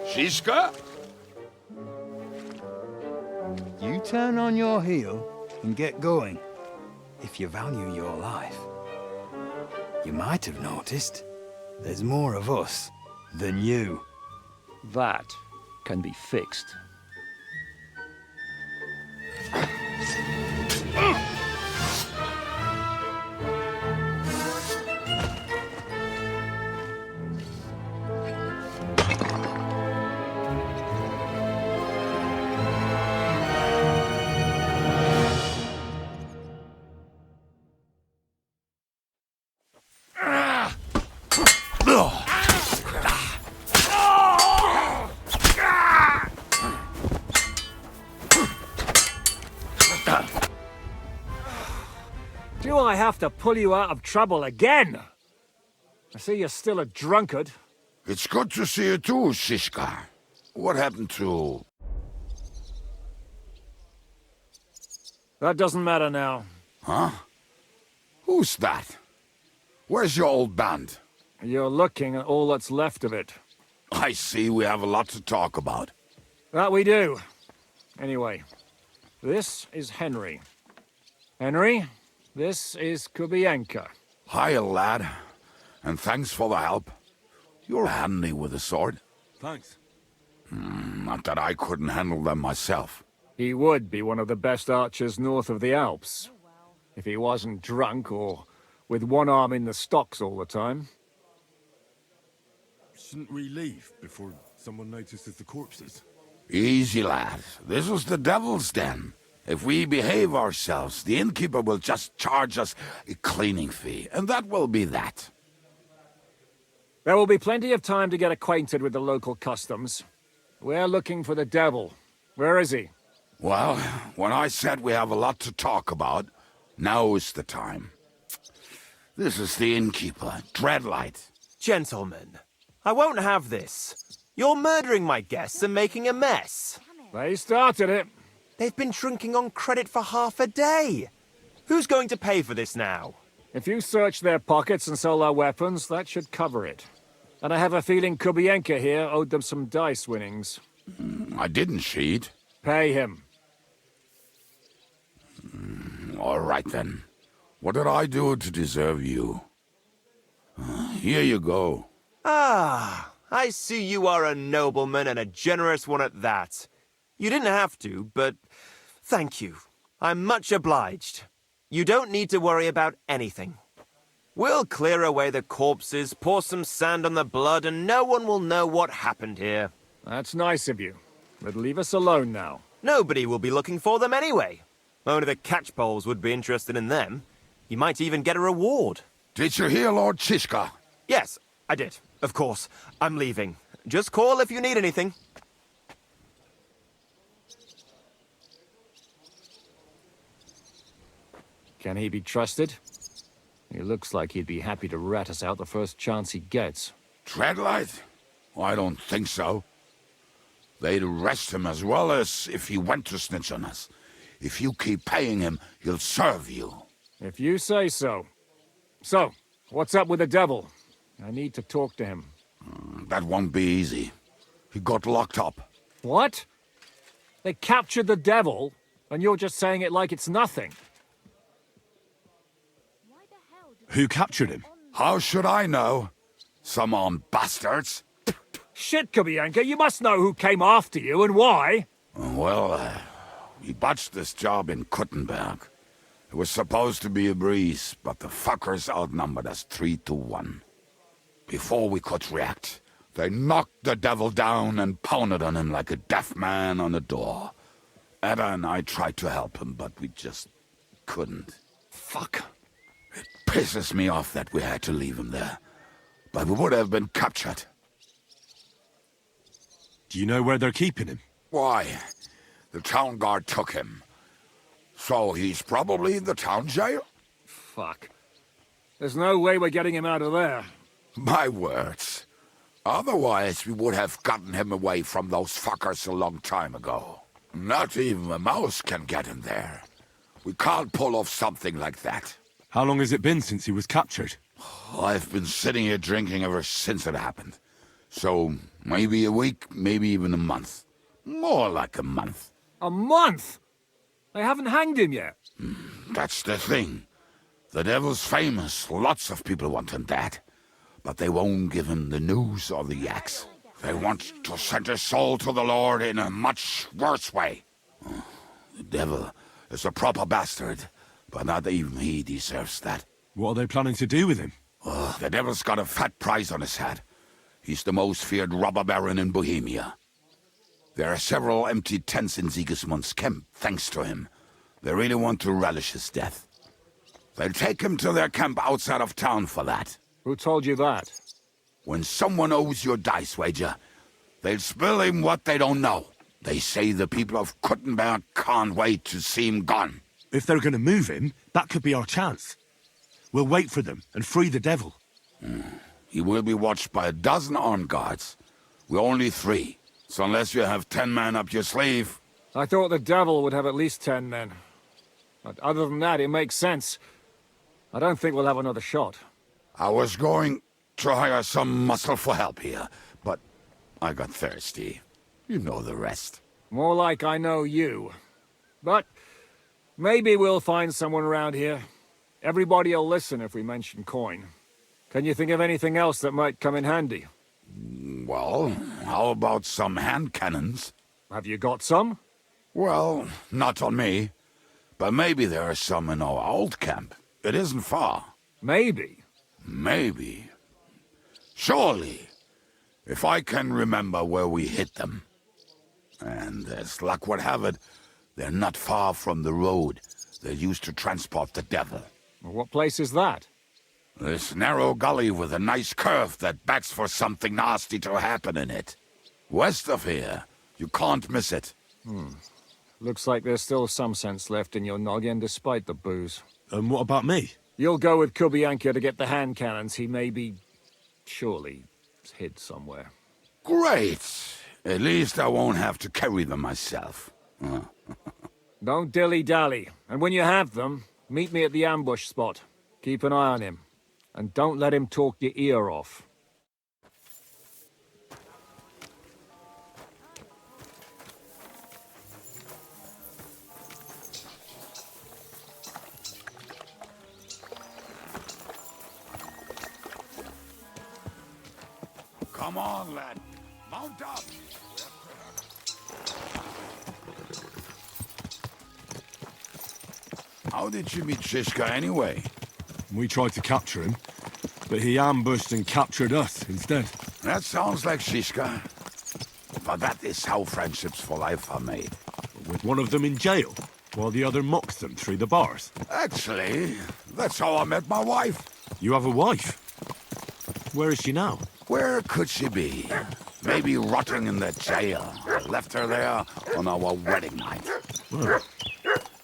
Shiska? You turn on your heel and get going, if you value your life. You might have noticed, there's more of us than you. That can be fixed. Do I have to pull you out of trouble again? I see you're still a drunkard. It's good to see you too, Shishka. What happened to... That doesn't matter now. Huh? Who's that? Where's your old band? You're looking at all that's left of it. I see we have a lot to talk about. That we do. Anyway, this is Henry. Henry, this is Kubienka. Hiya, lad. And thanks for the help. You're handy with a sword. Thanks. Not that I couldn't handle them myself. He would be one of the best archers north of the Alps. If he wasn't drunk or with one arm in the stocks all the time. Shouldn't we leave before someone notices the corpses? Easy, lad. This was the devil's den. If we behave ourselves, the innkeeper will just charge us a cleaning fee, and that will be that. There will be plenty of time to get acquainted with the local customs. We're looking for the devil. Where is he? Well, when I said we have a lot to talk about, now is the time. This is the innkeeper, Dreadlight. Gentlemen, I won't have this. You're murdering my guests and making a mess. They started it. They've been drinking on credit for half a day. Who's going to pay for this now? If you search their pockets and sell their weapons, that should cover it. And I have a feeling Kubienka here owed them some dice winnings. I didn't cheat. Pay him. All right, then. What did I do to deserve you? Here you go. Ah, I see you are a nobleman and a generous one at that. You didn't have to, but thank you. I'm much obliged. You don't need to worry about anything. We'll clear away the corpses, pour some sand on the blood, and no one will know what happened here. That's nice of you. But leave us alone now. Nobody will be looking for them anyway. Only the catchpoles would be interested in them. You might even get a reward. Did you hear Lord Chishka? Yes, I did. Of course. I'm leaving. Just call if you need anything. Can he be trusted? He looks like he'd be happy to rat us out the first chance he gets. Dreadlight? I don't think so. They'd arrest him as well as if he went to snitch on us. If you keep paying him, he'll serve you. If you say so. So, what's up with the devil? I need to talk to him. That won't be easy. He got locked up. What? They captured the devil, and you're just saying it like it's nothing. Who captured him? How should I know? Some armed bastards. Shit, Kubienka, you must know who came after you and why. Well, we botched this job in Kuttenberg. It was supposed to be a breeze, but the fuckers outnumbered us 3-1. Before we could react, they knocked the devil down and pounded on him like a deaf man on a door. Ada and I tried to help him, but we just couldn't. Fuck. It pisses me off that we had to leave him there. But we would have been captured. Do you know where they're keeping him? Why? The town guard took him. So he's probably in the town jail? Fuck. There's no way we're getting him out of there. My words. Otherwise, we would have gotten him away from those fuckers a long time ago. Not even a mouse can get him there. We can't pull off something like that. How long has it been since he was captured? I've been sitting here drinking ever since it happened. So, maybe a week, maybe even a month. More like a month. A month? They haven't hanged him yet. That's the thing. The devil's famous. Lots of people want him dead. But they won't give him the news or the axe. They want to send his soul to the Lord in a much worse way. The devil is a proper bastard, but not even he deserves that. What are they planning to do with him? The devil's got a fat price on his head. He's the most feared robber baron in Bohemia. There are several empty tents in Sigismund's camp, thanks to him. They really want to relish his death. They'll take him to their camp outside of town for that. Who told you that? When someone owes you a dice wager, they'll spill him what they don't know. They say the people of Kuttenberg can't wait to see him gone. If they're going to move him, that could be our chance. We'll wait for them and free the devil. He will be watched by a dozen armed guards. We're only 3. So unless you have 10 men up your sleeve... I thought the devil would have at least 10 men. But other than that, it makes sense. I don't think we'll have another shot. I was going to hire some muscle for help here, but I got thirsty. You know the rest. More like I know you. But maybe we'll find someone around here. Everybody'll listen if we mention coin. Can you think of anything else that might come in handy? Well, how about some hand cannons? Have you got some? Well, not on me. But maybe there are some in our old camp. It isn't far. Maybe? Maybe. Surely. If I can remember where we hid them. And as luck would have it, they're not far from the road they used to transport the devil. What place is that? This narrow gully with a nice curve that backs for something nasty to happen in it. West of here. You can't miss it. Looks like there's still some sense left in your noggin despite the booze. And what about me? You'll go with Kubianka to get the hand cannons. He may be... surely hid somewhere. Great! At least I won't have to carry them myself. Don't dilly-dally. And when you have them, meet me at the ambush spot. Keep an eye on him. And don't let him talk your ear off. Come on, lad. Mount up! How did you meet Shishka anyway? We tried to capture him, but he ambushed and captured us instead. That sounds like Shishka. But that is how friendships for life are made. With one of them in jail, while the other mocks them through the bars. Actually, that's how I met my wife. You have a wife? Where is she now? Where could she be? Maybe rotting in the jail. I left her there on our wedding night. Well,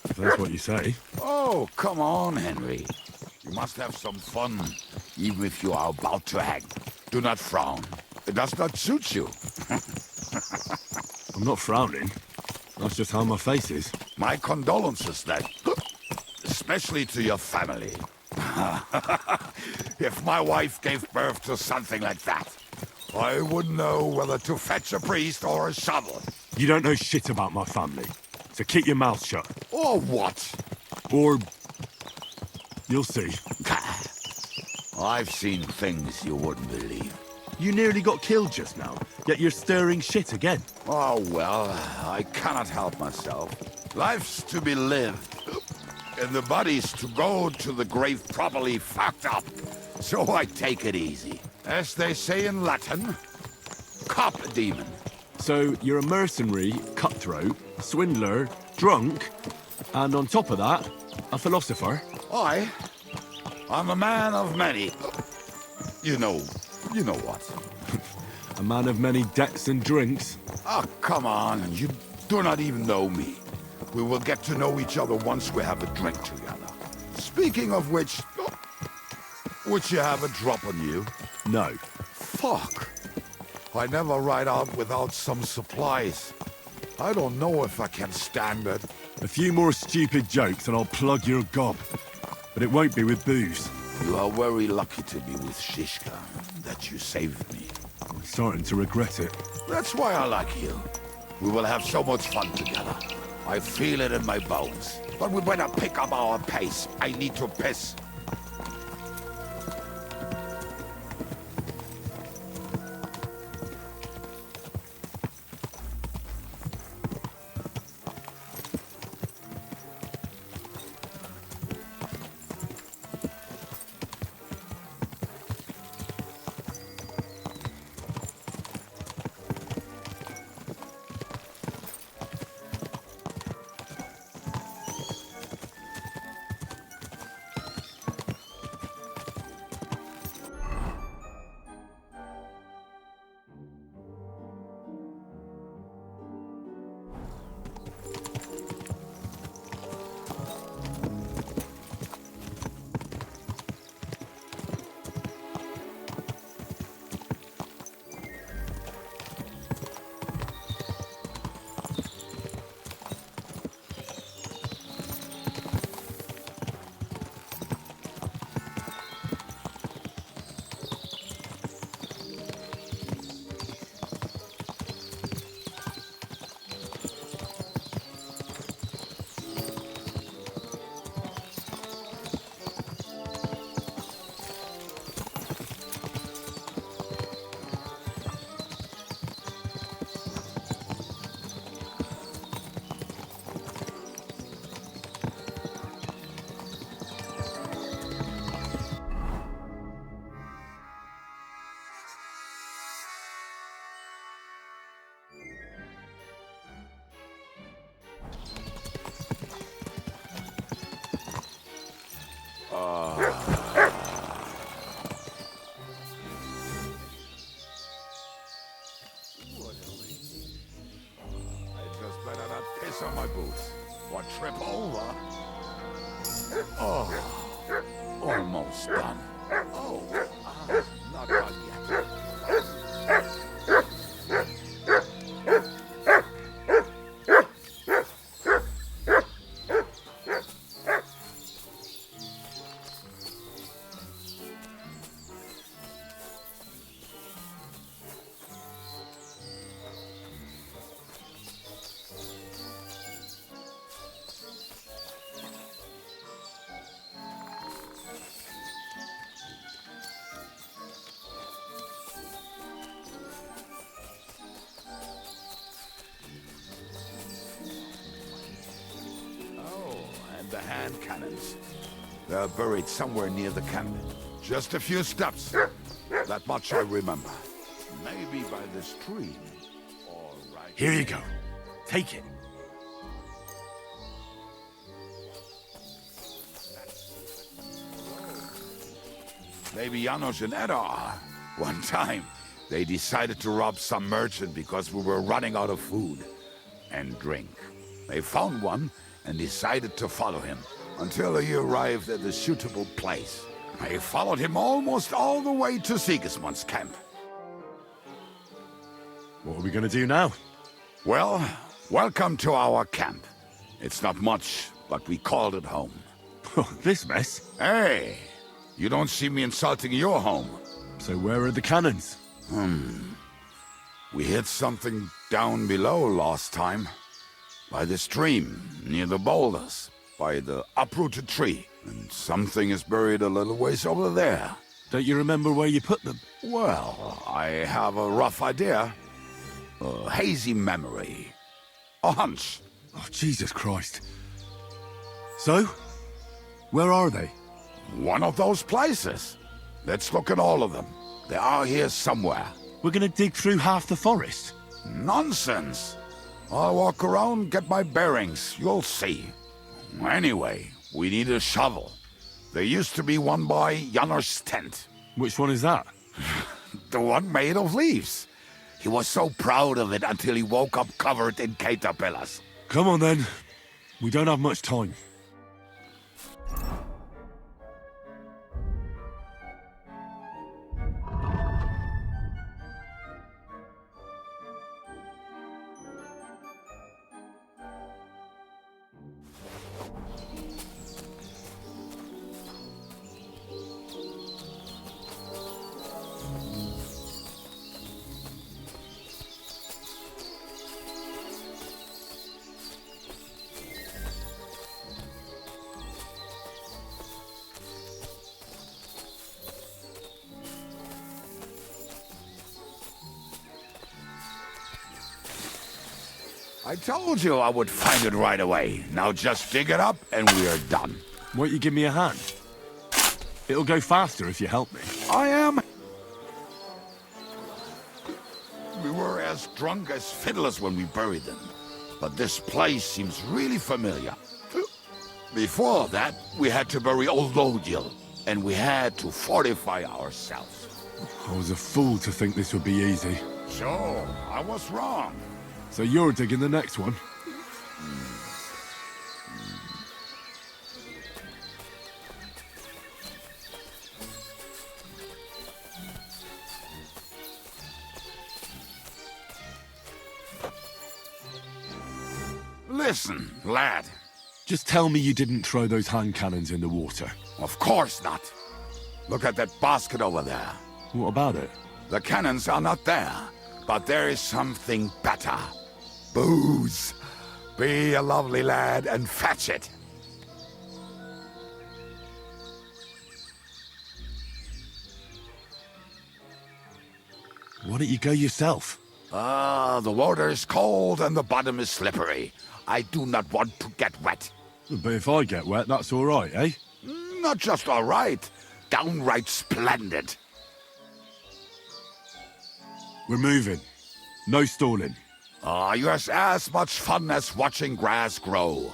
if that's what you say. Oh, come on, Henry. You must have some fun, even if you are about to hang. Do not frown. It does not suit you. I'm not frowning. That's just how my face is. My condolences, then. Especially to your family. If my wife gave birth to something like that, I wouldn't know whether to fetch a priest or a shovel. You don't know shit about my family, so keep your mouth shut. Or what? Or... you'll see. I've seen things you wouldn't believe. You nearly got killed just now, yet you're stirring shit again. Oh, well, I cannot help myself. Life's to be lived, and the body's to go to the grave properly fucked up. So I take it easy. As they say in Latin, cop a demon. So you're a mercenary, cutthroat, swindler, drunk, and on top of that, a philosopher? I'm a man of many... You know what. A man of many debts and drinks. Oh, come on, you do not even know me. We will get to know each other once we have a drink together. Speaking of which... Would you have a drop on you? No. Fuck. I never ride out without some supplies. I don't know if I can stand it. A few more stupid jokes and I'll plug your gob. But it won't be with booze. You are very lucky to be with Shishka, that you saved me. I'm starting to regret it. That's why I like you. We will have so much fun together. I feel it in my bones. But we better pick up our pace. I need to piss. grease on my boots. What, trip over? Oh, almost done. Oh, not done yet. The hand cannons. They're buried somewhere near the camp. Just a few steps. That much I remember. Maybe by the stream. Or right Here you go. Take it. Maybe Janos and Edda are. One time, they decided to rob some merchant because we were running out of food and drink. They found one and decided to follow him until he arrived at a suitable place. I followed him almost all the way to Sigismund's camp. What are we gonna do now? Well, welcome to our camp. It's not much, but we called it home. This mess? Hey, you don't see me insulting your home. So where are the cannons? We hit something down below last time. By the stream, near the boulders, by the uprooted tree. And something is buried a little ways over there. Don't you remember where you put them? Well, I have a rough idea. A hazy memory. A hunch. Oh, Jesus Christ. So? Where are they? One of those places. Let's look at all of them. They are here somewhere. We're gonna dig through half the forest. Nonsense. I'll walk around, get my bearings. You'll see. Anyway, we need a shovel. There used to be one by Janos' tent. Which one is that? The one made of leaves. He was so proud of it until he woke up covered in caterpillars. Come on then. We don't have much time. I told you I would find it right away. Now just dig it up and we are done. Won't you give me a hand? It'll go faster if you help me. I am. We were as drunk as fiddlers when we buried them. But this place seems really familiar. Before that, we had to bury old Lodil, and we had to fortify ourselves. I was a fool to think this would be easy. So, I was wrong. So you're digging the next one? Listen, lad. Just tell me you didn't throw those hand cannons in the water. Of course not. Look at that basket over there. What about it? The cannons are not there, but there is something better. Booze. Be a lovely lad and fetch it. Why don't you go yourself? The water is cold and the bottom is slippery. I do not want to get wet. But if I get wet, that's all right, eh? Not just all right. Downright splendid. We're moving. No stalling. You're as much fun as watching grass grow.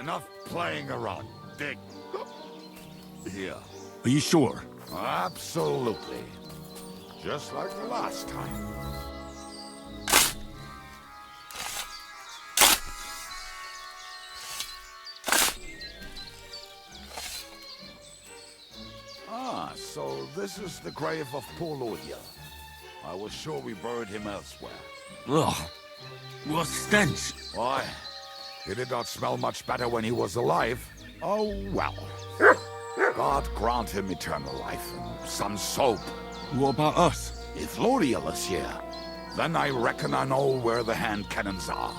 Enough playing around. Dig. Here. Are you sure? Absolutely. Just like the last time. Ah, so this is the grave of poor Lodia. I was sure we buried him elsewhere. Ugh. What stench! Why? He did not smell much better when he was alive. Oh, well. God grant him eternal life and some soap. What about us? If Lodiel is here, then I reckon I know where the hand cannons are.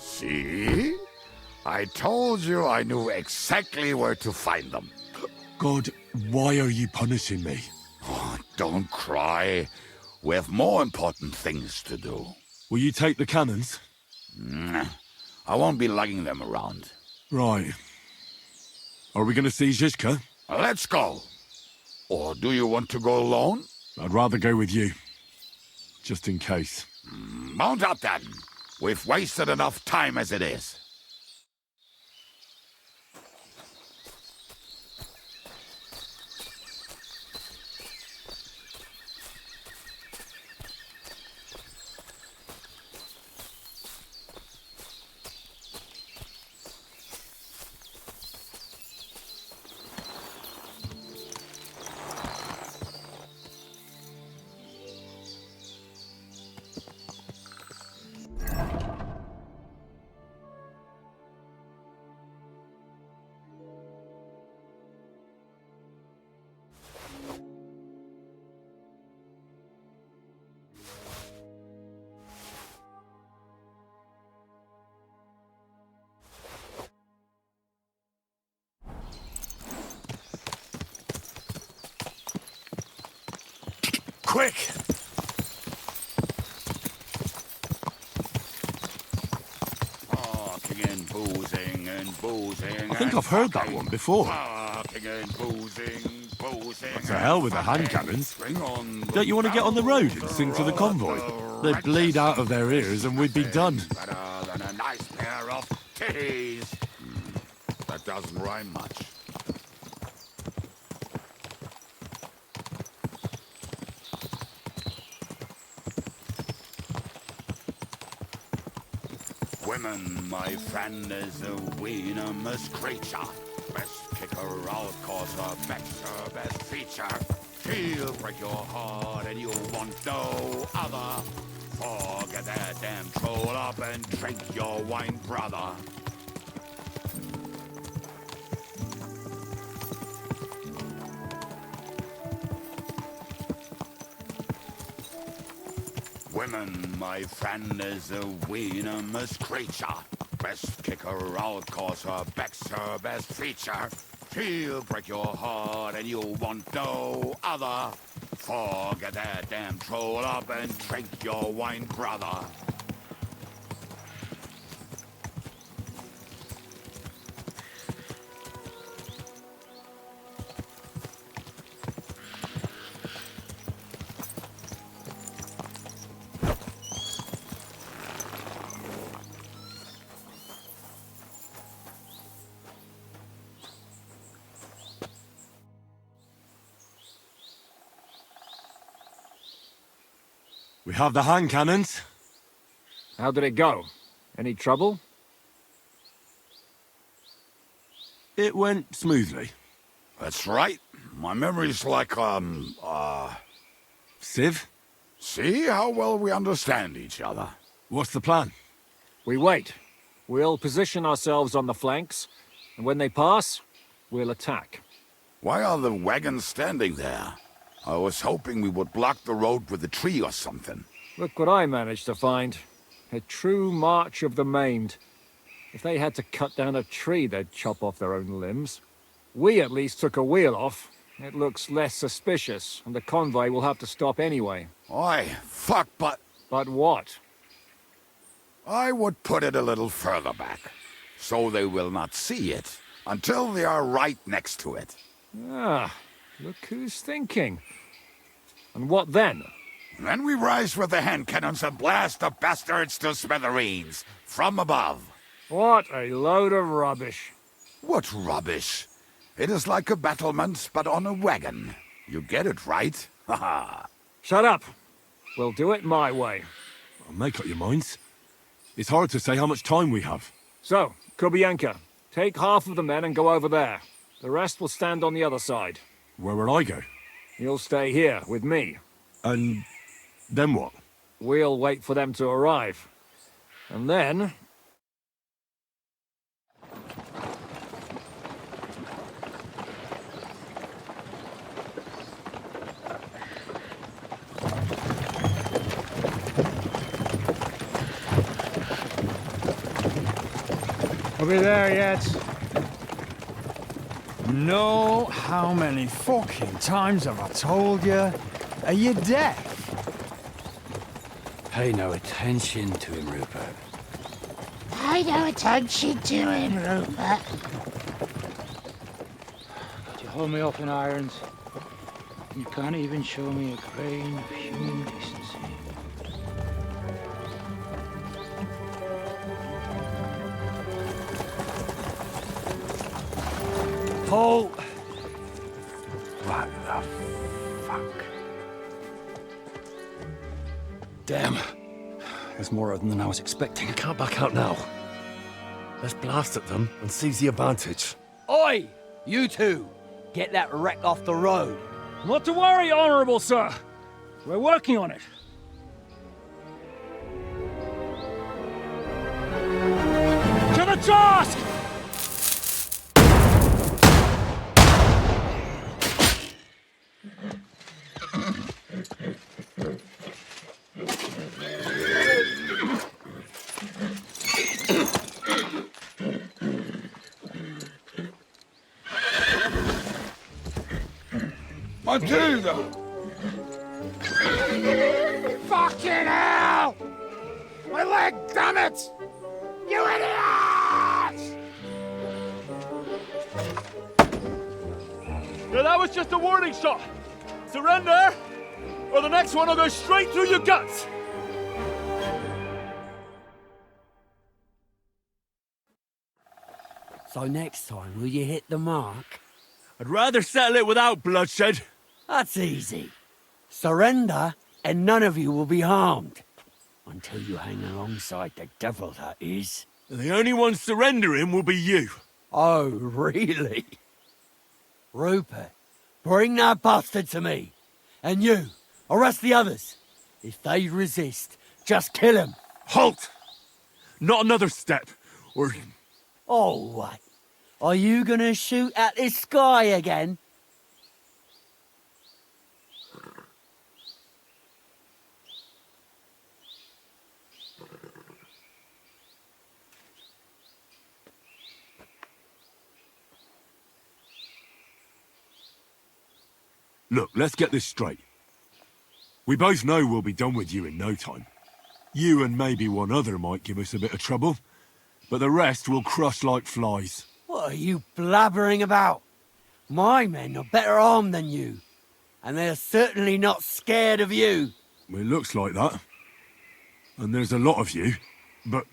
See? I told you I knew exactly where to find them. God, why are you punishing me? Oh, don't cry. We have more important things to do. Will you take the cannons? I won't be lugging them around. Right. Are we going to see Zizka? Let's go. Or do you want to go alone? I'd rather go with you. Just in case. Mount up then. We've wasted enough time as it is. Quick! Parking and boozing and boozing. I think I've heard that one before. Parking and boozing, boozing. To hell with the hand cannons. Bring on. Don't you want to get on the road and sing to the convoy? They'd bleed out of their ears and we'd be done. Better than a nice pair of titties. That doesn't rhyme much. Women, my friend, is a venomous creature. Best kick her out, cause her back's her best feature. She'll break your heart and you'll want no other. Forget that damn troll up and drink your wine, brother. Women, my friend, is a venomous creature. Best kick her out, cause her back's her best feature. She'll break your heart and you'll want no other. Forget that damn troll up and drink your wine, brother. We have the hand cannons. How did it go? Any trouble? It went smoothly. That's right. My memory's like, Civ? See how well we understand each other. What's the plan? We wait. We'll position ourselves on the flanks, and when they pass, we'll attack. Why are the wagons standing there? I was hoping we would block the road with a tree or something. Look what I managed to find. A true march of the maimed. If they had to cut down a tree, they'd chop off their own limbs. We at least took a wheel off. It looks less suspicious, and the convoy will have to stop anyway. Oi, fuck, but... But what? I would put it a little further back, so they will not see it until they are right next to it. Ah, look who's thinking. And what then? Then we rise with the hand cannons and blast the bastards to smithereens, from above. What a load of rubbish. What rubbish? It is like a battlement, but on a wagon. You get it, right? Haha. Shut up. We'll do it my way. Well, make up your minds. It's hard to say how much time we have. So, Kubienka, take half of the men and go over there. The rest will stand on the other side. Where will I go? You'll stay here, with me. And then what? We'll wait for them to arrive. And then... Are we there yet? No, how many fucking times have I told you? Are you deaf? Pay no attention to him, Rupert. Pay no attention to him, Rupert. You hold me up in irons. You can't even show me a grain of human decency. Paul! What the fuck? Damn. There's more of them than I was expecting. We can't back out now. Let's blast at them and seize the advantage. Oi! You two! Get that wreck off the road. Not to worry, Honorable Sir. We're working on it. To the task! Matilda! Fucking hell! My leg, damn it! You idiots! Yeah, that was just a warning shot. Surrender, or the next one will go straight through your guts. So next time, will you hit the mark? I'd rather settle it without bloodshed. That's easy. Surrender, and none of you will be harmed. Until you hang alongside the devil, that is. The only one surrendering will be you. Oh, really? Rupert, bring that bastard to me. And you, arrest the others. If they resist, just kill them. Halt! Not another step, or... Oh, what? Are you gonna shoot at the sky again? Look, let's get this straight. We both know we'll be done with you in no time. You and maybe one other might give us a bit of trouble, but the rest will crush like flies. What are you blabbering about? My men are better armed than you, and they're certainly not scared of you. It looks like that. And there's a lot of you, but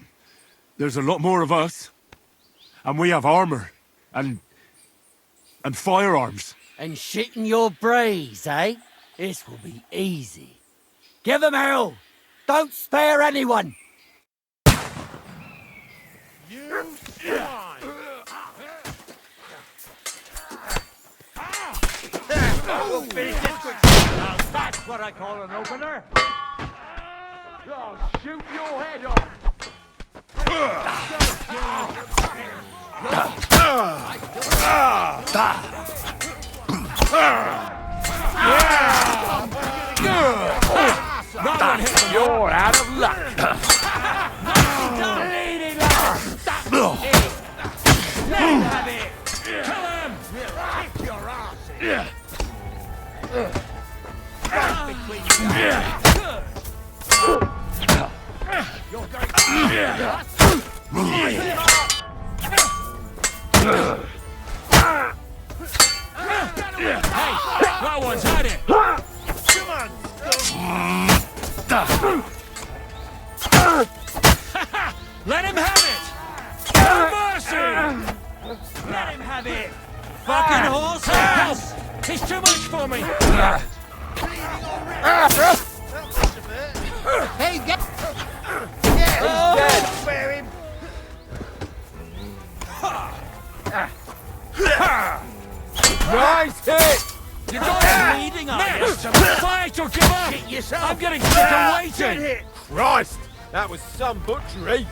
there's a lot more of us. And we have armor, and firearms. And shit in your brains, eh? This will be easy. Give them hell! Don't spare anyone! You swine! We'll finish this quick. Now that's what I call an opener. I'll shoot your head off! You're out of luck! Bleeding like a stuck pig! Let him have it! Kill him! Kick your ass in! Right between you! You're going Hey! No one's had it! Come on! Let him have it! No mercy! Let him have it! Fucking horse! He's too much for me! Hey, get... He's dead! Spare him! Nice hit! You're not bleeding, are you? Fight or give up! Hit yourself! I'm getting sick of waiting! Christ! That was some butchery!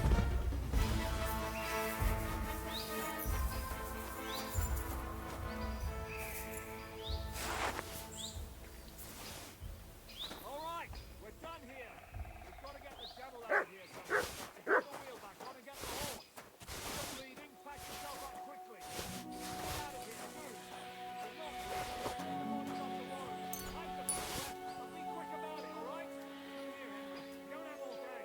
Alright, we're done here. We've got to get the devil out of here somehow. Put the wheel back on and get the horse. You're bleeding, pack yourself up quickly. Get out of here, you. We're not the morning off the road. I'm the but be quick about it, alright? Here, Henry. You don't have all day.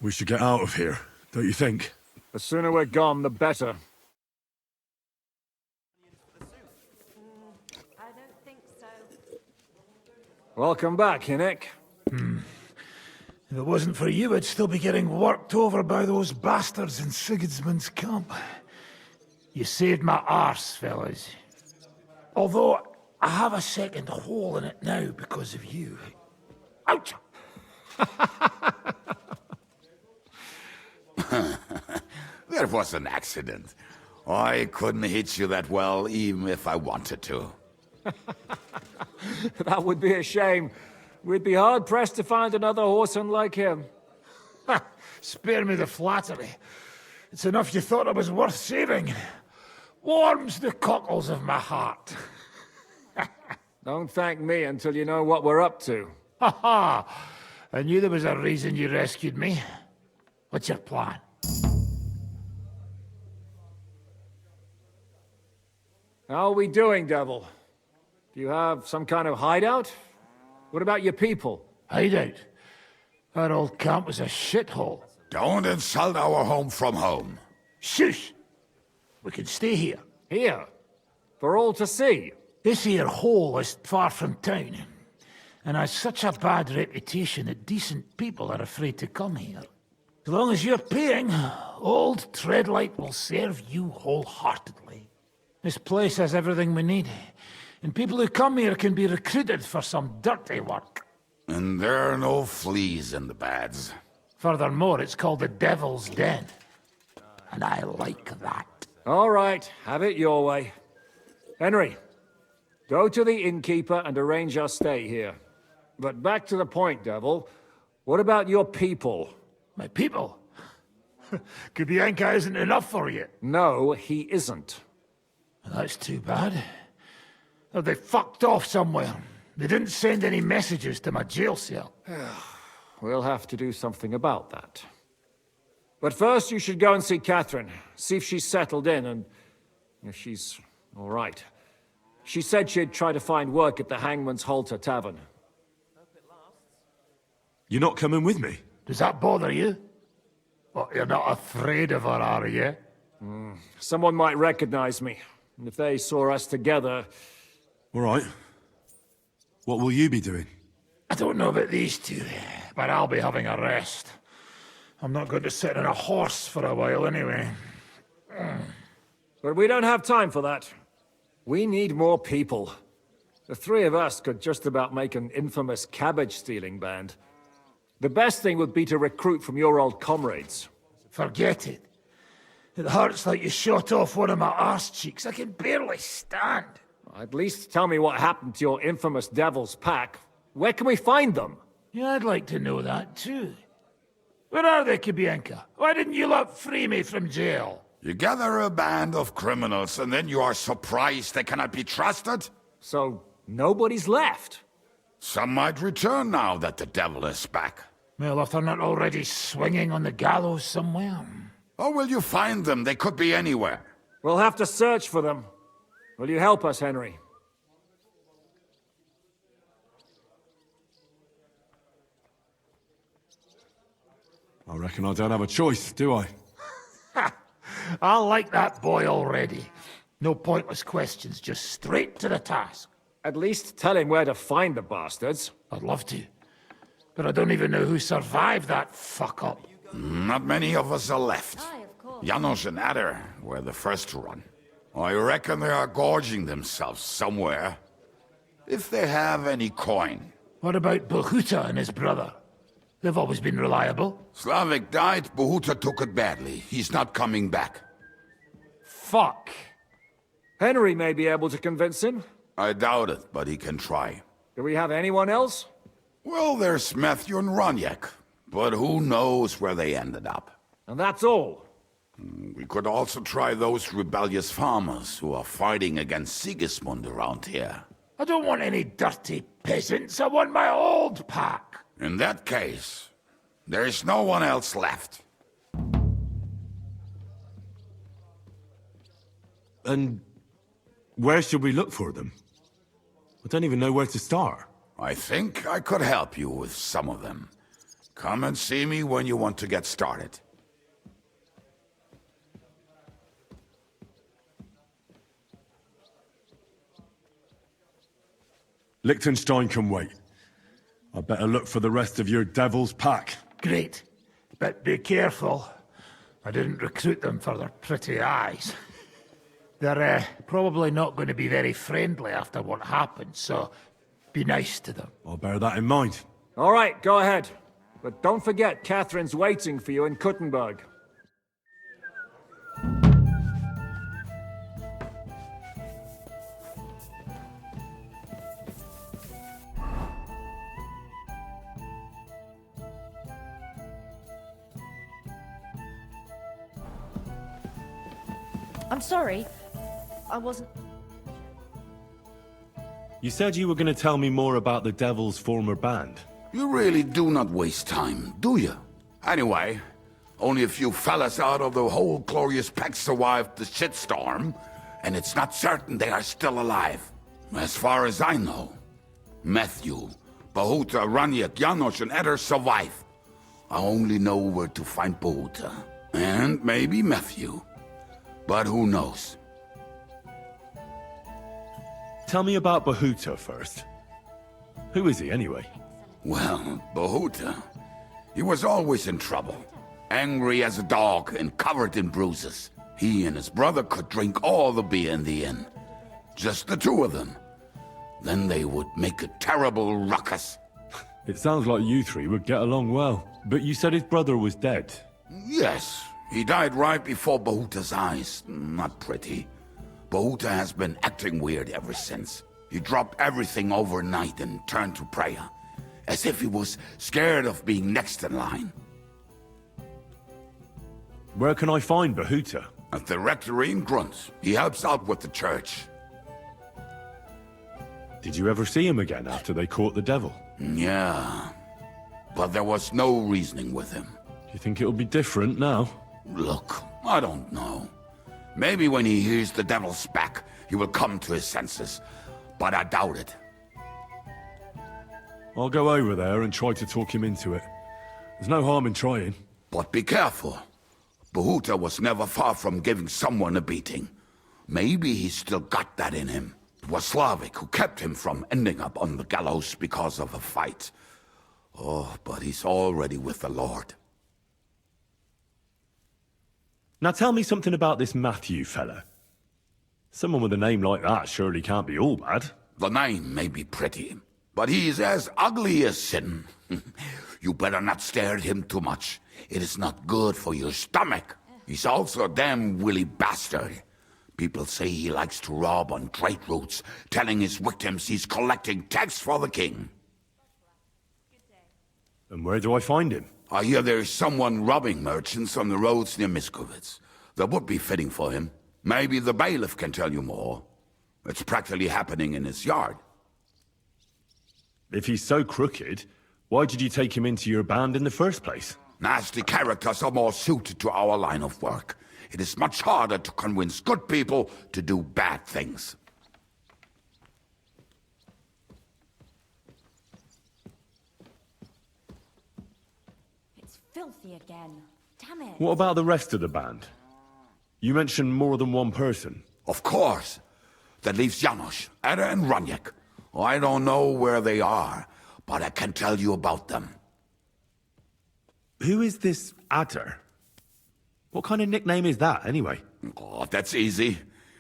We should get out of here, don't you think? The sooner we're gone, the better. I don't think so. Welcome back, Hinnick. If it wasn't for you, I'd still be getting worked over by those bastards in Sigismund's camp. You saved my arse, fellas. Although, I have a second hole in it now because of you. Ouch! That was an accident. I couldn't hit you that well, even if I wanted to. That would be a shame. We'd be hard-pressed to find another horseman like him. Spare me the flattery. It's enough you thought I was worth saving. Warms the cockles of my heart. Don't thank me until you know what we're up to. Ha ha! I knew there was a reason you rescued me. What's your plan? How are we doing, Devil? Do you have some kind of hideout? What about your people? Hideout? Our old camp was a shithole. Don't insult our home from home. Shush! We can stay here. Here? For all to see? This here hole is far from town, and has such a bad reputation that decent people are afraid to come here. As long as you're paying, old Treadlight will serve you wholeheartedly. This place has everything we need, and people who come here can be recruited for some dirty work. And there are no fleas in the beds. Furthermore, it's called the Devil's Den, and I like that. All right, have it your way. Henry, go to the innkeeper and arrange our stay here. But back to the point, Devil. What about your people? My people? Kubienka isn't enough for you. No, he isn't. That's too bad. Oh, they fucked off somewhere. They didn't send any messages to my jail cell. We'll have to do something about that. But first you should go and see Catherine. See if she's settled in and if she's all right. She said she'd try to find work at the Hangman's Halter Tavern. You're not coming with me? Does that bother you? What, you're not afraid of her, are you? Someone might recognize me. And if they saw us together... All right. What will you be doing? I don't know about these two, but I'll be having a rest. I'm not going to sit on a horse for a while anyway. But we don't have time for that. We need more people. The three of us could just about make an infamous cabbage-stealing band. The best thing would be to recruit from your old comrades. Forget it. It hurts like you shot off one of my arse cheeks. I can barely stand. At least tell me what happened to your infamous Devil's Pack. Where can we find them? Yeah, I'd like to know that too. Where are they, Kubienka? Why didn't you lot free me from jail? You gather a band of criminals and then you are surprised they cannot be trusted? So, nobody's left? Some might return now that the devil is back. Well, if they're not already swinging on the gallows somewhere. How will you find them? They could be anywhere. We'll have to search for them. Will you help us, Henry? I reckon I don't have a choice, do I? I like that boy already. No pointless questions, just straight to the task. At least tell him where to find the bastards. I'd love to. But I don't even know who survived that fuck-up. Not many of us are left. Janos and Adder were the first to run. I reckon they are gorging themselves somewhere. If they have any coin. What about Bohuta and his brother? They've always been reliable. Slavik died, Bohuta took it badly. He's not coming back. Fuck. Henry may be able to convince him. I doubt it, but he can try. Do we have anyone else? Well, there's Matthew and Roniak, but who knows where they ended up. And that's all. We could also try those rebellious farmers who are fighting against Sigismund around here. I don't want any dirty peasants. I want my old pack. In that case, there is no one else left. And where should we look for them? I don't even know where to start. I think I could help you with some of them. Come and see me when you want to get started. Liechtenstein can wait. I better look for the rest of your devil's pack. Great. But be careful. I didn't recruit them for their pretty eyes. They're probably not going to be very friendly after what happened, so be nice to them. I'll bear that in mind. All right, go ahead. But don't forget, Catherine's waiting for you in Kuttenberg. I'm sorry. I wasn't... You said you were going to tell me more about the Devil's former band. You really do not waste time, do you? Anyway, only a few fellas out of the whole glorious pack survived the shitstorm, and it's not certain they are still alive. As far as I know, Matthew, Bahuta, Raniak, Janosch, and Eder survive. I only know where to find Bahuta. And maybe Matthew. But who knows? Tell me about Bahuta first. Who is he, anyway? Well, Bahuta, he was always in trouble. Angry as a dog and covered in bruises. He and his brother could drink all the beer in the inn. Just the two of them. Then they would make a terrible ruckus. It sounds like you three would get along well. But you said his brother was dead. Yes, he died right before Bahuta's eyes. Not pretty. Bahuta has been acting weird ever since. He dropped everything overnight and turned to prayer. As if he was scared of being next in line. Where can I find Bahuta? At the rectory in Grunt. He helps out with the church. Did you ever see him again after they caught the devil? Yeah. But there was no reasoning with him. You think it'll be different now? Look, I don't know. Maybe when he hears the devil's back, he will come to his senses. But I doubt it. I'll go over there and try to talk him into it. There's no harm in trying. But be careful. Bahuta was never far from giving someone a beating. Maybe he's still got that in him. It was Slavik who kept him from ending up on the gallows because of a fight. Oh, but he's already with the Lord. Now tell me something about this Matthew fella. Someone with a name like that surely can't be all bad. The name may be pretty, but he's as ugly as sin. You better not stare at him too much. It is not good for your stomach. He's also a damn willy bastard. People say he likes to rob on trade routes, telling his victims he's collecting tax for the king. And where do I find him? I hear there's someone robbing merchants on the roads near Miskovitz. That would be fitting for him. Maybe the bailiff can tell you more. It's practically happening in his yard. If he's so crooked, why did you take him into your band in the first place? Nasty characters are more suited to our line of work. It is much harder to convince good people to do bad things. It's filthy again. Damn it. What about the rest of the band? You mentioned more than one person. Of course. That leaves Janosch, Eder and Raniak. I don't know where they are, but I can tell you about them. Who is this Adder? What kind of nickname is that, anyway? Oh, that's easy.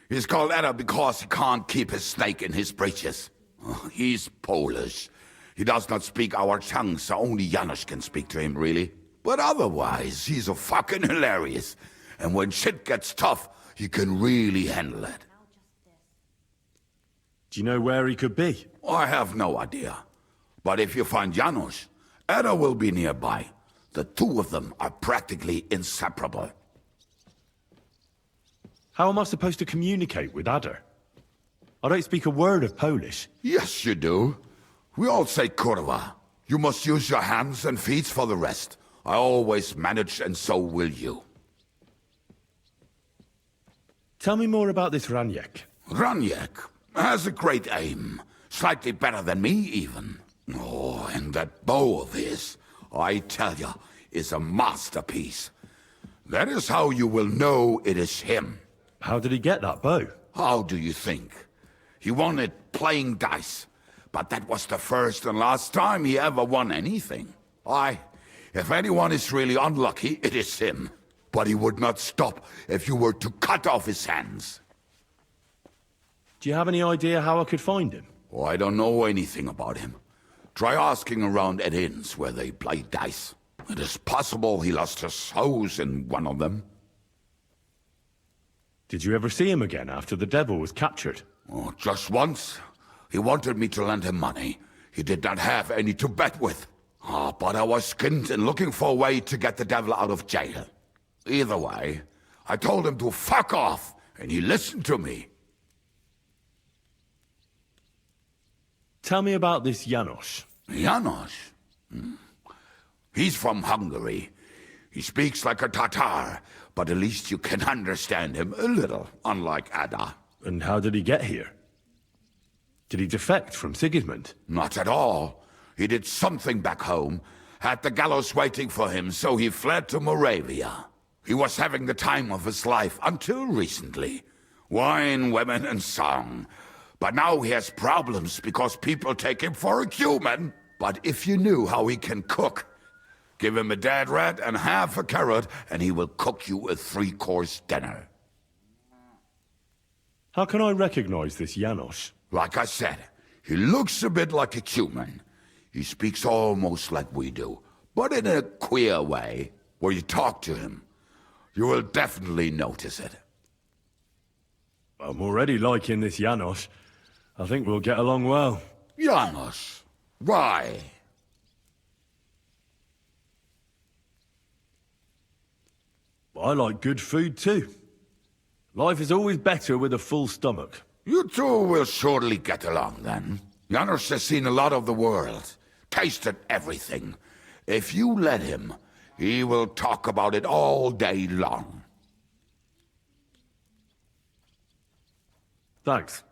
He's called Eder because he can't keep his snake in his breeches. Oh, he's Polish. He does not speak our tongue, so only Janosch can speak to him, really. But otherwise, he's a fucking hilarious. And when shit gets tough, he can really handle it. Do you know where he could be? I have no idea. But if you find Janosch, Eder will be nearby. The two of them are practically inseparable. How am I supposed to communicate with Adder? I don't speak a word of Polish. Yes, you do. We all say kurwa. You must use your hands and feet for the rest. I always manage, and so will you. Tell me more about this Raniak. Raniak has a great aim. Slightly better than me, even. Oh, and that bow of his. I tell you, is a masterpiece. That is how you will know it is him. How did he get that bow? How do you think? He won it playing dice. But that was the first and last time he ever won anything. If anyone is really unlucky, it is him. But he would not stop if you were to cut off his hands. Do you have any idea how I could find him? Oh, I don't know anything about him. Try asking around at inns where they play dice. It is possible he lost his hose in one of them. Did you ever see him again after the devil was captured? Oh, just once. He wanted me to lend him money. He did not have any to bet with. But I was skinned and looking for a way to get the devil out of jail. Either way, I told him to fuck off, and he listened to me. Tell me about this Janos. Janos? He's from Hungary. He speaks like a Tatar, but at least you can understand him a little, unlike Ada. And how did he get here? Did he defect from Sigismund? Not at all. He did something back home, had the gallows waiting for him, so he fled to Moravia. He was having the time of his life until recently. Wine, women, and song. But now he has problems because people take him for a human. But if you knew how he can cook, give him a dead rat and half a carrot, and he will cook you a 3-course dinner. How can I recognize this Janos? Like I said, he looks a bit like a human. He speaks almost like we do, but in a queer way, where you talk to him. You will definitely notice it. I'm already liking this Janos. I think we'll get along well. Janos? Why? I like good food too. Life is always better with a full stomach. You two will surely get along then. Janos has seen a lot of the world, tasted everything. If you let him, he will talk about it all day long. Thanks.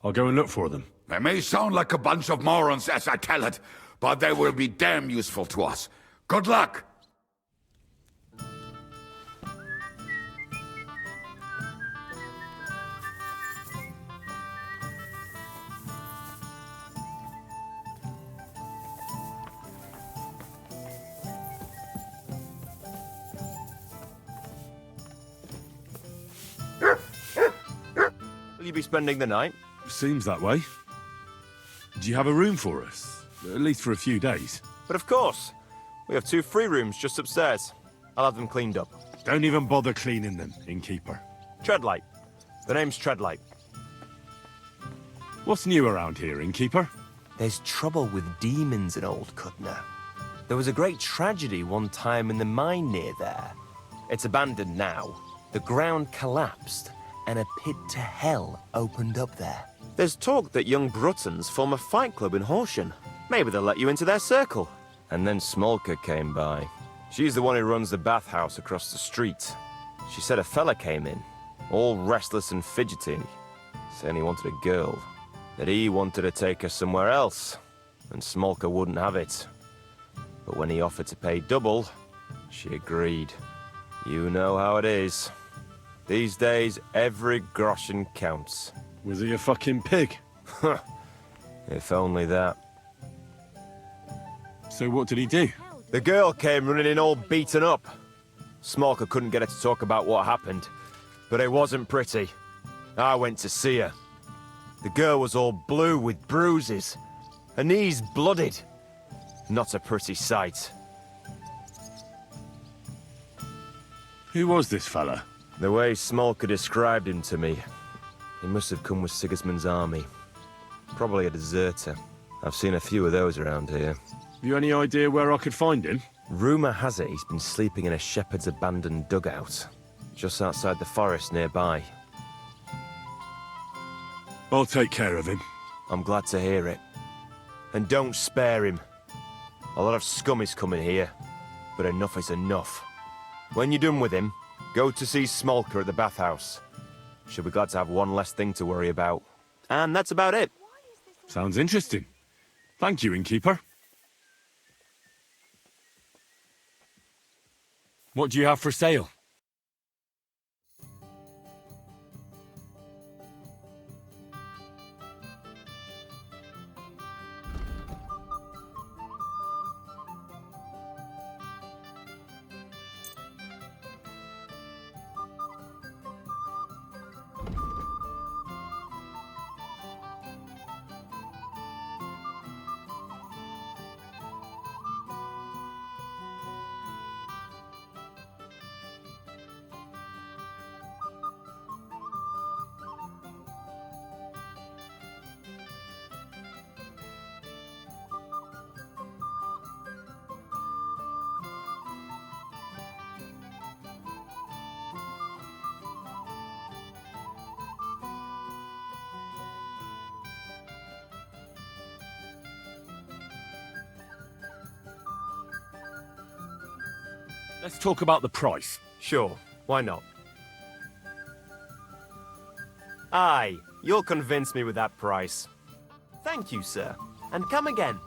I'll go and look for them. They may sound like a bunch of morons as I tell it, but they will be damn useful to us. Good luck! Will you be spending the night? Seems that way. Do you have a room for us? At least for a few days. But of course. We have 2 free rooms just upstairs. I'll have them cleaned up. Don't even bother cleaning them, innkeeper. Treadlight. The name's Treadlight. What's new around here, innkeeper? There's trouble with demons in Old Cutner. There was a great tragedy one time in the mine near there. It's abandoned now. The ground collapsed, and a pit to hell opened up there. There's talk that young Bruttons form a fight club in Horsham. Maybe they'll let you into their circle. And then Smolka came by. She's the one who runs the bathhouse across the street. She said a fella came in, all restless and fidgety, saying he wanted a girl. That he wanted to take her somewhere else, and Smolka wouldn't have it. But when he offered to pay double, she agreed. You know how it is. These days, every groschen counts. Was he a fucking pig? If only that. So what did he do? The girl came running in all beaten up. Smolka couldn't get her to talk about what happened, but it wasn't pretty. I went to see her. The girl was all blue with bruises, her knees blooded. Not a pretty sight. Who was this fella? The way Smolka described him to me, he must have come with Sigismund's army. Probably a deserter. I've seen a few of those around here. You any idea where I could find him? Rumour has it he's been sleeping in a shepherd's abandoned dugout, just outside the forest nearby. I'll take care of him. I'm glad to hear it. And don't spare him. A lot of scum is coming here, but enough is enough. When you're done with him, go to see Smolka at the bathhouse. She'll be glad to have one less thing to worry about. And that's about it. Sounds interesting. Thank you, innkeeper. What do you have for sale? Let's talk about the price. Sure, why not? Aye, you'll convince me with that price. Thank you, sir. And come again.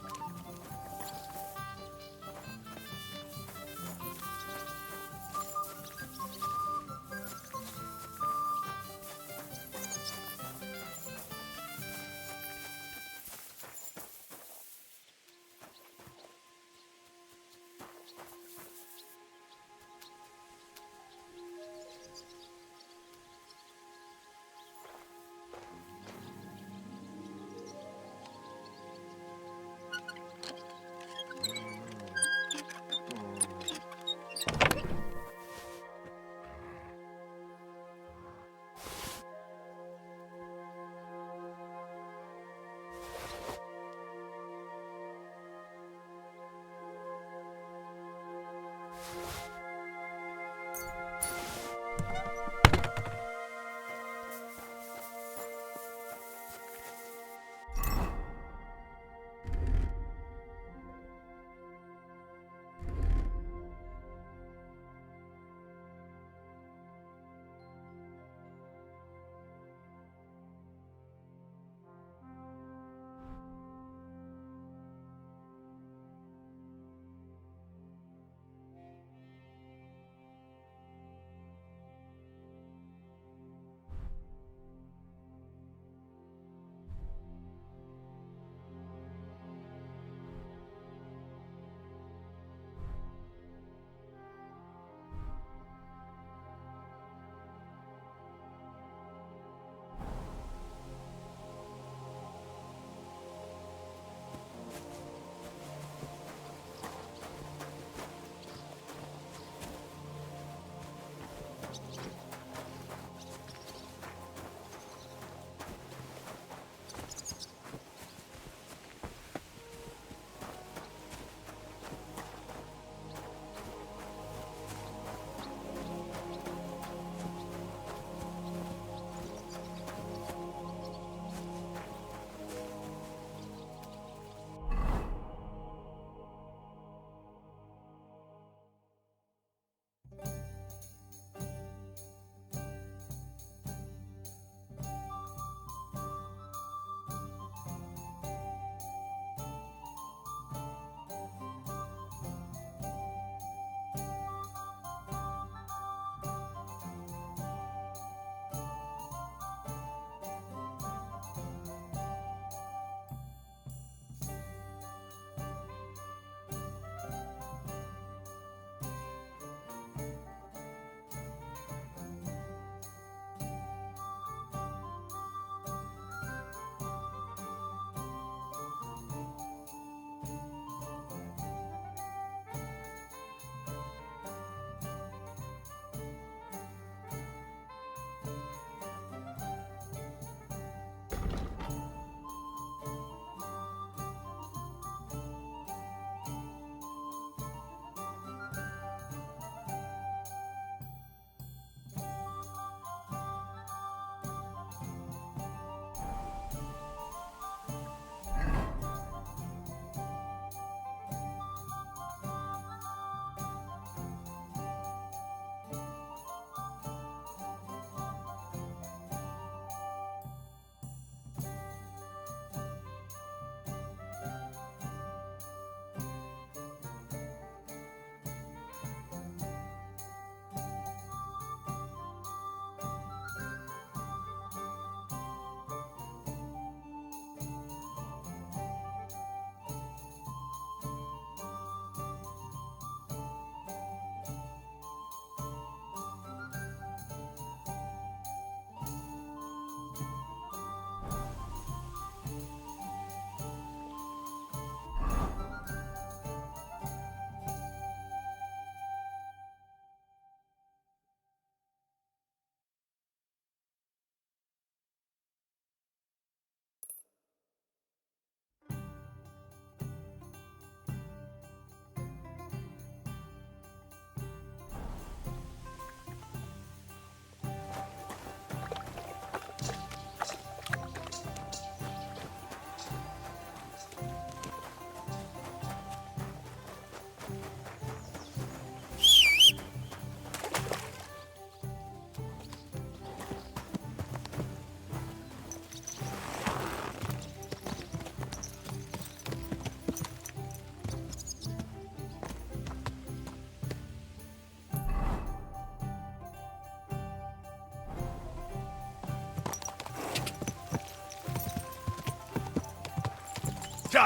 Die!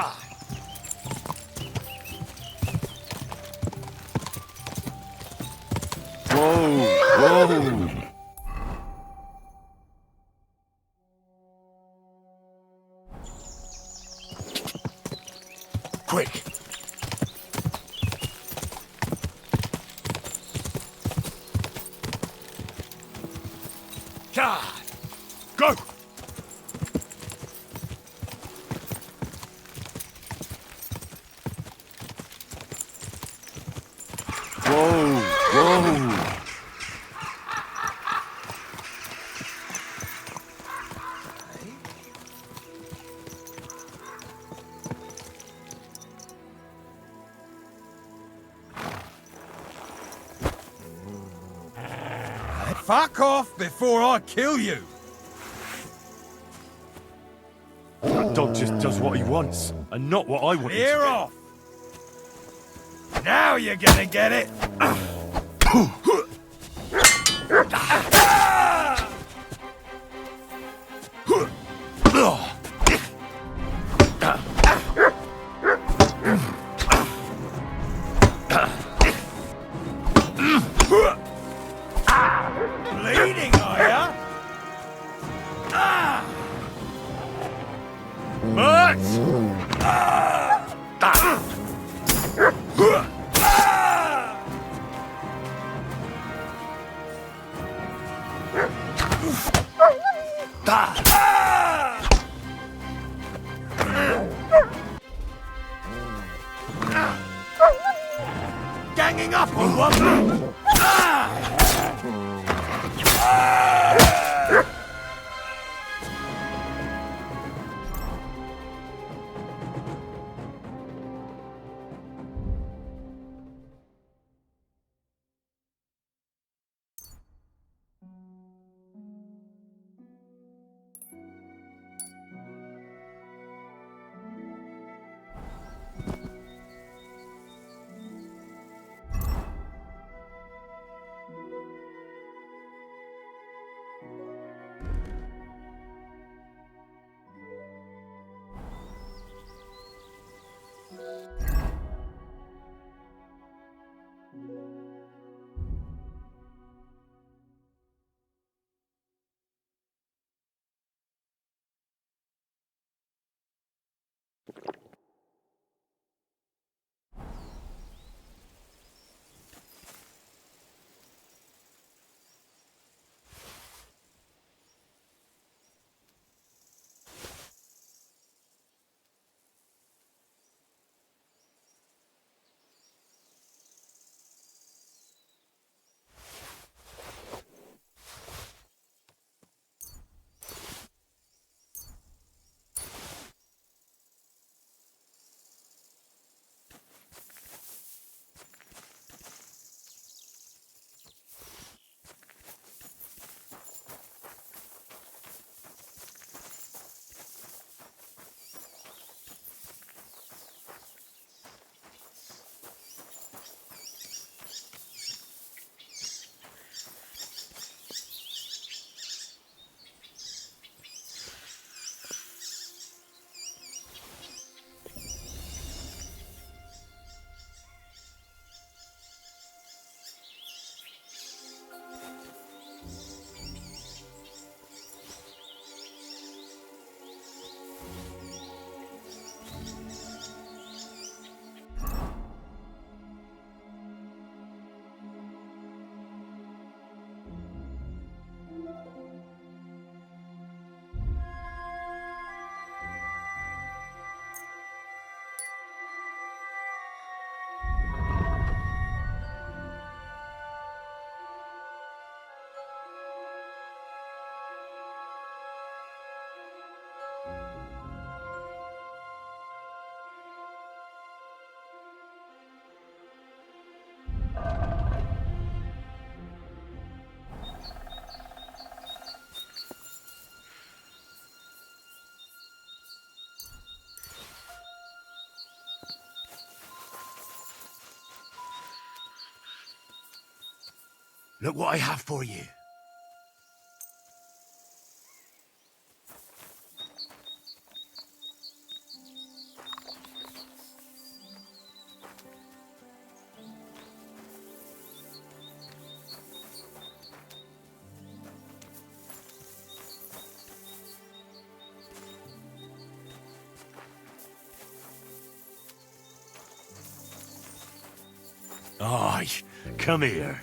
Whoa! Quick! God! Go! Whoa! Fuck off before I kill you! That dog just does what he wants, and not what I want him to Clear do. off! Now you're gonna get it! Bleeding, are ya? Ganging up on one! Look what I have for you. Aye, come here.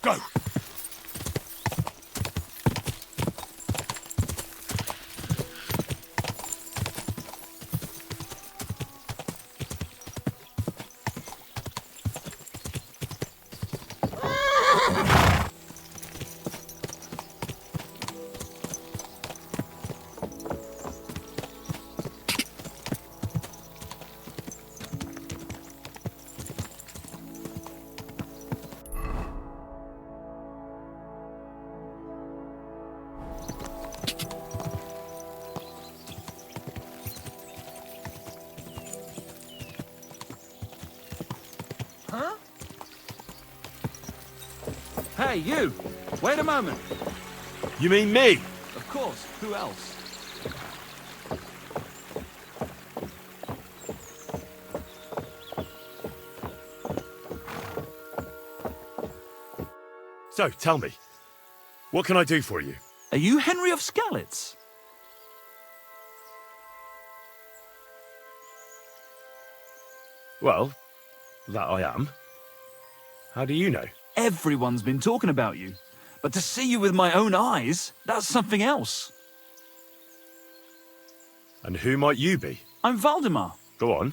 Go! Huh? Hey, you! Wait a moment. You mean me? Of course, who else? So, tell me, what can I do for you? Are you Henry of Skalitz? Well, that I am. How do you know? Everyone's been talking about you. But to see you with my own eyes, that's something else. And who might you be? I'm Valdemar. Go on.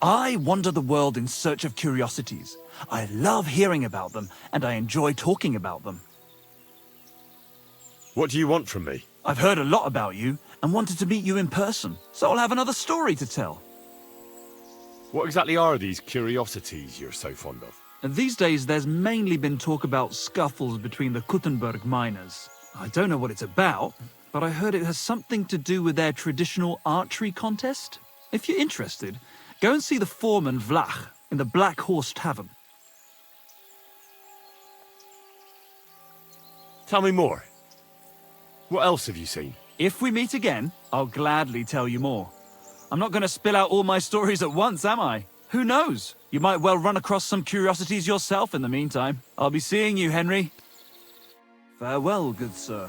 I wander the world in search of curiosities. I love hearing about them, and I enjoy talking about them. What do you want from me? I've heard a lot about you, and wanted to meet you in person, so I'll have another story to tell. What exactly are these curiosities you're so fond of? And these days, there's mainly been talk about scuffles between the Kuttenberg miners. I don't know what it's about, but I heard it has something to do with their traditional archery contest. If you're interested, go and see the foreman Vlach in the Black Horse Tavern. Tell me more. What else have you seen? If we meet again, I'll gladly tell you more. I'm not going to spill out all my stories at once, am I? Who knows? You might well run across some curiosities yourself in the meantime. I'll be seeing you, Henry. Farewell, good sir.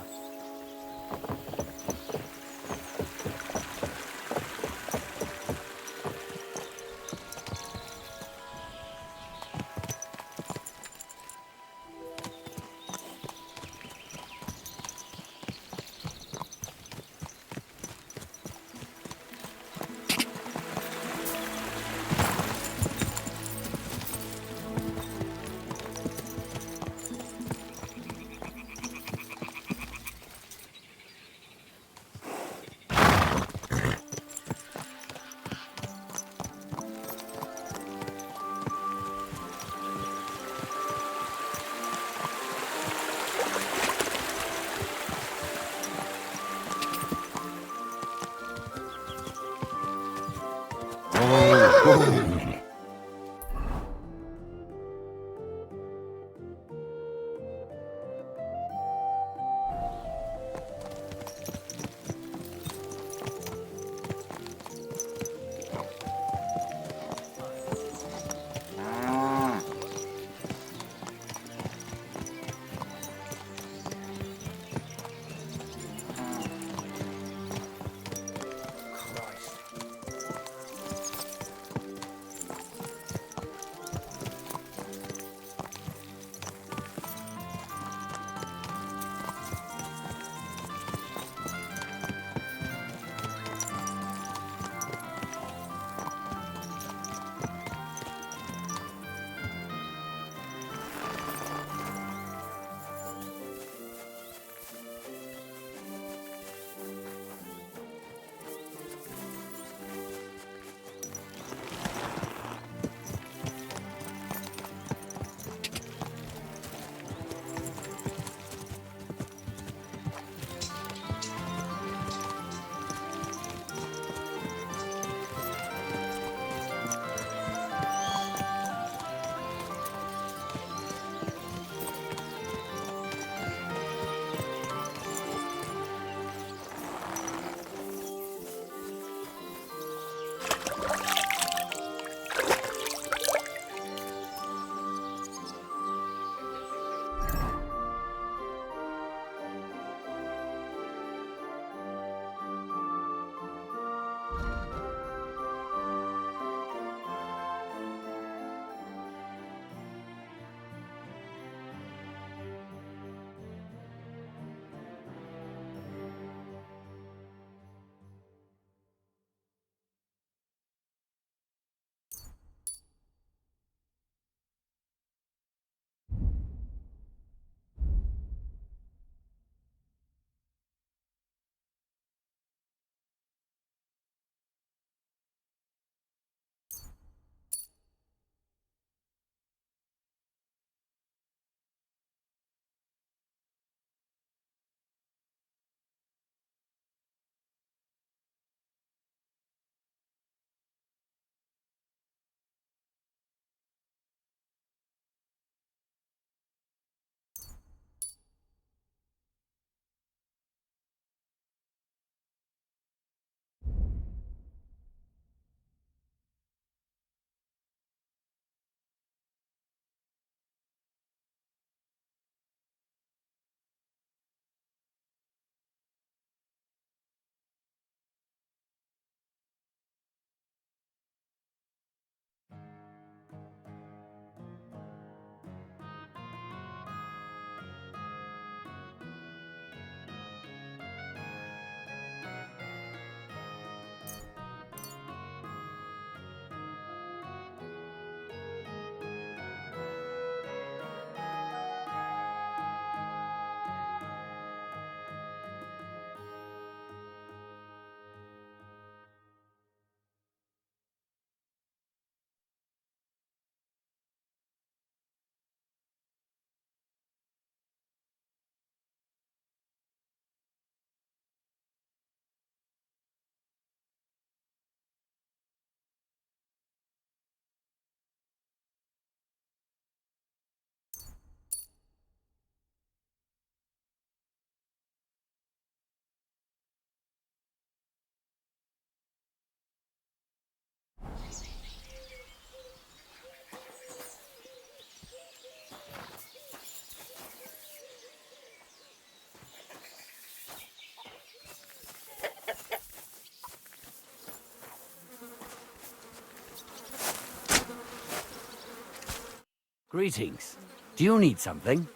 Greetings. Do you need something?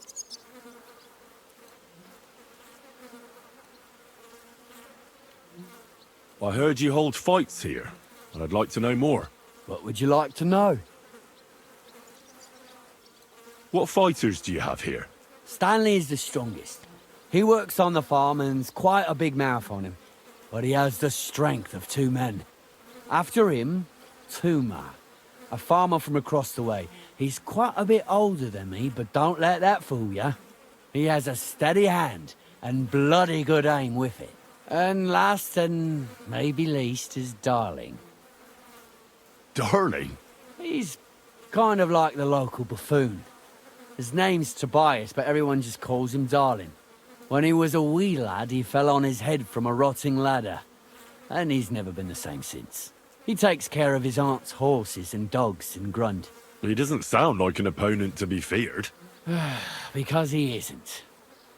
I heard you hold fights here, and I'd like to know more. What would you like to know? What fighters do you have here? Stanley is the strongest. He works on the farm and's quite a big mouth on him, but he has the strength of 2 men. After him, Tuma, a farmer from across the way. He's quite a bit older than me, but don't let that fool ya. He has a steady hand and bloody good aim with it. And last and maybe least is Darling. Darling? He's kind of like the local buffoon. His name's Tobias, but everyone just calls him Darling. When he was a wee lad, he fell on his head from a rotting ladder. And he's never been the same since. He takes care of his aunt's horses and dogs in Grund. He doesn't sound like an opponent to be feared. Because he isn't.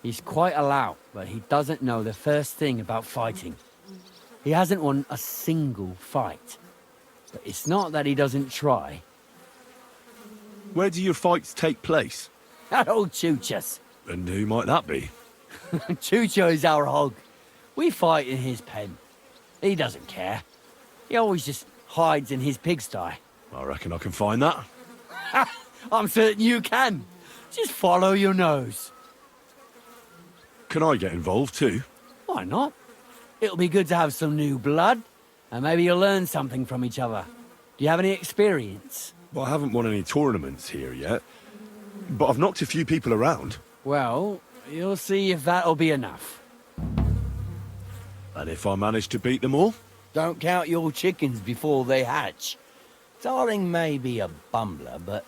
He's quite a lout, but he doesn't know the first thing about fighting. He hasn't won a single fight. But it's not that he doesn't try. Where do your fights take place? At old Chucha's. And who might that be? Chucho is our hog. We fight in his pen. He doesn't care. He always just hides in his pigsty. I reckon I can find that. I'm certain you can. Just follow your nose. Can I get involved too? Why not? It'll be good to have some new blood, and maybe you'll learn something from each other. Do you have any experience? Well, I haven't won any tournaments here yet, but I've knocked a few people around. Well, you'll see if that'll be enough. And if I manage to beat them all? Don't count your chickens before they hatch. Darling may be a bumbler, but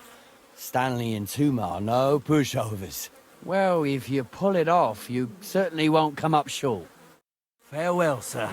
Stanley and Tuma are no pushovers. Well, if you pull it off, you certainly won't come up short. Farewell, sir.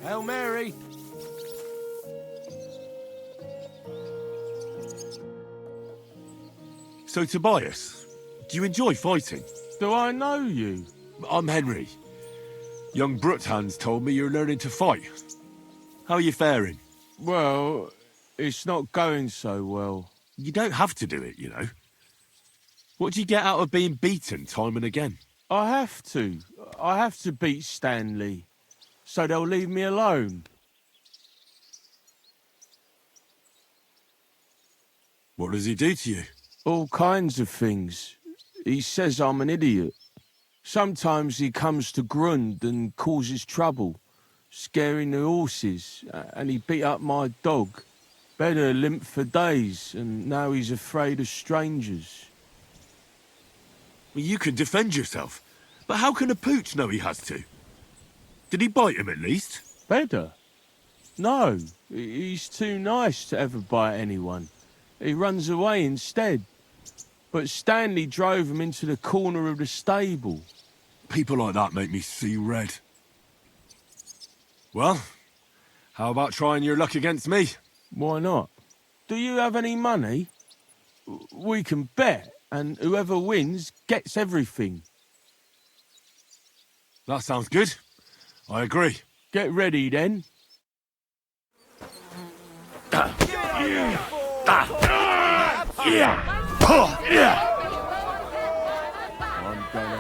Hail Mary! So, Tobias, do you enjoy fighting? Do I know you? I'm Henry. Young Bruthans told me you're learning to fight. How are you faring? Well, it's not going so well. You don't have to do it, you know. What do you get out of being beaten time and again? I have to. I have to beat Stanley. So they'll leave me alone. What does he do to you? All kinds of things. He says I'm an idiot. Sometimes he comes to Grund and causes trouble, scaring the horses, and he beat up my dog. Better limp for days, and now he's afraid of strangers. Well, you can defend yourself, but how can a pooch know he has to? Did he bite him at least? Better? No, he's too nice to ever bite anyone. He runs away instead. But Stanley drove him into the corner of the stable. People like that make me see red. Well, how about trying your luck against me? Why not? Do you have any money? We can bet, and whoever wins gets everything. That sounds good. I agree. Get ready, then. I'm gonna...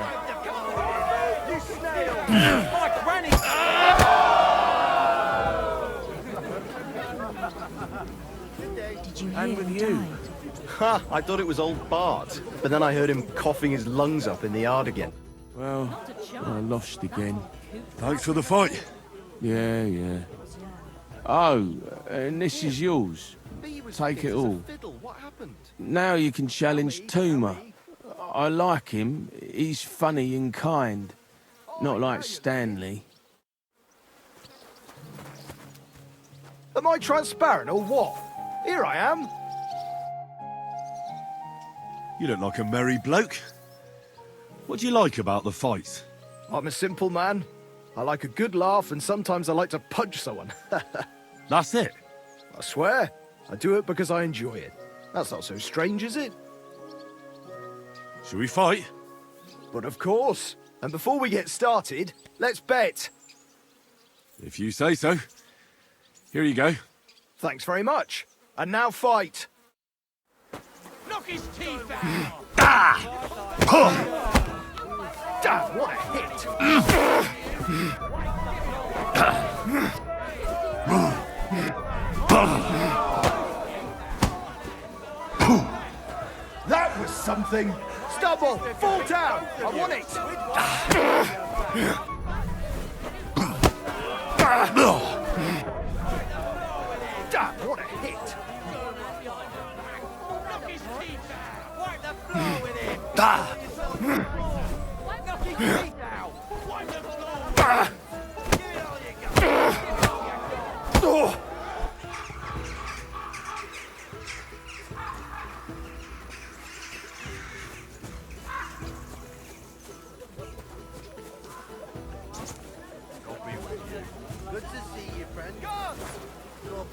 Did you hear And with him you. died? Ha! I thought it was old Bart, but then I heard him coughing his lungs up in the yard again. Well, I lost again. Thanks for the fight. Yeah. Oh, and this is yours. Take it all. Now you can challenge Tuma. I like him. He's funny and kind. Not like Stanley. Am I transparent or what? Here I am. You look like a merry bloke. What do you like about the fights? I'm a simple man. I like a good laugh, and sometimes I like to punch someone. That's it? I swear. I do it because I enjoy it. That's not so strange, is it? Shall we fight? But of course. And before we get started, let's bet. If you say so. Here you go. Thanks very much. And now fight. Knock his teeth out! Damn, what a hit! That was something! Stubble! Fall down! I want it! Damn, what a hit! Knock his teeth out! Wipe the floor with him! Ah! Knock his teeth out! Wipe the floor with him! Give it all you got! Give it all you got! Oh! Good to see you, friend. God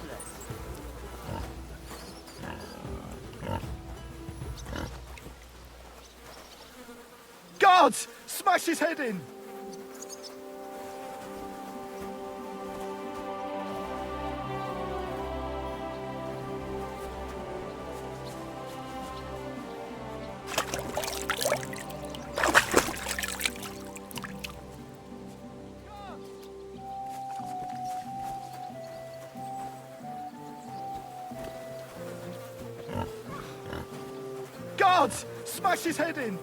bless. Guards! Smash his head in! Guards! Smash his head in!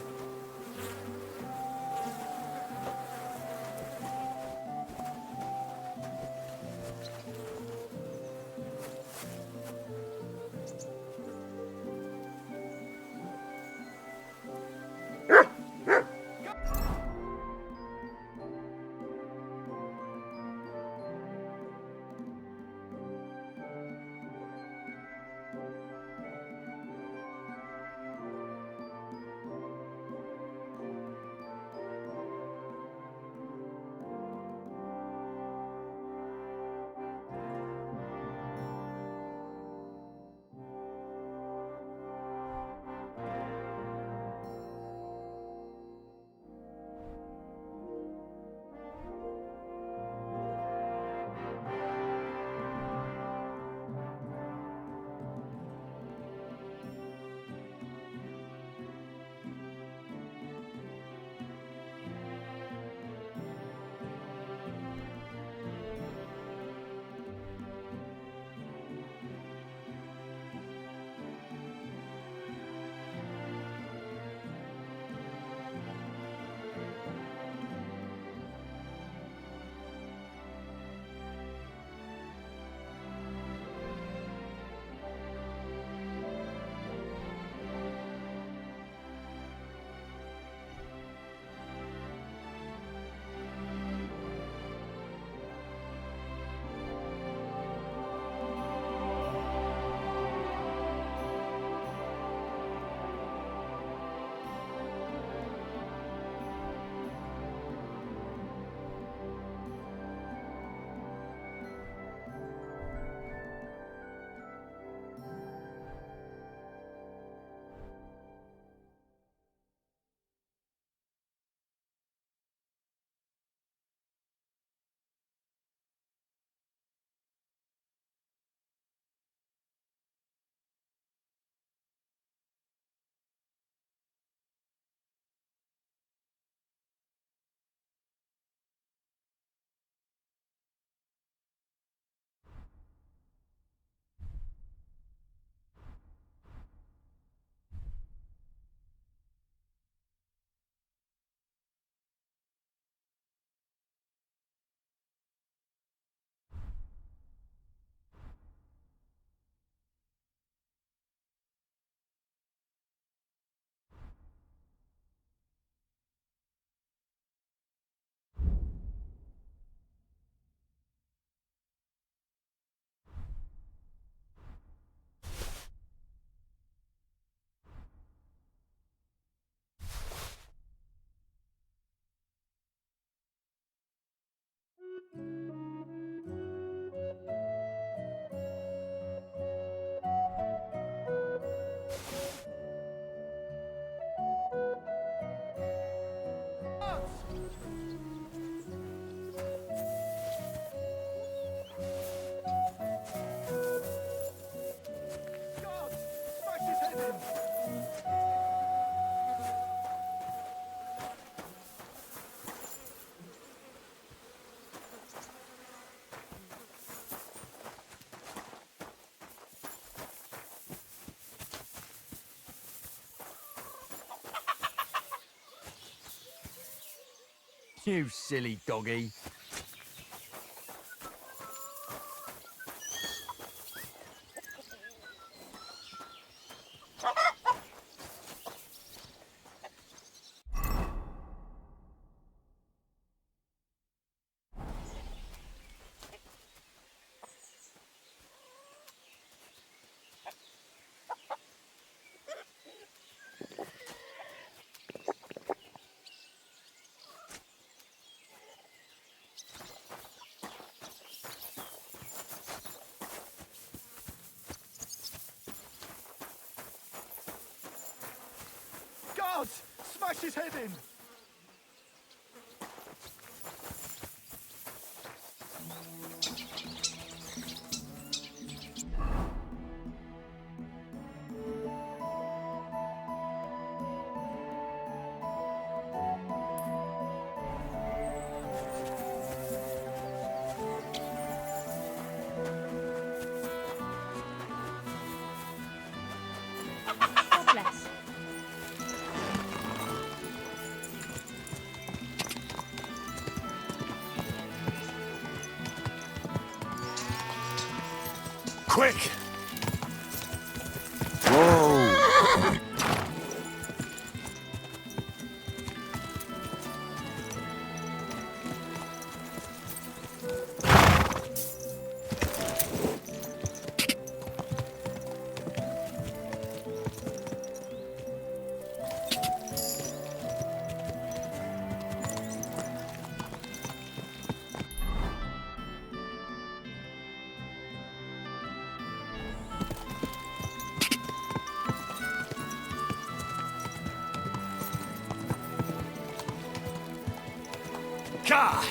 You silly doggy. Guards! Smash his head in! God bless. Quick! Whoa! Car!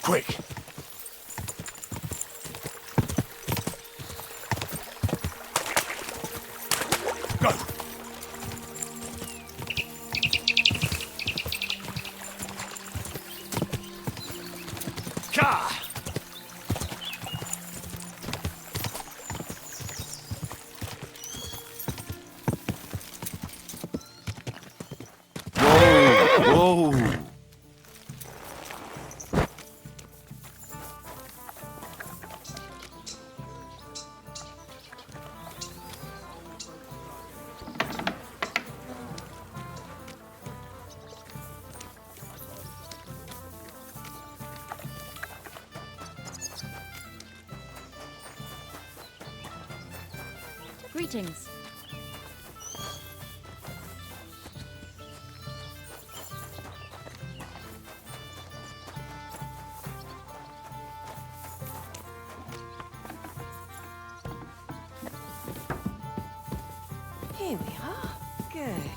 Quick! Go! Car! Whoa! Greetings. Here we are. Good.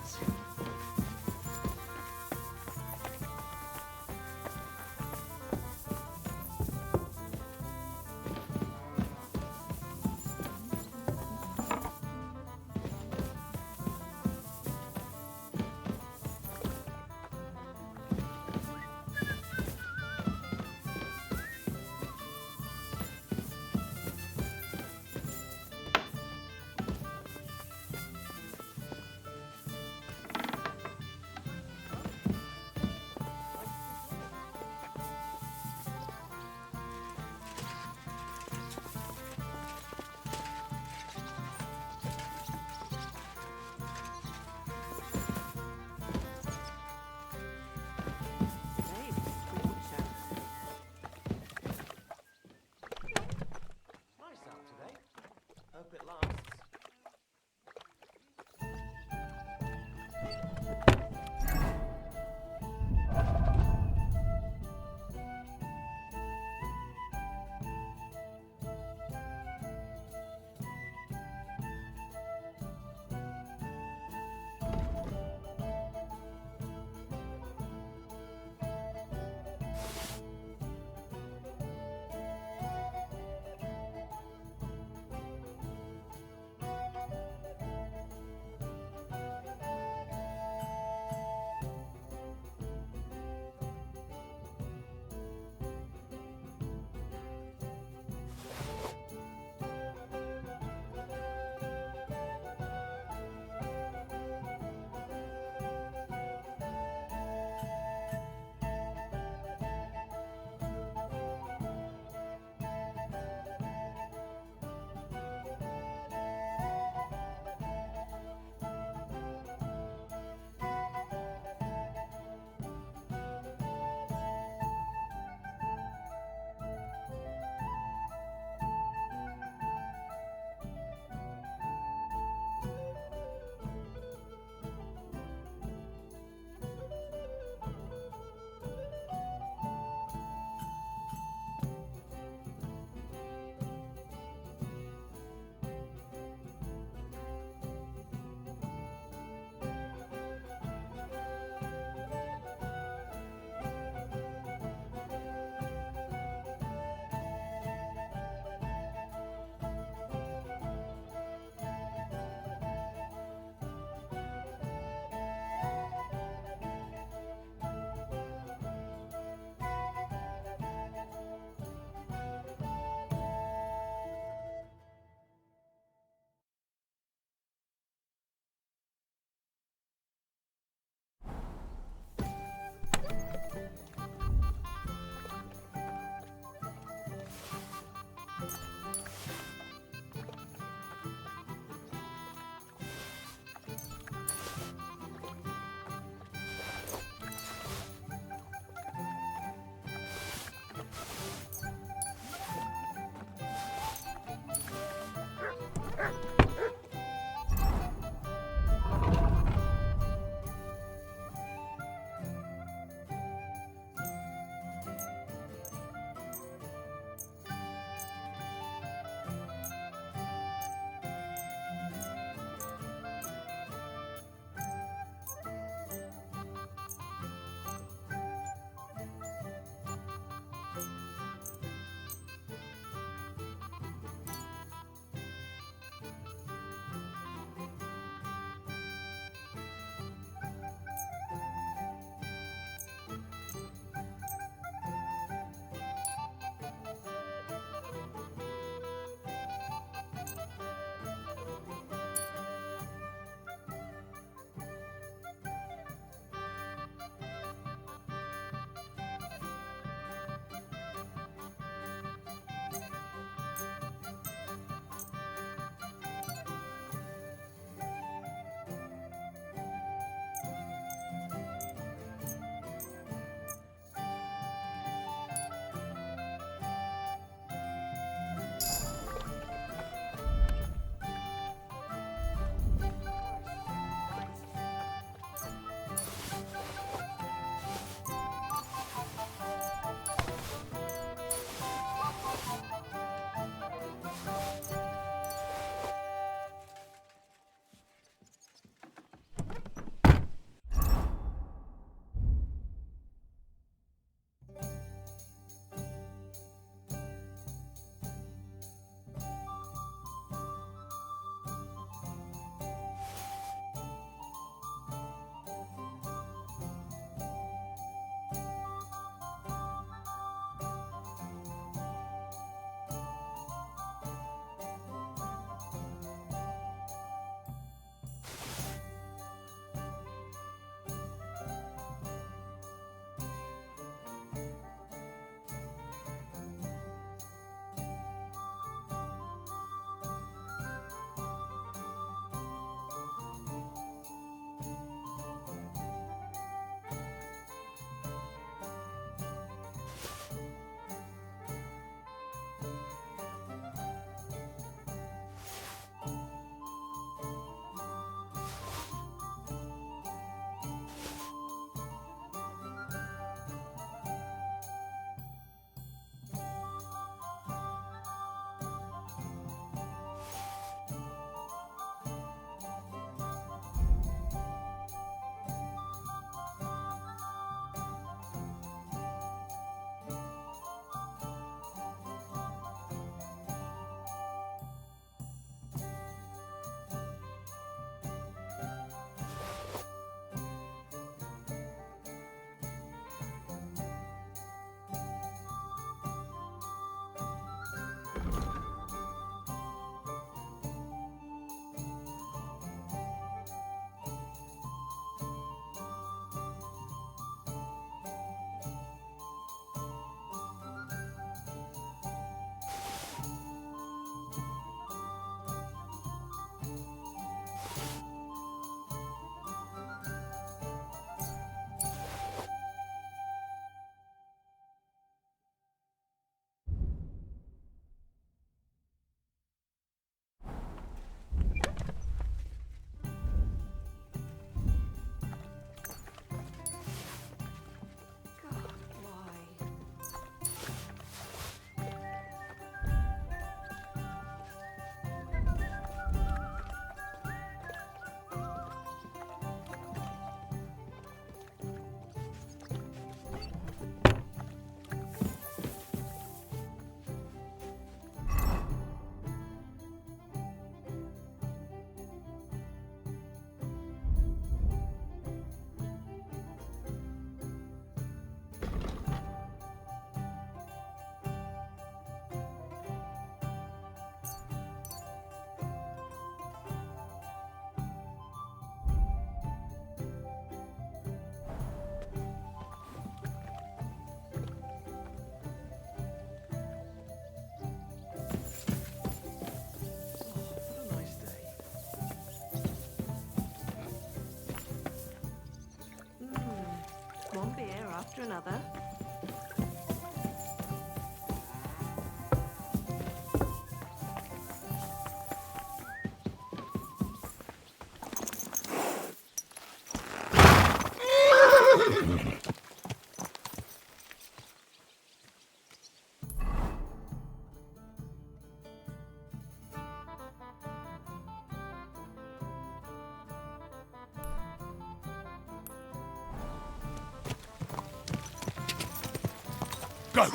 Go!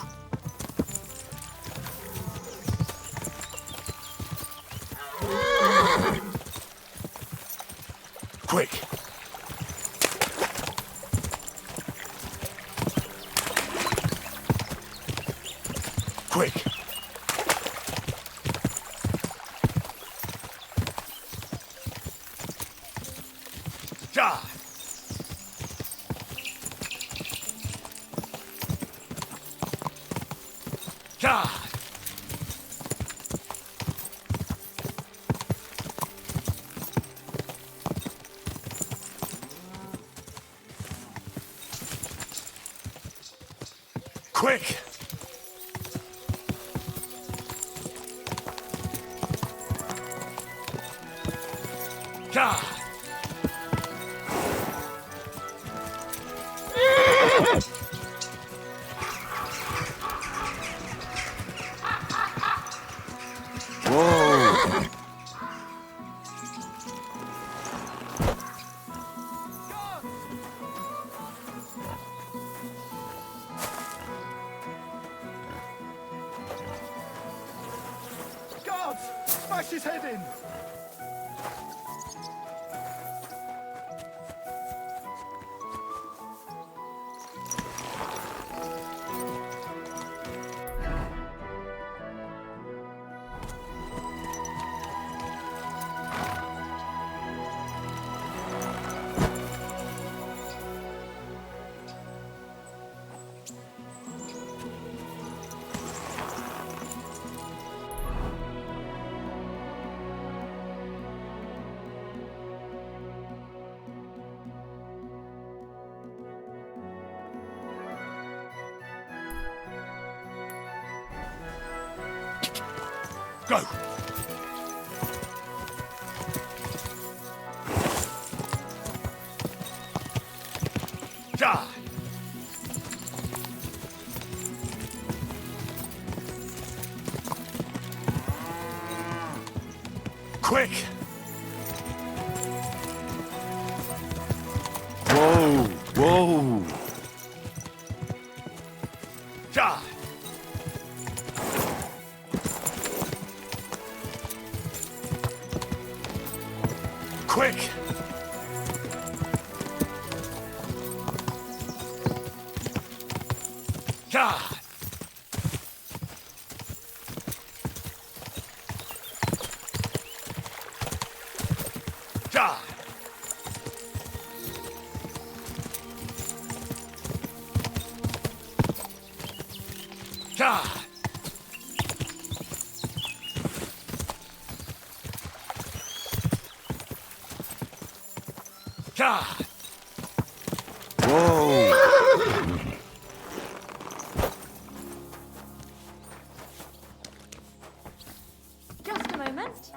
Quick! Quick! God! God! Quick! God! Whoa! Guards! Smash his head in! Go! God! Quick! Whoa! Whoa! God! Quick! God! God! God! God! Whoa! Just a moment.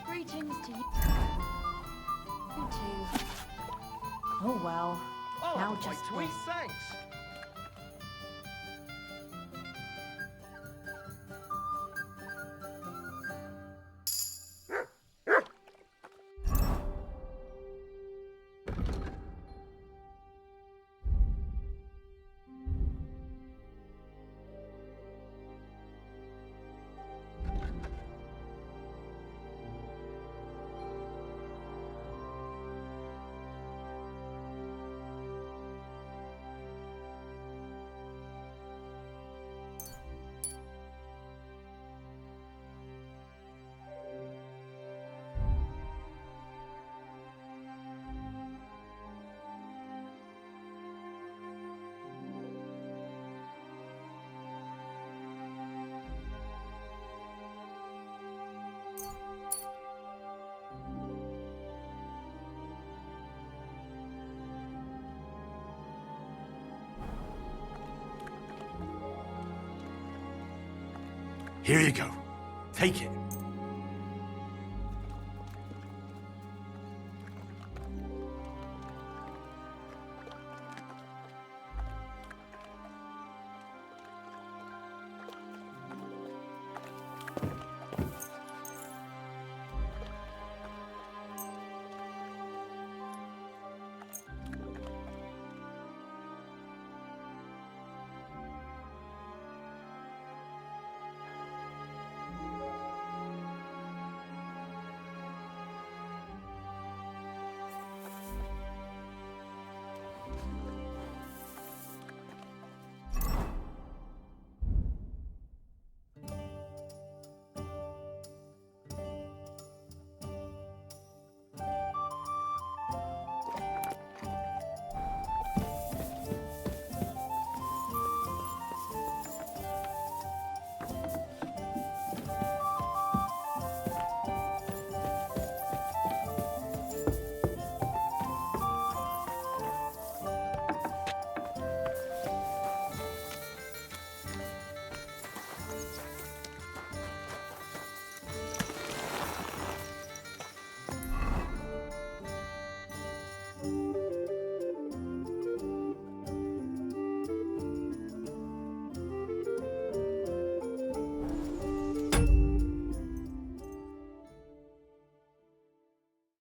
Greetings to you. You too. Oh well. Now just tweet, this. thanks. Here you go. Take it.